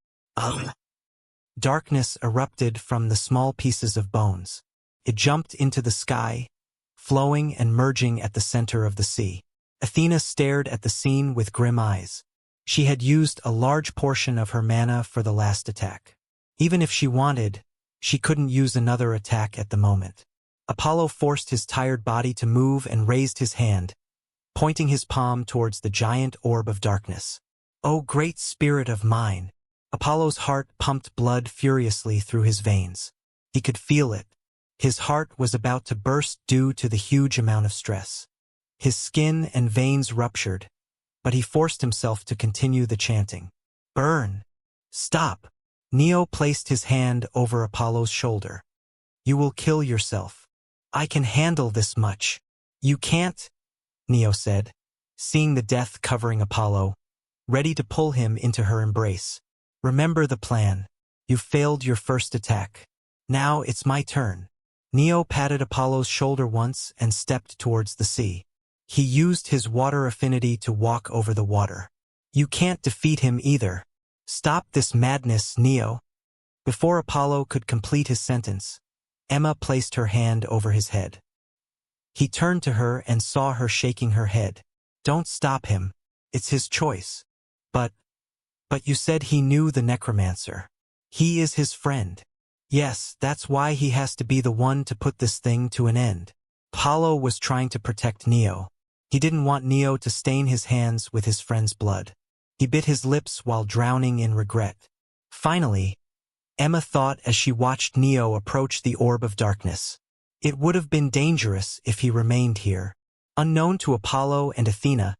Darkness erupted from the small pieces of bones. It jumped into the sky, flowing and merging at the center of the sea. Athena stared at the scene with grim eyes. She had used a large portion of her mana for the last attack. Even if she wanted, she couldn't use another attack at the moment. Apollo forced his tired body to move and raised his hand, pointing his palm towards the giant orb of darkness. "O great spirit of mine!" Apollo's heart pumped blood furiously through his veins. He could feel it. His heart was about to burst due to the huge amount of stress. His skin and veins ruptured, but he forced himself to continue the chanting. "Burn! Stop!" Neo placed his hand over Apollo's shoulder. "You will kill yourself. I can handle this much." "You can't," Neo said, seeing the death covering Apollo, ready to pull him into her embrace. "Remember the plan. You failed your first attack. Now it's my turn." Neo patted Apollo's shoulder once and stepped towards the sea. He used his water affinity to walk over the water. "You can't defeat him either. Stop this madness, Neo." Before Apollo could complete his sentence, Emma placed her hand over his head. He turned to her and saw her shaking her head. "Don't stop him. It's his choice." But you said he knew the necromancer. He is his friend." "Yes, that's why he has to be the one to put this thing to an end." Apollo was trying to protect Neo. He didn't want Neo to stain his hands with his friend's blood. He bit his lips while drowning in regret. Finally, Emma thought as she watched Neo approach the orb of darkness. It would have been dangerous if he remained here. Unknown to Apollo and Athena,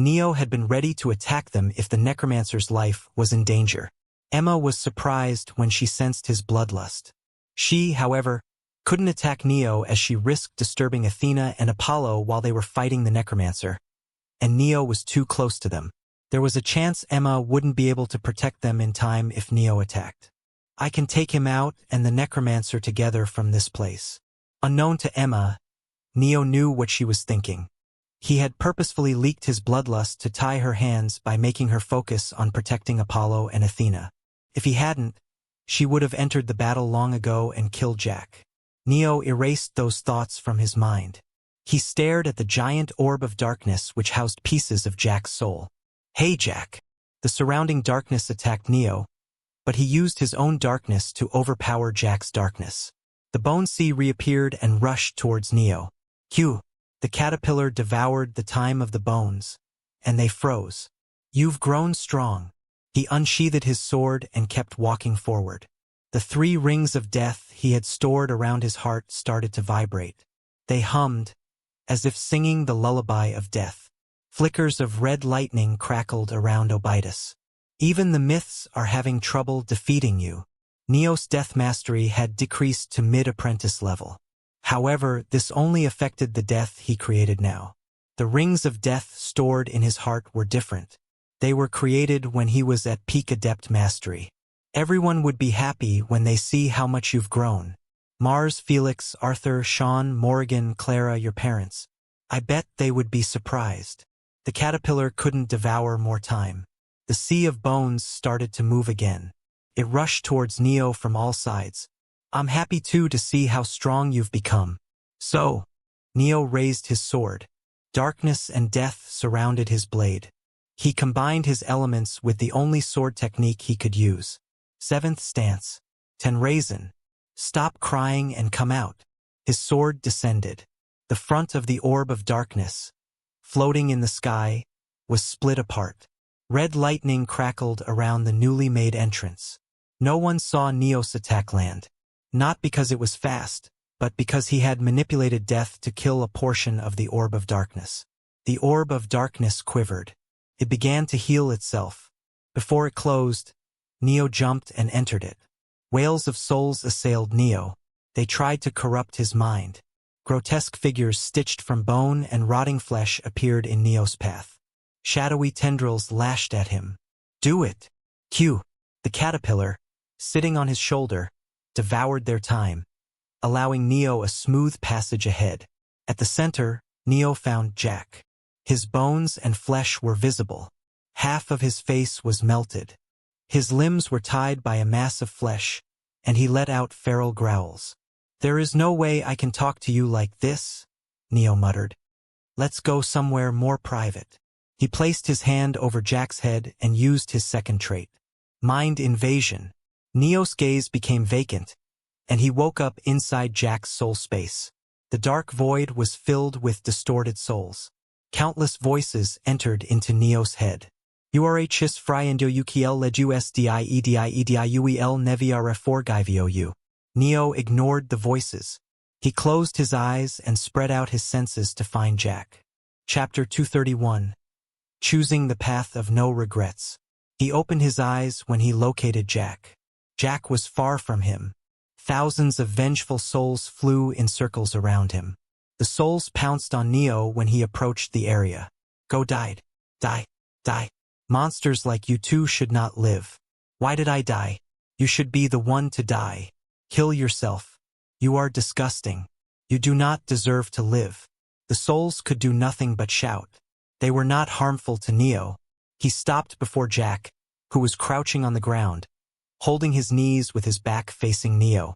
Neo had been ready to attack them if the necromancer's life was in danger. Emma was surprised when she sensed his bloodlust. She, however, couldn't attack Neo as she risked disturbing Athena and Apollo while they were fighting the necromancer, and Neo was too close to them. There was a chance Emma wouldn't be able to protect them in time if Neo attacked. "I can take him out and the necromancer together from this place." Unknown to Emma, Neo knew what she was thinking. He had purposefully leaked his bloodlust to tie her hands by making her focus on protecting Apollo and Athena. If he hadn't, she would have entered the battle long ago and killed Jack. Neo erased those thoughts from his mind. He stared at the giant orb of darkness which housed pieces of Jack's soul. "Hey, Jack!" The surrounding darkness attacked Neo, but he used his own darkness to overpower Jack's darkness. The bone sea reappeared and rushed towards Neo. Q. The caterpillar devoured the time of the bones, and they froze. "You've grown strong." He unsheathed his sword and kept walking forward. The 3 rings of death he had stored around his heart started to vibrate. They hummed, as if singing the lullaby of death. Flickers of red lightning crackled around Obitus. Even the myths are having trouble defeating you. Neo's death mastery had decreased to mid-apprentice level. However, this only affected the death he created now. The rings of death stored in his heart were different. They were created when he was at peak adept mastery. Everyone would be happy when they see how much you've grown. Mars, Felix, Arthur, Sean, Morrigan, Clara, your parents. I bet they would be surprised. The caterpillar couldn't devour more time. The sea of bones started to move again. It rushed towards Neo from all sides. I'm happy too to see how strong you've become. So, Neo raised his sword. Darkness and death surrounded his blade. He combined his elements with the only sword technique he could use. 7th stance. Tenraizen. Stop crying and come out. His sword descended. The front of the orb of darkness, floating in the sky, was split apart. Red lightning crackled around the newly made entrance. No one saw Neos attack land. Not because it was fast, but because he had manipulated death to kill a portion of the orb of darkness. The orb of darkness quivered. It began to heal itself. Before it closed, Neo jumped and entered it. Whales of souls assailed Neo. They tried to corrupt his mind. Grotesque figures stitched from bone and rotting flesh appeared in Neo's path. Shadowy tendrils lashed at him. Do it! Q. The caterpillar, sitting on his shoulder, devoured their time, allowing Neo a smooth passage ahead. At the center, Neo found Jack. His bones and flesh were visible. Half of his face was melted. His limbs were tied by a mass of flesh, and he let out feral growls. There is no way I can talk to you like this, Neo muttered. Let's go somewhere more private. He placed his hand over Jack's head and used his second trait. Mind invasion. Neo's gaze became vacant, and he woke up inside Jack's soul space. The dark void was filled with distorted souls. Countless voices entered into Neo's head. URHS Fryindo UKL LEGUSDIEDIEDIUEL NEVIARF4GIVOU. Neo ignored the voices. He closed his eyes and spread out his senses to find Jack. Chapter 231. Choosing the Path of No Regrets. He opened his eyes when he located Jack. Jack was far from him. Thousands of vengeful souls flew in circles around him. The souls pounced on Neo when he approached the area. Go died. Die. Die. Monsters like you two should not live. Why did I die? You should be the one to die. Kill yourself. You are disgusting. You do not deserve to live. The souls could do nothing but shout. They were not harmful to Neo. He stopped before Jack, who was crouching on the ground, holding his knees with his back facing Neo.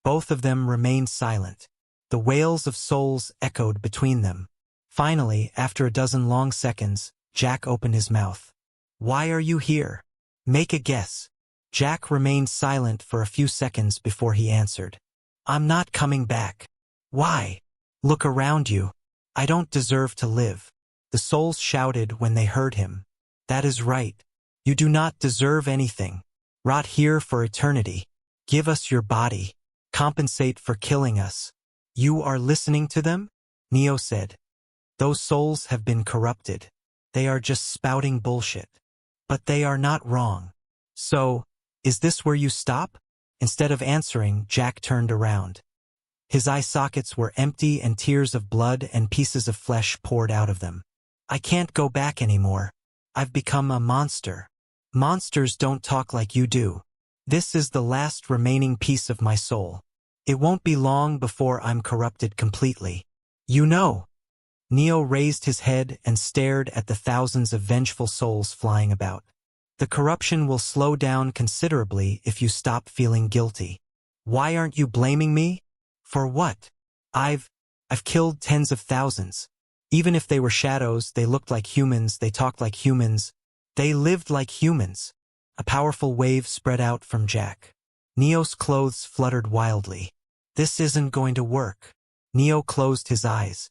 Both of them remained silent. The wails of souls echoed between them. Finally, after a dozen long seconds, Jack opened his mouth. Why are you here? Make a guess. Jack remained silent for a few seconds before he answered. I'm not coming back. Why? Look around you. I don't deserve to live. The souls shouted when they heard him. That is right. You do not deserve anything. Rot here for eternity. Give us your body. Compensate for killing us. You are listening to them? Neo said. Those souls have been corrupted. They are just spouting bullshit. But they are not wrong. So, is this where you stop? Instead of answering, Jack turned around. His eye sockets were empty and tears of blood and pieces of flesh poured out of them. I can't go back anymore. I've become a monster. Monsters don't talk like you do. This is the last remaining piece of my soul. It won't be long before I'm corrupted completely. You know. Neo raised his head and stared at the thousands of vengeful souls flying about. The corruption will slow down considerably if you stop feeling guilty. Why aren't you blaming me? For what? I've killed tens of thousands. Even if they were shadows, they looked like humans, they talked like humans. They lived like humans. A powerful wave spread out from Jack. Neo's clothes fluttered wildly. This isn't going to work. Neo closed his eyes.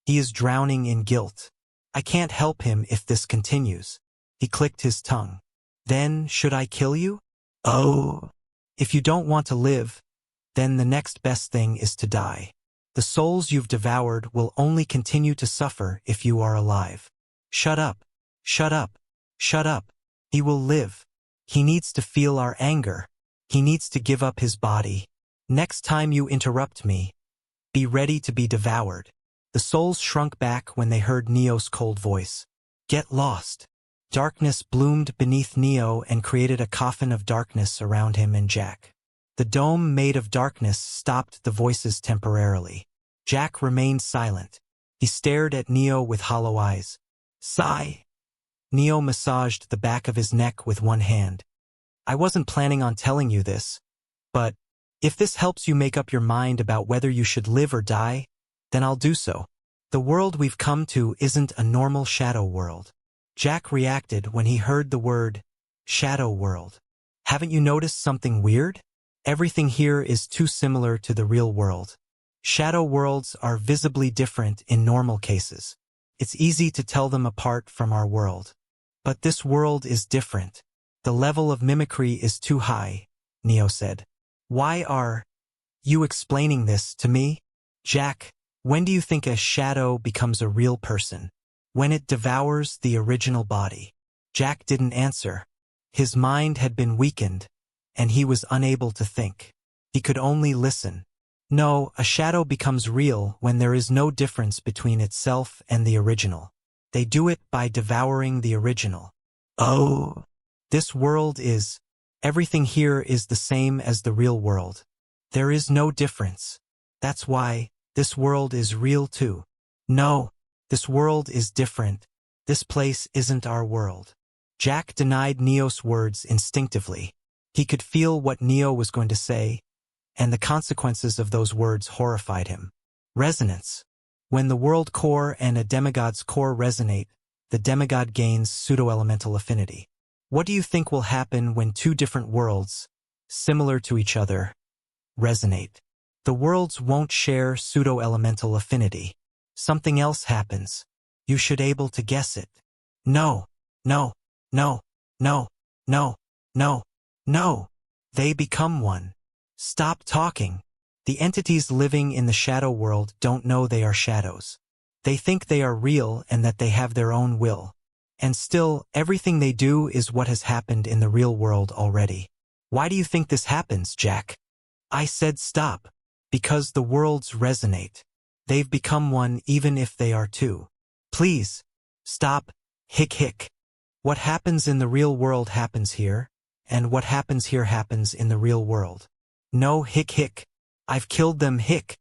He is drowning in guilt. I can't help him if this continues. He clicked his tongue. Then, should I kill you? Oh. If you don't want to live, then the next best thing is to die. The souls you've devoured will only continue to suffer if you are alive. Shut up. Shut up. Shut up. He will live. He needs to feel our anger. He needs to give up his body. Next time you interrupt me, be ready to be devoured. The souls shrunk back when they heard Neo's cold voice. Get lost. Darkness bloomed beneath Neo and created a coffin of darkness around him and Jack. The dome made of darkness stopped the voices temporarily. Jack remained silent. He stared at Neo with hollow eyes. Sigh. Neo massaged the back of his neck with one hand. I wasn't planning on telling you this, but if this helps you make up your mind about whether you should live or die, then I'll do so. The world we've come to isn't a normal shadow world. Jack reacted when he heard the word shadow world. Haven't you noticed something weird? Everything here is too similar to the real world. Shadow worlds are visibly different in normal cases. It's easy to tell them apart from our world. But this world is different. The level of mimicry is too high, Neo said. Why are you explaining this to me? Jack, when do you think a shadow becomes a real person? When it devours the original body. Jack didn't answer. His mind had been weakened, and he was unable to think. He could only listen. No, a shadow becomes real when there is no difference between itself and the original. They do it by devouring the original. Oh. This world is. Everything here is the same as the real world. There is no difference. That's why this world is real too. No, this world is different. This place isn't our world. Jack denied Neo's words instinctively. He could feel what Neo was going to say, and the consequences of those words horrified him. Resonance. When the world core and a demigod's core resonate, the demigod gains pseudo-elemental affinity. What do you think will happen when two different worlds, similar to each other, resonate? The worlds won't share pseudo-elemental affinity. Something else happens. You should be able to guess it. No, no, no, no, no, no, no. They become one. Stop talking. The entities living in the shadow world don't know they are shadows. They think they are real and that they have their own will. And still, everything they do is what has happened in the real world already. Why do you think this happens, Jack? I said stop. Because the worlds resonate. They've become one even if they are two. Please. Stop. Hick hick. What happens in the real world happens here, and what happens here happens in the real world. No hick hick. I've killed them hick.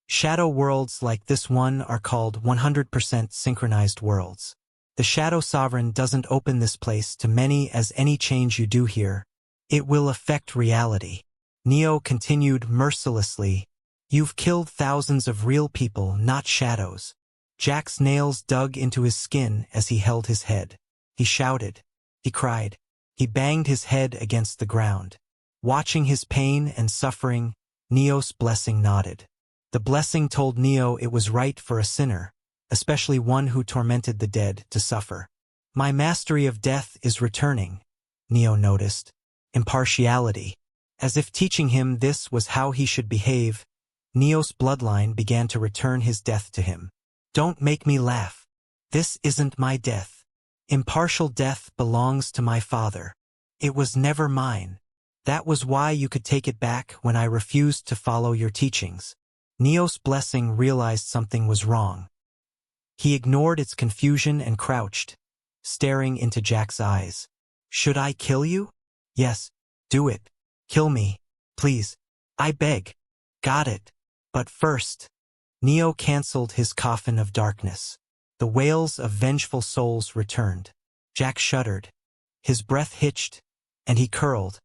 Shadow worlds like this one are called 100% synchronized worlds. The Shadow Sovereign doesn't open this place to many as any change you do here. It will affect reality. Neo continued mercilessly. You've killed thousands of real people, not shadows. Jack's nails dug into his skin as he held his head. He shouted. He cried. He banged his head against the ground. Watching his pain and suffering, Neo's blessing nodded. The blessing told Neo it was right for a sinner, especially one who tormented the dead, to suffer. My mastery of death is returning, Neo noticed. Impartiality. As if teaching him this was how he should behave, Neo's bloodline began to return his death to him. Don't make me laugh. This isn't my death. Impartial death belongs to my father. It was never mine. That was why you could take it back when I refused to follow your teachings. Neo's blessing realized something was wrong. He ignored its confusion and crouched, staring into Jack's eyes. Should I kill you? Yes, do it. Kill me, please. I beg. Got it. But first, Neo canceled his coffin of darkness. The wails of vengeful souls returned. Jack shuddered. His breath hitched, and he curled,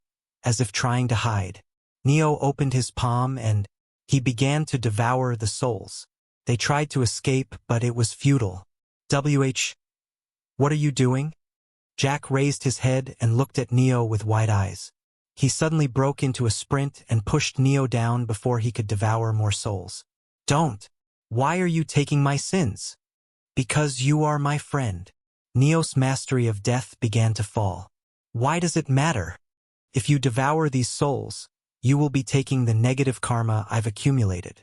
as if trying to hide. Neo opened his palm and he began to devour the souls. They tried to escape, but it was futile. What are you doing? Jack raised his head and looked at Neo with wide eyes. He suddenly broke into a sprint and pushed Neo down before he could devour more souls. Don't. Why are you taking my sins? Because you are my friend. Neo's mastery of death began to fall. Why does it matter? If you devour these souls, you will be taking the negative karma I've accumulated.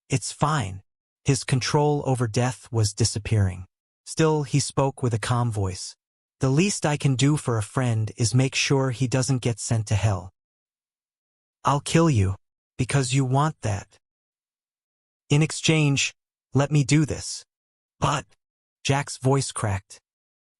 It's fine. His control over death was disappearing. Still, he spoke with a calm voice. The least I can do for a friend is make sure he doesn't get sent to hell. I'll kill you, because you want that. In exchange, let me do this. But, Jack's voice cracked.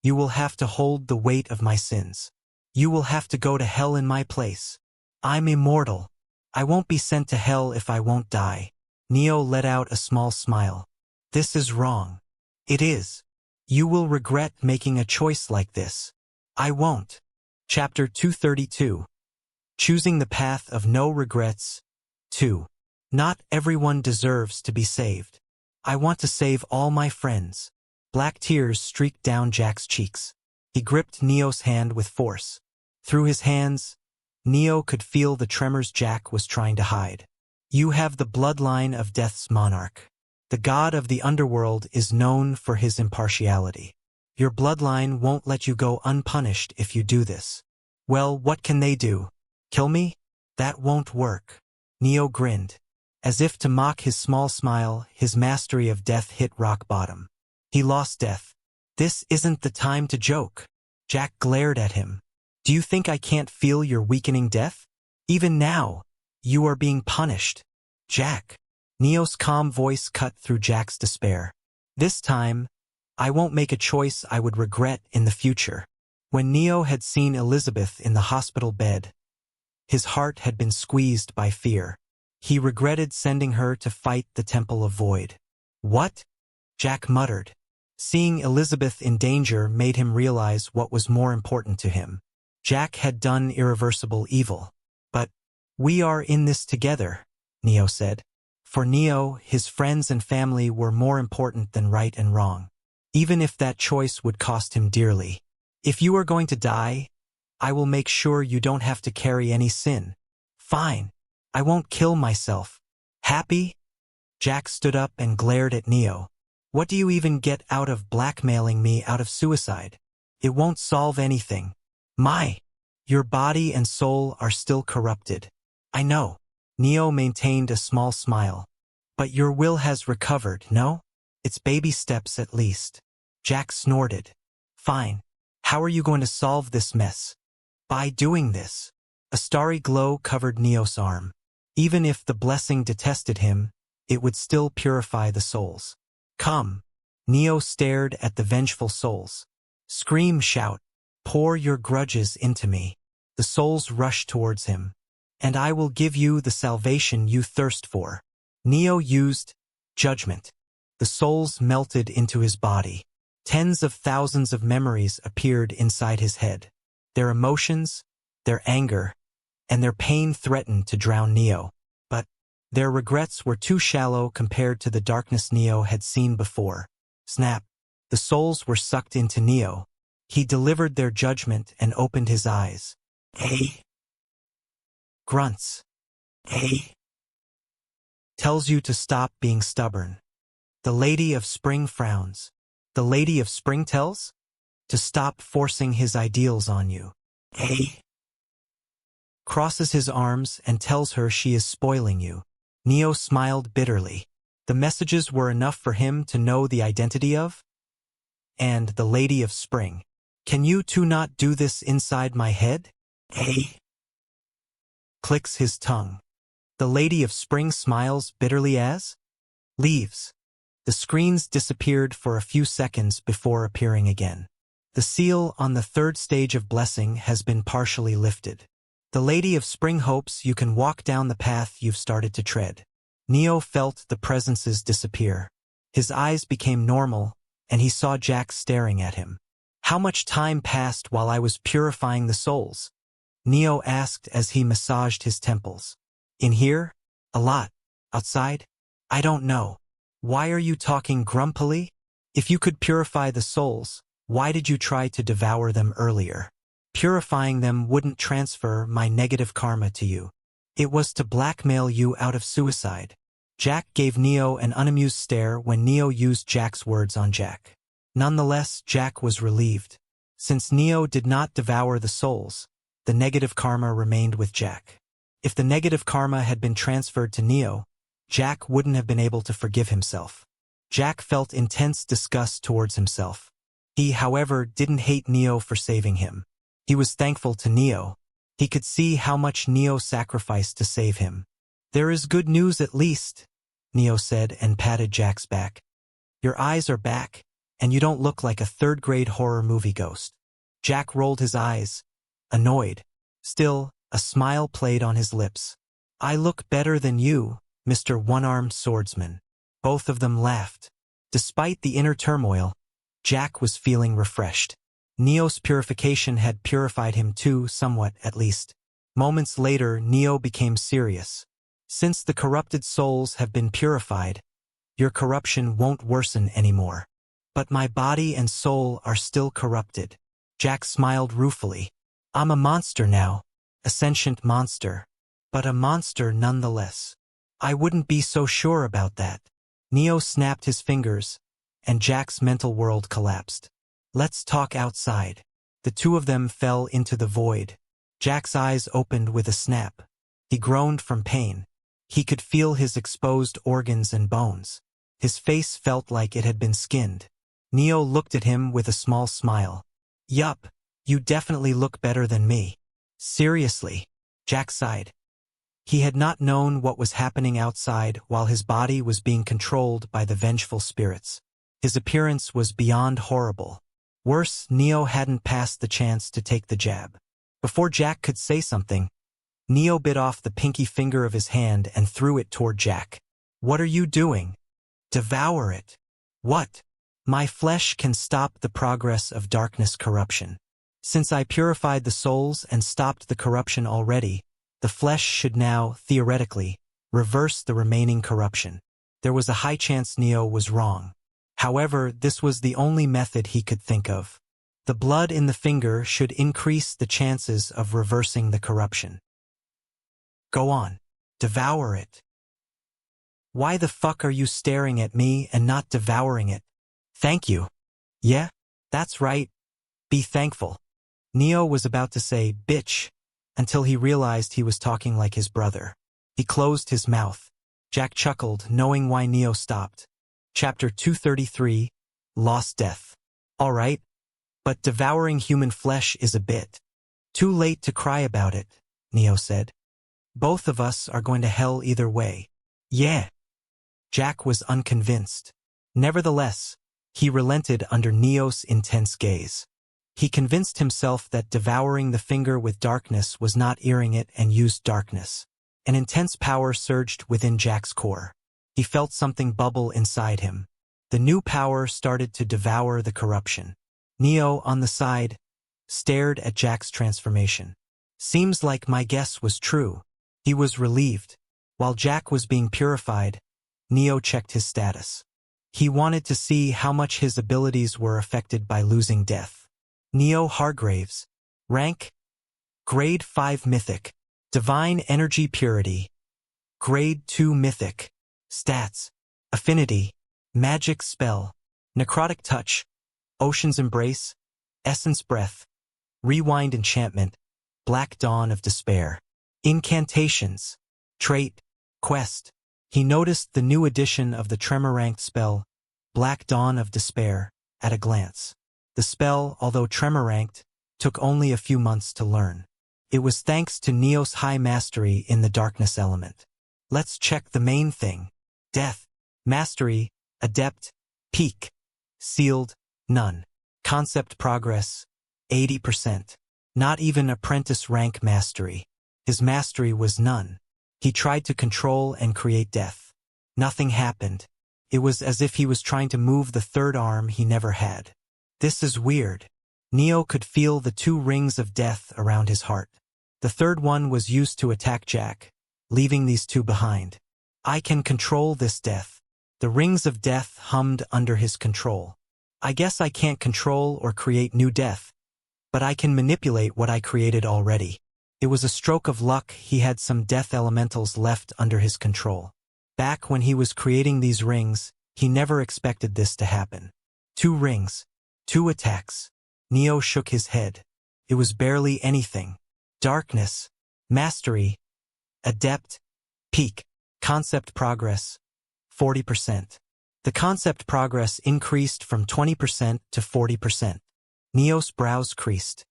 You will have to hold the weight of my sins. You will have to go to hell in my place. I'm immortal. I won't be sent to hell if I won't die. Neo let out a small smile. This is wrong. It is. You will regret making a choice like this. I won't. Chapter 232. Choosing the path of no regrets. 2. Not everyone deserves to be saved. I want to save all my friends. Black tears streaked down Jack's cheeks. He gripped Neo's hand with force. Through his hands, Neo could feel the tremors Jack was trying to hide. You have the bloodline of Death's monarch. The god of the underworld is known for his impartiality. Your bloodline won't let you go unpunished if you do this. Well, what can they do? Kill me? That won't work. Neo grinned. As if to mock his small smile, his mastery of death hit rock bottom. He lost death. This isn't the time to joke. Jack glared at him. Do you think I can't feel your weakening death? Even now, you are being punished. Jack. Neo's calm voice cut through Jack's despair. This time, I won't make a choice I would regret in the future. When Neo had seen Elizabeth in the hospital bed, his heart had been squeezed by fear. He regretted sending her to fight the Temple of Void. What? Jack muttered. Seeing Elizabeth in danger made him realize what was more important to him. Jack had done irreversible evil. But, we are in this together, Neo said. For Neo, his friends and family were more important than right and wrong, even if that choice would cost him dearly. If you are going to die, I will make sure you don't have to carry any sin. Fine. I won't kill myself. Happy? Jack stood up and glared at Neo. What do you even get out of blackmailing me out of suicide? It won't solve anything. Your body and soul are still corrupted. I know. Neo maintained a small smile. But your will has recovered, no? It's baby steps at least. Jack snorted. Fine. How are you going to solve this mess? By doing this. A starry glow covered Neo's arm. Even if the blessing detested him, it would still purify the souls. Come. Neo stared at the vengeful souls. Scream, shout. Pour your grudges into me. The souls rushed towards him. And I will give you the salvation you thirst for. Neo used judgment. The souls melted into his body. Tens of thousands of memories appeared inside his head. Their emotions, their anger, and their pain threatened to drown Neo. But their regrets were too shallow compared to the darkness Neo had seen before. Snap. The souls were sucked into Neo. He delivered their judgment and opened his eyes. Hey. Grunts. Hey. Tells you to stop being stubborn. The Lady of Spring frowns. The Lady of Spring tells? To stop forcing his ideals on you. Hey. Crosses his arms and tells her she is spoiling you. Neo smiled bitterly. The messages were enough for him to know the identity of? And the Lady of Spring. Can you two not do this inside my head? Hey. Clicks his tongue. The Lady of Spring smiles bitterly as? Leaves. The screens disappeared for a few seconds before appearing again. The seal on the third stage of blessing has been partially lifted. The Lady of Spring hopes you can walk down the path you've started to tread. Neo felt the presences disappear. His eyes became normal, and he saw Jack staring at him. How much time passed while I was purifying the souls? Neo asked as he massaged his temples. In here? A lot. Outside? I don't know. Why are you talking grumpily? If you could purify the souls, why did you try to devour them earlier? Purifying them wouldn't transfer my negative karma to you. It was to blackmail you out of suicide. Jack gave Neo an unamused stare when Neo used Jack's words on Jack. Nonetheless, Jack was relieved. Since Neo did not devour the souls, the negative karma remained with Jack. If the negative karma had been transferred to Neo, Jack wouldn't have been able to forgive himself. Jack felt intense disgust towards himself. He, however, didn't hate Neo for saving him. He was thankful to Neo. He could see how much Neo sacrificed to save him. "There is good news at least," Neo said and patted Jack's back. "Your eyes are back, and you don't look like a third-grade horror movie ghost." Jack rolled his eyes, annoyed. Still, a smile played on his lips. "I look better than you, Mr. One-Armed Swordsman." Both of them laughed. Despite the inner turmoil, Jack was feeling refreshed. Neo's purification had purified him too, somewhat at least. Moments later, Neo became serious. "Since the corrupted souls have been purified, your corruption won't worsen anymore. But my body and soul are still corrupted." Jack smiled ruefully. "I'm a monster now, a sentient monster, but a monster nonetheless." "I wouldn't be so sure about that." Neo snapped his fingers, and Jack's mental world collapsed. "Let's talk outside." The two of them fell into the void. Jack's eyes opened with a snap. He groaned from pain. He could feel his exposed organs and bones. His face felt like it had been skinned. Neo looked at him with a small smile. "Yup, you definitely look better than me." "Seriously?" Jack sighed. He had not known what was happening outside while his body was being controlled by the vengeful spirits. His appearance was beyond horrible. Worse, Neo hadn't passed the chance to take the jab. Before Jack could say something, Neo bit off the pinky finger of his hand and threw it toward Jack. "What are you doing?" "Devour it." "What?" "My flesh can stop the progress of darkness corruption. Since I purified the souls and stopped the corruption already, the flesh should now, theoretically, reverse the remaining corruption." There was a high chance Neo was wrong. However, this was the only method he could think of. The blood in the finger should increase the chances of reversing the corruption. "Go on. Devour it." "Why the fuck are you staring at me and not devouring it?" "Thank you." "Yeah, that's right. Be thankful." Neo was about to say, "bitch," until he realized he was talking like his brother. He closed his mouth. Jack chuckled, knowing why Neo stopped. Chapter 233, Lost Death. "All right, but devouring human flesh is a bit too late to cry about it," Neo said. "Both of us are going to hell either way." "Yeah." Jack was unconvinced. Nevertheless, he relented under Neo's intense gaze. He convinced himself that devouring the finger with darkness was not earing it and used darkness. An intense power surged within Jack's core. He felt something bubble inside him. The new power started to devour the corruption. Neo, on the side, stared at Jack's transformation. "Seems like my guess was true." He was relieved. While Jack was being purified, Neo checked his status. He wanted to see how much his abilities were affected by losing death. Neo Hargraves. Rank: Grade 5 Mythic. Divine Energy Purity. Grade 2 Mythic. Stats: Affinity, Magic Spell, Necrotic Touch, Ocean's Embrace, Essence Breath, Rewind Enchantment, Black Dawn of Despair. Incantations. Trait: Quest. He noticed the new addition of the tremor-ranked spell, Black Dawn of Despair, at a glance. The spell, although tremor-ranked, took only a few months to learn. It was thanks to Neo's high mastery in the darkness element. Let's check the main thing. Death. Mastery, Adept, Peak. Sealed, None. Concept Progress, 80%. Not even Apprentice rank mastery. His mastery was none. He tried to control and create death. Nothing happened. It was as if he was trying to move the third arm he never had. This is weird. Neo could feel the 2 rings of death around his heart. The third one was used to attack Jack, leaving these 2 behind. "I can control this death." The rings of death hummed under his control. "I guess I can't control or create new death, but I can manipulate what I created already." It was a stroke of luck he had some death elementals left under his control. Back when he was creating these rings, he never expected this to happen. 2 rings. 2 attacks. Neo shook his head. It was barely anything. Darkness. Mastery. Adept. Peak. Concept progress. 40%. The concept progress increased from 20% to 40%. Neo's brows creased.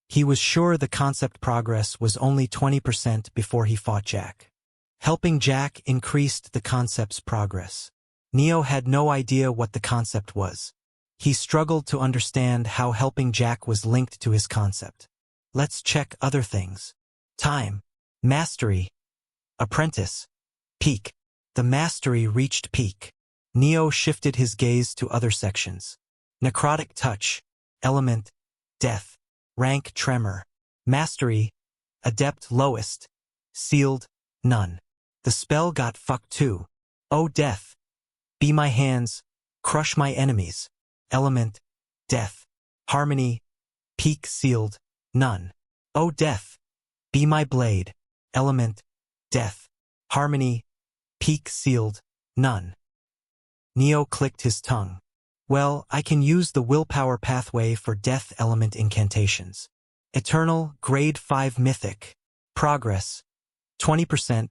He was sure the concept progress was only 20% before he fought Jack. Helping Jack increased the concept's progress. Neo had no idea what the concept was. He struggled to understand how helping Jack was linked to his concept. Let's check other things. Time. Mastery. Apprentice. Peak. The mastery reached peak. Neo shifted his gaze to other sections. Necrotic touch. Element. Death. Rank tremor. Mastery. Adept lowest. Sealed. None. The spell got fucked too. Oh death. Be my hands. Crush my enemies. Element. Death. Harmony. Peak sealed. None. Oh death. Be my blade. Element. Death. Harmony. Peak sealed. None. Neo clicked his tongue. Well, I can use the willpower pathway for death element incantations. Eternal, grade 5 mythic. Progress. 20%,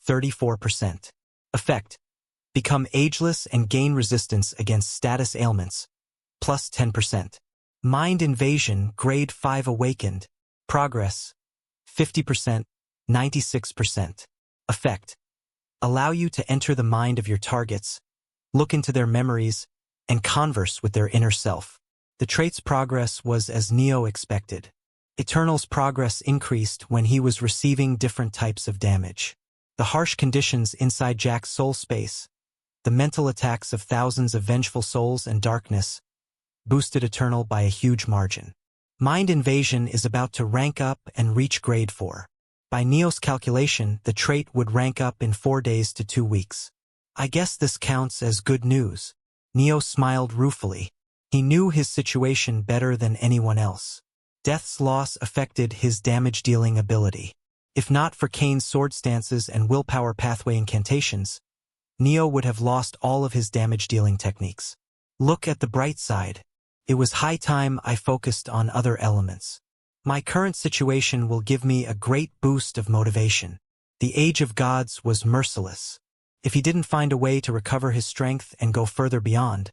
34%. Effect. Become ageless and gain resistance against status ailments. Plus 10%. Mind invasion, grade 5 awakened. Progress. 50%, 96%. Effect. Allow you to enter the mind of your targets, look into their memories, and converse with their inner self. The trait's progress was as Neo expected. Eternal's progress increased when he was receiving different types of damage. The harsh conditions inside Jack's soul space, the mental attacks of thousands of vengeful souls and darkness, boosted Eternal by a huge margin. Mind invasion is about to rank up and reach grade 4. By Neo's calculation, the trait would rank up in 4 days to 2 weeks. I guess this counts as good news. Neo smiled ruefully. He knew his situation better than anyone else. Death's loss affected his damage-dealing ability. If not for Kane's sword stances and willpower pathway incantations, Neo would have lost all of his damage-dealing techniques. Look at the bright side. It was high time I focused on other elements. My current situation will give me a great boost of motivation. The Age of Gods was merciless. If he didn't find a way to recover his strength and go further beyond,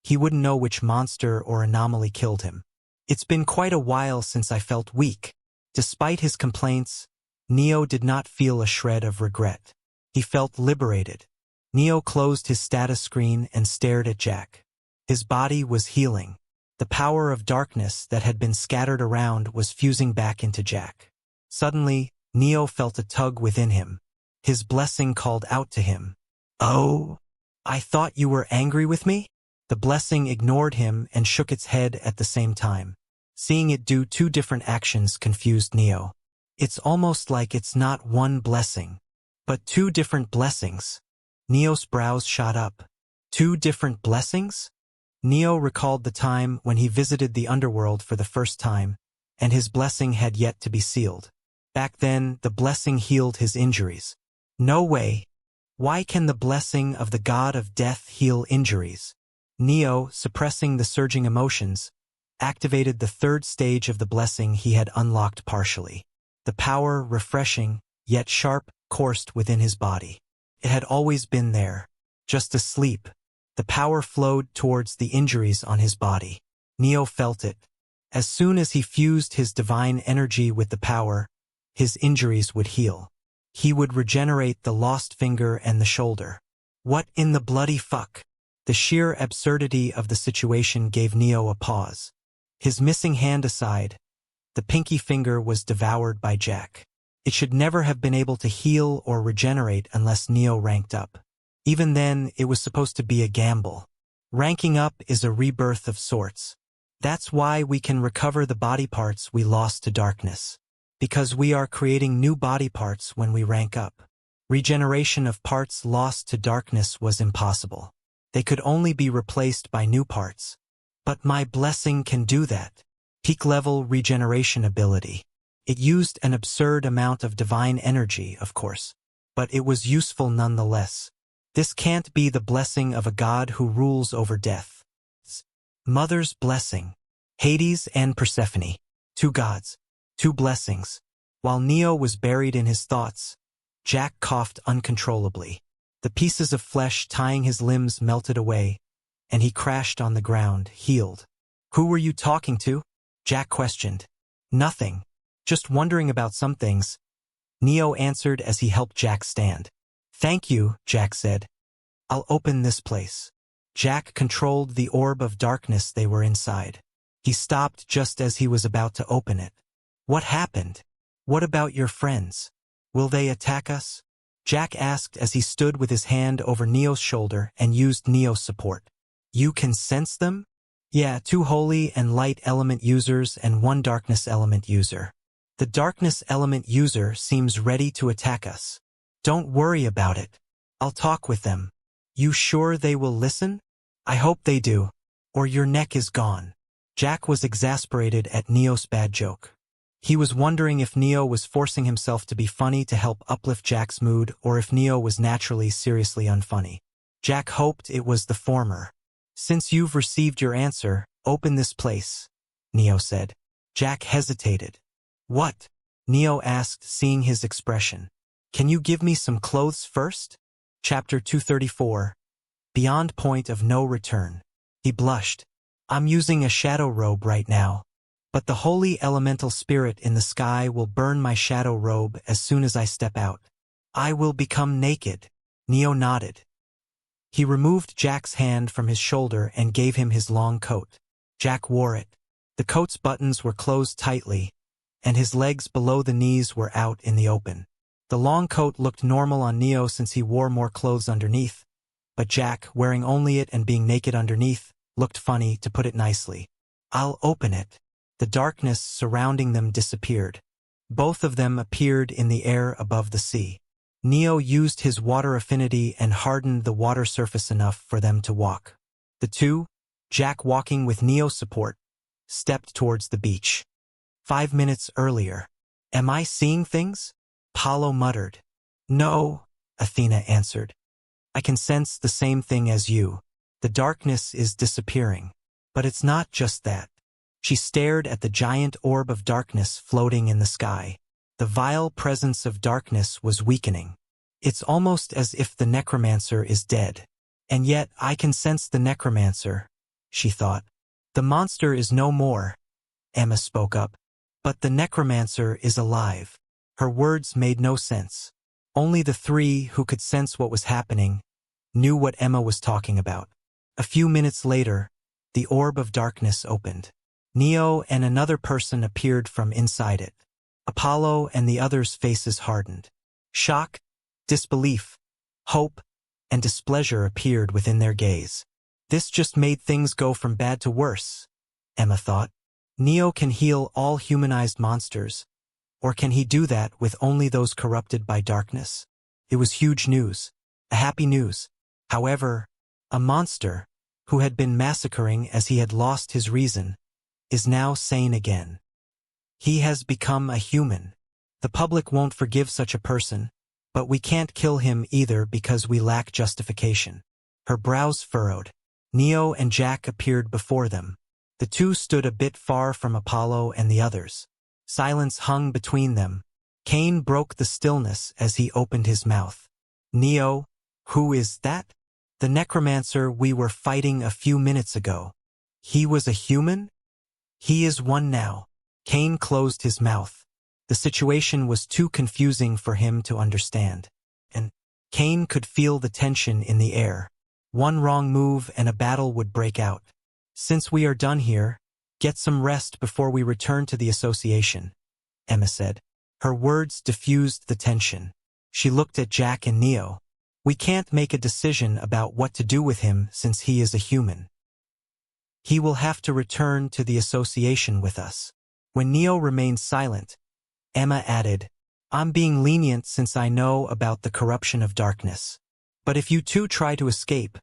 he wouldn't know which monster or anomaly killed him. It's been quite a while since I felt weak. Despite his complaints, Neo did not feel a shred of regret. He felt liberated. Neo closed his status screen and stared at Jack. His body was healing. The power of darkness that had been scattered around was fusing back into Jack. Suddenly, Neo felt a tug within him. His blessing called out to him. Oh, I thought you were angry with me? The blessing ignored him and shook its head at the same time. Seeing it do 2 different actions confused Neo. It's almost like it's not one blessing, but 2 different blessings. Neo's brows shot up. 2 different blessings? Neo recalled the time when he visited the Underworld for the first time, and his blessing had yet to be sealed. Back then, the blessing healed his injuries. No way. Why can the blessing of the god of death heal injuries? Neo, suppressing the surging emotions, activated the 3rd stage of the blessing he had unlocked partially. The power, refreshing, yet sharp, coursed within his body. It had always been there, just asleep. The power flowed towards the injuries on his body. Neo felt it. As soon as he fused his divine energy with the power, his injuries would heal. He would regenerate the lost finger and the shoulder. What in the bloody fuck? The sheer absurdity of the situation gave Neo a pause. His missing hand aside, the pinky finger was devoured by Jack. It should never have been able to heal or regenerate unless Neo ranked up. Even then, it was supposed to be a gamble. Ranking up is a rebirth of sorts. That's why we can recover the body parts we lost to darkness. Because we are creating new body parts when we rank up. Regeneration of parts lost to darkness was impossible. They could only be replaced by new parts. But my blessing can do that. Peak-level regeneration ability. It used an absurd amount of divine energy, of course, but it was useful nonetheless. This can't be the blessing of a god who rules over death. Mother's blessing. Hades and Persephone. Two gods. Two blessings. While Neo was buried in his thoughts, Jack coughed uncontrollably. The pieces of flesh tying his limbs melted away, and he crashed on the ground, healed. "Who were you talking to?" Jack questioned. "Nothing. Just wondering about some things," Neo answered as he helped Jack stand. "Thank you," Jack said. "I'll open this place." Jack controlled the orb of darkness they were inside. He stopped just as he was about to open it. "What happened? What about your friends? Will they attack us?" Jack asked as he stood with his hand over Neo's shoulder and used Neo's support. "You can sense them?" "Yeah, 2 holy and light element users and 1 darkness element user. The darkness element user seems ready to attack us." "Don't worry about it. I'll talk with them." "You sure they will listen?" "I hope they do, or your neck is gone." Jack was exasperated at Neo's bad joke. He was wondering if Neo was forcing himself to be funny to help uplift Jack's mood or if Neo was naturally seriously unfunny. Jack hoped it was the former. "Since you've received your answer, open this place," Neo said. Jack hesitated. "What?" Neo asked, seeing his expression. "Can you give me some clothes first?" Chapter 234. Beyond Point of No Return. He blushed. "I'm using a shadow robe right now, but the holy elemental spirit in the sky will burn my shadow robe as soon as I step out. I will become naked." Neo nodded. He removed Jack's hand from his shoulder and gave him his long coat. Jack wore it. The coat's buttons were closed tightly, and his legs below the knees were out in the open. The long coat looked normal on Neo since he wore more clothes underneath, but Jack, wearing only it and being naked underneath, looked funny, to put it nicely. "I'll open it." The darkness surrounding them disappeared. Both of them appeared in the air above the sea. Neo used his water affinity and hardened the water surface enough for them to walk. The two, Jack walking with Neo's support, stepped towards the beach. 5 minutes earlier. "Am I seeing things?" Apollo muttered. "No," Athena answered. "I can sense the same thing as you. The darkness is disappearing. But it's not just that." She stared at the giant orb of darkness floating in the sky. The vile presence of darkness was weakening. "It's almost as if the necromancer is dead. And yet I can sense the necromancer," she thought. "The monster is no more," Emma spoke up. "But the necromancer is alive." Her words made no sense. Only the three who could sense what was happening knew what Emma was talking about. A few minutes later, the orb of darkness opened. Neo and another person appeared from inside it. Apollo and the others' faces hardened. Shock, disbelief, hope, and displeasure appeared within their gaze. This just made things go from bad to worse, Emma thought. Neo can heal all humanized monsters, or can he do that with only those corrupted by darkness? It was huge news, a happy news. However, a monster, who had been massacring as he had lost his reason, is now sane again. He has become a human. The public won't forgive such a person, but we can't kill him either because we lack justification. Her brows furrowed. Neo and Jack appeared before them. The two stood a bit far from Apollo and the others. Silence hung between them. Cain broke the stillness as he opened his mouth. "Neo, who is that?" "The necromancer we were fighting a few minutes ago." "He was a human?" "He is one now." Cain closed his mouth. The situation was too confusing for him to understand. And Cain could feel the tension in the air. One wrong move and a battle would break out. "Since we are done here, get some rest before we return to the association," Emma said. Her words diffused the tension. She looked at Jack and Neo. "We can't make a decision about what to do with him since he is a human. He will have to return to the association with us." When Neo remained silent, Emma added, "I'm being lenient since I know about the corruption of darkness. But if you two try to escape,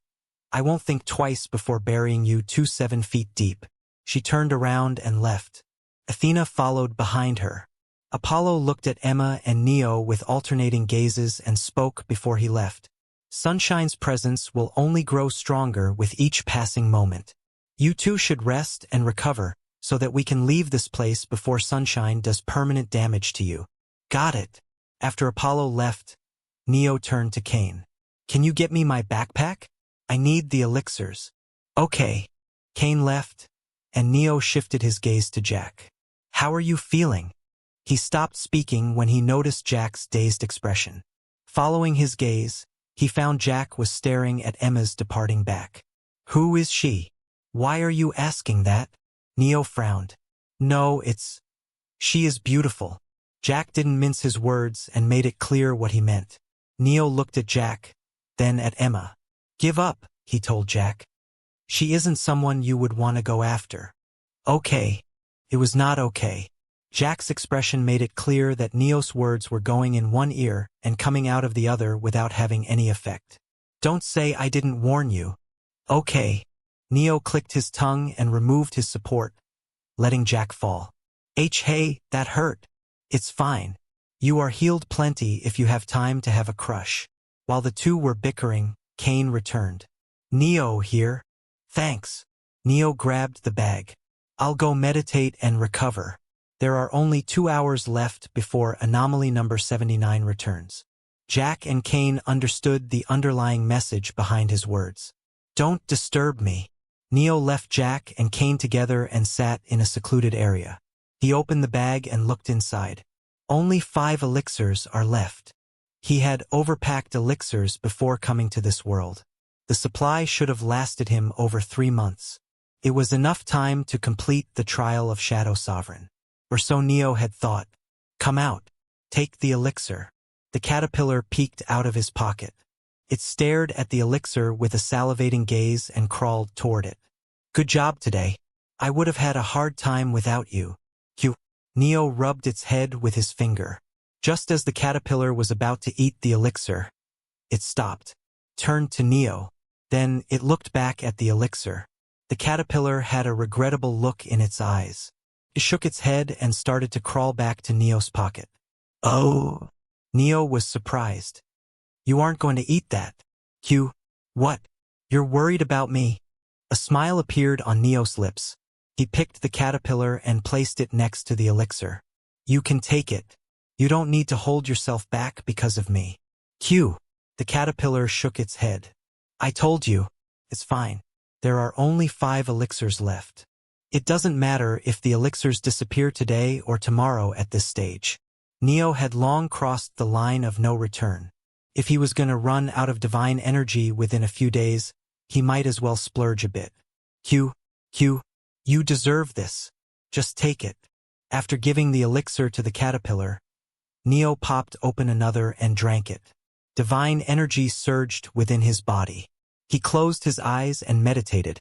I won't think twice before burying you 7 feet deep." She turned around and left. Athena followed behind her. Apollo looked at Emma and Neo with alternating gazes and spoke before he left. "Sunshine's presence will only grow stronger with each passing moment. You two should rest and recover, so that we can leave this place before sunshine does permanent damage to you. Got it. After Apollo left, Neo turned to Cain. Can you get me my backpack? I need the elixirs. Okay. Cain left, and Neo shifted his gaze to Jack. How are you feeling? He stopped speaking when he noticed Jack's dazed expression. Following his gaze, he found Jack was staring at Emma's departing back. Who is she? Why are you asking that? Neo frowned. No, she is beautiful. Jack didn't mince his words and made it clear what he meant. Neo looked at Jack, then at Emma. Give up, he told Jack. She isn't someone you would want to go after. Okay. It was not okay. Jack's expression made it clear that Neo's words were going in one ear and coming out of the other without having any effect. Don't say I didn't warn you. Okay. Neo clicked his tongue and removed his support, letting Jack fall. Hey, that hurt. It's fine. You are healed plenty if you have time to have a crush. While the two were bickering, Cain returned. Neo here. Thanks. Neo grabbed the bag. I'll go meditate and recover. There are only 2 hours left before anomaly number 79 returns. Jack and Cain understood the underlying message behind his words. Don't disturb me. Neo left Jack and Cain together and sat in a secluded area. He opened the bag and looked inside. Only 5 elixirs are left. He had overpacked elixirs before coming to this world. The supply should have lasted him over 3 months. It was enough time to complete the trial of Shadow Sovereign. Or so Neo had thought. Come out. Take the elixir. The caterpillar peeked out of his pocket. It stared at the elixir with a salivating gaze and crawled toward it. Good job today. I would have had a hard time without you. Neo rubbed its head with his finger. Just as the caterpillar was about to eat the elixir, it stopped, turned to Neo. Then it looked back at the elixir. The caterpillar had a regrettable look in its eyes. It shook its head and started to crawl back to Neo's pocket. Oh! Neo was surprised. You aren't going to eat that. What? You're worried about me? A smile appeared on Neo's lips. He picked the caterpillar and placed it next to the elixir. You can take it. You don't need to hold yourself back because of me. The caterpillar shook its head. I told you. It's fine. There are only 5 elixirs left. It doesn't matter if the elixirs disappear today or tomorrow at this stage. Neo had long crossed the line of no return. If he was going to run out of divine energy within a few days, he might as well splurge a bit. You deserve this. Just take it. After giving the elixir to the caterpillar, Neo popped open another and drank it. Divine energy surged within his body. He closed his eyes and meditated,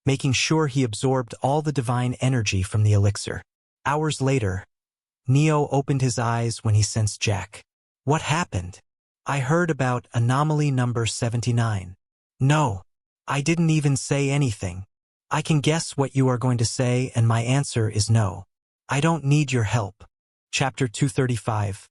making sure he absorbed all the divine energy from the elixir. Hours later, Neo opened his eyes when he sensed Jack. What happened? I heard about anomaly number 79. No, I didn't even say anything. I can guess what you are going to say, and my answer is no. I don't need your help. Chapter 235.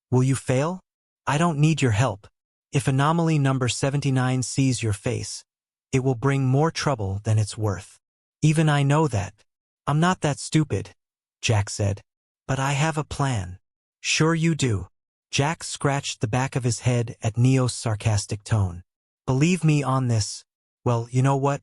Will you fail? I don't need your help. If anomaly number 79 sees your face, it will bring more trouble than it's worth. Even I know that. I'm not that stupid, Jack said. But I have a plan. Sure you do. Jack scratched the back of his head at Neo's sarcastic tone. Believe me on this. Well, you know what?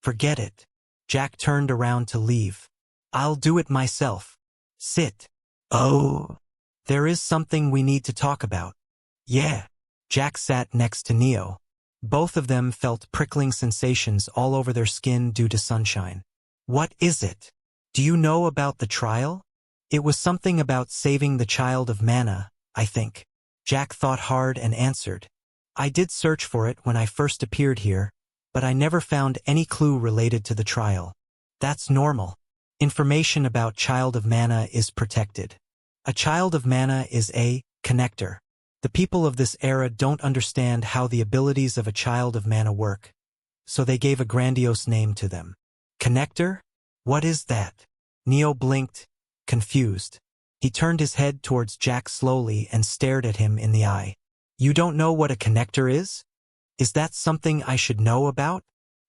Forget it. Jack turned around to leave. I'll do it myself. Sit. Oh. There is something we need to talk about. Yeah. Jack sat next to Neo. Both of them felt prickling sensations all over their skin due to sunshine. What is it? Do you know about the trial? It was something about saving the child of mana, I think. Jack thought hard and answered. I did search for it when I first appeared here, but I never found any clue related to the trial. That's normal. Information about child of mana is protected. A child of mana is a connector. The people of this era don't understand how the abilities of a child of mana work, so they gave a grandiose name to them. Connector? What is that? Neo blinked, confused. He turned his head towards Jack slowly and stared at him in the eye. You don't know what a connector is? Is that something I should know about?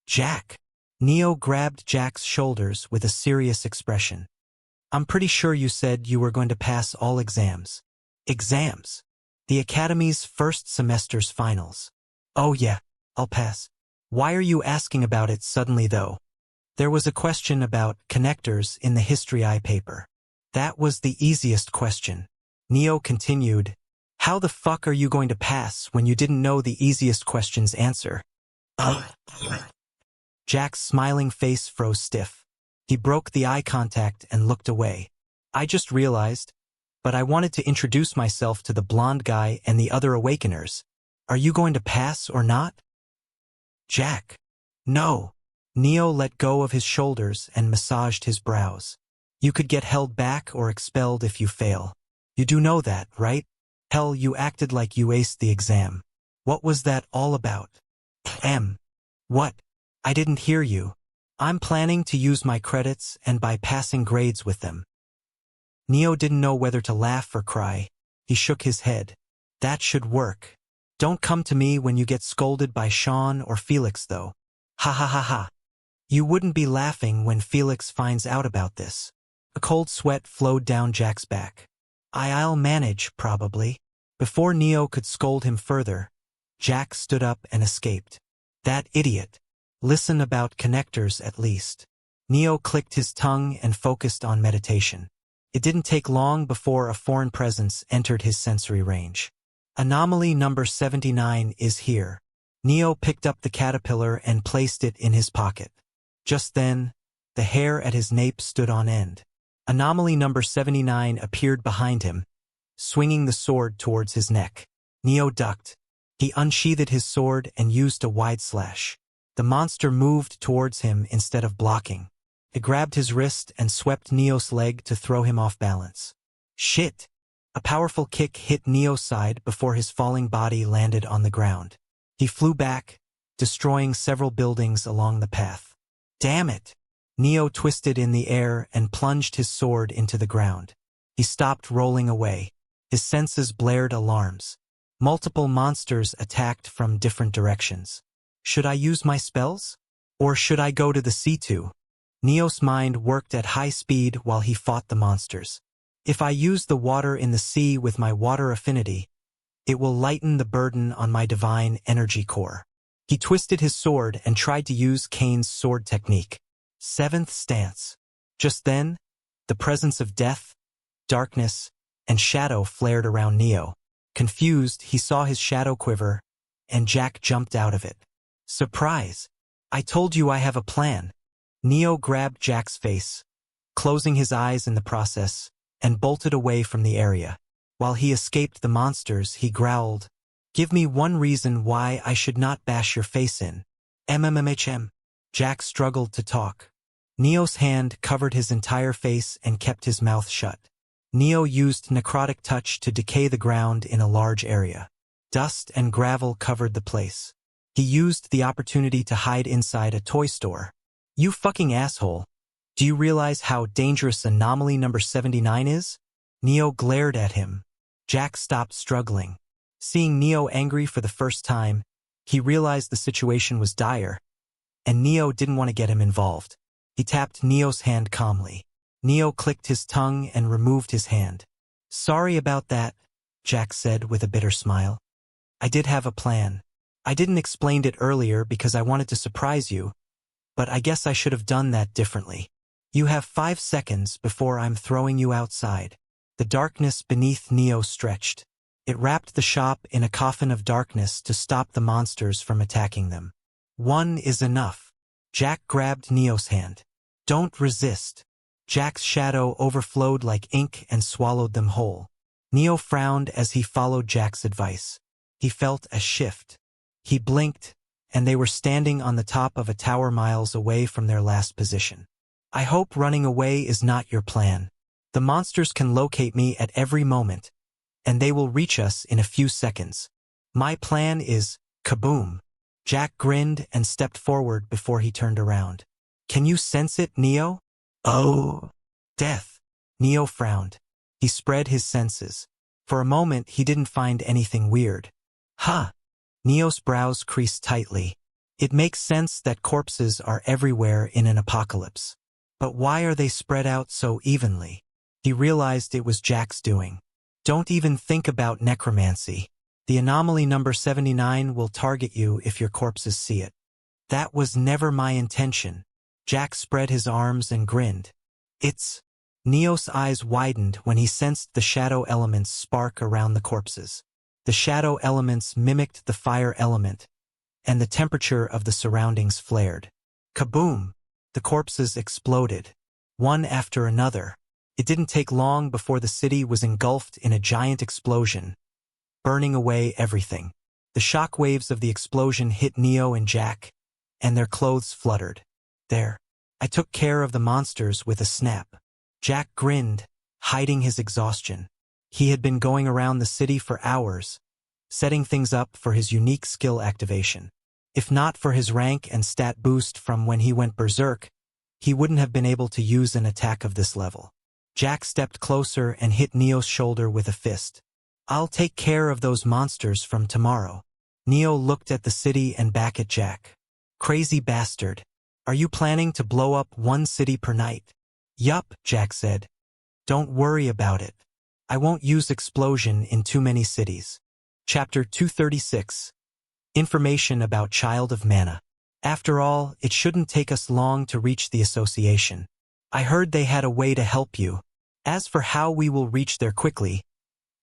Jack. Neo grabbed Jack's shoulders with a serious expression. I'm pretty sure you said you were going to pass all exams. Exams? The Academy's first semester's finals. Oh yeah, I'll pass. Why are you asking about it suddenly though? There was a question about connectors in the History I paper. That was the easiest question. Neo continued, how the fuck are you going to pass when you didn't know the easiest question's answer? Jack's smiling face froze stiff. He broke the eye contact and looked away. I just realized, but I wanted to introduce myself to the blonde guy and the other awakeners. Are you going to pass or not? Jack. No. Neo let go of his shoulders and massaged his brows. You could get held back or expelled if you fail. You do know that, right? Hell, you acted like you aced the exam. What was that all about? What? I didn't hear you. I'm planning to use my credits and by passing grades with them. Neo didn't know whether to laugh or cry. He shook his head. That should work. Don't come to me when you get scolded by Sean or Felix though. Ha ha ha ha. You wouldn't be laughing when Felix finds out about this. A cold sweat flowed down Jack's back. I'll manage, probably. Before Neo could scold him further, Jack stood up and escaped. That idiot. Listen about connectors at least. Neo clicked his tongue and focused on meditation. It didn't take long before a foreign presence entered his sensory range. Anomaly number 79 is here. Neo picked up the caterpillar and placed it in his pocket. Just then, the hair at his nape stood on end. Anomaly number 79 appeared behind him, swinging the sword towards his neck. Neo ducked. He unsheathed his sword and used a wide slash. The monster moved towards him instead of blocking. It grabbed his wrist and swept Neo's leg to throw him off balance. Shit! A powerful kick hit Neo's side before his falling body landed on the ground. He flew back, destroying several buildings along the path. Damn it! Neo twisted in the air and plunged his sword into the ground. He stopped rolling away. His senses blared alarms. Multiple monsters attacked from different directions. Should I use my spells? Or should I go to the C2? Neo's mind worked at high speed while he fought the monsters. If I use the water in the sea with my water affinity, it will lighten the burden on my divine energy core. He twisted his sword and tried to use Kane's sword technique. Seventh stance. Just then, the presence of death, darkness, and shadow flared around Neo. Confused, he saw his shadow quiver, and Jack jumped out of it. Surprise! I told you I have a plan. Neo grabbed Jack's face, closing his eyes in the process, and bolted away from the area. While he escaped the monsters, he growled, Give me one reason why I should not bash your face in. MMMHM. Jack struggled to talk. Neo's hand covered his entire face and kept his mouth shut. Neo used necrotic touch to decay the ground in a large area. Dust and gravel covered the place. He used the opportunity to hide inside a toy store. You fucking asshole. Do you realize how dangerous anomaly number 79 is? Neo glared at him. Jack stopped struggling. Seeing Neo angry for the first time, he realized the situation was dire, and Neo didn't want to get him involved. He tapped Neo's hand calmly. Neo clicked his tongue and removed his hand. Sorry about that, Jack said with a bitter smile. I did have a plan. I didn't explain it earlier because I wanted to surprise you, but I guess I should have done that differently. You have 5 seconds before I'm throwing you outside. The darkness beneath Neo stretched. It wrapped the shop in a coffin of darkness to stop the monsters from attacking them. 1 is enough. Jack grabbed Neo's hand. Don't resist. Jack's shadow overflowed like ink and swallowed them whole. Neo frowned as he followed Jack's advice. He felt a shift. He blinked, and they were standing on the top of a tower miles away from their last position. I hope running away is not your plan. The monsters can locate me at every moment, and they will reach us in a few seconds. My plan is kaboom. Jack grinned and stepped forward before he turned around. Can you sense it, Neo? Oh, death. Neo frowned. He spread his senses. For a moment, he didn't find anything weird. Huh. Neo's brows creased tightly. It makes sense that corpses are everywhere in an apocalypse. But why are they spread out so evenly? He realized it was Jack's doing. Don't even think about necromancy. The anomaly number 79 will target you if your corpses see it. That was never my intention. Jack spread his arms and grinned. It's... Neo's eyes widened when he sensed the shadow elements spark around the corpses. The shadow elements mimicked the fire element, and the temperature of the surroundings flared. Kaboom! The corpses exploded, one after another. It didn't take long before the city was engulfed in a giant explosion, burning away everything. The shock waves of the explosion hit Neo and Jack, and their clothes fluttered. There. I took care of the monsters with a snap. Jack grinned, hiding his exhaustion. He had been going around the city for hours, setting things up for his unique skill activation. If not for his rank and stat boost from when he went berserk, he wouldn't have been able to use an attack of this level. Jack stepped closer and hit Neo's shoulder with a fist. I'll take care of those monsters from tomorrow. Neo looked at the city and back at Jack. Crazy bastard. Are you planning to blow up one city per night? Yup, Jack said. Don't worry about it. I won't use explosion in too many cities. Chapter 236. Information about Child of Mana. After all, it shouldn't take us long to reach the association. I heard they had a way to help you. As for how we will reach there quickly,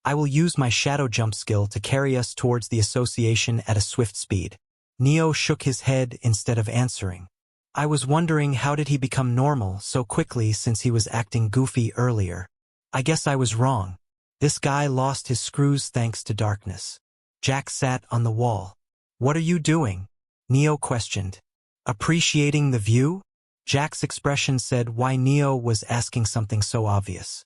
I will use my shadow jump skill to carry us towards the association at a swift speed. Neo shook his head instead of answering. I was wondering how did he become normal so quickly since he was acting goofy earlier. I guess I was wrong. This guy lost his screws thanks to darkness. Jack sat on the wall. What are you doing? Neo questioned. Appreciating the view? Jack's expression said why Neo was asking something so obvious.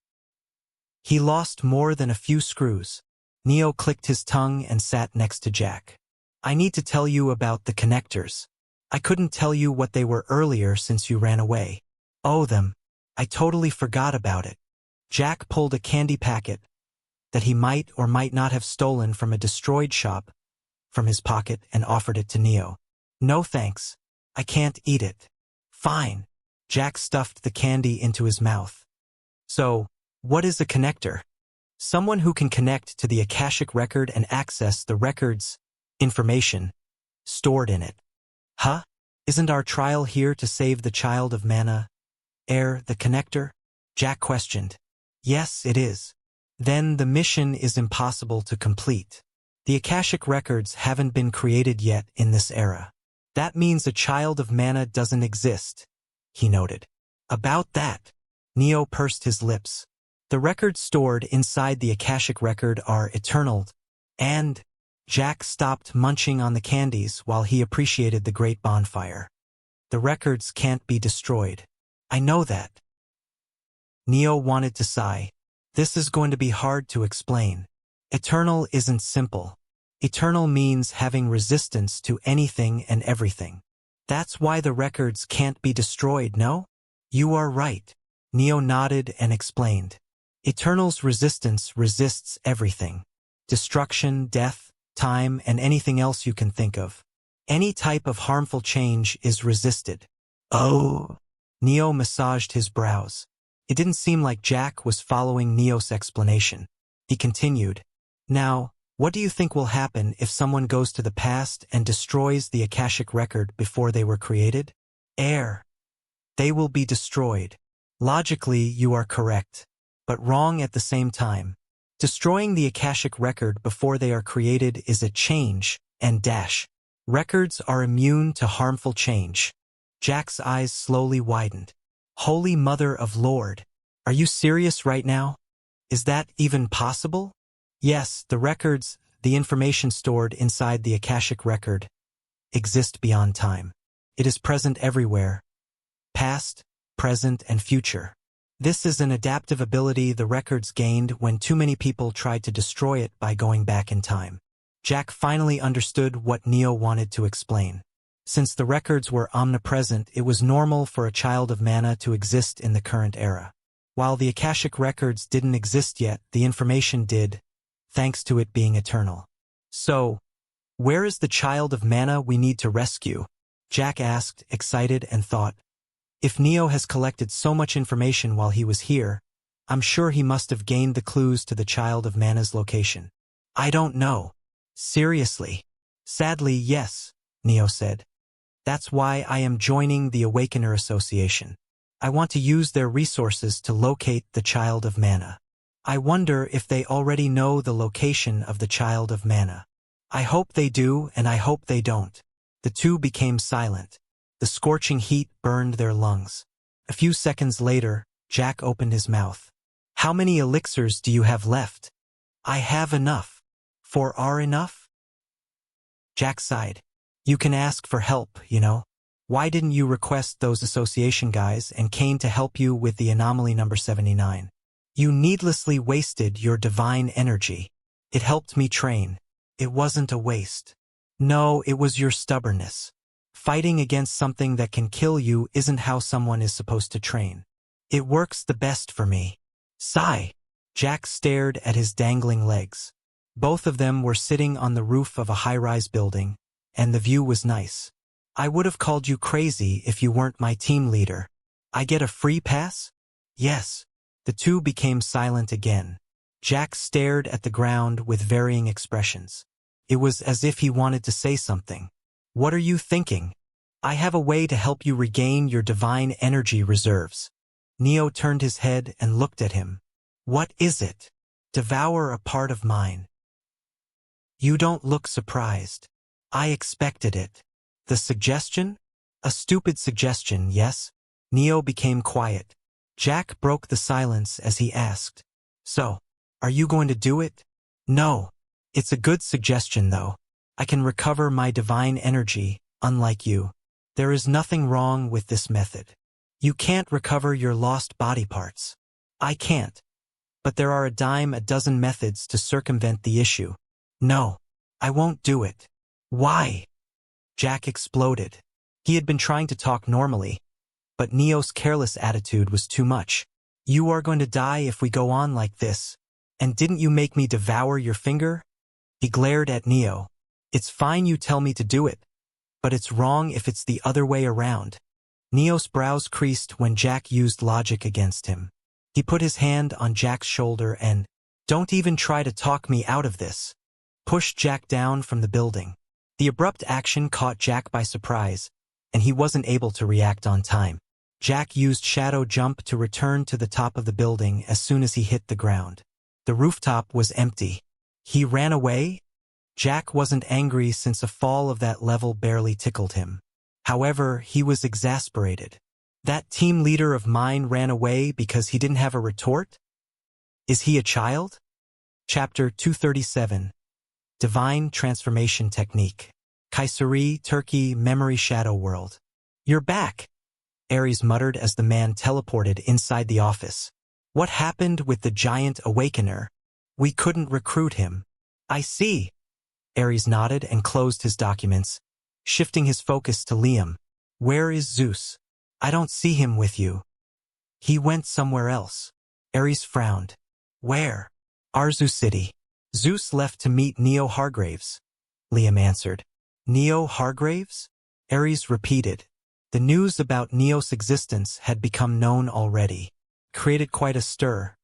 He lost more than a few screws. Neo clicked his tongue and sat next to Jack. I need to tell you about the connectors. I couldn't tell you what they were earlier since you ran away. Oh, them. I totally forgot about it. Jack pulled a candy packet that he might or might not have stolen from a destroyed shop from his pocket and offered it to Neo. No thanks. I can't eat it. Fine. Jack stuffed the candy into his mouth. So, what is a connector? Someone who can connect to the Akashic record and access the record's information stored in it. Huh? Isn't our trial here to save the Child of Mana, the connector? Jack questioned. Yes, it is. Then the mission is impossible to complete. The Akashic records haven't been created yet in this era. That means a Child of Mana doesn't exist, he noted. About that, Neo pursed his lips. The records stored inside the Akashic record are eternal, and Jack stopped munching on the candies while he appreciated the great bonfire. The records can't be destroyed. I know that. Neo wanted to sigh. This is going to be hard to explain. Eternal isn't simple. Eternal means having resistance to anything and everything. That's why the records can't be destroyed, no? You are right. Neo nodded and explained. Eternal's resistance resists everything. Destruction, death, time, and anything else you can think of. Any type of harmful change is resisted. Oh. Neo massaged his brows. It didn't seem like Jack was following Neo's explanation. He continued. Now, what do you think will happen if someone goes to the past and destroys the Akashic record before they were created? They will be destroyed. Logically, you are correct, but wrong at the same time. Destroying the Akashic record before they are created is a change, and records are immune to harmful change. Jack's eyes slowly widened. Holy Mother of Lord, are you serious right now? Is that even possible? Yes, the records, the information stored inside the Akashic record, exist beyond time. It is present everywhere. Past, present, and future. This is an adaptive ability the records gained when too many people tried to destroy it by going back in time. Jack finally understood what Neo wanted to explain. Since the records were omnipresent, it was normal for a Child of Mana to exist in the current era. While the Akashic records didn't exist yet, the information did, thanks to it being eternal. So, where is the Child of Mana we need to rescue? Jack asked, excited, and thought, if Neo has collected so much information while he was here, I'm sure he must have gained the clues to the Child of Mana's location. I don't know. Seriously. Sadly, yes, Neo said. That's why I am joining the Awakener Association. I want to use their resources to locate the Child of Mana. I wonder if they already know the location of the Child of Mana. I hope they do, and I hope they don't. The two became silent. The scorching heat burned their lungs. A few seconds later, Jack opened his mouth. How many elixirs do you have left? I have enough. 4 are enough? Jack sighed. You can ask for help, you know. Why didn't you request those association guys and Kane to help you with the anomaly number 79? You needlessly wasted your divine energy. It helped me train. It wasn't a waste. No, it was your stubbornness. Fighting against something that can kill you isn't how someone is supposed to train. It works the best for me. Sigh. Jack stared at his dangling legs. Both of them were sitting on the roof of a high-rise building, and the view was nice. I would have called you crazy if you weren't my team leader. I get a free pass? Yes. The two became silent again. Jack stared at the ground with varying expressions. It was as if he wanted to say something. What are you thinking? I have a way to help you regain your divine energy reserves. Neo turned his head and looked at him. What is it? Devour a part of mine. You don't look surprised. I expected it. The suggestion? A stupid suggestion, yes? Neo became quiet. Jack broke the silence as he asked. So, are you going to do it? No. It's a good suggestion, though. I can recover my divine energy, unlike you. There is nothing wrong with this method. You can't recover your lost body parts. I can't. But there are a dime a dozen methods to circumvent the issue. No, I won't do it. Why? Jack exploded. He had been trying to talk normally, but Neo's careless attitude was too much. You are going to die if we go on like this. And didn't you make me devour your finger? He glared at Neo. It's fine you tell me to do it, but it's wrong if it's the other way around. Neo's brows creased when Jack used logic against him. He put his hand on Jack's shoulder and, don't even try to talk me out of this, pushed Jack down from the building. The abrupt action caught Jack by surprise, and he wasn't able to react on time. Jack used Shadow Jump to return to the top of the building as soon as he hit the ground. The rooftop was empty. He ran away? Jack wasn't angry since a fall of that level barely tickled him. However, he was exasperated. That team leader of mine ran away because he didn't have a retort? Is he a child? Chapter 237. Divine Transformation Technique. Kayseri, Turkey, Memory Shadow World. You're back, Ares muttered as the man teleported inside the office. What happened with the giant awakener? We couldn't recruit him. I see. Ares nodded and closed his documents, shifting his focus to Liam. Where is Zeus? I don't see him with you. He went somewhere else. Ares frowned. Where? Arzu City. Zeus left to meet Neo Hargraves. Liam answered. Neo Hargraves? Ares repeated. The news about Neo's existence had become known already. Created quite a stir,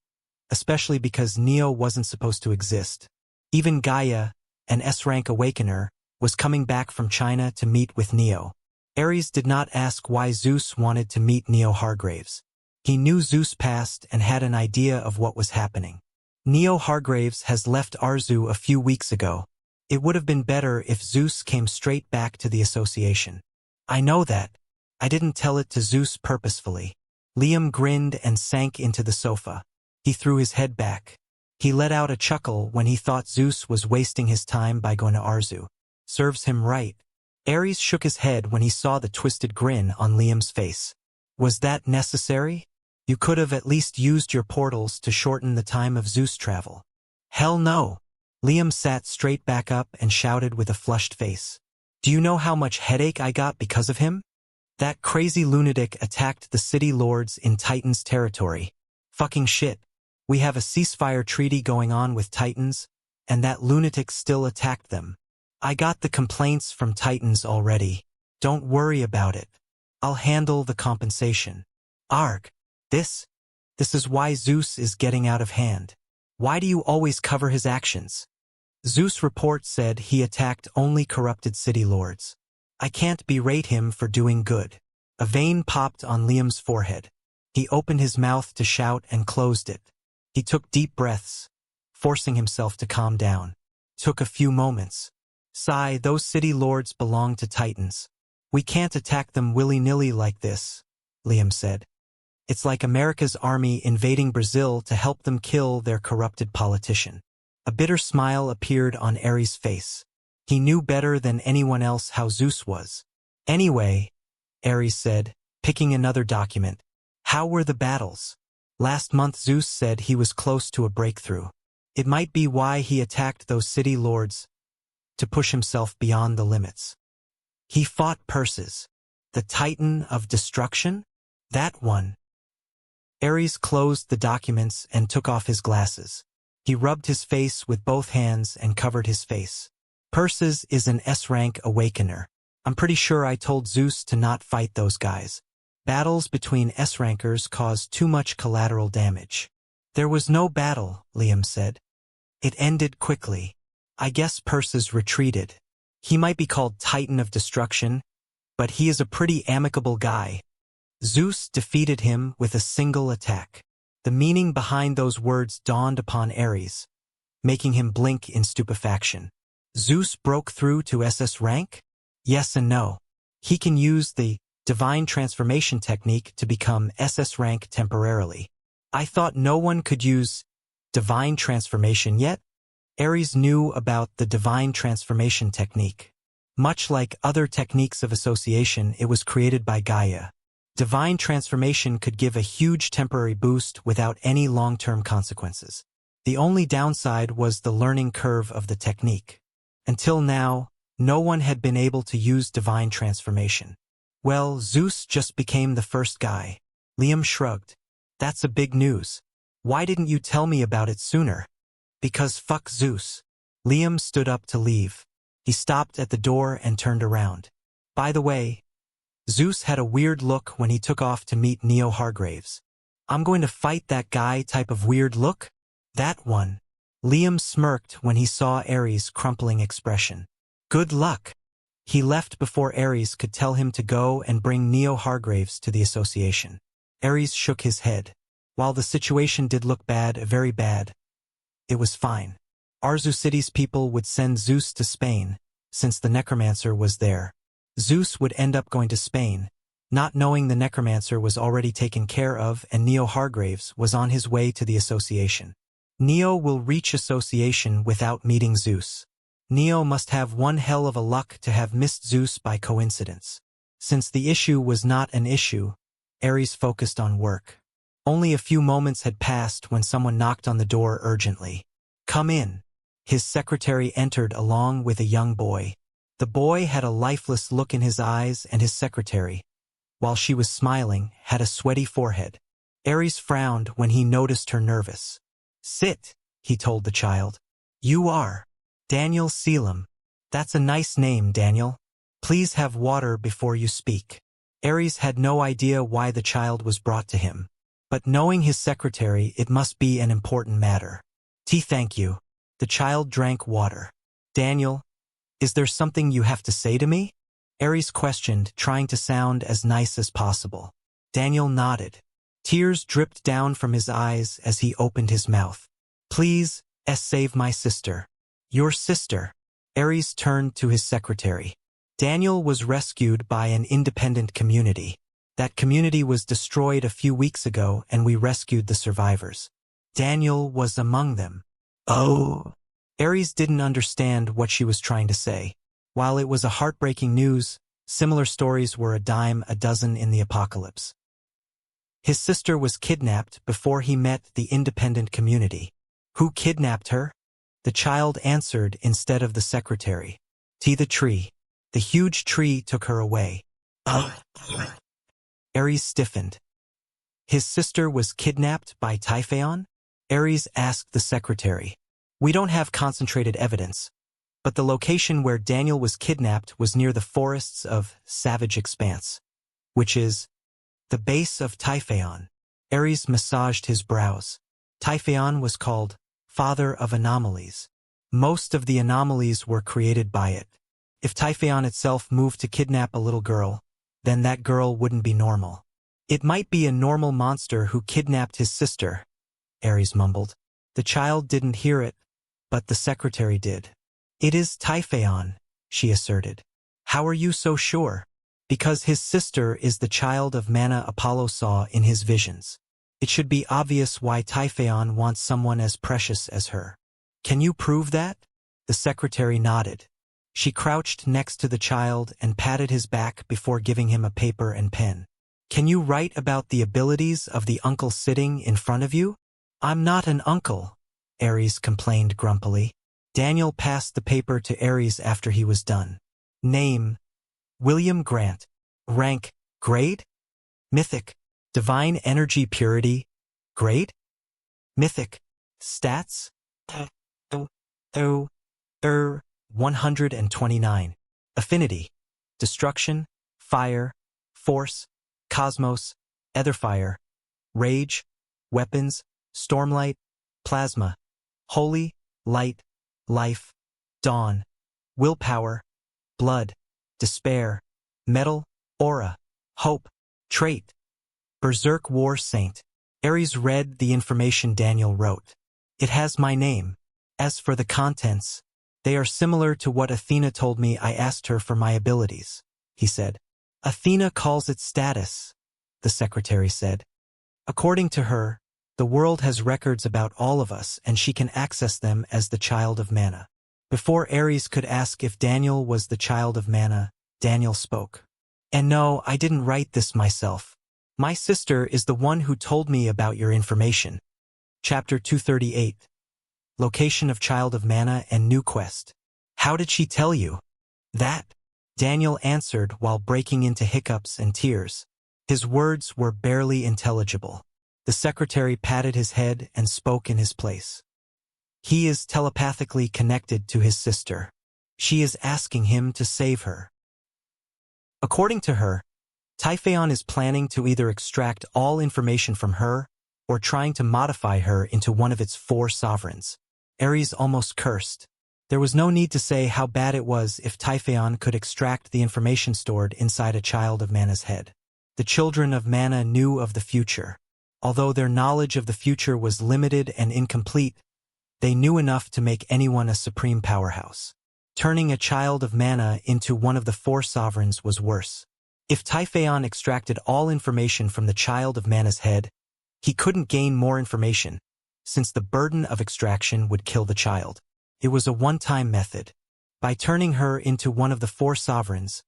especially because Neo wasn't supposed to exist. Even Gaia, an S-rank awakener, was coming back from China to meet with Neo. Ares did not ask why Zeus wanted to meet Neo Hargraves. He knew Zeus passed and had an idea of what was happening. Neo Hargraves has left Arzu a few weeks ago. It would have been better if Zeus came straight back to the association. I know that. I didn't tell it to Zeus purposefully. Liam grinned and sank into the sofa. He threw his head back. He let out a chuckle when he thought Zeus was wasting his time by going to Arzu. Serves him right. Ares shook his head when he saw the twisted grin on Liam's face. Was that necessary? You could have at least used your portals to shorten the time of Zeus travel. Hell no. Liam sat straight back up and shouted with a flushed face. Do you know how much headache I got because of him? That crazy lunatic attacked the city lords in Titan's territory. Fucking shit. We have a ceasefire treaty going on with Titans, and that lunatic still attacked them. I got the complaints from Titans already. Don't worry about it. I'll handle the compensation. Arg. This is why Zeus is getting out of hand. Why do you always cover his actions? Zeus' report said he attacked only corrupted city lords. I can't berate him for doing good. A vein popped on Liam's forehead. He opened his mouth to shout and closed it. He took deep breaths, forcing himself to calm down. Took a few moments. Sigh, those city lords belong to titans. We can't attack them willy-nilly like this, Liam said. It's like America's army invading Brazil to help them kill their corrupted politician. A bitter smile appeared on Ares' face. He knew better than anyone else how Zeus was. Anyway, Ares said, picking another document. How were the battles? Last month Zeus said he was close to a breakthrough. It might be why he attacked those city lords, to push himself beyond the limits. He fought Perses, the Titan of Destruction? That one. Ares closed the documents and took off his glasses. He rubbed his face with both hands and covered his face. Perses is an S-rank awakener. I'm pretty sure I told Zeus to not fight those guys. Battles between S-rankers cause too much collateral damage. There was no battle, Liam said. It ended quickly. I guess Perses retreated. He might be called Titan of Destruction, but he is a pretty amicable guy. Zeus defeated him with a single attack. The meaning behind those words dawned upon Ares, making him blink in stupefaction. Zeus broke through to SS rank? Yes and no. He can use the divine transformation technique to become SS rank temporarily. I thought no one could use divine transformation yet? Ares knew about the divine transformation technique. Much like other techniques of association, it was created by Gaia. Divine transformation could give a huge temporary boost without any long-term consequences. The only downside was the learning curve of the technique. Until now, no one had been able to use divine transformation. Well, Zeus just became the first guy. Liam shrugged. That's a big news. Why didn't you tell me about it sooner? Because fuck Zeus. Liam stood up to leave. He stopped at the door and turned around. By the way, Zeus had a weird look when he took off to meet Neo Hargraves. I'm going to fight that guy type of weird look? That one. Liam smirked when he saw Ares' crumpling expression. Good luck. He left before Ares could tell him to go and bring Neo Hargraves to the association. Ares shook his head. While the situation did look bad, very bad, it was fine. Arzu City's people would send Zeus to Spain, since the necromancer was there. Zeus would end up going to Spain, not knowing the necromancer was already taken care of and Neo Hargraves was on his way to the association. Neo will reach association without meeting Zeus. Neo must have one hell of a luck to have missed Zeus by coincidence. Since the issue was not an issue, Ares focused on work. Only a few moments had passed when someone knocked on the door urgently. Come in. His secretary entered along with a young boy. The boy had a lifeless look in his eyes and his secretary, while she was smiling, had a sweaty forehead. Ares frowned when he noticed her nervous. Sit, he told the child. You are Daniel Selim. That's a nice name, Daniel. Please have water before you speak. Ares had no idea why the child was brought to him. But knowing his secretary, it must be an important matter. Tea, thank you. The child drank water. Daniel, is there something you have to say to me? Ares questioned, trying to sound as nice as possible. Daniel nodded. Tears dripped down from his eyes as he opened his mouth. Please, save my sister. Your sister. Ares turned to his secretary. Daniel was rescued by an independent community. That community was destroyed a few weeks ago and we rescued the survivors. Daniel was among them. Oh. Ares didn't understand what she was trying to say. While it was a heartbreaking news, similar stories were a dime a dozen in the apocalypse. His sister was kidnapped before he met the independent community. Who kidnapped her? The child answered instead of the secretary. The tree. The huge tree took her away. Ares stiffened. His sister was kidnapped by Typhaon? Ares asked the secretary. We don't have concentrated evidence, but the location where Daniel was kidnapped was near the forests of Savage Expanse, which is the base of Typhaon. Ares massaged his brows. Typhaon was called Father of Anomalies. Most of the anomalies were created by it. If Typhaon itself moved to kidnap a little girl, then that girl wouldn't be normal. It might be a normal monster who kidnapped his sister, Ares mumbled. The child didn't hear it, but the secretary did. It is Typhaon, she asserted. How are you so sure? Because his sister is the child of Mana Apollo saw in his visions. It should be obvious why Typhaon wants someone as precious as her. Can you prove that? The secretary nodded. She crouched next to the child and patted his back before giving him a paper and pen. Can you write about the abilities of the uncle sitting in front of you? I'm not an uncle, Ares complained grumpily. Daniel passed the paper to Ares after he was done. Name: William Grant. Rank: grade? Mythic. Divine energy purity. Grade? Mythic. Stats? 129. Affinity: destruction, fire, force, cosmos, etherfire, rage, weapons, stormlight, plasma, holy, light, life, dawn, willpower, blood, despair, metal, aura, hope, trait, berserk war saint. Ares read the information Daniel wrote. It has my name. As for the contents, they are similar to what Athena told me I asked her for my abilities, he said. Athena calls it status, the secretary said. According to her, the world has records about all of us and she can access them as the child of Mana. Before Ares could ask if Daniel was the child of Mana, Daniel spoke. And no, I didn't write this myself. My sister is the one who told me about your information. Chapter 238. Location of Child of Mana and New Quest. How did she tell you? That? Daniel answered while breaking into hiccups and tears. His words were barely intelligible. The secretary patted his head and spoke in his place. He is telepathically connected to his sister. She is asking him to save her. According to her, Typhaon is planning to either extract all information from her or trying to modify her into one of its 4 sovereigns. Ares almost cursed. There was no need to say how bad it was if Typhaon could extract the information stored inside a child of Mana's head. The children of Mana knew of the future. Although their knowledge of the future was limited and incomplete, they knew enough to make anyone a supreme powerhouse. Turning a child of Mana into one of the 4 sovereigns was worse. If Typhaon extracted all information from the child of Mana's head, he couldn't gain more information, since the burden of extraction would kill the child. It was a one-time method. By turning her into one of the 4 sovereigns,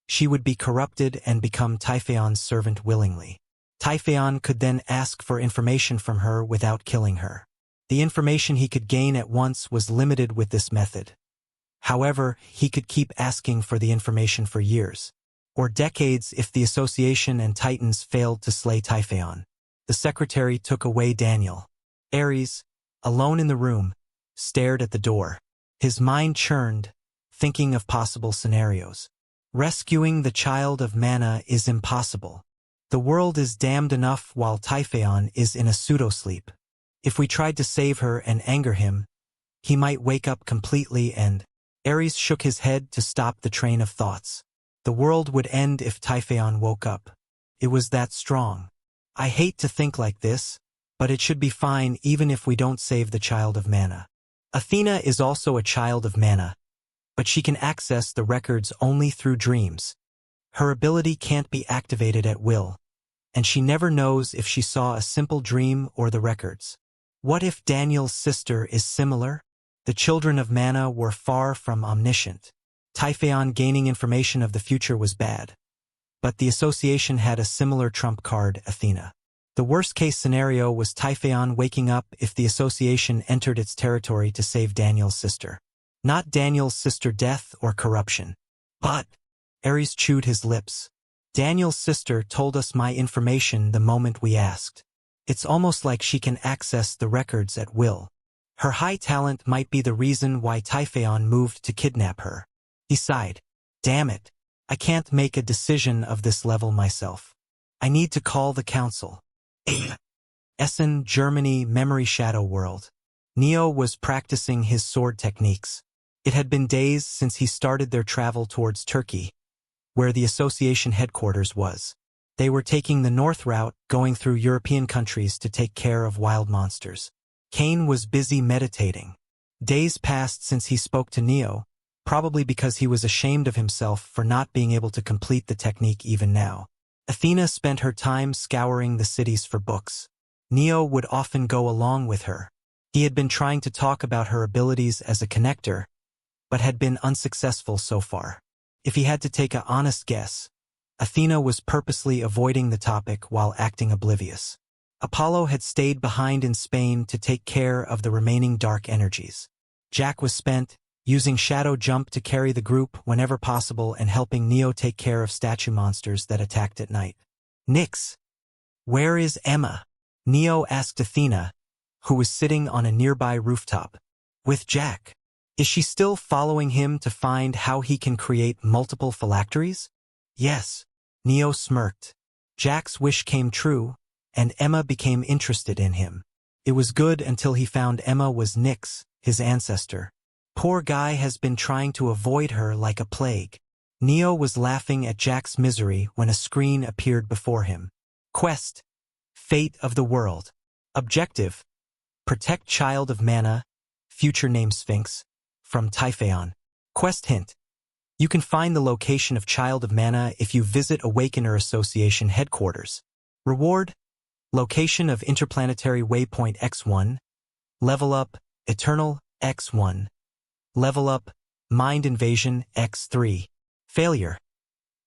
she would be corrupted and become Typhaon's servant willingly. Typhaon could then ask for information from her without killing her. The information he could gain at once was limited with this method. However, he could keep asking for the information for years, or decades if the Association and Titans failed to slay Typhaon. The secretary took away Daniel. Ares, alone in the room, stared at the door. His mind churned, thinking of possible scenarios. Rescuing the child of Mana is impossible. The world is damned enough while Typhaon is in a pseudo-sleep. If we tried to save her and anger him, he might wake up completely and... Ares shook his head to stop the train of thoughts. The world would end if Typhaon woke up. It was that strong. I hate to think like this, but it should be fine even if we don't save the child of Mana. Athena is also a child of Mana, but she can access the records only through dreams. Her ability can't be activated at will, and she never knows if she saw a simple dream or the records. What if Daniel's sister is similar? The children of Mana were far from omniscient. Typhaon gaining information of the future was bad. But the Association had a similar trump card, Athena. The worst-case scenario was Typhaon waking up if the Association entered its territory to save Daniel's sister. Not Daniel's sister death or corruption. But... Ares chewed his lips. Daniel's sister told us my information the moment we asked. It's almost like she can access the records at will. Her high talent might be the reason why Typhaon moved to kidnap her. He sighed. Damn it. I can't make a decision of this level myself. I need to call the council. Essen, Germany, Memory Shadow World. Neo was practicing his sword techniques. It had been days since he started their travel towards Turkey, where the association headquarters was. They were taking the north route, going through European countries to take care of wild monsters. Kane was busy meditating. Days passed since he spoke to Neo, probably because he was ashamed of himself for not being able to complete the technique even now. Athena spent her time scouring the cities for books. Neo would often go along with her. He had been trying to talk about her abilities as a connector, but had been unsuccessful so far. If he had to take an honest guess, Athena was purposely avoiding the topic while acting oblivious. Apollo had stayed behind in Spain to take care of the remaining dark energies. Jack was spent, using Shadow Jump to carry the group whenever possible and helping Neo take care of statue monsters that attacked at night. Nix. Where is Emma? Neo asked Athena, who was sitting on a nearby rooftop. With Jack. Is she still following him to find how he can create multiple phylacteries? Yes. Neo smirked. Jack's wish came true, and Emma became interested in him. It was good until he found Emma was Nix, his ancestor. Poor guy has been trying to avoid her like a plague. Neo was laughing at Jack's misery when a screen appeared before him. Quest. Fate of the world. Objective. Protect Child of Mana, future name Sphinx, from Typhaon. Quest hint. You can find the location of Child of Mana if you visit Awakener Association headquarters. Reward. Location of Interplanetary Waypoint X1. Level up, Eternal, X1. Level up, Mind Invasion, X3. Failure.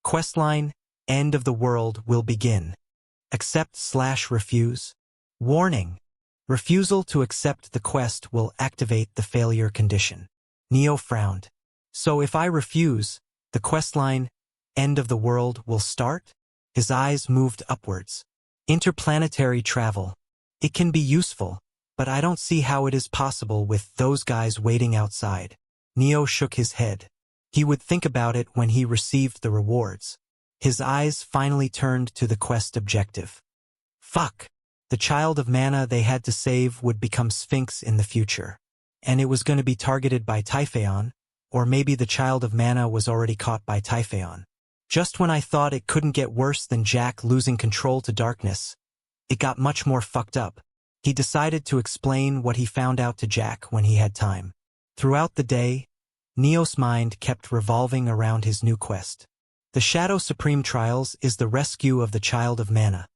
Questline, End of the World will begin. Accept/refuse. Warning. Refusal to accept the quest will activate the failure condition. Neo frowned. So if I refuse, the questline, End of the World will start? His eyes moved upwards. Interplanetary travel. It can be useful, but I don't see how it is possible with those guys waiting outside. Neo shook his head. He would think about it when he received the rewards. His eyes finally turned to the quest objective. Fuck. The Child of Mana they had to save would become Sphinx in the future. And it was going to be targeted by Typhaon, or maybe the Child of Mana was already caught by Typhaon. Just when I thought it couldn't get worse than Jack losing control to darkness, it got much more fucked up. He decided to explain what he found out to Jack when he had time. Throughout the day, Neo's mind kept revolving around his new quest. The Shadow Supreme Trials is the rescue of the Child of Mana,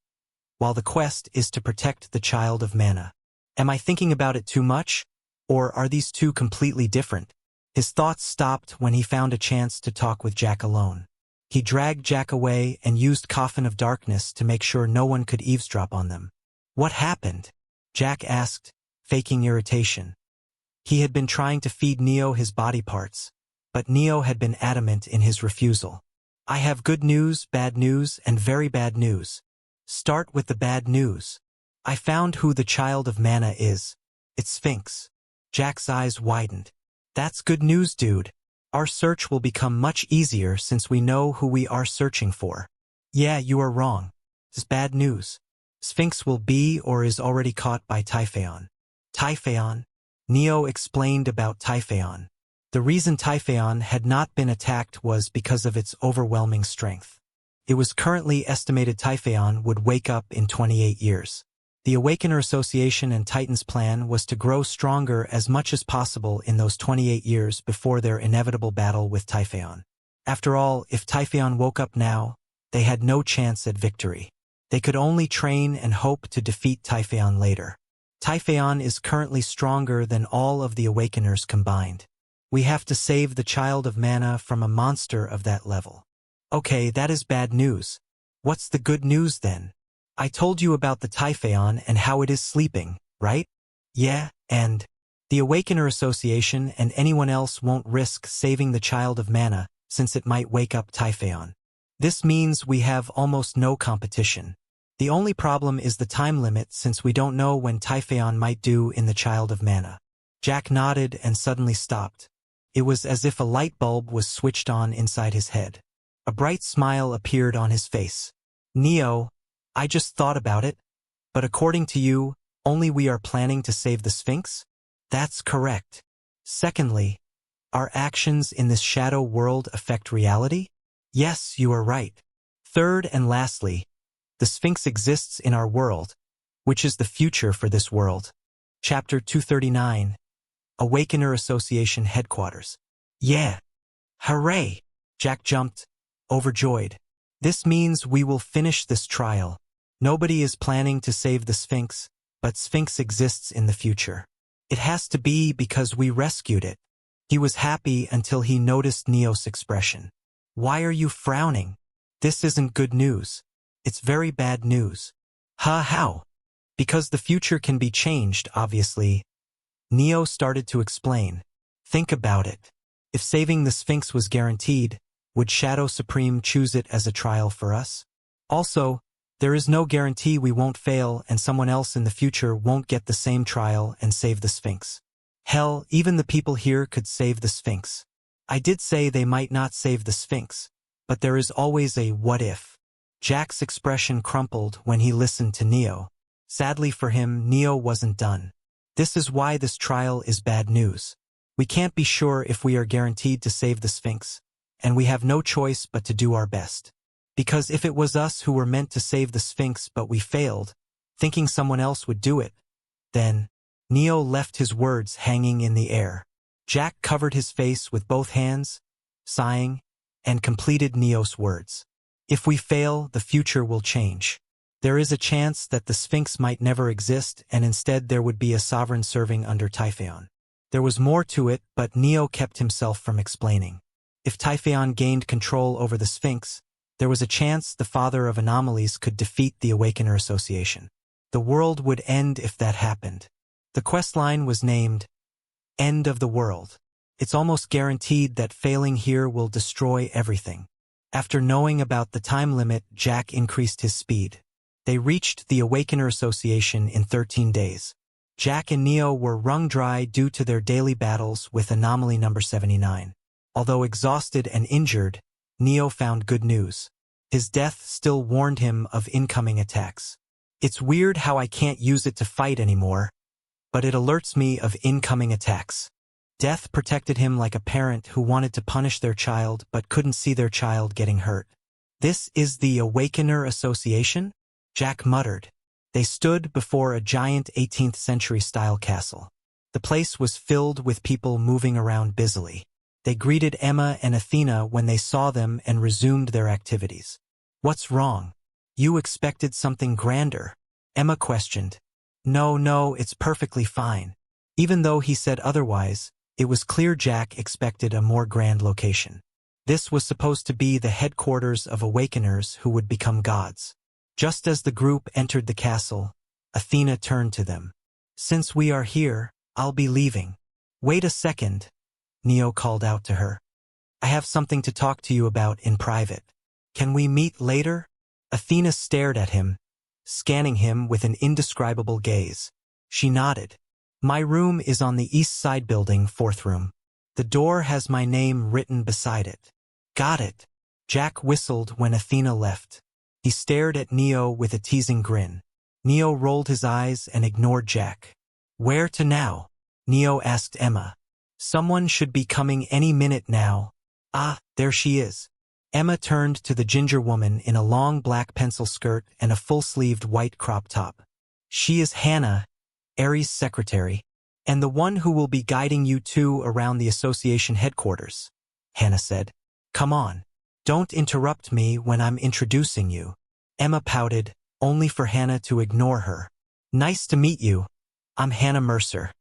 while the quest is to protect the Child of Mana. Am I thinking about it too much? Or are these two completely different? His thoughts stopped when he found a chance to talk with Jack alone. He dragged Jack away and used Coffin of Darkness to make sure no one could eavesdrop on them. What happened? Jack asked, faking irritation. He had been trying to feed Neo his body parts, but Neo had been adamant in his refusal. I have good news, bad news, and very bad news. Start with the bad news. I found who the Child of Mana is. It's Sphinx. Jack's eyes widened. That's good news, dude. Our search will become much easier since we know who we are searching for. Yeah, you are wrong. It's bad news. Sphinx will be or is already caught by Typhaon. Typhaon? Neo explained about Typhaon. The reason Typhaon had not been attacked was because of its overwhelming strength. It was currently estimated Typhaon would wake up in 28 years. The Awakener Association and Titan's plan was to grow stronger as much as possible in those 28 years before their inevitable battle with Typhaon. After all, if Typhaon woke up now, they had no chance at victory. They could only train and hope to defeat Typhaon later. Typhaon is currently stronger than all of the Awakeners combined. We have to save the Child of Mana from a monster of that level. Okay, that is bad news. What's the good news then? I told you about the Typhaon and how it is sleeping, right? Yeah, and the Awakener Association and anyone else won't risk saving the Child of Mana since it might wake up Typhaon. This means we have almost no competition. The only problem is the time limit since we don't know when Typhaon might do in the Child of Mana. Jack nodded and suddenly stopped. It was as if a light bulb was switched on inside his head. A bright smile appeared on his face. Neo, I just thought about it. But according to you, only we are planning to save the Sphinx? That's correct. Secondly, our actions in this shadow world affect reality? Yes, you are right. Third and lastly, the Sphinx exists in our world, which is the future for this world. Chapter 239. Awakener Association Headquarters. Yeah! Hooray! Jack jumped, overjoyed. This means we will finish this trial. Nobody is planning to save the Sphinx, but Sphinx exists in the future. It has to be because we rescued it. He was happy until he noticed Neo's expression. Why are you frowning? This isn't good news. It's very bad news. How? Because the future can be changed, obviously. Neo started to explain. Think about it. If saving the Sphinx was guaranteed, would Shadow Supreme choose it as a trial for us? Also, there is no guarantee we won't fail and someone else in the future won't get the same trial and save the Sphinx. Hell, even the people here could save the Sphinx. I did say they might not save the Sphinx, but there is always a what if. Jack's expression crumpled when he listened to Neo. Sadly for him, Neo wasn't done. This is why this trial is bad news. We can't be sure if we are guaranteed to save the Sphinx, and we have no choice but to do our best. Because if it was us who were meant to save the Sphinx but we failed, thinking someone else would do it, then Neo left his words hanging in the air. Jack covered his face with both hands, sighing, and completed Neo's words. If we fail, the future will change. There is a chance that the Sphinx might never exist and instead there would be a sovereign serving under Typhaon. There was more to it, but Neo kept himself from explaining. If Typhaon gained control over the Sphinx, there was a chance the Father of Anomalies could defeat the Awakener Association. The world would end if that happened. The questline was named End of the World. It's almost guaranteed that failing here will destroy everything. After knowing about the time limit, Jack increased his speed. They reached the Awakener Association in 13 days. Jack and Neo were wrung dry due to their daily battles with Anomaly number 79. Although exhausted and injured, Neo found good news. His death still warned him of incoming attacks. It's weird how I can't use it to fight anymore, but it alerts me of incoming attacks. Death protected him like a parent who wanted to punish their child but couldn't see their child getting hurt. This is the Awakener Association? Jack muttered. They stood before a giant 18th century-style castle. The place was filled with people moving around busily. They greeted Emma and Athena when they saw them and resumed their activities. What's wrong? You expected something grander? Emma questioned. No, it's perfectly fine. Even though he said otherwise, it was clear Jack expected a more grand location. This was supposed to be the headquarters of Awakeners who would become gods. Just as the group entered the castle, Athena turned to them. Since we are here, I'll be leaving. Wait a second, Neo called out to her. I have something to talk to you about in private. Can we meet later? Athena stared at him, scanning him with an indescribable gaze. She nodded. My room is on the east side building, 4th room. The door has my name written beside it. Got it. Jack whistled when Athena left. He stared at Neo with a teasing grin. Neo rolled his eyes and ignored Jack. Where to now? Neo asked Emma. Someone should be coming any minute now. Ah, there she is. Emma turned to the ginger woman in a long black pencil skirt and a full-sleeved white crop top. She is Hannah, Aries' secretary, and the one who will be guiding you two around the association headquarters, Hannah said. Come on. Don't interrupt me when I'm introducing you. Emma pouted, only for Hannah to ignore her. Nice to meet you. I'm Hannah Mercer.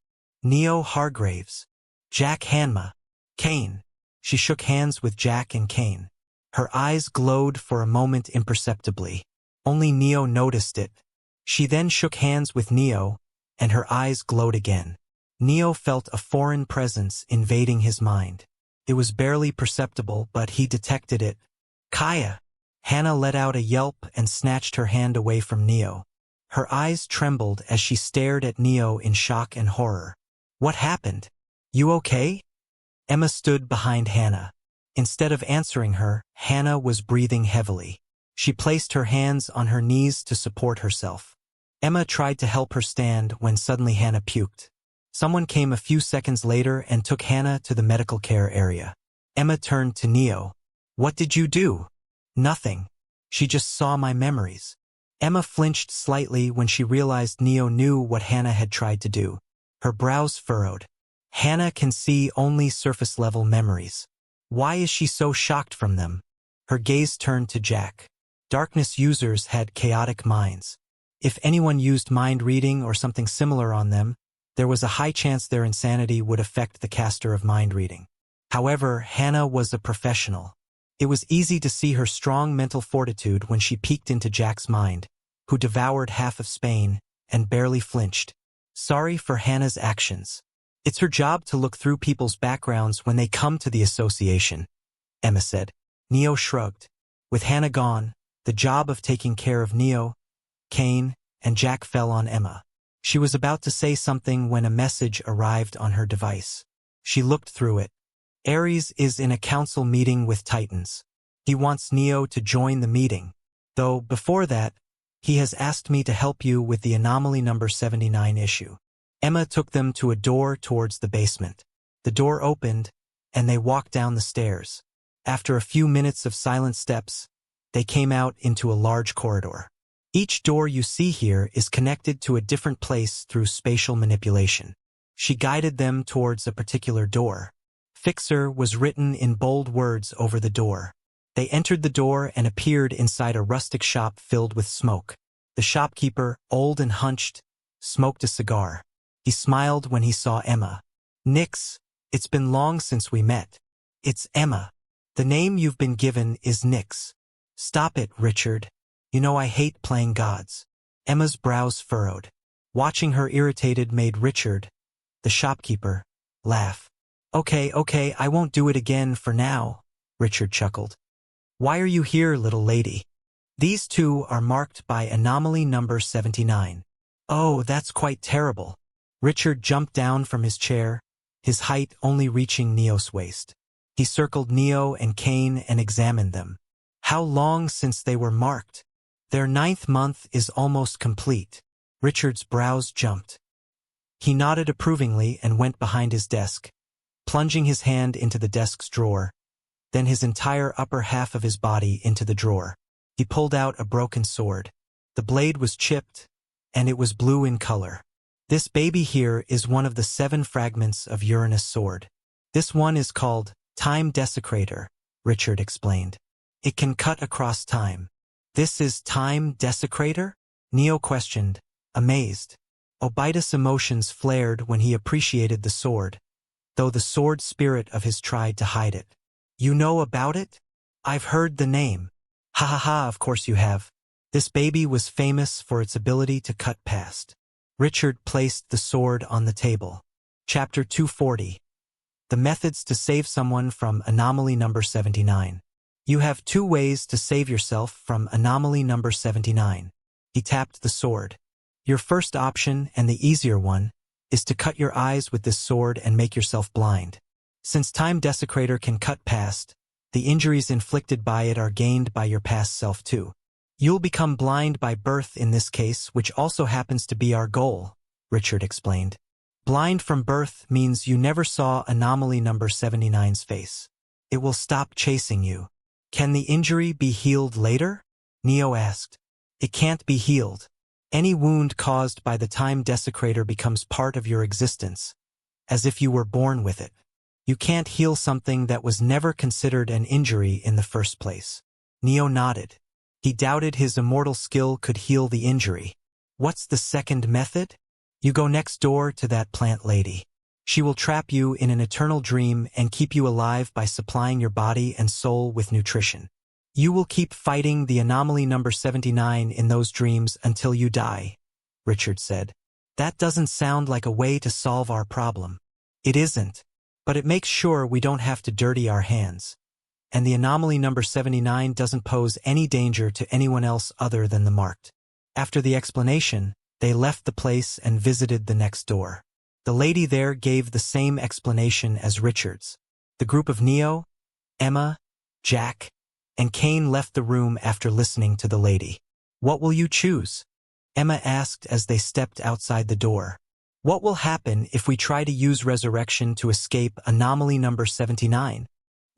Neo Hargraves. Jack Hanma. Kane. She shook hands with Jack and Kane. Her eyes glowed for a moment imperceptibly. Only Neo noticed it. She then shook hands with Neo, and her eyes glowed again. Neo felt a foreign presence invading his mind. It was barely perceptible, but he detected it. Kaya! Hannah let out a yelp and snatched her hand away from Neo. Her eyes trembled as she stared at Neo in shock and horror. What happened? You okay? Emma stood behind Hannah. Instead of answering her, Hannah was breathing heavily. She placed her hands on her knees to support herself. Emma tried to help her stand when suddenly Hannah puked. Someone came a few seconds later and took Hannah to the medical care area. Emma turned to Neo. What did you do? Nothing. She just saw my memories. Emma flinched slightly when she realized Neo knew what Hannah had tried to do. Her brows furrowed. Hannah can see only surface-level memories. Why is she so shocked from them? Her gaze turned to Jack. Darkness users had chaotic minds. If anyone used mind reading or something similar on them, there was a high chance their insanity would affect the caster of mind reading. However, Hannah was a professional. It was easy to see her strong mental fortitude when she peeked into Jack's mind, who devoured half of Spain and barely flinched. Sorry for Hannah's actions. It's her job to look through people's backgrounds when they come to the association, Emma said. Neo shrugged. With Hannah gone, the job of taking care of Neo, Kane, and Jack fell on Emma. She was about to say something when a message arrived on her device. She looked through it. Ares is in a council meeting with Titans. He wants Neo to join the meeting. Though, before that, he has asked me to help you with the anomaly number 79 issue. Emma took them to a door towards the basement. The door opened, and they walked down the stairs. After a few minutes of silent steps, they came out into a large corridor. Each door you see here is connected to a different place through spatial manipulation. She guided them towards a particular door. Fixer was written in bold words over the door. They entered the door and appeared inside a rustic shop filled with smoke. The shopkeeper, old and hunched, smoked a cigar. He smiled when he saw Emma. Nix, it's been long since we met. It's Emma. The name you've been given is Nix. Stop it, Richard. You know I hate playing gods. Emma's brows furrowed. Watching her irritated made Richard, the shopkeeper, laugh. Okay, I won't do it again for now, Richard chuckled. Why are you here, little lady? These two are marked by anomaly number 79. Oh, that's quite terrible. Richard jumped down from his chair, his height only reaching Neo's waist. He circled Neo and Kane and examined them. How long since they were marked? Their 9th month is almost complete. Richard's brows jumped. He nodded approvingly and went behind his desk, plunging his hand into the desk's drawer, then his entire upper half of his body into the drawer. He pulled out a broken sword. The blade was chipped, and it was blue in color. This baby here is one of the 7 fragments of Uranus' sword. This one is called Time Desecrator, Richard explained. It can cut across time. This is Time Desecrator? Neo questioned, amazed. Obidus' emotions flared when he appreciated the sword, though the sword spirit of his tried to hide it. You know about it? I've heard the name. Ha ha ha, of course you have. This baby was famous for its ability to cut past. Richard placed the sword on the table. Chapter 240. The methods to save someone from anomaly number 79. You have 2 ways to save yourself from anomaly number 79. He tapped the sword. Your first option, and the easier one, is to cut your eyes with this sword and make yourself blind. Since Time Desecrator can cut past, the injuries inflicted by it are gained by your past self too. You'll become blind by birth in this case, which also happens to be our goal, Richard explained. Blind from birth means you never saw anomaly number 79's face. It will stop chasing you. Can the injury be healed later? Neo asked. It can't be healed. Any wound caused by the Time Desecrator becomes part of your existence, as if you were born with it. You can't heal something that was never considered an injury in the first place. Neo nodded. He doubted his immortal skill could heal the injury. What's the second method? You go next door to that plant lady. She will trap you in an eternal dream and keep you alive by supplying your body and soul with nutrition. You will keep fighting the anomaly number 79 in those dreams until you die, Richard said. That doesn't sound like a way to solve our problem. It isn't, but it makes sure we don't have to dirty our hands. And the anomaly number 79 doesn't pose any danger to anyone else other than the marked. After the explanation, they left the place and visited the next door. The lady there gave the same explanation as Richards. The group of Neo, Emma, Jack, and Kane left the room after listening to the lady. "What will you choose?" Emma asked as they stepped outside the door. "What will happen if we try to use resurrection to escape anomaly number 79?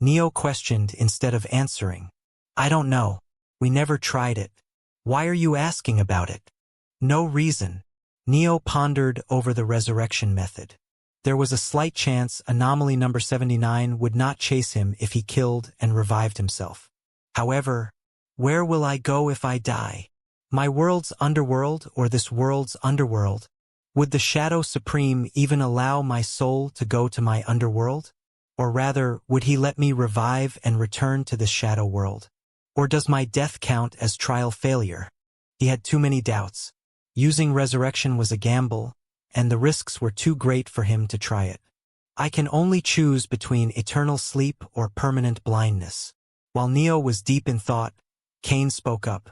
Neo questioned instead of answering. "I don't know. We never tried it." "Why are you asking about it?" "No reason." Neo pondered over the resurrection method. There was a slight chance anomaly number 79 would not chase him if he killed and revived himself. However, where will I go if I die? My world's underworld or this world's underworld? Would the Shadow Supreme even allow my soul to go to my underworld? Or rather, would he let me revive and return to the shadow world? Or does my death count as trial failure? He had too many doubts. Using resurrection was a gamble, and the risks were too great for him to try it. "I can only choose between eternal sleep or permanent blindness." While Neo was deep in thought, Kane spoke up.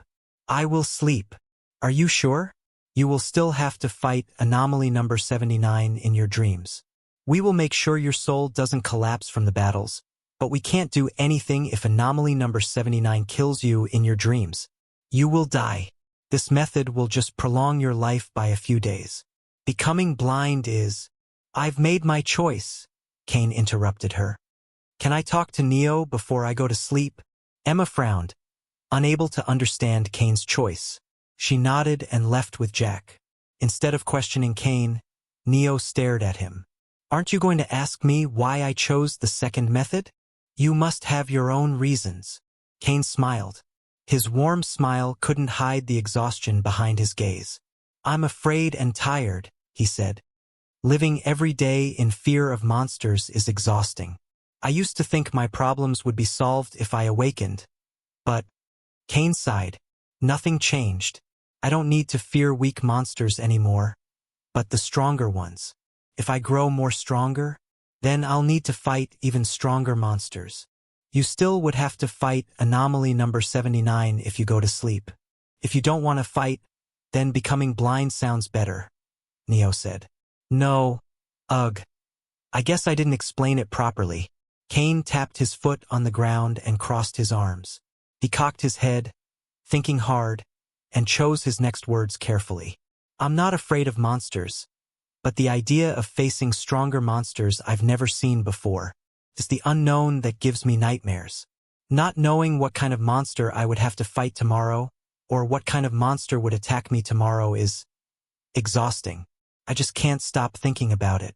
"I will sleep." "Are you sure?" "You will still have to fight anomaly number 79 in your dreams. We will make sure your soul doesn't collapse from the battles, but we can't do anything if anomaly number 79 kills you in your dreams. You will die. This method will just prolong your life by a few days. Becoming blind is—" "I've made my choice," Kane interrupted her. "Can I talk to Neo before I go to sleep?" Emma frowned, unable to understand Kane's choice. She nodded and left with Jack. Instead of questioning Kane, Neo stared at him. "Aren't you going to ask me why I chose the second method?" "You must have your own reasons." Kane smiled. His warm smile couldn't hide the exhaustion behind his gaze. "I'm afraid and tired," he said. "Living every day in fear of monsters is exhausting. I used to think my problems would be solved if I awakened. But—" Kane sighed. "Nothing changed. I don't need to fear weak monsters anymore, but the stronger ones. If I grow more stronger, then I'll need to fight even stronger monsters. You still would have to fight anomaly number 79 if you go to sleep. If you don't want to fight, then becoming blind sounds better," Neo said. "No. Ugh. I guess I didn't explain it properly." Kane tapped his foot on the ground and crossed his arms. He cocked his head, thinking hard, and chose his next words carefully. "I'm not afraid of monsters, but the idea of facing stronger monsters I've never seen before is the unknown that gives me nightmares. Not knowing what kind of monster I would have to fight tomorrow, or what kind of monster would attack me tomorrow is exhausting. I just can't stop thinking about it.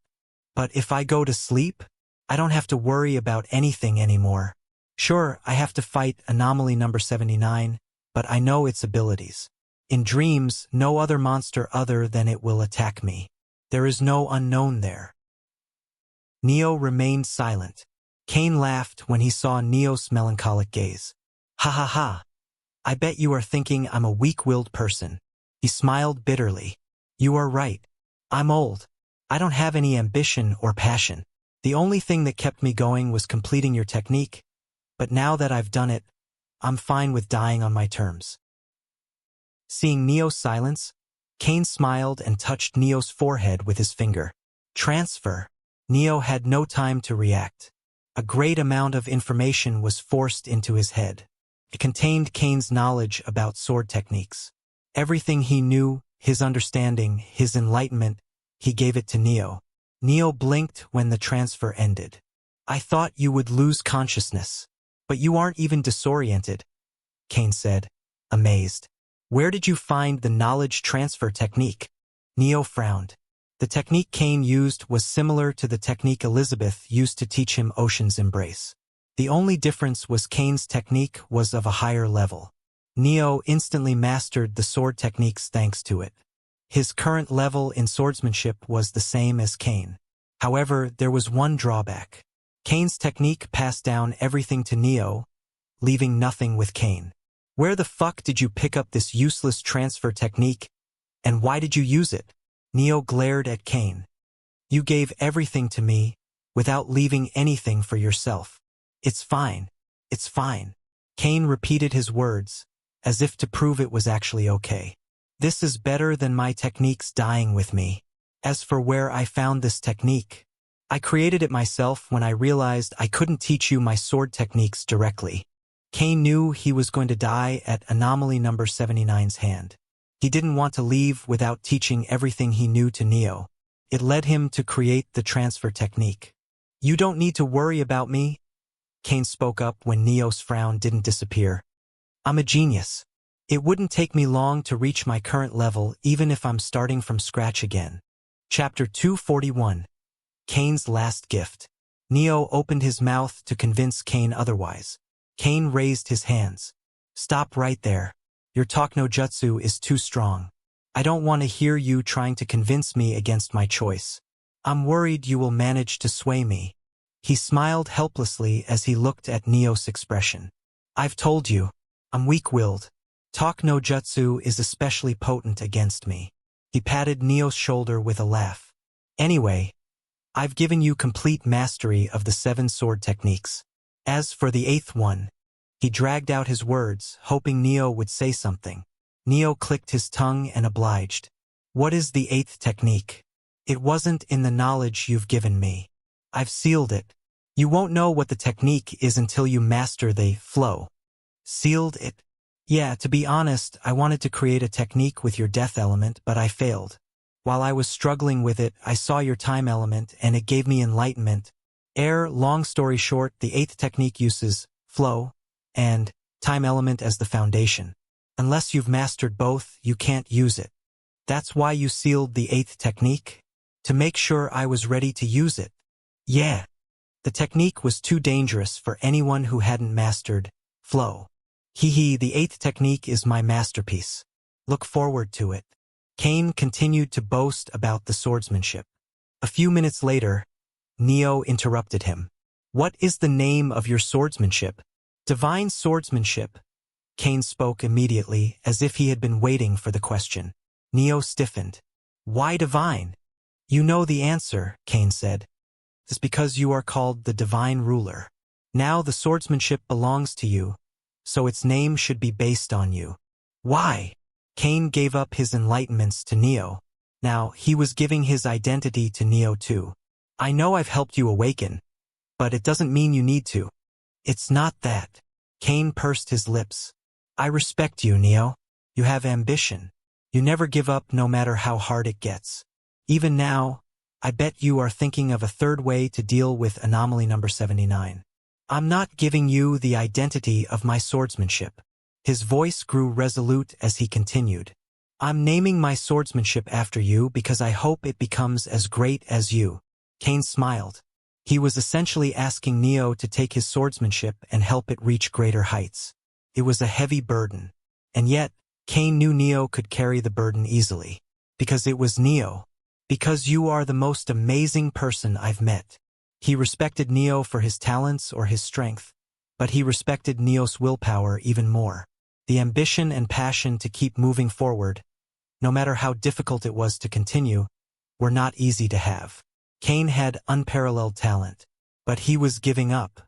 But if I go to sleep, I don't have to worry about anything anymore. Sure, I have to fight anomaly number 79, but I know its abilities. In dreams, no other monster other than it will attack me. There is no unknown there." Neo remained silent. Kane laughed when he saw Neo's melancholic gaze. "Ha ha ha. I bet you are thinking I'm a weak-willed person." He smiled bitterly. "You are right. I'm old. I don't have any ambition or passion. The only thing that kept me going was completing your technique, but now that I've done it, I'm fine with dying on my terms." Seeing Neo's silence, Kane smiled and touched Neo's forehead with his finger. "Transfer." Neo had no time to react. A great amount of information was forced into his head. It contained Kane's knowledge about sword techniques. Everything he knew, his understanding, his enlightenment, he gave it to Neo. Neo blinked when the transfer ended. "I thought you would lose consciousness. But you aren't even disoriented," Kane said, amazed. "Where did you find the knowledge transfer technique?" Neo frowned. The technique Kane used was similar to the technique Elizabeth used to teach him Ocean's Embrace. The only difference was Kane's technique was of a higher level. Neo instantly mastered the sword techniques thanks to it. His current level in swordsmanship was the same as Kane. However, there was one drawback. Kane's technique passed down everything to Neo, leaving nothing with Kane. "Where the fuck did you pick up this useless transfer technique, and why did you use it?" Neo glared at Kane. "You gave everything to me, without leaving anything for yourself." "It's fine. It's fine." Kane repeated his words, as if to prove it was actually okay. "This is better than my techniques dying with me." As for where I found this technique, I created it myself when I realized I couldn't teach you my sword techniques directly. Cain knew he was going to die at anomaly number 79's hand. He didn't want to leave without teaching everything he knew to Neo. It led him to create the transfer technique. You don't need to worry about me, Cain spoke up when Neo's frown didn't disappear. I'm a genius. It wouldn't take me long to reach my current level even if I'm starting from scratch again. Chapter 241. Cain's Last Gift. Neo opened his mouth to convince Cain otherwise. Cain raised his hands. Stop right there. Your talk no jutsu is too strong. I don't want to hear you trying to convince me against my choice. I'm worried you will manage to sway me. He smiled helplessly as he looked at Neo's expression. I've told you, I'm weak-willed. Talk no jutsu is especially potent against me. He patted Neo's shoulder with a laugh. Anyway, I've given you complete mastery of the 7 sword techniques. As for the 8th one, he dragged out his words, hoping Neo would say something. Neo clicked his tongue and obliged. What is the 8th technique? It wasn't in the knowledge you've given me. I've sealed it. You won't know what the technique is until you master the flow. Sealed it? Yeah, to be honest, I wanted to create a technique with your death element, but I failed. While I was struggling with it, I saw your time element and it gave me enlightenment. Long story short, the 8th technique uses flow and time element as the foundation. Unless you've mastered both, you can't use it. That's why you sealed the 8th technique? To make sure I was ready to use it. Yeah. The technique was too dangerous for anyone who hadn't mastered flow. The 8th technique is my masterpiece. Look forward to it. Cain continued to boast about the swordsmanship. A few minutes later, Neo interrupted him. What is the name of your swordsmanship? Divine swordsmanship. Cain spoke immediately, as if he had been waiting for the question. Neo stiffened. Why divine? You know the answer, Cain said. It's because you are called the divine ruler. Now the swordsmanship belongs to you, so its name should be based on you. Why? Cain gave up his enlightenments to Neo. Now he was giving his identity to Neo too. I know I've helped you awaken, but it doesn't mean you need to. It's not that. Cain pursed his lips. I respect you, Neo. You have ambition. You never give up no matter how hard it gets. Even now, I bet you are thinking of a third way to deal with anomaly number 79. I'm not giving you the identity of my swordsmanship. His voice grew resolute as he continued. I'm naming my swordsmanship after you because I hope it becomes as great as you. Cain smiled. He was essentially asking Neo to take his swordsmanship and help it reach greater heights. It was a heavy burden. And yet, Cain knew Neo could carry the burden easily. Because it was Neo. Because you are the most amazing person I've met. He respected Neo for his talents or his strength, but he respected Neo's willpower even more. The ambition and passion to keep moving forward, no matter how difficult it was to continue, were not easy to have. Cain had unparalleled talent, but he was giving up.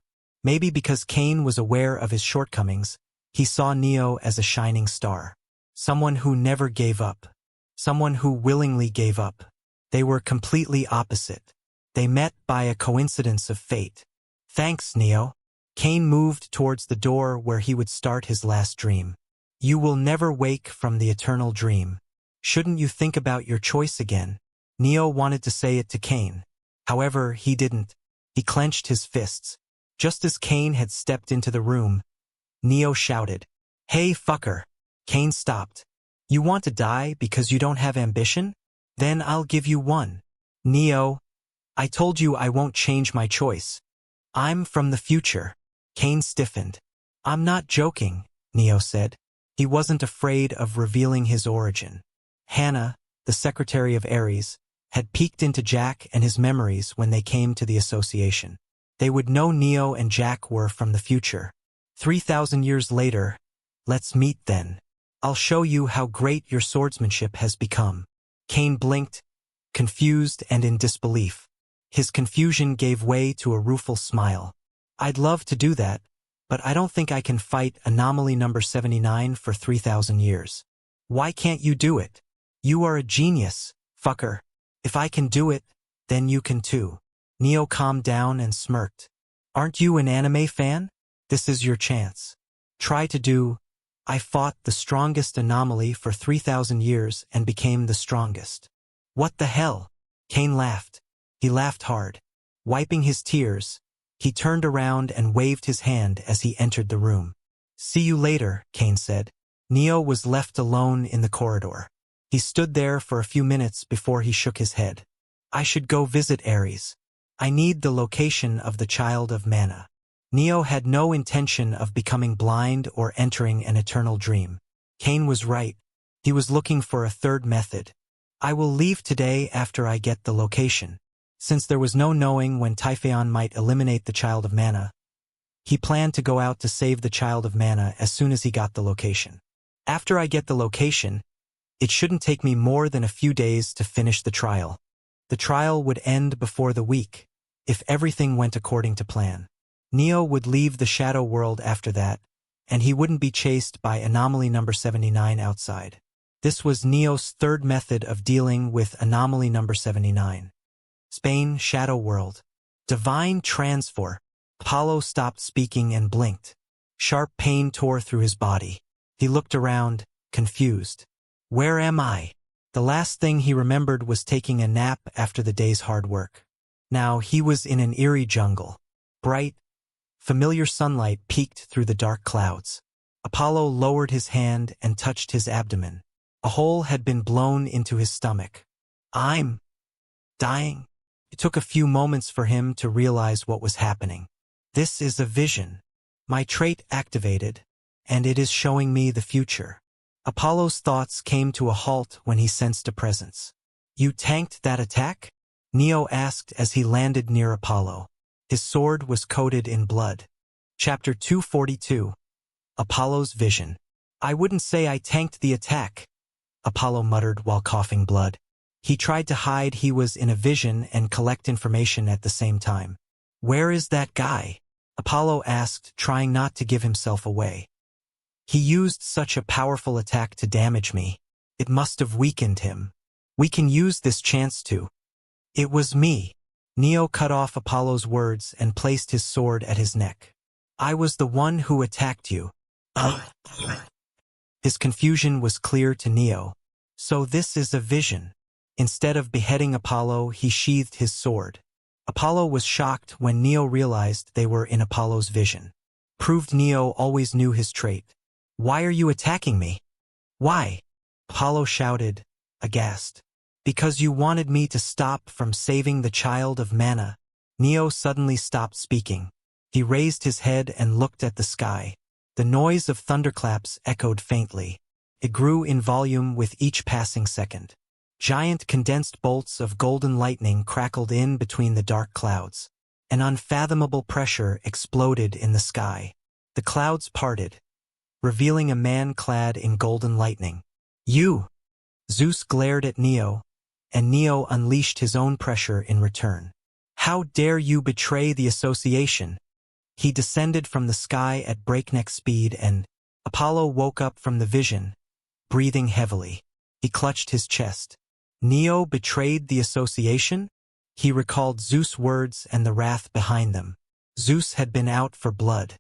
Maybe because Cain was aware of his shortcomings, he saw Neo as a shining star. Someone who never gave up. Someone who willingly gave up. They were completely opposite. They met by a coincidence of fate. Thanks, Neo. Cain moved towards the door where he would start his last dream. You will never wake from the eternal dream. Shouldn't you think about your choice again? Neo wanted to say it to Cain. However, he didn't. He clenched his fists. Just as Cain had stepped into the room, Neo shouted, Hey, fucker. Cain stopped. You want to die because you don't have ambition? Then I'll give you one. Neo, I told you I won't change my choice. I'm from the future. Cain stiffened. I'm not joking, Neo said. He wasn't afraid of revealing his origin. Hannah, the secretary of Ares, had peeked into Jack and his memories when they came to the association. They would know Neo and Jack were from the future. 3,000 years later, let's meet then. I'll show you how great your swordsmanship has become. Cain blinked, confused and in disbelief. His confusion gave way to a rueful smile. I'd love to do that, but I don't think I can fight anomaly number 79 for 3,000 years. Why can't you do it? You are a genius, fucker. If I can do it, then you can too. Neo calmed down and smirked. Aren't you an anime fan? This is your chance. Try to do. I fought the strongest anomaly for 3,000 years and became the strongest. What the hell? Cain laughed. He laughed hard. Wiping his tears, he turned around and waved his hand as he entered the room. See you later, Cain said. Neo was left alone in the corridor. He stood there for a few minutes before he shook his head. I should go visit Ares. I need the location of the Child of Mana. Neo had no intention of becoming blind or entering an eternal dream. Cain was right. He was looking for a third method. I will leave today after I get the location. Since there was no knowing when Typhaon might eliminate the Child of Mana, he planned to go out to save the Child of Mana as soon as he got the location. After I get the location, it shouldn't take me more than a few days to finish the trial. The trial would end before the week, if everything went according to plan. Neo would leave the shadow world after that, and he wouldn't be chased by anomaly number 79 outside. This was Neo's third method of dealing with anomaly number 79. Spain, Shadow World. Divine Transfer. Apollo stopped speaking and blinked. Sharp pain tore through his body. He looked around, confused. Where am I? The last thing he remembered was taking a nap after the day's hard work. Now he was in an eerie jungle. Bright, familiar sunlight peeked through the dark clouds. Apollo lowered his hand and touched his abdomen. A hole had been blown into his stomach. I'm dying. It took a few moments for him to realize what was happening. This is a vision. My trait activated, and it is showing me the future. Apollo's thoughts came to a halt when he sensed a presence. You tanked that attack? Neo asked as he landed near Apollo. His sword was coated in blood. Chapter 242. Apollo's Vision. I wouldn't say I tanked the attack, Apollo muttered while coughing blood. He tried to hide he was in a vision and collect information at the same time. Where is that guy? Apollo asked, trying not to give himself away. He used such a powerful attack to damage me. It must have weakened him. We can use this chance to. It was me. Neo cut off Apollo's words and placed his sword at his neck. I was the one who attacked you. His confusion was clear to Neo. So this is a vision. Instead of beheading Apollo, he sheathed his sword. Apollo was shocked when Neo realized they were in Apollo's vision. Proved Neo always knew his trait. Why are you attacking me? Why? Apollo shouted, aghast. Because you wanted me to stop from saving the Child of Mana. Neo suddenly stopped speaking. He raised his head and looked at the sky. The noise of thunderclaps echoed faintly. It grew in volume with each passing second. Giant condensed bolts of golden lightning crackled in between the dark clouds. An unfathomable pressure exploded in the sky. The clouds parted, revealing a man clad in golden lightning. You! Zeus glared at Neo, and Neo unleashed his own pressure in return. How dare you betray the association? He descended from the sky at breakneck speed and Apollo woke up from the vision, breathing heavily. He clutched his chest. Neo betrayed the association? He recalled Zeus' words and the wrath behind them. Zeus had been out for blood.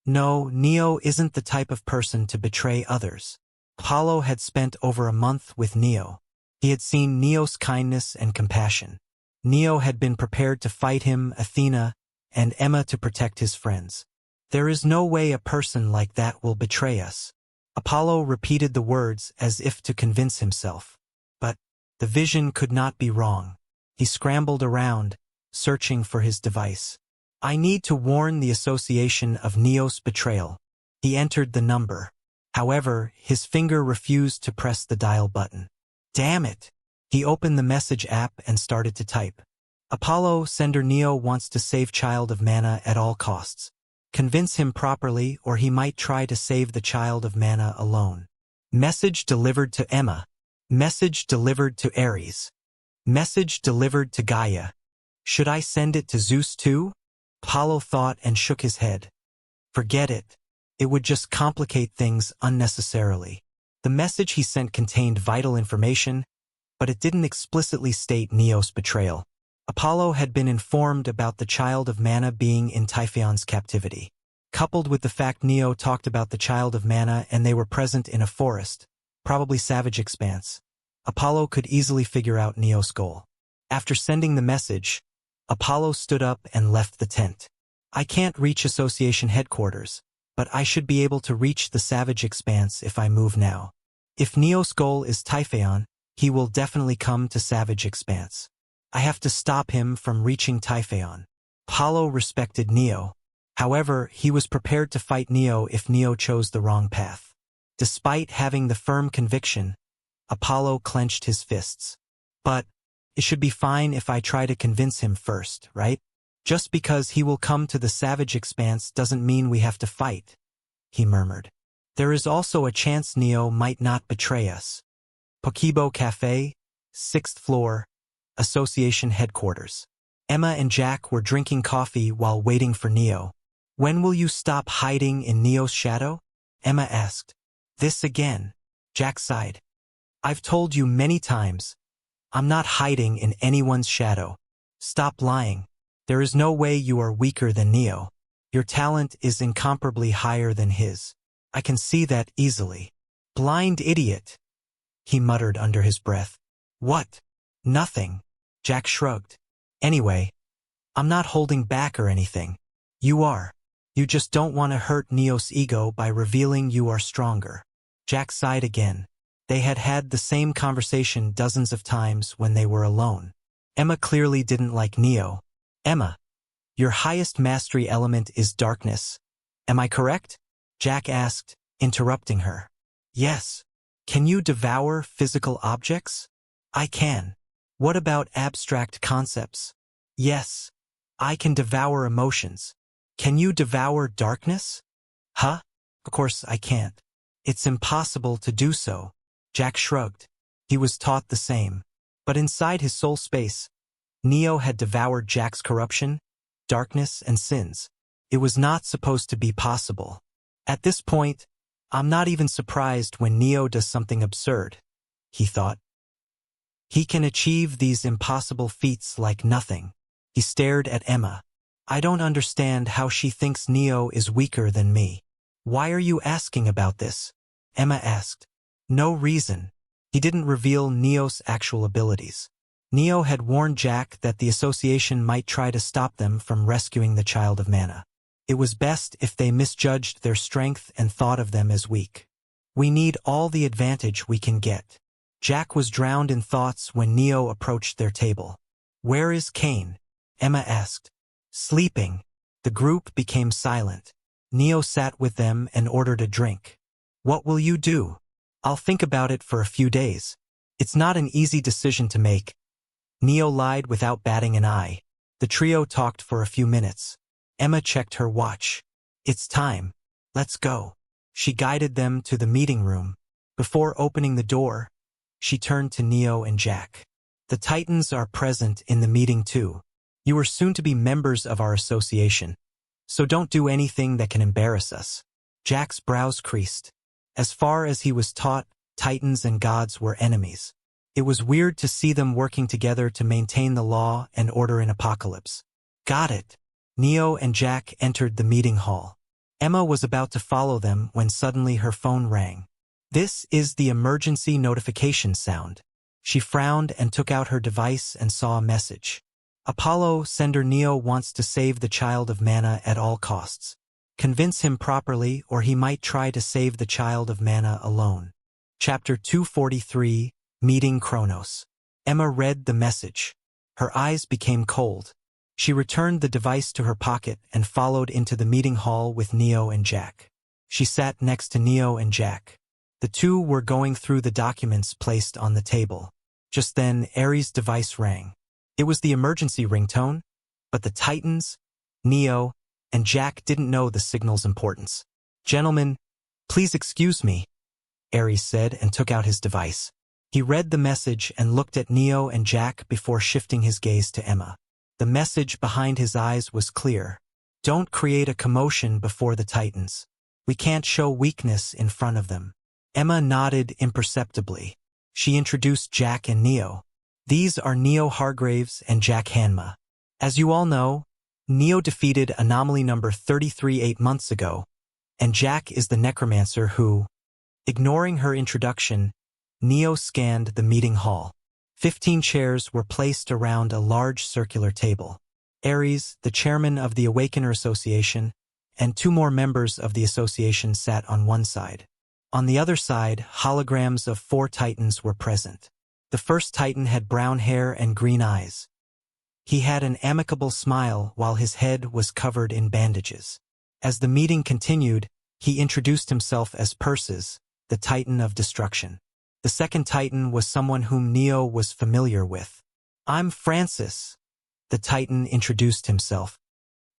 No, Neo isn't the type of person to betray others. Apollo had spent over a month with Neo. He had seen Neo's kindness and compassion. Neo had been prepared to fight him, Athena, and Emma to protect his friends. There is no way a person like that will betray us. Apollo repeated the words as if to convince himself. But the vision could not be wrong. He scrambled around, searching for his device. I need to warn the association of Neo's betrayal. He entered the number. However, his finger refused to press the dial button. Damn it! He opened the message app and started to type. Apollo, sender Neo wants to save Child of Mana at all costs. Convince him properly or he might try to save the Child of Mana alone. Message delivered to Emma. Message delivered to Ares. Message delivered to Gaia. Should I send it to Zeus too? Apollo thought and shook his head. Forget it. It would just complicate things unnecessarily. The message he sent contained vital information, but but it didn't explicitly state Neo's betrayal. Apollo had been informed about the Child of Mana being in Typhon's captivity. Coupled with the fact Neo talked about the Child of Mana and they were present in a forest, probably Savage Expanse, Apollo could easily figure out Neo's goal. After sending the message, Apollo stood up and left the tent. I can't reach Association headquarters, but I should be able to reach the Savage Expanse if I move now. If Neo's goal is Typhon, he will definitely come to Savage Expanse. I have to stop him from reaching Typhon. Apollo respected Neo. However, he was prepared to fight Neo if Neo chose the wrong path. Despite having the firm conviction, Apollo clenched his fists. But it should be fine if I try to convince him first, right? Just because he will come to the Savage Expanse doesn't mean we have to fight, he murmured. There is also a chance Neo might not betray us. Pokibo Cafe, 6th floor, Association headquarters. Emma and Jack were drinking coffee while waiting for Neo. When will you stop hiding in Neo's shadow? Emma asked. This again. Jack sighed. I've told you many times. I'm not hiding in anyone's shadow. Stop lying. There is no way you are weaker than Neo. Your talent is incomparably higher than his. I can see that easily. Blind idiot, he muttered under his breath. What? Nothing. Jack shrugged. Anyway, I'm not holding back or anything. You are. You just don't want to hurt Neo's ego by revealing you are stronger. Jack sighed again. They had had the same conversation dozens of times when they were alone. Emma clearly didn't like Neo. Emma, your highest mastery element is darkness. Am I correct? Jack asked, interrupting her. Yes. Can you devour physical objects? I can. What about abstract concepts? Yes. I can devour emotions. Can you devour darkness? Huh? Of course I can't. It's impossible to do so. Jack shrugged. He was taught the same. But inside his soul space, Neo had devoured Jack's corruption, darkness, and sins. It was not supposed to be possible. At this point, I'm not even surprised when Neo does something absurd, he thought. He can achieve these impossible feats like nothing. He stared at Emma. I don't understand how she thinks Neo is weaker than me. Why are you asking about this? Emma asked. No reason. He didn't reveal Neo's actual abilities. Neo had warned Jack that the Association might try to stop them from rescuing the Child of Mana. It was best if they misjudged their strength and thought of them as weak. We need all the advantage we can get. Jack was drowned in thoughts when Neo approached their table. Where is Kane? Emma asked. Sleeping. The group became silent. Neo sat with them and ordered a drink. What will you do? I'll think about it for a few days. It's not an easy decision to make. Neo lied without batting an eye. The trio talked for a few minutes. Emma checked her watch. It's time. Let's go. She guided them to the meeting room. Before opening the door, she turned to Neo and Jack. The Titans are present in the meeting too. You are soon to be members of our association. So don't do anything that can embarrass us. Jack's brows creased. As far as he was taught, Titans and gods were enemies. It was weird to see them working together to maintain the law and order in Apocalypse. Got it. Neo and Jack entered the meeting hall. Emma was about to follow them when suddenly her phone rang. This is the emergency notification sound. She frowned and took out her device and saw a message. Apollo, Sender Neo wants to save the Child of Mana at all costs. Convince him properly or he might try to save the Child of Mana alone. Chapter 243, Meeting Kronos. Emma read the message. Her eyes became cold. She returned the device to her pocket and followed into the meeting hall with Neo and Jack. She sat next to Neo and Jack. The two were going through the documents placed on the table. Just then, Ares' device rang. It was the emergency ringtone, but the Titans, Neo, and Jack didn't know the signal's importance. Gentlemen, please excuse me, Ares said and took out his device. He read the message and looked at Neo and Jack before shifting his gaze to Emma. The message behind his eyes was clear. Don't create a commotion before the Titans. We can't show weakness in front of them. Emma nodded imperceptibly. She introduced Jack and Neo. These are Neo Hargraves and Jack Hanma. As you all know, Neo defeated Anomaly number 33 8 months ago, and Jack is the necromancer who, ignoring her introduction, Neo scanned the meeting hall. 15 chairs were placed around a large circular table. Ares, the chairman of the Awakener Association, and 2 more members of the association sat on one side. On the other side, holograms of 4 titans were present. The first titan had brown hair and green eyes. He had an amicable smile while his head was covered in bandages. As the meeting continued, he introduced himself as Persis, the Titan of Destruction. The second Titan was someone whom Neo was familiar with. "I'm Francis," the Titan introduced himself.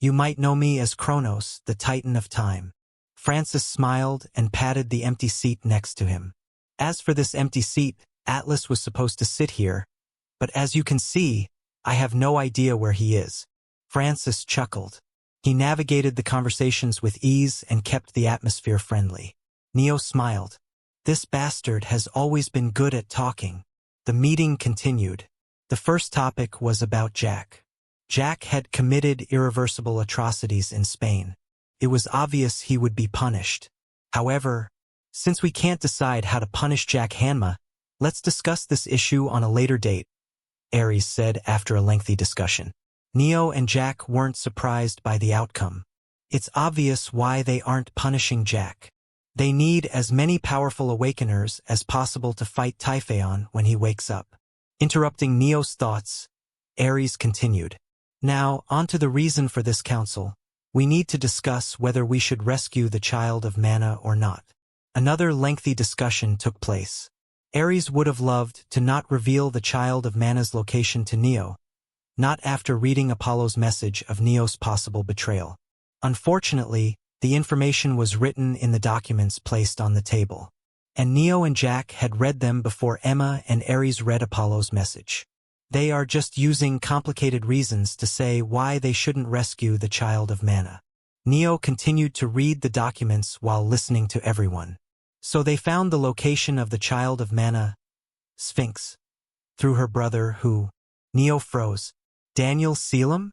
"You might know me as Kronos, the Titan of Time." Francis smiled and patted the empty seat next to him. "As for this empty seat, Atlas was supposed to sit here, but as you can see, I have no idea where he is." Francis chuckled. He navigated the conversations with ease and kept the atmosphere friendly. Neo smiled. "This bastard has always been good at talking." The meeting continued. The first topic was about Jack. Jack had committed irreversible atrocities in Spain. It was obvious he would be punished. However, since we can't decide how to punish Jack Hanma, let's discuss this issue on a later date, Ares said after a lengthy discussion. Neo and Jack weren't surprised by the outcome. It's obvious why they aren't punishing Jack. They need as many powerful awakeners as possible to fight Typhaon when he wakes up. Interrupting Neo's thoughts, Ares continued. "Now, on to the reason for this council. We need to discuss whether we should rescue the Child of Mana or not." Another lengthy discussion took place. Ares would have loved to not reveal the Child of Mana's location to Neo, not after reading Apollo's message of Neo's possible betrayal. Unfortunately, the information was written in the documents placed on the table, and Neo and Jack had read them before Emma and Ares read Apollo's message. They are just using complicated reasons to say why they shouldn't rescue the Child of Mana. Neo continued to read the documents while listening to everyone. So they found the location of the Child of Mana, Sphinx, through her brother who... Neo froze. Daniel Selim?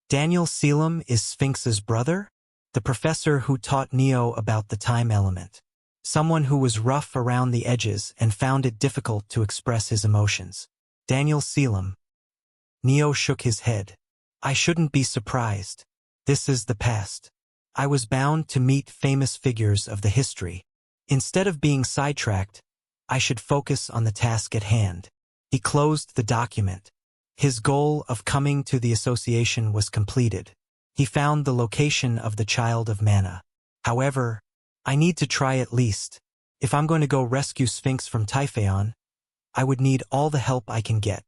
Daniel Selim is Sphinx's brother? The professor who taught Neo about the time element. Someone who was rough around the edges and found it difficult to express his emotions. Daniel Selim. Neo shook his head. "I shouldn't be surprised. This is the past. I was bound to meet famous figures of the history. Instead of being sidetracked, I should focus on the task at hand." He closed the document. His goal of coming to the association was completed. He found the location of the Child of Mana. However, I need to try at least. If I'm going to go rescue Sphinx from Typhaon, I would need all the help I can get.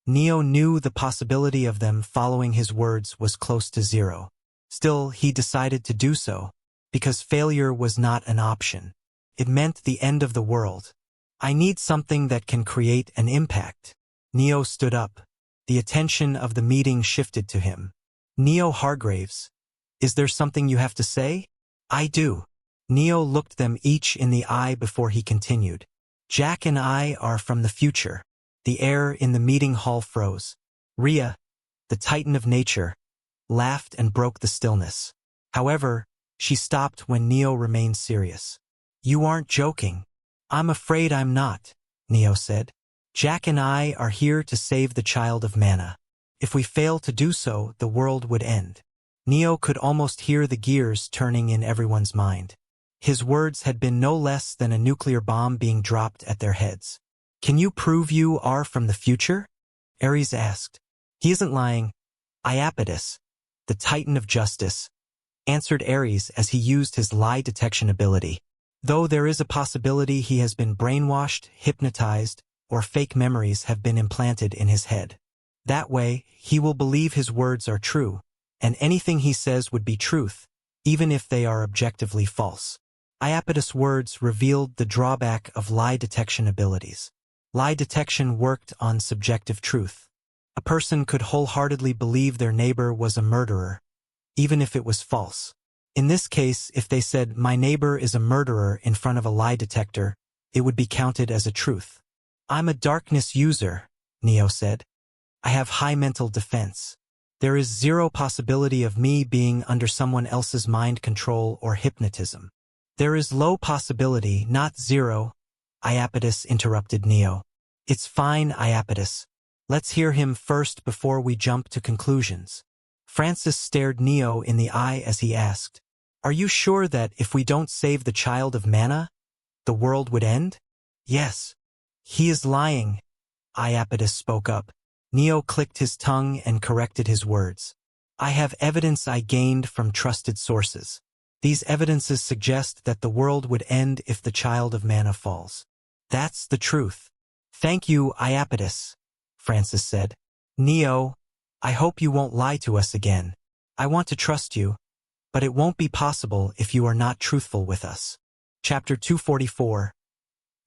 Neo knew the possibility of them following his words was close to zero. Still, he decided to do so, because failure was not an option. It meant the end of the world. "I need something that can create an impact." Neo stood up. The attention of the meeting shifted to him. "Neo Hargraves, is there something you have to say?" "I do." Neo looked them each in the eye before he continued. "Jack and I are from the future." The air in the meeting hall froze. Rhea, the Titan of Nature, laughed and broke the stillness. However, she stopped when Neo remained serious. "You aren't joking." "I'm afraid I'm not," Neo said. "Jack and I are here to save the Child of Mana. If we fail to do so, the world would end." Neo could almost hear the gears turning in everyone's mind. His words had been no less than a nuclear bomb being dropped at their heads. "Can you prove you are from the future?" Ares asked. "He isn't lying." Iapetus, the Titan of Justice, answered Ares as he used his lie detection ability. Though there is a possibility he has been brainwashed, hypnotized, or fake memories have been implanted in his head. That way, he will believe his words are true, and anything he says would be truth, even if they are objectively false. Iapetus' words revealed the drawback of lie detection abilities. Lie detection worked on subjective truth. A person could wholeheartedly believe their neighbor was a murderer, even if it was false. In this case, if they said, "My neighbor is a murderer," in front of a lie detector, it would be counted as a truth. I'm a darkness user, Neo said. I have high mental defense. There is zero possibility of me being under someone else's mind control or hypnotism. There is low possibility, not zero, Iapetus interrupted Neo. It's fine, Iapetus. Let's hear him first before we jump to conclusions. Francis stared Neo in the eye as he asked, Are you sure that if we don't save the child of mana, the world would end? Yes. He is lying, Iapetus spoke up. Neo clicked his tongue and corrected his words. I have evidence I gained from trusted sources. These evidences suggest that the world would end if the child of mana falls. That's the truth. Thank you, Iapetus, Francis said. Neo, I hope you won't lie to us again. I want to trust you, but it won't be possible if you are not truthful with us. Chapter 244.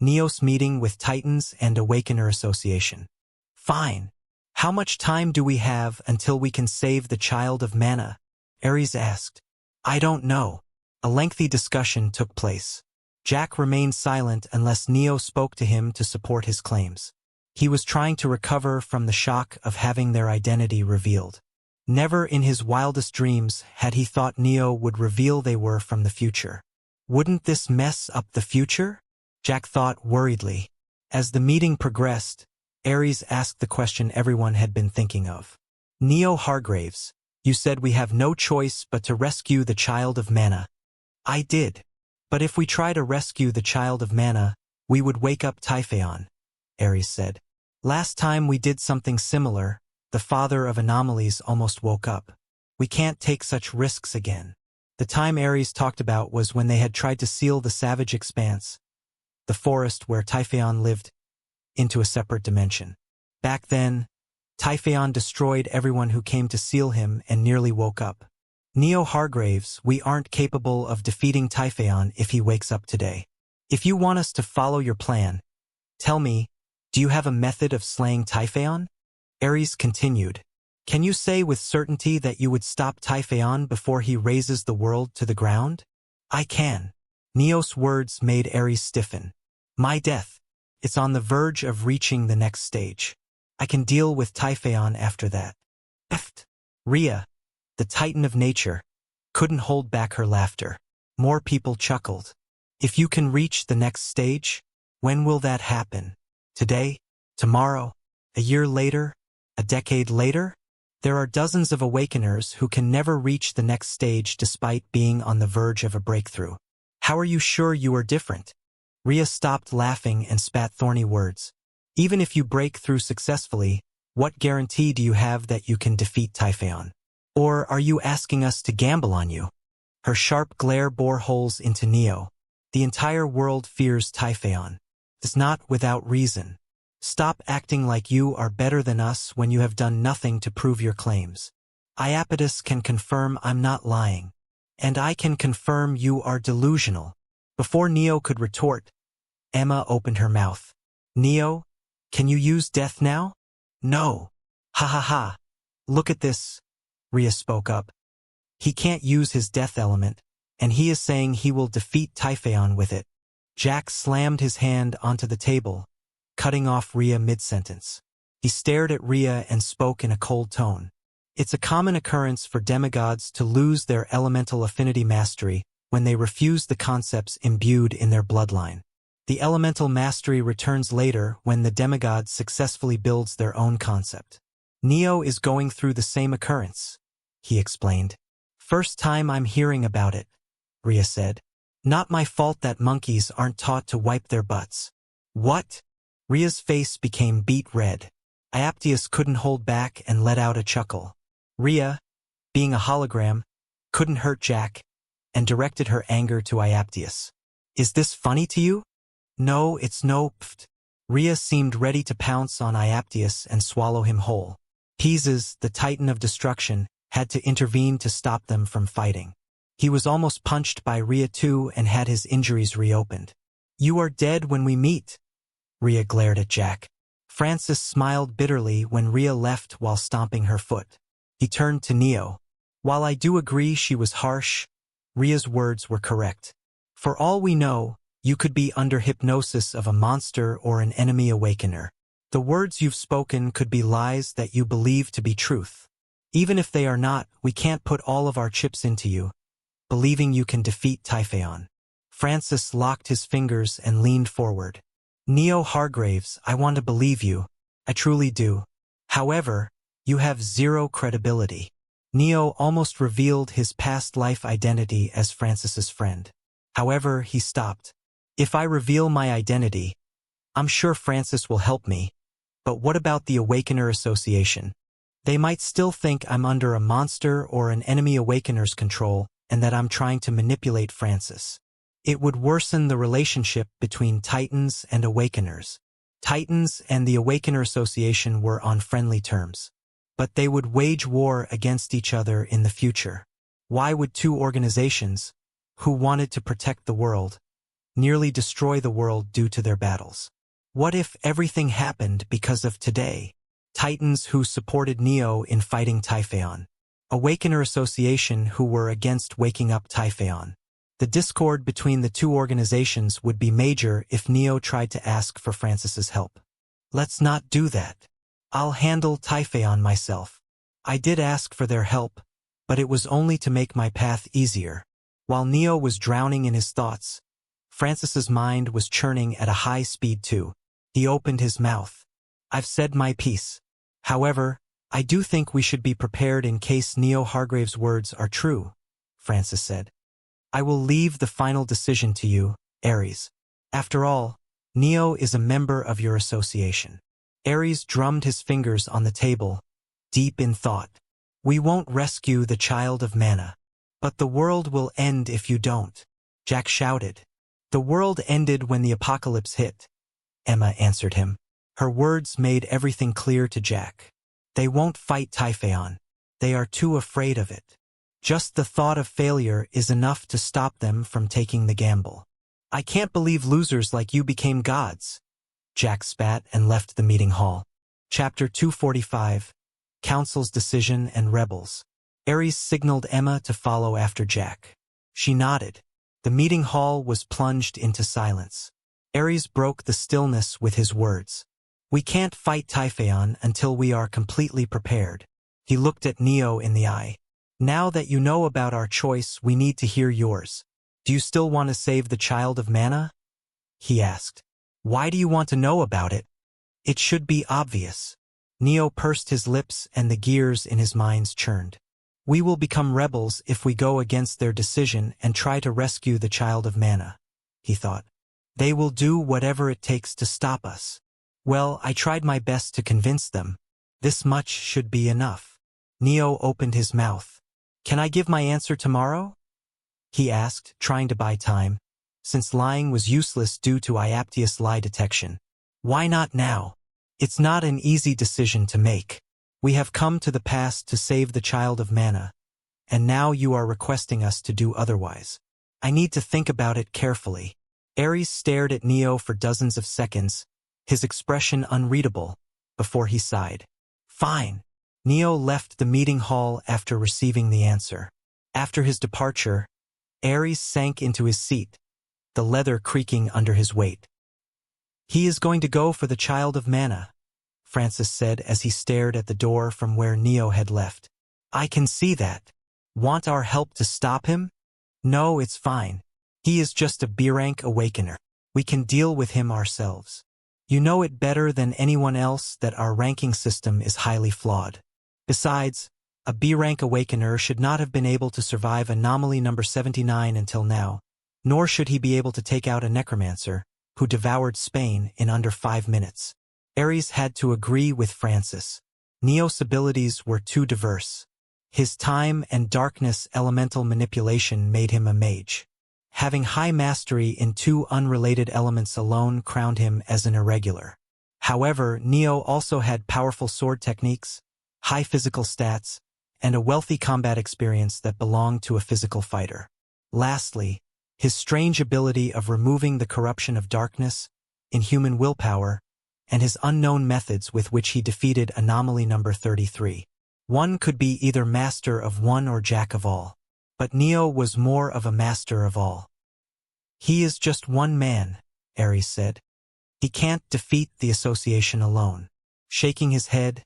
Neos meeting with Titans and Awakener Association. Fine. How much time do we have until we can save the child of mana? Ares asked. I don't know. A lengthy discussion took place. Jack remained silent unless Neo spoke to him to support his claims. He was trying to recover from the shock of having their identity revealed. Never in his wildest dreams had he thought Neo would reveal they were from the future. Wouldn't this mess up the future? Jack thought worriedly. As the meeting progressed, Ares asked the question everyone had been thinking of. Neo Hargraves, you said we have no choice but to rescue the child of mana. I did. But if we try to rescue the child of mana, we would wake up Typhaon, Ares said. Last time we did something similar, the father of anomalies almost woke up. We can't take such risks again. The time Ares talked about was when they had tried to seal the Savage Expanse, the forest where Typhaon lived, into a separate dimension. Back then, Typhaon destroyed everyone who came to seal him and nearly woke up. Neo Hargraves, we aren't capable of defeating Typhaon if he wakes up today. If you want us to follow your plan, tell me, do you have a method of slaying Typhaon? Ares continued. Can you say with certainty that you would stop Typhaon before he razes the world to the ground? I can. Neos' words made Ares stiffen. My death. It's on the verge of reaching the next stage. I can deal with Typhaon after that. Rhea, the titan of nature, couldn't hold back her laughter. More people chuckled. If you can reach the next stage, when will that happen? Today? Tomorrow? A year later? A decade later? There are dozens of awakeners who can never reach the next stage despite being on the verge of a breakthrough. How are you sure you are different? Rhea stopped laughing and spat thorny words. Even if you break through successfully, what guarantee do you have that you can defeat Typhaon? Or are you asking us to gamble on you? Her sharp glare bore holes into Neo. The entire world fears Typhaon. It's not without reason. Stop acting like you are better than us when you have done nothing to prove your claims. Iapetus can confirm I'm not lying. And I can confirm you are delusional. Before Neo could retort, Emma opened her mouth. Neo, can you use death now? No. Ha ha ha. Look at this, Rhea spoke up. He can't use his death element, and he is saying he will defeat Typhaon with it. Jack slammed his hand onto the table, cutting off Rhea mid-sentence. He stared at Rhea and spoke in a cold tone. It's a common occurrence for demigods to lose their elemental affinity mastery when they refuse the concepts imbued in their bloodline. The elemental mastery returns later when the demigod successfully builds their own concept. Neo is going through the same occurrence, he explained. First time I'm hearing about it, Rhea said. Not my fault that monkeys aren't taught to wipe their butts. What? Rhea's face became beet red. Iapetus couldn't hold back and let out a chuckle. Rhea, being a hologram, couldn't hurt Jack, and directed her anger to Iapetus. Is this funny to you? No, it's no pft. Rhea seemed ready to pounce on Iapetus and swallow him whole. Pieces, the titan of destruction, had to intervene to stop them from fighting. He was almost punched by Rhea too and had his injuries reopened. You are dead when we meet. Rhea glared at Jack. Francis smiled bitterly when Rhea left while stomping her foot. He turned to Neo. While I do agree she was harsh, Rhea's words were correct. For all we know, You could be under hypnosis of a monster or an enemy awakener. The words you've spoken could be lies that you believe to be truth. Even if they are not, we can't put all of our chips into you, believing you can defeat Typhaon. Francis locked his fingers and leaned forward. Neo Hargraves, I want to believe you. I truly do. However, you have zero credibility. Neo almost revealed his past life identity as Francis's friend. However, he stopped. If I reveal my identity, I'm sure Francis will help me. But what about the Awakener Association? They might still think I'm under a monster or an enemy awakener's control and that I'm trying to manipulate Francis. It would worsen the relationship between Titans and Awakeners. Titans and the Awakener Association were on friendly terms. But they would wage war against each other in the future. Why would two organizations, who wanted to protect the world, nearly destroy the world due to their battles? What if everything happened because of today? Titans who supported Neo in fighting Typhaon. Awakener Association who were against waking up Typhaon. The discord between the two organizations would be major if Neo tried to ask for Francis's help. Let's not do that. I'll handle Typhaon myself. I did ask for their help, but it was only to make my path easier. While Neo was drowning in his thoughts, Francis's mind was churning at a high speed too. He opened his mouth. I've said my piece. However, I do think we should be prepared in case Neo Hargrave's words are true, Francis said. I will leave the final decision to you, Ares. After all, Neo is a member of your association. Ares drummed his fingers on the table, deep in thought. We won't rescue the child of mana. But the world will end if you don't, Jack shouted. The world ended when the apocalypse hit, Emma answered him. Her words made everything clear to Jack. They won't fight Typhaon. They are too afraid of it. Just the thought of failure is enough to stop them from taking the gamble. I can't believe losers like you became gods. Jack spat and left the meeting hall. Chapter 245, Council's Decision and Rebels. Ares signaled Emma to follow after Jack. She nodded. The meeting hall was plunged into silence. Ares broke the stillness with his words. We can't fight Typhaon until we are completely prepared. He looked at Neo in the eye. Now that you know about our choice, we need to hear yours. Do you still want to save the child of mana? He asked. Why do you want to know about it? It should be obvious. Neo pursed his lips and the gears in his mind churned. We will become rebels if we go against their decision and try to rescue the child of mana, he thought. They will do whatever it takes to stop us. Well, I tried my best to convince them. This much should be enough. Neo opened his mouth. Can I give my answer tomorrow? He asked, trying to buy time, since lying was useless due to Iaptius lie detection. Why not now? It's not an easy decision to make. We have come to the past to save the child of mana, and now you are requesting us to do otherwise. I need to think about it carefully. Ares stared at Neo for dozens of seconds, his expression unreadable, before he sighed. Fine. Neo left the meeting hall after receiving the answer. After his departure, Ares sank into his seat, the leather creaking under his weight. He is going to go for the child of mana, Francis said as he stared at the door from where Neo had left. I can see that. Want our help to stop him? No, it's fine. He is just a B-rank awakener. We can deal with him ourselves. You know it better than anyone else that our ranking system is highly flawed. Besides, a B-rank awakener should not have been able to survive anomaly number 79 until now, nor should he be able to take out a necromancer, who devoured Spain in under 5 minutes. Ares had to agree with Francis. Neo's abilities were too diverse. His time and darkness elemental manipulation made him a mage. Having high mastery in 2 unrelated elements alone crowned him as an irregular. However, Neo also had powerful sword techniques, high physical stats, and a wealthy combat experience that belonged to a physical fighter. Lastly, his strange ability of removing the corruption of darkness, inhuman willpower, and his unknown methods with which he defeated anomaly number 33. One could be either master of one or jack of all. But Neo was more of a master of all. He is just one man, Ares said. He can't defeat the association alone. Shaking his head,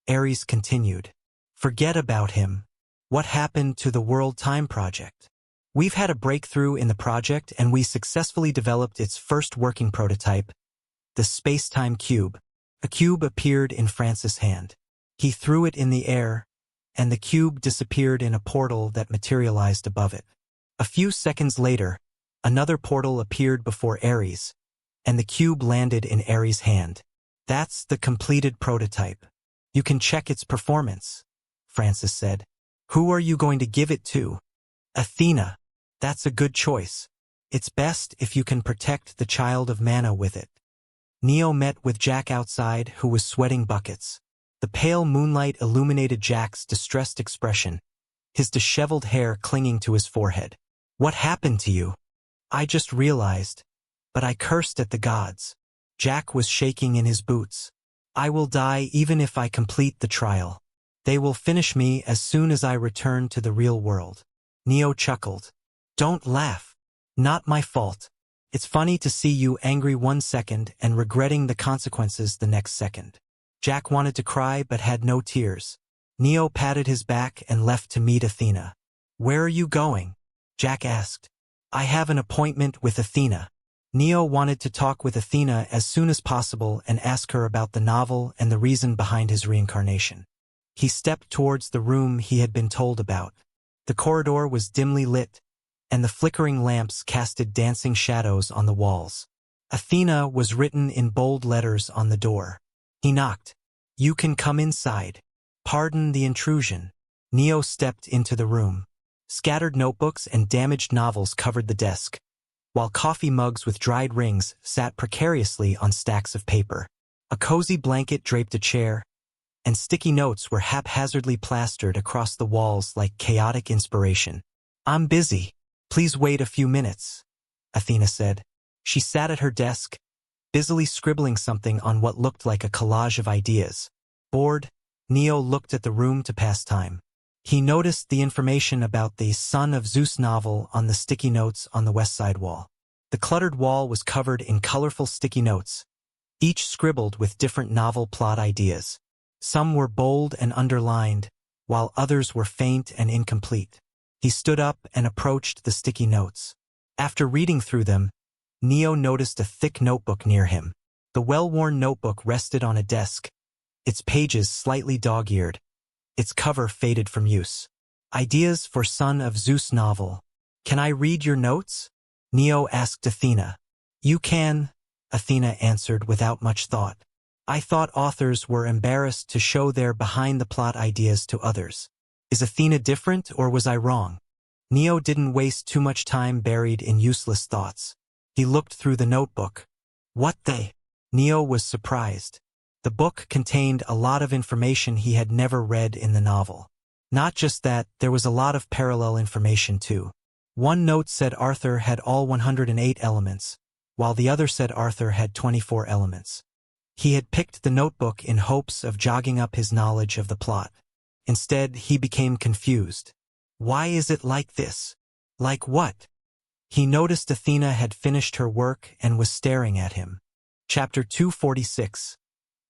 Ares continued. Forget about him. What happened to the World Time Project? We've had a breakthrough in the project and we successfully developed its first working prototype, the space-time cube. A cube appeared in Francis' hand. He threw it in the air, and the cube disappeared in a portal that materialized above it. A few seconds later, another portal appeared before Ares, and the cube landed in Ares' hand. That's the completed prototype. You can check its performance, Francis said. Who are you going to give it to? Athena. That's a good choice. It's best if you can protect the child of Mana with it. Neo met with Jack outside, who was sweating buckets. The pale moonlight illuminated Jack's distressed expression, his disheveled hair clinging to his forehead. What happened to you? I just realized, but I cursed at the gods. Jack was shaking in his boots. I will die even if I complete the trial. They will finish me as soon as I return to the real world. Neo chuckled. Don't laugh. Not my fault. It's funny to see you angry 1 second and regretting the consequences the next second. Jack wanted to cry but had no tears. Neo patted his back and left to meet Athena. Where are you going? Jack asked. I have an appointment with Athena. Neo wanted to talk with Athena as soon as possible and ask her about the novel and the reason behind his reincarnation. He stepped towards the room he had been told about. The corridor was dimly lit, and the flickering lamps casted dancing shadows on the walls. Athena was written in bold letters on the door. He knocked. You can come inside. Pardon the intrusion. Neo stepped into the room. Scattered notebooks and damaged novels covered the desk, while coffee mugs with dried rings sat precariously on stacks of paper. A cozy blanket draped a chair, and sticky notes were haphazardly plastered across the walls like chaotic inspiration. I'm busy. Please wait a few minutes, Athena said. She sat at her desk, busily scribbling something on what looked like a collage of ideas. Bored, Neo looked at the room to pass time. He noticed the information about the Son of Zeus novel on the sticky notes on the west side wall. The cluttered wall was covered in colorful sticky notes, each scribbled with different novel plot ideas. Some were bold and underlined, while others were faint and incomplete. He stood up and approached the sticky notes. After reading through them, Neo noticed a thick notebook near him. The well-worn notebook rested on a desk, its pages slightly dog-eared, its cover faded from use. Ideas for Son of Zeus novel. Can I read your notes? Neo asked Athena. You can, Athena answered without much thought. I thought authors were embarrassed to show their behind-the-plot ideas to others. Is Athena different, or was I wrong? Neo didn't waste too much time buried in useless thoughts. He looked through the notebook. What they? Neo was surprised. The book contained a lot of information he had never read in the novel. Not just that, there was a lot of parallel information too. One note said Arthur had all 108 elements, while the other said Arthur had 24 elements. He had picked the notebook in hopes of jogging up his knowledge of the plot. Instead, he became confused. Why is it like this? Like what? He noticed Athena had finished her work and was staring at him. Chapter 246.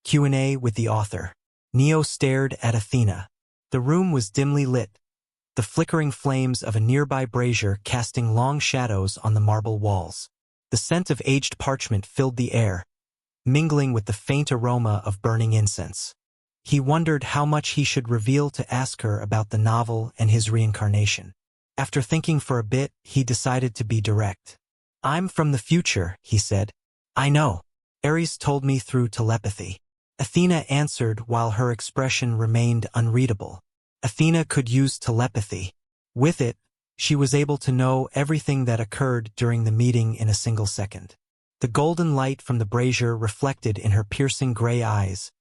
Q&A with the author. Neo stared at Athena. The room was dimly lit, the flickering flames of a nearby brazier casting long shadows on the marble walls. The scent of aged parchment filled the air, mingling with the faint aroma of burning incense. He wondered how much he should reveal to ask her about the novel and his reincarnation. After thinking for a bit, he decided to be direct. I'm from the future, he said. I know. Ares told me through telepathy. Athena answered while her expression remained unreadable. Athena could use telepathy. With it, she was able to know everything that occurred during the meeting in a single second. The golden light from the brazier reflected in her piercing gray eyes,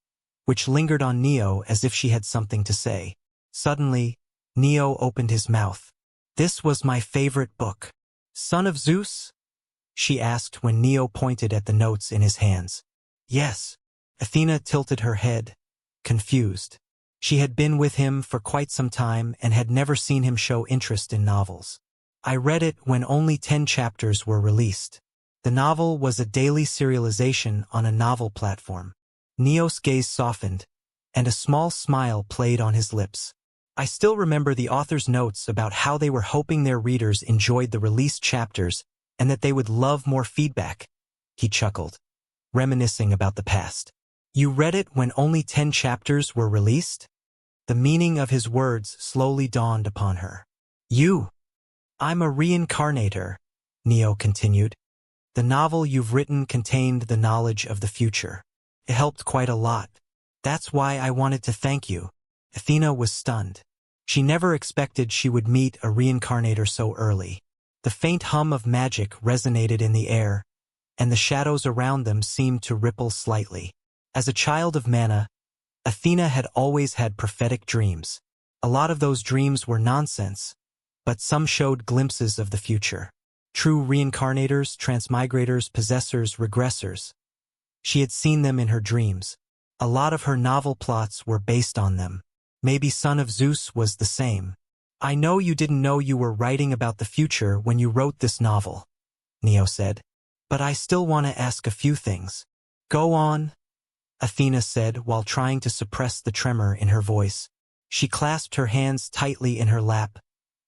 which lingered on Neo as if she had something to say. Suddenly, Neo opened his mouth. This was my favorite book. Son of Zeus? She asked when Neo pointed at the notes in his hands. Yes. Athena tilted her head, confused. She had been with him for quite some time and had never seen him show interest in novels. I read it when only 10 chapters were released. The novel was a daily serialization on a novel platform. Neo's gaze softened, and a small smile played on his lips. I still remember the author's notes about how they were hoping their readers enjoyed the released chapters and that they would love more feedback. He chuckled, reminiscing about the past. You read it when only 10 chapters were released? The meaning of his words slowly dawned upon her. I'm a reincarnator, Neo continued. The novel you've written contained the knowledge of the future. It helped quite a lot. That's why I wanted to thank you. Athena was stunned. She never expected she would meet a reincarnator so early. The faint hum of magic resonated in the air, and the shadows around them seemed to ripple slightly. As a child of mana, Athena had always had prophetic dreams. A lot of those dreams were nonsense, but some showed glimpses of the future. True reincarnators, transmigrators, possessors, regressors. She had seen them in her dreams. A lot of her novel plots were based on them. Maybe Son of Zeus was the same. I know you didn't know you were writing about the future when you wrote this novel, Neo said. But I still want to ask a few things. Go on, Athena said while trying to suppress the tremor in her voice. She clasped her hands tightly in her lap,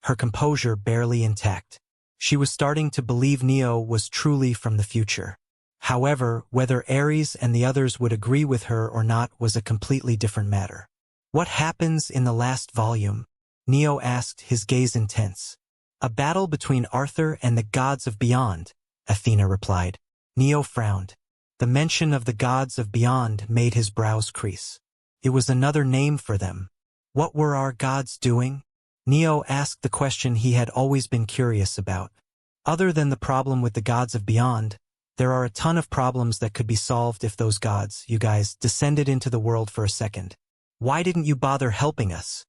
her composure barely intact. She was starting to believe Neo was truly from the future. However, whether Ares and the others would agree with her or not was a completely different matter. What happens in the last volume? Neo asked, his gaze intense. A battle between Arthur and the gods of beyond, Athena replied. Neo frowned. The mention of the gods of beyond made his brows crease. It was another name for them. What were our gods doing? Neo asked the question he had always been curious about. Other than the problem with the gods of beyond, there are a ton of problems that could be solved if those gods, you guys, descended into the world for a second. Why didn't you bother helping us?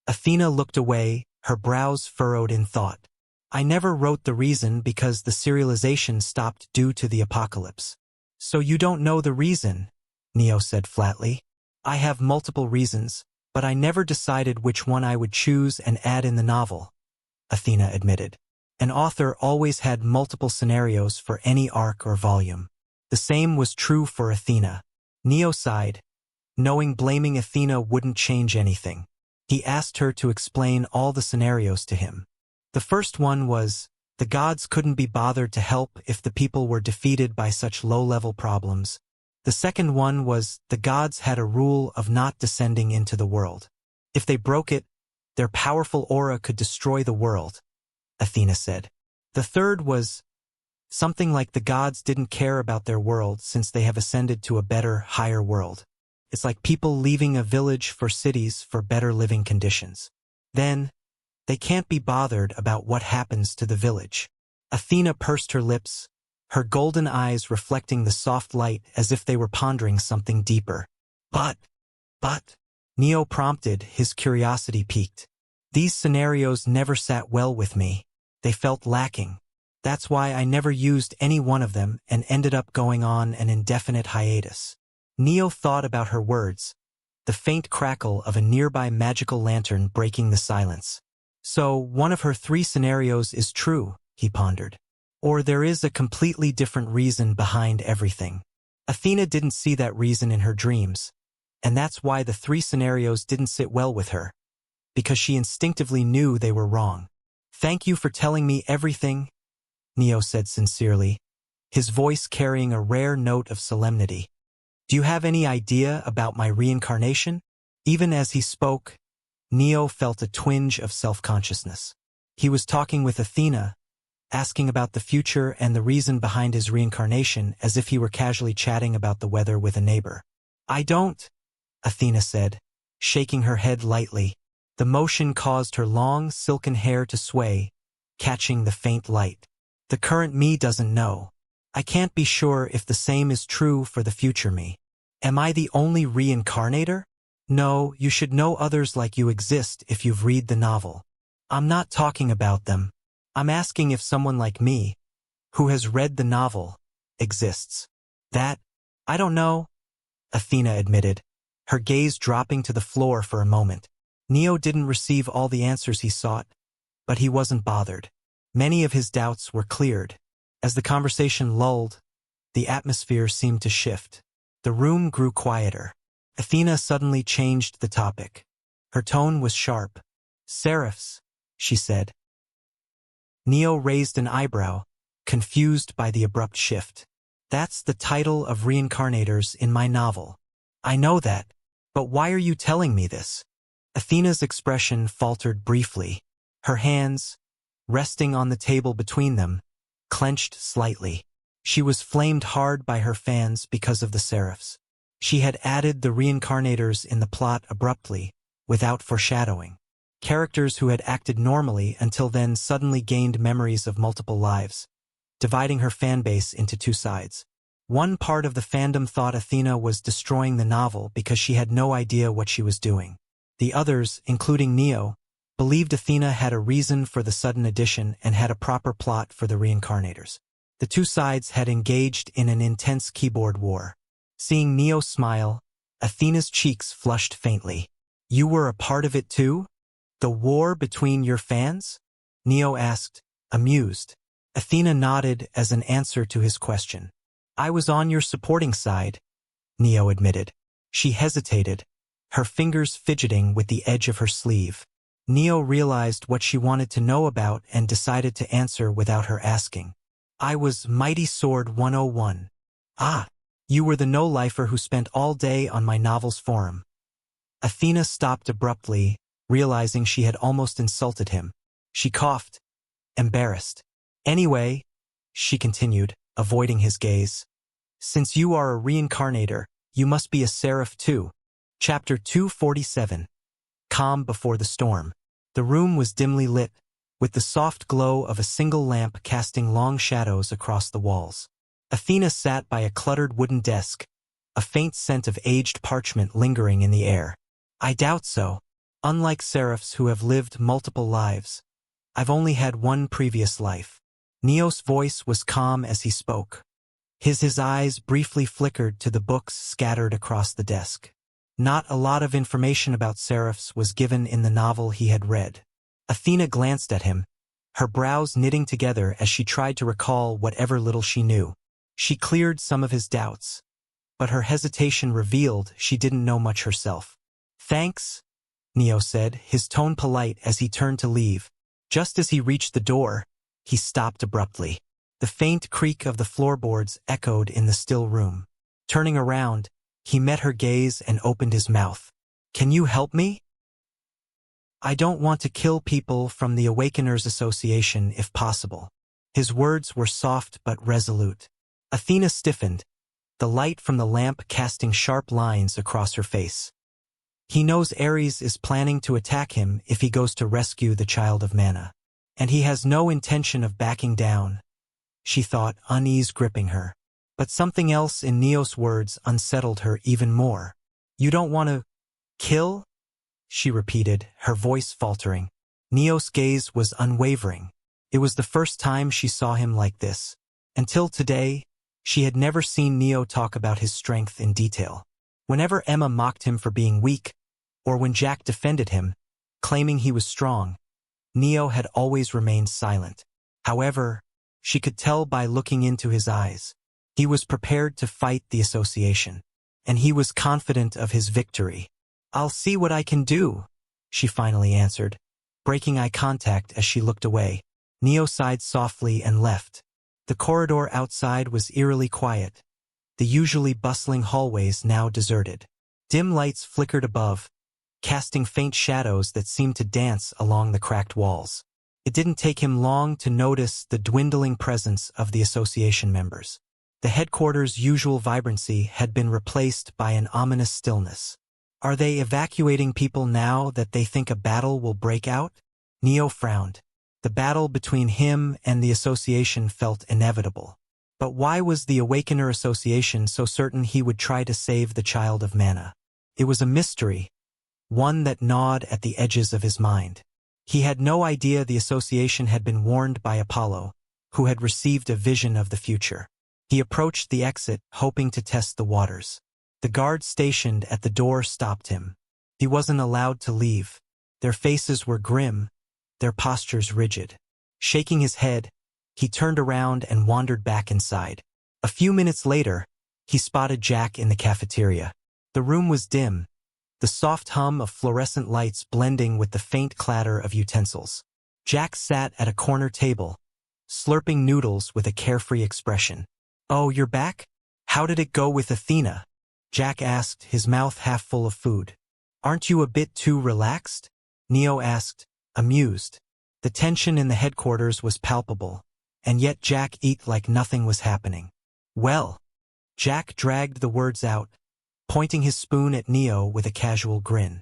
Athena looked away, her brows furrowed in thought. I never wrote the reason because the serialization stopped due to the apocalypse. So you don't know the reason, Neo said flatly. I have multiple reasons, but I never decided which one I would choose and add in the novel, Athena admitted. An author always had multiple scenarios for any arc or volume. The same was true for Athena. Neo sighed, knowing blaming Athena wouldn't change anything. He asked her to explain all the scenarios to him. The first one was, the gods couldn't be bothered to help if the people were defeated by such low-level problems. The second one was, the gods had a rule of not descending into the world. If they broke it, their powerful aura could destroy the world, Athena said. The third was, something like the gods didn't care about their world since they have ascended to a better, higher world. It's like people leaving a village for cities for better living conditions. Then, they can't be bothered about what happens to the village. Athena pursed her lips, her golden eyes reflecting the soft light as if they were pondering something deeper. But, Neo prompted, his curiosity piqued. These scenarios never sat well with me. They felt lacking. That's why I never used any one of them and ended up going on an indefinite hiatus. Neo thought about her words, the faint crackle of a nearby magical lantern breaking the silence. So, one of her 3 scenarios is true, he pondered. Or there is a completely different reason behind everything. Athena didn't see that reason in her dreams, and that's why the 3 scenarios didn't sit well with her, because she instinctively knew they were wrong. Thank you for telling me everything, Neo said sincerely, his voice carrying a rare note of solemnity. Do you have any idea about my reincarnation? Even as he spoke, Neo felt a twinge of self-consciousness. He was talking with Athena, asking about the future and the reason behind his reincarnation as if he were casually chatting about the weather with a neighbor. I don't, Athena said, shaking her head lightly. The motion caused her long, silken hair to sway, catching the faint light. The current me doesn't know. I can't be sure if the same is true for the future me. Am I the only reincarnator? No, you should know others like you exist if you've read the novel. I'm not talking about them. I'm asking if someone like me, who has read the novel, exists. That, I don't know, Athena admitted, her gaze dropping to the floor for a moment. Neo didn't receive all the answers he sought, but he wasn't bothered. Many of his doubts were cleared. As the conversation lulled, the atmosphere seemed to shift. The room grew quieter. Athena suddenly changed the topic. Her tone was sharp. "Seraphs," she said. Neo raised an eyebrow, confused by the abrupt shift. "That's the title of reincarnators in my novel. I know that, but why are you telling me this?" Athena's expression faltered briefly. Her hands, resting on the table between them, clenched slightly. She was flamed hard by her fans because of the Seraphs. She had added the reincarnators in the plot abruptly, without foreshadowing. Characters who had acted normally until then suddenly gained memories of multiple lives, dividing her fanbase into two sides. One part of the fandom thought Athena was destroying the novel because she had no idea what she was doing. The others, including Neo, believed Athena had a reason for the sudden addition and had a proper plot for the reincarnators. The two sides had engaged in an intense keyboard war. Seeing Neo smile, Athena's cheeks flushed faintly. "You were a part of it too? The war between your fans?" Neo asked, amused. Athena nodded as an answer to his question. "I was on your supporting side," Neo admitted. She hesitated, her fingers fidgeting with the edge of her sleeve. Neo realized what she wanted to know about and decided to answer without her asking. "I was Mighty Sword 101. Ah, you were the no-lifer who spent all day on my novel's forum." Athena stopped abruptly, realizing she had almost insulted him. She coughed, embarrassed. "Anyway," she continued, avoiding his gaze, "since you are a reincarnator, you must be a seraph too." Chapter 247. Calm before the storm. The room was dimly lit, with the soft glow of a single lamp casting long shadows across the walls. Athena sat by a cluttered wooden desk, a faint scent of aged parchment lingering in the air. "I doubt so. Unlike seraphs who have lived multiple lives, I've only had one previous life." Neo's voice was calm as he spoke. His eyes briefly flickered to the books scattered across the desk. Not a lot of information about seraphs was given in the novel he had read. Athena glanced at him, her brows knitting together as she tried to recall whatever little she knew. She cleared some of his doubts, but her hesitation revealed she didn't know much herself. "Thanks," Neo said, his tone polite as he turned to leave. Just as he reached the door, he stopped abruptly. The faint creak of the floorboards echoed in the still room. Turning around, he met her gaze and opened his mouth. "Can you help me? I don't want to kill people from the Awakeners Association if possible." His words were soft but resolute. Athena stiffened, the light from the lamp casting sharp lines across her face. "He knows Ares is planning to attack him if he goes to rescue the Child of Mana. And he has no intention of backing down," she thought, unease gripping her. But something else in Neo's words unsettled her even more. "You don't want to kill?" she repeated, her voice faltering. Neo's gaze was unwavering. It was the first time she saw him like this. Until today, she had never seen Neo talk about his strength in detail. Whenever Emma mocked him for being weak, or when Jack defended him, claiming he was strong, Neo had always remained silent. However, she could tell by looking into his eyes. He was prepared to fight the association, and he was confident of his victory. "I'll see what I can do," she finally answered, breaking eye contact as she looked away. Neo sighed softly and left. The corridor outside was eerily quiet, the usually bustling hallways now deserted. Dim lights flickered above, casting faint shadows that seemed to dance along the cracked walls. It didn't take him long to notice the dwindling presence of the association members. The headquarters' usual vibrancy had been replaced by an ominous stillness. Are they evacuating people now that they think a battle will break out? Neo frowned. The battle between him and the association felt inevitable. But why was the Awakener Association so certain he would try to save the Child of Mana? It was a mystery, one that gnawed at the edges of his mind. He had no idea the association had been warned by Apollo, who had received a vision of the future. He approached the exit, hoping to test the waters. The guards stationed at the door stopped him. He wasn't allowed to leave. Their faces were grim, their postures rigid. Shaking his head, he turned around and wandered back inside. A few minutes later, he spotted Jack in the cafeteria. The room was dim, the soft hum of fluorescent lights blending with the faint clatter of utensils. Jack sat at a corner table, slurping noodles with a carefree expression. "Oh, you're back? How did it go with Athena?" Jack asked, his mouth half full of food. "Aren't you a bit too relaxed?" Neo asked, amused. The tension in the headquarters was palpable, and yet Jack ate like nothing was happening. "Well," Jack dragged the words out, pointing his spoon at Neo with a casual grin.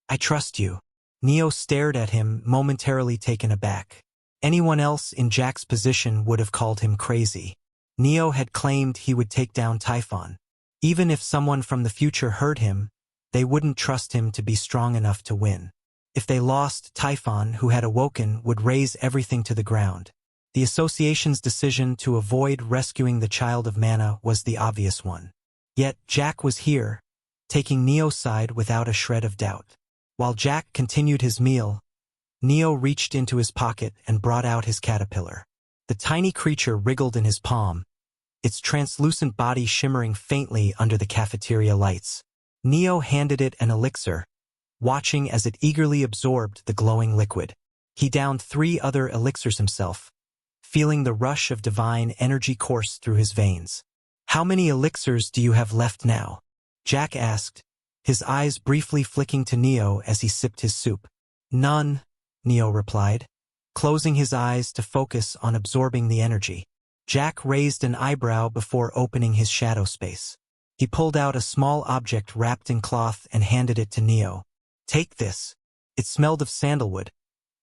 "I trust you." Neo stared at him, momentarily taken aback. Anyone else in Jack's position would have called him crazy. Neo had claimed he would take down Typhon. Even if someone from the future heard him, they wouldn't trust him to be strong enough to win. If they lost, Typhon, who had awoken, would raze everything to the ground. The association's decision to avoid rescuing the child of mana was the obvious one. Yet Jack was here, taking Neo's side without a shred of doubt. While Jack continued his meal, Neo reached into his pocket and brought out his caterpillar. The tiny creature wriggled in his palm, its translucent body shimmering faintly under the cafeteria lights. Neo handed it an elixir, watching as it eagerly absorbed the glowing liquid. He downed 3 other elixirs himself, feeling the rush of divine energy course through his veins. "How many elixirs do you have left now?" Jack asked, his eyes briefly flicking to Neo as he sipped his soup. "None," Neo replied, closing his eyes to focus on absorbing the energy. Jack raised an eyebrow before opening his shadow space. He pulled out a small object wrapped in cloth and handed it to Neo. "Take this." It smelled of sandalwood,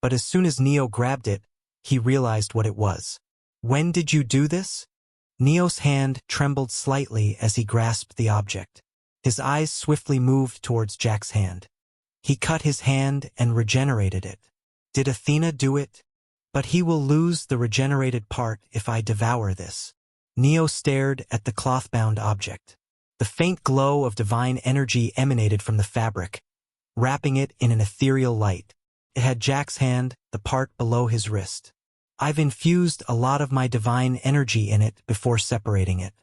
but as soon as Neo grabbed it, he realized what it was. "When did you do this?" Neo's hand trembled slightly as he grasped the object. His eyes swiftly moved towards Jack's hand. He cut his hand and regenerated it. "Did Athena do it?" "But he will lose the regenerated part if I devour this." Neo stared at the cloth-bound object. The faint glow of divine energy emanated from the fabric, wrapping it in an ethereal light. It had Jack's hand, the part below his wrist. "I've infused a lot of my divine energy in it before separating it.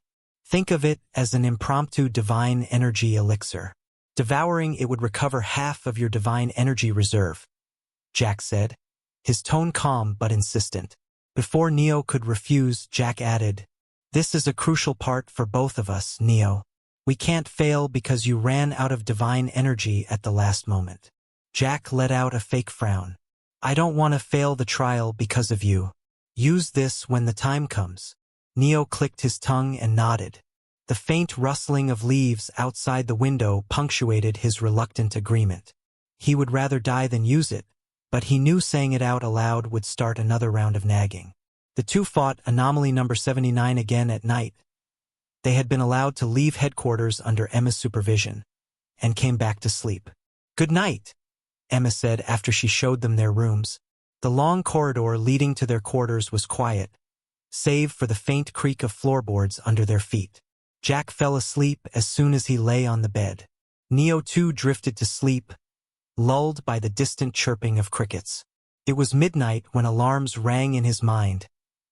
Think of it as an impromptu divine energy elixir. Devouring it would recover half of your divine energy reserve," Jack said, his tone calm but insistent. Before Neo could refuse, Jack added, "This is a crucial part for both of us, Neo. We can't fail because you ran out of divine energy at the last moment." Jack let out a fake frown. "I don't want to fail the trial because of you. Use this when the time comes." Neo clicked his tongue and nodded. The faint rustling of leaves outside the window punctuated his reluctant agreement. He would rather die than use it, but he knew saying it out aloud would start another round of nagging. The two fought Anomaly number 79 again at night. They had been allowed to leave headquarters under Emma's supervision, and came back to sleep. "Good night," Emma said after she showed them their rooms. The long corridor leading to their quarters was quiet, save for the faint creak of floorboards under their feet. Jack fell asleep as soon as he lay on the bed. Neo too drifted to sleep, lulled by the distant chirping of crickets. It was midnight when alarms rang in his mind,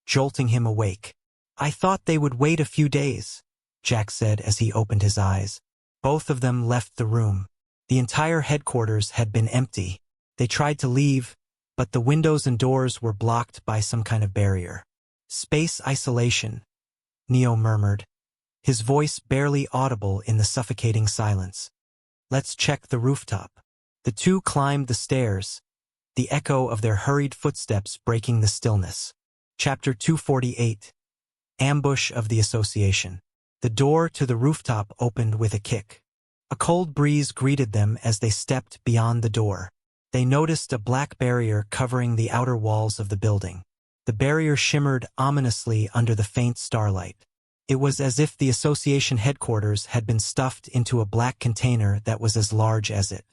jolting him awake. "I thought they would wait a few days," Jack said as he opened his eyes. Both of them left the room. The entire headquarters had been empty. They tried to leave, but the windows and doors were blocked by some kind of barrier. "Space isolation," Neo murmured, his voice barely audible in the suffocating silence. "Let's check the rooftop." The two climbed the stairs, the echo of their hurried footsteps breaking the stillness. Chapter 248. Ambush of the Association. The door to the rooftop opened with a kick. A cold breeze greeted them as they stepped beyond the door. They noticed a black barrier covering the outer walls of the building. The barrier shimmered ominously under the faint starlight. It was as if the association headquarters had been stuffed into a black container that was as large as it.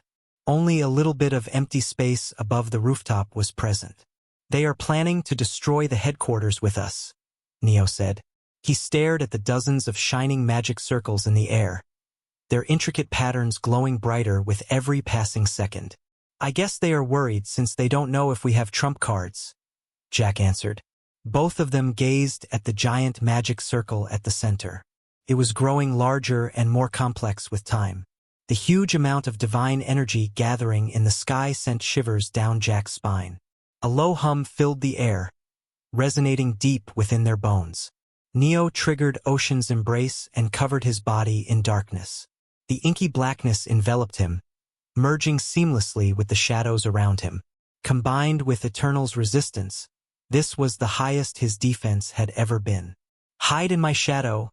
Only a little bit of empty space above the rooftop was present. "They are planning to destroy the headquarters with us," Neo said. He stared at the dozens of shining magic circles in the air, their intricate patterns glowing brighter with every passing second. I guess they are worried since they don't know if we have trump cards, Jack answered. Both of them gazed at the giant magic circle at the center. It was growing larger and more complex with time. The huge amount of divine energy gathering in the sky sent shivers down Jack's spine. A low hum filled the air, resonating deep within their bones. Neo triggered Ocean's embrace and covered his body in darkness. The inky blackness enveloped him, merging seamlessly with the shadows around him. Combined with Eternal's resistance, this was the highest his defense had ever been. "Hide in my shadow,"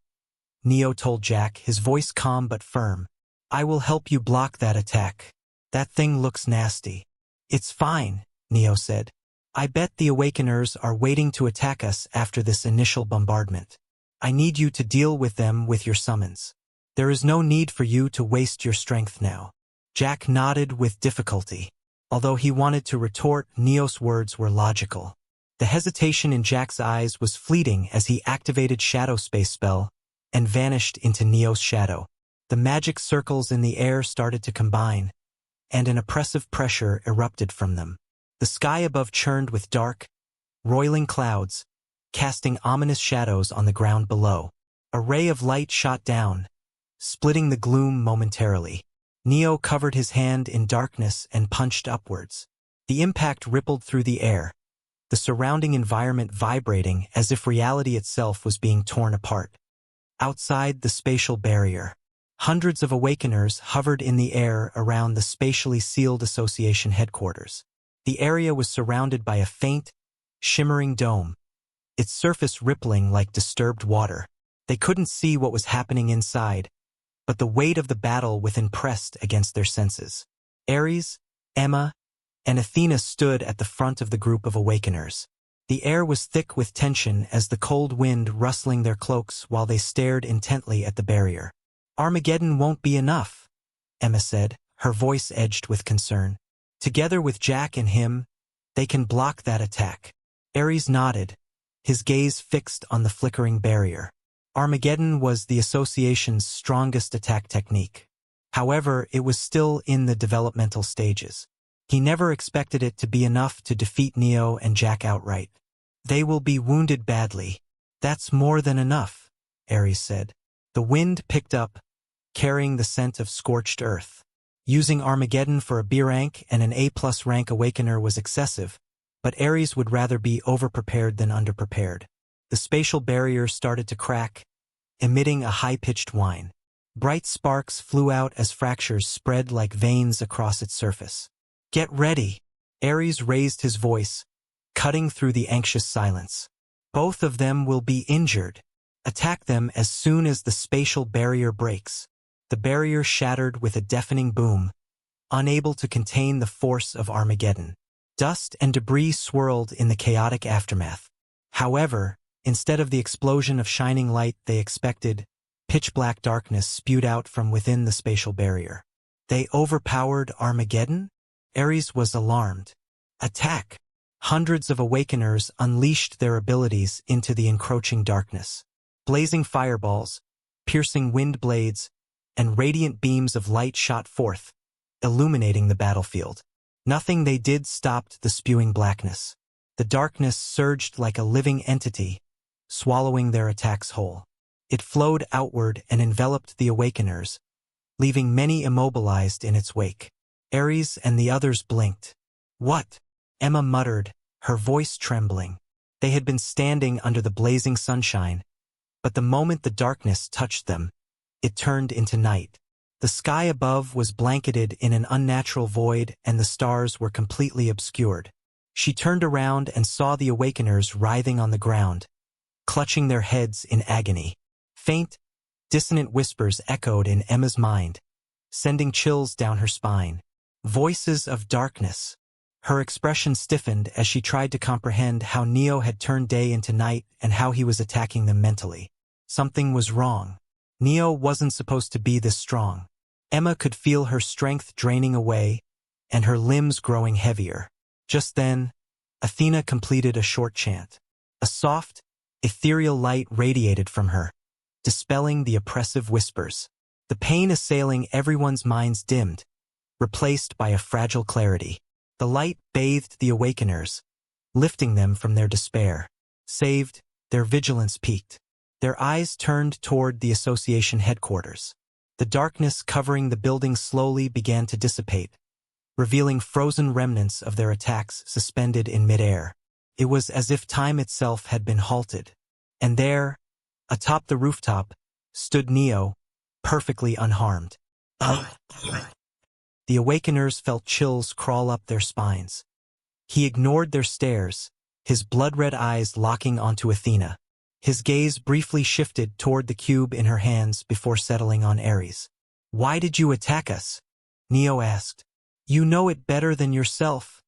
Neo told Jack, his voice calm but firm. "I will help you block that attack. That thing looks nasty." "It's fine," Neo said. "I bet the Awakeners are waiting to attack us after this initial bombardment. I need you to deal with them with your summons. There is no need for you to waste your strength now." Jack nodded with difficulty. Although he wanted to retort, Neo's words were logical. The hesitation in Jack's eyes was fleeting as he activated Shadow Space Spell and vanished into Neo's shadow. The magic circles in the air started to combine, and an oppressive pressure erupted from them. The sky above churned with dark, roiling clouds, casting ominous shadows on the ground below. A ray of light shot down, splitting the gloom momentarily. Neo covered his hand in darkness and punched upwards. The impact rippled through the air, the surrounding environment vibrating as if reality itself was being torn apart. Outside the spatial barrier, hundreds of Awakeners hovered in the air around the spatially sealed Association headquarters. The area was surrounded by a faint, shimmering dome, its surface rippling like disturbed water. They couldn't see what was happening inside, but the weight of the battle within pressed against their senses. Ares, Emma, and Athena stood at the front of the group of Awakeners. The air was thick with tension as the cold wind rustling their cloaks while they stared intently at the barrier. "Armageddon won't be enough," Emma said, her voice edged with concern. "Together with Jack and him, they can block that attack." Ares nodded, his gaze fixed on the flickering barrier. Armageddon was the Association's strongest attack technique. However, it was still in the developmental stages. He never expected it to be enough to defeat Neo and Jack outright. "They will be wounded badly. That's more than enough," Ares said. The wind picked up, carrying the scent of scorched earth. Using Armageddon for a B rank and an A+ rank Awakener was excessive, but Ares would rather be overprepared than underprepared. The spatial barrier started to crack, emitting a high-pitched whine. Bright sparks flew out as fractures spread like veins across its surface. "Get ready," Ares raised his voice, cutting through the anxious silence. "Both of them will be injured. Attack them as soon as the spatial barrier breaks." The barrier shattered with a deafening boom, unable to contain the force of Armageddon. Dust and debris swirled in the chaotic aftermath. However, instead of the explosion of shining light they expected, pitch-black darkness spewed out from within the spatial barrier. They overpowered Armageddon? Ares was alarmed. "Attack!" Hundreds of Awakeners unleashed their abilities into the encroaching darkness. Blazing fireballs, piercing wind blades, and radiant beams of light shot forth, illuminating the battlefield. Nothing they did stopped the spewing blackness. The darkness surged like a living entity, swallowing their attacks whole. It flowed outward and enveloped the Awakeners, leaving many immobilized in its wake. Ares and the others blinked. "What?" Emma muttered, her voice trembling. They had been standing under the blazing sunshine, but the moment the darkness touched them, it turned into night. The sky above was blanketed in an unnatural void and the stars were completely obscured. She turned around and saw the Awakeners writhing on the ground, clutching their heads in agony. Faint, dissonant whispers echoed in Emma's mind, sending chills down her spine. Voices of darkness. Her expression stiffened as she tried to comprehend how Neo had turned day into night and how he was attacking them mentally. Something was wrong. Neo wasn't supposed to be this strong. Emma could feel her strength draining away and her limbs growing heavier. Just then, Athena completed a short chant. A soft, ethereal light radiated from her, dispelling the oppressive whispers. The pain assailing everyone's minds dimmed, replaced by a fragile clarity. The light bathed the awakeners, lifting them from their despair. Saved, their vigilance peaked. Their eyes turned toward the association headquarters. The darkness covering the building slowly began to dissipate, revealing frozen remnants of their attacks suspended in midair. It was as if time itself had been halted. And there, atop the rooftop, stood Neo, perfectly unharmed. The awakeners felt chills crawl up their spines. He ignored their stares, his blood-red eyes locking onto Athena. His gaze briefly shifted toward the cube in her hands before settling on Ares. "Why did you attack us?" Neo asked. "You know it better than yourself,"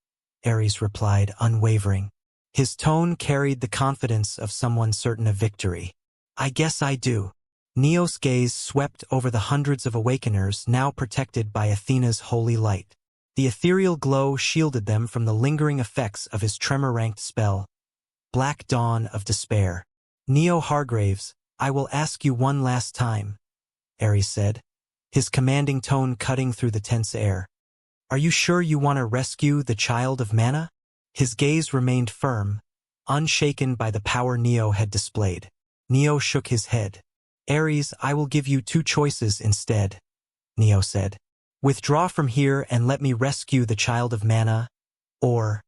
Ares replied, unwavering. His tone carried the confidence of someone certain of victory. "I guess I do." Neo's gaze swept over the hundreds of awakeners now protected by Athena's holy light. The ethereal glow shielded them from the lingering effects of his tremor-ranked spell, Black Dawn of Despair. "Neo Hargraves, I will ask you one last time," Ares said, his commanding tone cutting through the tense air. "Are you sure you want to rescue the child of mana?" His gaze remained firm, unshaken by the power Neo had displayed. Neo shook his head. "Ares, I will give you two choices instead," Neo said. "Withdraw from here and let me rescue the child of mana, or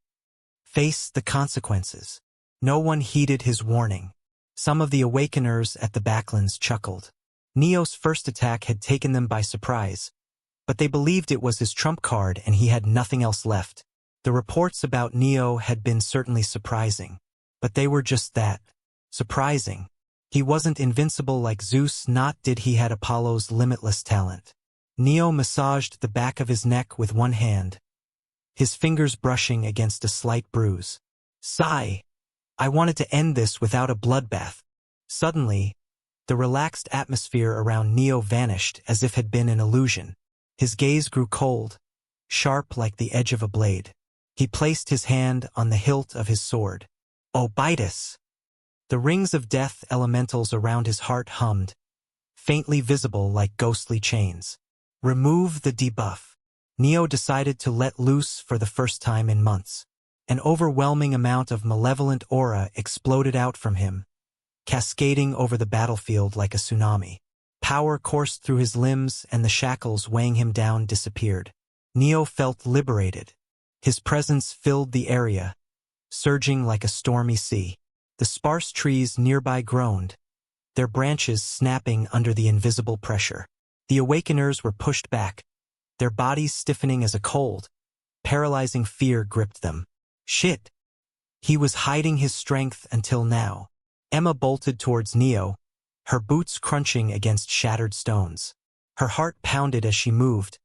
face the consequences." No one heeded his warning. Some of the awakeners at the backlands chuckled. Neo's first attack had taken them by surprise, but they believed it was his trump card and he had nothing else left. The reports about Neo had been certainly surprising, but they were just that, surprising. He wasn't invincible like Zeus, not did he had Apollo's limitless talent. Neo massaged the back of his neck with one hand, his fingers brushing against a slight bruise. "Sigh. I wanted to end this without a bloodbath." Suddenly, the relaxed atmosphere around Neo vanished as if had been an illusion. His gaze grew cold, sharp like the edge of a blade. He placed his hand on the hilt of his sword. "Obitus!" The rings of death elementals around his heart hummed, faintly visible like ghostly chains. "Remove the debuff." Neo decided to let loose for the first time in months. An overwhelming amount of malevolent aura exploded out from him, cascading over the battlefield like a tsunami. Power coursed through his limbs and the shackles weighing him down disappeared. Neo felt liberated. His presence filled the area, surging like a stormy sea. The sparse trees nearby groaned, their branches snapping under the invisible pressure. The awakeners were pushed back, their bodies stiffening as a cold, paralyzing fear gripped them. Shit! He was hiding his strength until now. Emma bolted towards Neo, her boots crunching against shattered stones. Her heart pounded as she moved,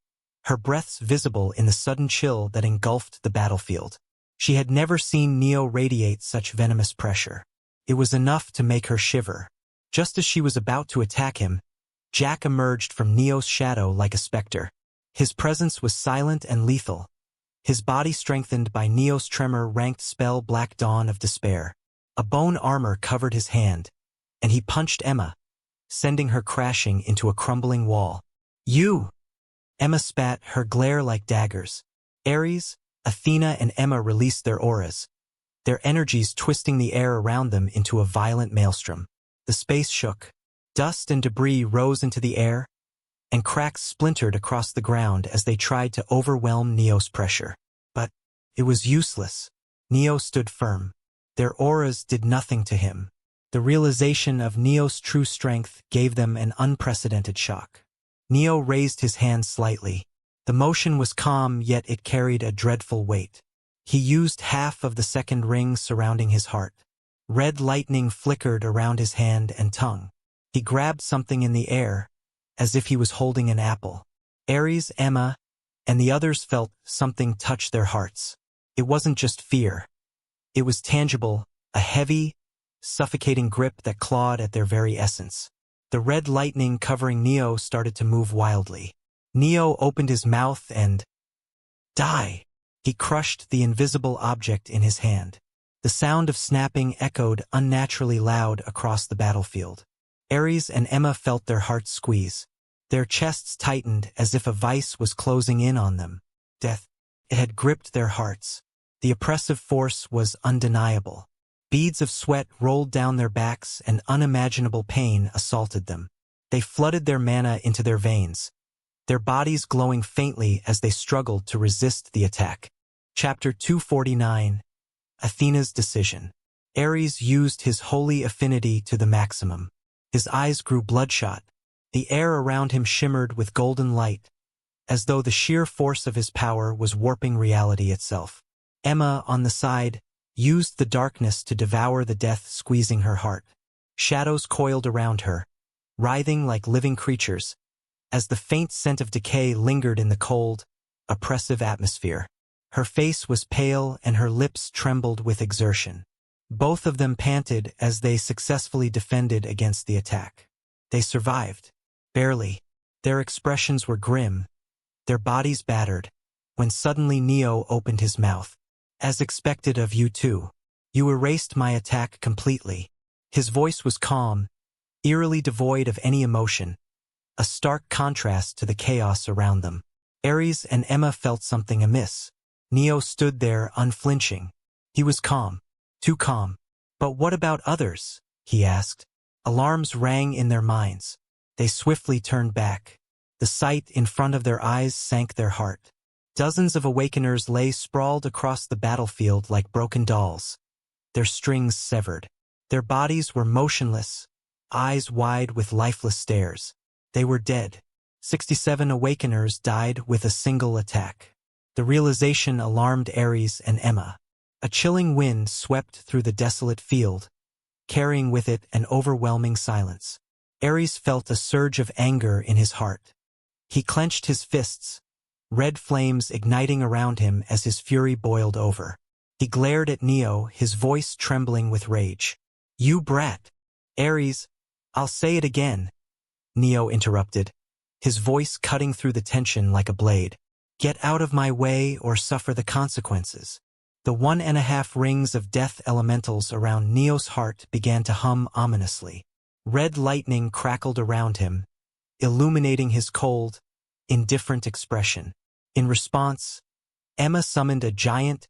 her breaths visible in the sudden chill that engulfed the battlefield. She had never seen Neo radiate such venomous pressure. It was enough to make her shiver. Just as she was about to attack him, Jack emerged from Neo's shadow like a specter. His presence was silent and lethal, his body strengthened by Neo's tremor-ranked spell Black Dawn of Despair. A bone armor covered his hand, and he punched Emma, sending her crashing into a crumbling wall. "You!" Emma spat, her glare like daggers. Ares, Athena, and Emma released their auras, their energies twisting the air around them into a violent maelstrom. The space shook. Dust and debris rose into the air, and cracks splintered across the ground as they tried to overwhelm Neo's pressure. But it was useless. Neo stood firm. Their auras did nothing to him. The realization of Neo's true strength gave them an unprecedented shock. Neo raised his hand slightly. The motion was calm, yet it carried a dreadful weight. He used half of the second ring surrounding his heart. Red lightning flickered around his hand and tongue. He grabbed something in the air, as if he was holding an apple. Ares, Emma, and the others felt something touch their hearts. It wasn't just fear. It was tangible, a heavy, suffocating grip that clawed at their very essence. The red lightning covering Neo started to move wildly. Neo opened his mouth and... Die! He crushed the invisible object in his hand. The sound of snapping echoed unnaturally loud across the battlefield. Ares and Emma felt their hearts squeeze. Their chests tightened as if a vice was closing in on them. Death. It had gripped their hearts. The oppressive force was undeniable. Beads of sweat rolled down their backs and unimaginable pain assaulted them. They flooded their mana into their veins, their bodies glowing faintly as they struggled to resist the attack. Chapter 249. Athena's Decision. Ares used his holy affinity to the maximum. His eyes grew bloodshot. The air around him shimmered with golden light, as though the sheer force of his power was warping reality itself. Emma, on the side, used the darkness to devour the death squeezing her heart. Shadows coiled around her, writhing like living creatures, as the faint scent of decay lingered in the cold, oppressive atmosphere. Her face was pale and her lips trembled with exertion. Both of them panted as they successfully defended against the attack. They survived. Barely. Their expressions were grim, their bodies battered, when suddenly Neo opened his mouth. As expected of you two. You erased my attack completely. His voice was calm, eerily devoid of any emotion, a stark contrast to the chaos around them. Ares and Emma felt something amiss. Neo stood there unflinching. He was calm, too calm. But what about others? He asked. Alarms rang in their minds. They swiftly turned back. The sight in front of their eyes sank their heart. Dozens of awakeners lay sprawled across the battlefield like broken dolls, their strings severed. Their bodies were motionless, eyes wide with lifeless stares. They were dead. 67 awakeners died with a single attack. The realization alarmed Ares and Emma. A chilling wind swept through the desolate field, carrying with it an overwhelming silence. Ares felt a surge of anger in his heart. He clenched his fists, red flames igniting around him as his fury boiled over. He glared at Neo, his voice trembling with rage. You brat! Ares, I'll say it again, Neo interrupted, his voice cutting through the tension like a blade. Get out of my way or suffer the consequences. The 1.5 rings of death elementals around Neo's heart began to hum ominously. Red lightning crackled around him, illuminating his cold, indifferent expression. In response, Emma summoned a giant,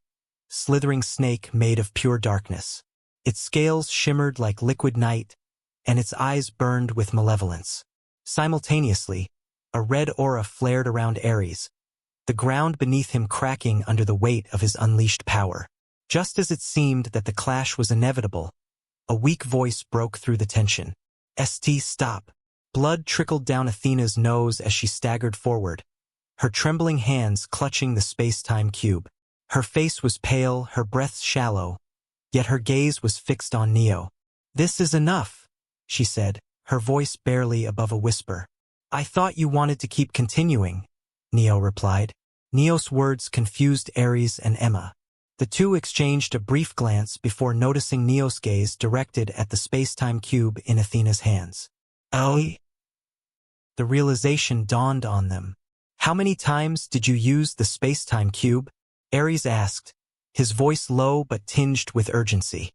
slithering snake made of pure darkness. Its scales shimmered like liquid night, and its eyes burned with malevolence. Simultaneously, a red aura flared around Ares, the ground beneath him cracking under the weight of his unleashed power. Just as it seemed that the clash was inevitable, a weak voice broke through the tension. Stop. Blood trickled down Athena's nose as she staggered forward, her trembling hands clutching the space-time cube. Her face was pale, her breath shallow, yet her gaze was fixed on Neo. This is enough, she said, her voice barely above a whisper. I thought you wanted to keep continuing, Neo replied. Neo's words confused Ares and Emma. The two exchanged a brief glance before noticing Neo's gaze directed at the space-time cube in Athena's hands. Oh? The realization dawned on them. How many times did you use the space-time cube? Ares asked, his voice low but tinged with urgency.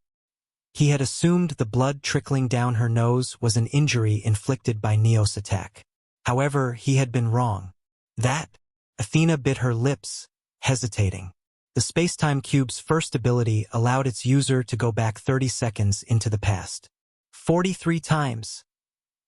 He had assumed the blood trickling down her nose was an injury inflicted by Neo's attack. However, he had been wrong. That? Athena bit her lips, hesitating. The space-time cube's first ability allowed its user to go back 30 seconds into the past. 43 times,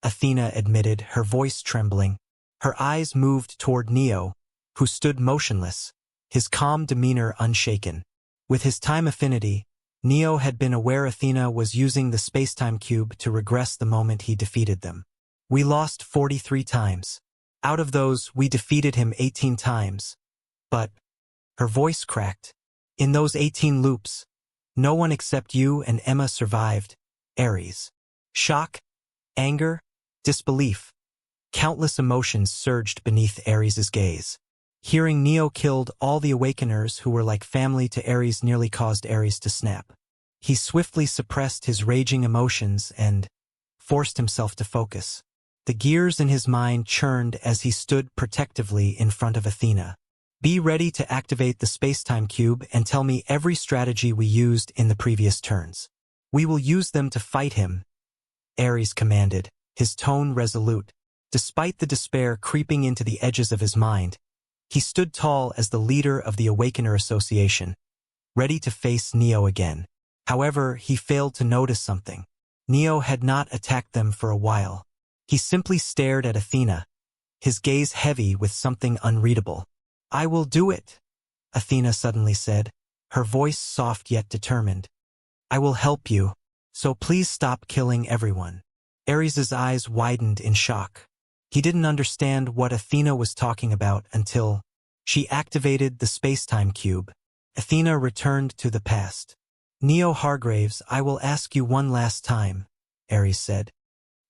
Athena admitted, her voice trembling. Her eyes moved toward Neo, who stood motionless, his calm demeanor unshaken. With his time affinity, Neo had been aware Athena was using the space-time cube to regress the moment he defeated them. We lost 43 times. Out of those, we defeated him 18 times. But, her voice cracked. In those 18 loops, no one except you and Emma survived. Ares. Shock, anger, disbelief. Countless emotions surged beneath Ares's gaze. Hearing Neo killed all the Awakeners who were like family to Ares nearly caused Ares to snap. He swiftly suppressed his raging emotions and forced himself to focus. The gears in his mind churned as he stood protectively in front of Athena. Be ready to activate the space-time cube and tell me every strategy we used in the previous turns. We will use them to fight him, Ares commanded, his tone resolute. Despite the despair creeping into the edges of his mind, he stood tall as the leader of the Awakener Association, ready to face Neo again. However, he failed to notice something. Neo had not attacked them for a while. He simply stared at Athena, his gaze heavy with something unreadable. "I will do it," Athena suddenly said, her voice soft yet determined. "I will help you, so please stop killing everyone." Ares's eyes widened in shock. He didn't understand what Athena was talking about until she activated the space-time cube. Athena returned to the past. "Neo Hargraves, I will ask you one last time," Ares said.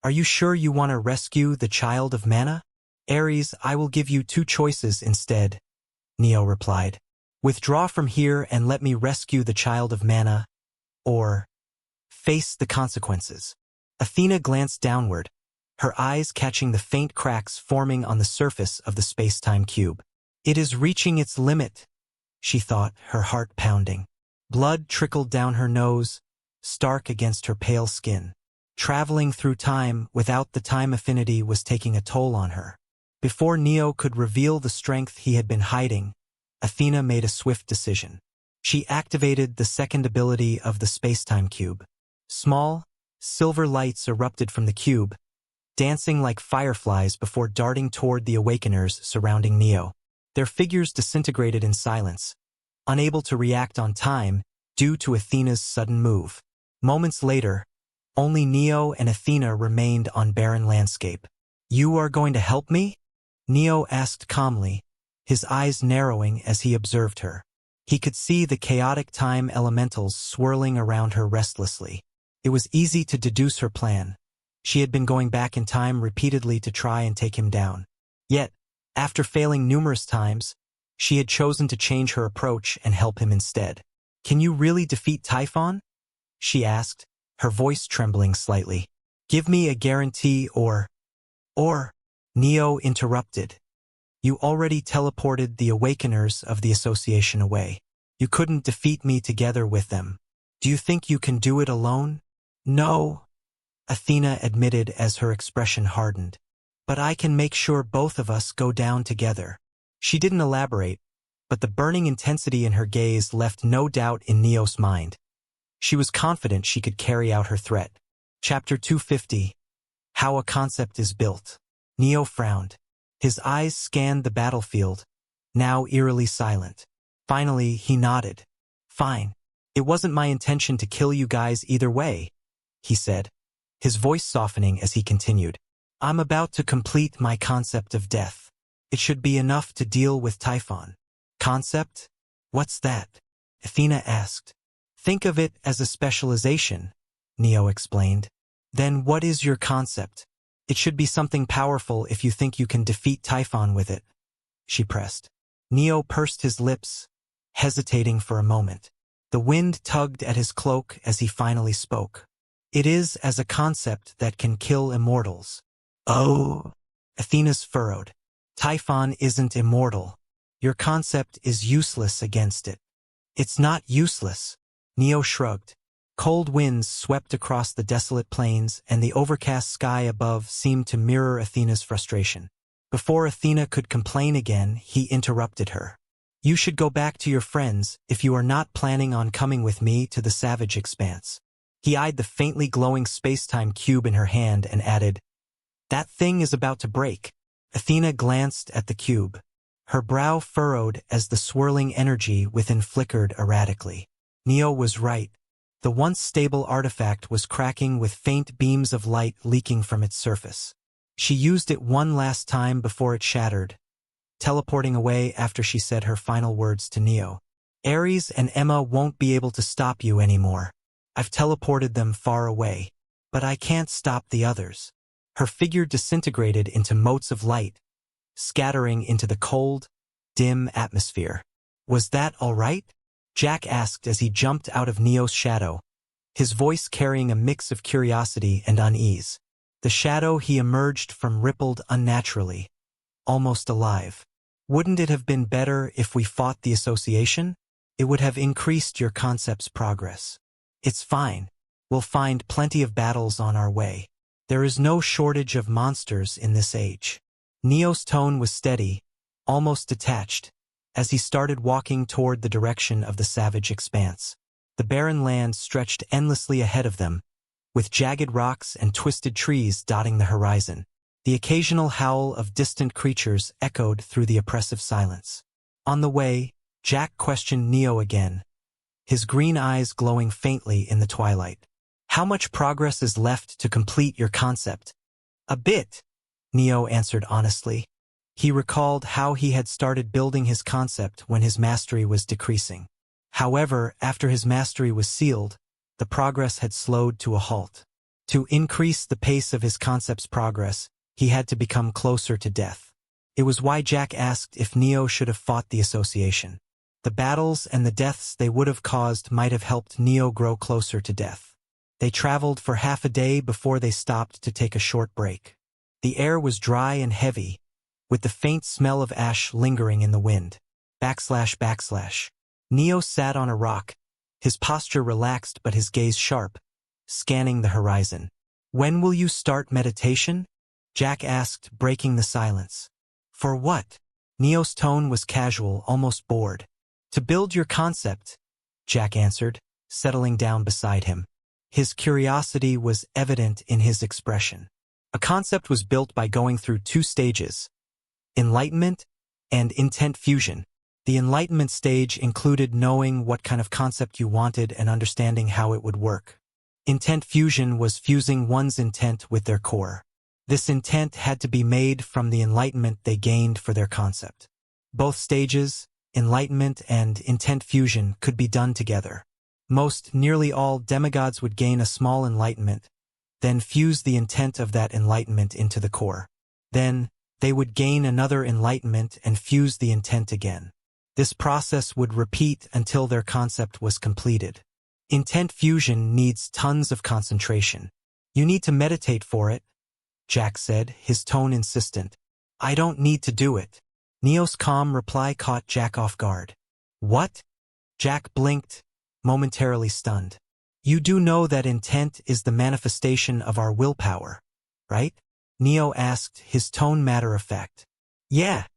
"Are you sure you want to rescue the child of Mana?" "Ares, I will give you two choices instead," Neo replied. "Withdraw from here and let me rescue the child of Mana, or face the consequences." Athena glanced downward, her eyes catching the faint cracks forming on the surface of the space-time cube. "It is reaching its limit," she thought, her heart pounding. Blood trickled down her nose, stark against her pale skin. Traveling through time without the time affinity was taking a toll on her. Before Neo could reveal the strength he had been hiding, Athena made a swift decision. She activated the second ability of the space-time cube. Small, silver lights erupted from the cube, dancing like fireflies before darting toward the Awakeners surrounding Neo. Their figures disintegrated in silence, unable to react on time due to Athena's sudden move. Moments later, only Neo and Athena remained on barren landscape. "You are going to help me?" Neo asked calmly, his eyes narrowing as he observed her. He could see the chaotic time elementals swirling around her restlessly. It was easy to deduce her plan. She had been going back in time repeatedly to try and take him down. Yet, after failing numerous times, she had chosen to change her approach and help him instead. "Can you really defeat Typhon?" she asked, her voice trembling slightly. "Give me a guarantee or..." Neo interrupted. "You already teleported the Awakeners of the Association away. You couldn't defeat me together with them. Do you think you can do it alone?" "No," Athena admitted as her expression hardened. "But I can make sure both of us go down together." She didn't elaborate, but the burning intensity in her gaze left no doubt in Neo's mind. She was confident she could carry out her threat. Chapter 250. How a Concept is Built. Neo frowned. His eyes scanned the battlefield, now eerily silent. Finally, he nodded. "Fine. It wasn't my intention to kill you guys either way," he said, his voice softening as he continued. "I'm about to complete my concept of death. It should be enough to deal with Typhon." "Concept? What's that?" Athena asked. "Think of it as a specialization," Neo explained. "Then what is your concept? It should be something powerful if you think you can defeat Typhon with it," she pressed. Neo pursed his lips, hesitating for a moment. The wind tugged at his cloak as he finally spoke. "It is as a concept that can kill immortals." "Oh," Athena's furrowed. "Typhon isn't immortal. Your concept is useless against it." "It's not useless," Neo shrugged. Cold winds swept across the desolate plains, and the overcast sky above seemed to mirror Athena's frustration. Before Athena could complain again, he interrupted her. "You should go back to your friends if you are not planning on coming with me to the Savage Expanse." He eyed the faintly glowing space-time cube in her hand and added, "That thing is about to break." Athena glanced at the cube. Her brow furrowed as the swirling energy within flickered erratically. Neo was right. The once stable artifact was cracking with faint beams of light leaking from its surface. She used it one last time before it shattered, teleporting away after she said her final words to Neo. "Ares and Emma won't be able to stop you anymore. I've teleported them far away, but I can't stop the others." Her figure disintegrated into motes of light, scattering into the cold, dim atmosphere. "Was that all right?" Jack asked as he jumped out of Neo's shadow, his voice carrying a mix of curiosity and unease. The shadow he emerged from rippled unnaturally, almost alive. "Wouldn't it have been better if we fought the association? It would have increased your concept's progress." "It's fine. We'll find plenty of battles on our way." There is no shortage of monsters in this age. Neo's tone was steady, almost detached, as he started walking toward the direction of the savage expanse. The barren land stretched endlessly ahead of them, with jagged rocks and twisted trees dotting the horizon. The occasional howl of distant creatures echoed through the oppressive silence. On the way, Jack questioned Neo again, his green eyes glowing faintly in the twilight. "How much progress is left to complete your concept?" "A bit," Neo answered honestly. He recalled how he had started building his concept when his mastery was decreasing. However, after his mastery was sealed, the progress had slowed to a halt. To increase the pace of his concept's progress, he had to become closer to death. It was why Jack asked if Neo should have fought the association. The battles and the deaths they would have caused might have helped Neo grow closer to death. They traveled for half a day before they stopped to take a short break. The air was dry and heavy, with the faint smell of ash lingering in the wind. // Neo sat on a rock, his posture relaxed but his gaze sharp, scanning the horizon. "When will you start meditation?" Jack asked, breaking the silence. "For what?" Neo's tone was casual, almost bored. "To build your concept," Jack answered, settling down beside him. His curiosity was evident in his expression. A concept was built by going through two stages: enlightenment and intent fusion. The enlightenment stage included knowing what kind of concept you wanted and understanding how it would work. Intent fusion was fusing one's intent with their core. This intent had to be made from the enlightenment they gained for their concept. Both stages, enlightenment and intent fusion, could be done together. Nearly all demigods would gain a small enlightenment, then fuse the intent of that enlightenment into the core. Then, they would gain another enlightenment and fuse the intent again. This process would repeat until their concept was completed. Intent fusion needs tons of concentration. "You need to meditate for it," Jack said, his tone insistent. "I don't need to do it." Neo's calm reply caught Jack off guard. "What?" Jack blinked, momentarily stunned. "You do know that intent is the manifestation of our willpower, right?" Neo asked, his tone matter-of-fact. "Yeah."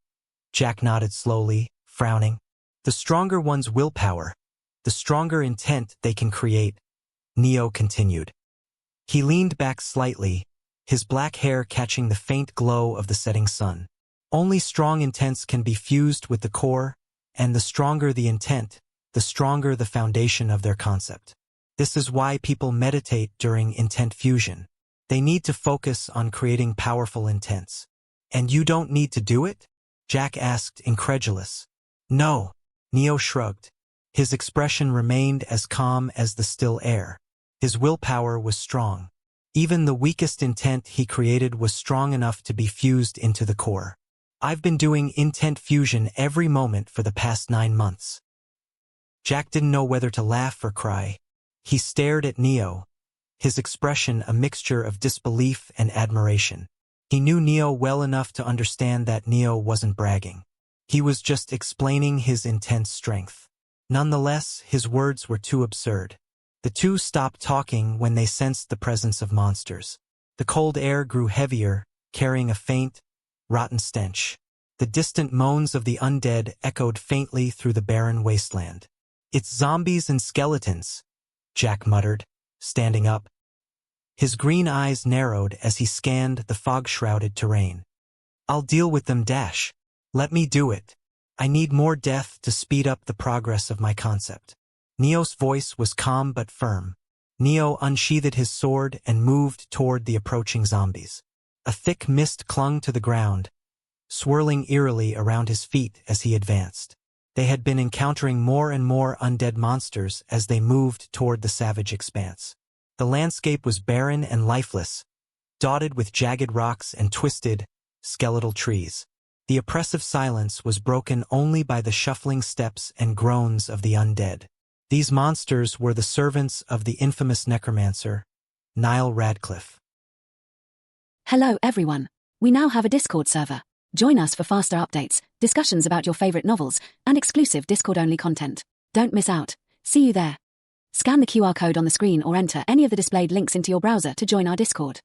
Jack nodded slowly, frowning. "The stronger one's willpower, the stronger intent they can create," Neo continued. He leaned back slightly, his black hair catching the faint glow of the setting sun. "Only strong intents can be fused with the core, and the stronger the intent, the stronger the foundation of their concept. This is why people meditate during intent fusion. They need to focus on creating powerful intents." "And you don't need to do it?" Jack asked, incredulous. "No," Neo shrugged. His expression remained as calm as the still air. His willpower was strong. Even the weakest intent he created was strong enough to be fused into the core. "I've been doing intent fusion every moment for the past 9 months. Jack didn't know whether to laugh or cry. He stared at Neo, his expression a mixture of disbelief and admiration. He knew Neo well enough to understand that Neo wasn't bragging. He was just explaining his intense strength. Nonetheless, his words were too absurd. The two stopped talking when they sensed the presence of monsters. The cold air grew heavier, carrying a faint, rotten stench. The distant moans of the undead echoed faintly through the barren wasteland. "It's zombies and skeletons," Jack muttered, standing up. His green eyes narrowed as he scanned the fog-shrouded terrain. "I'll deal with them, Dash. Let me do it. I need more death to speed up the progress of my concept." Neo's voice was calm but firm. Neo unsheathed his sword and moved toward the approaching zombies. A thick mist clung to the ground, swirling eerily around his feet as he advanced. They had been encountering more and more undead monsters as they moved toward the savage expanse. The landscape was barren and lifeless, dotted with jagged rocks and twisted, skeletal trees. The oppressive silence was broken only by the shuffling steps and groans of the undead. These monsters were the servants of the infamous necromancer, Niall Radcliffe. Hello everyone. We now have a Discord server. Join us for faster updates, discussions about your favorite novels, and exclusive Discord-only content. Don't miss out. See you there. Scan the QR code on the screen or enter any of the displayed links into your browser to join our Discord.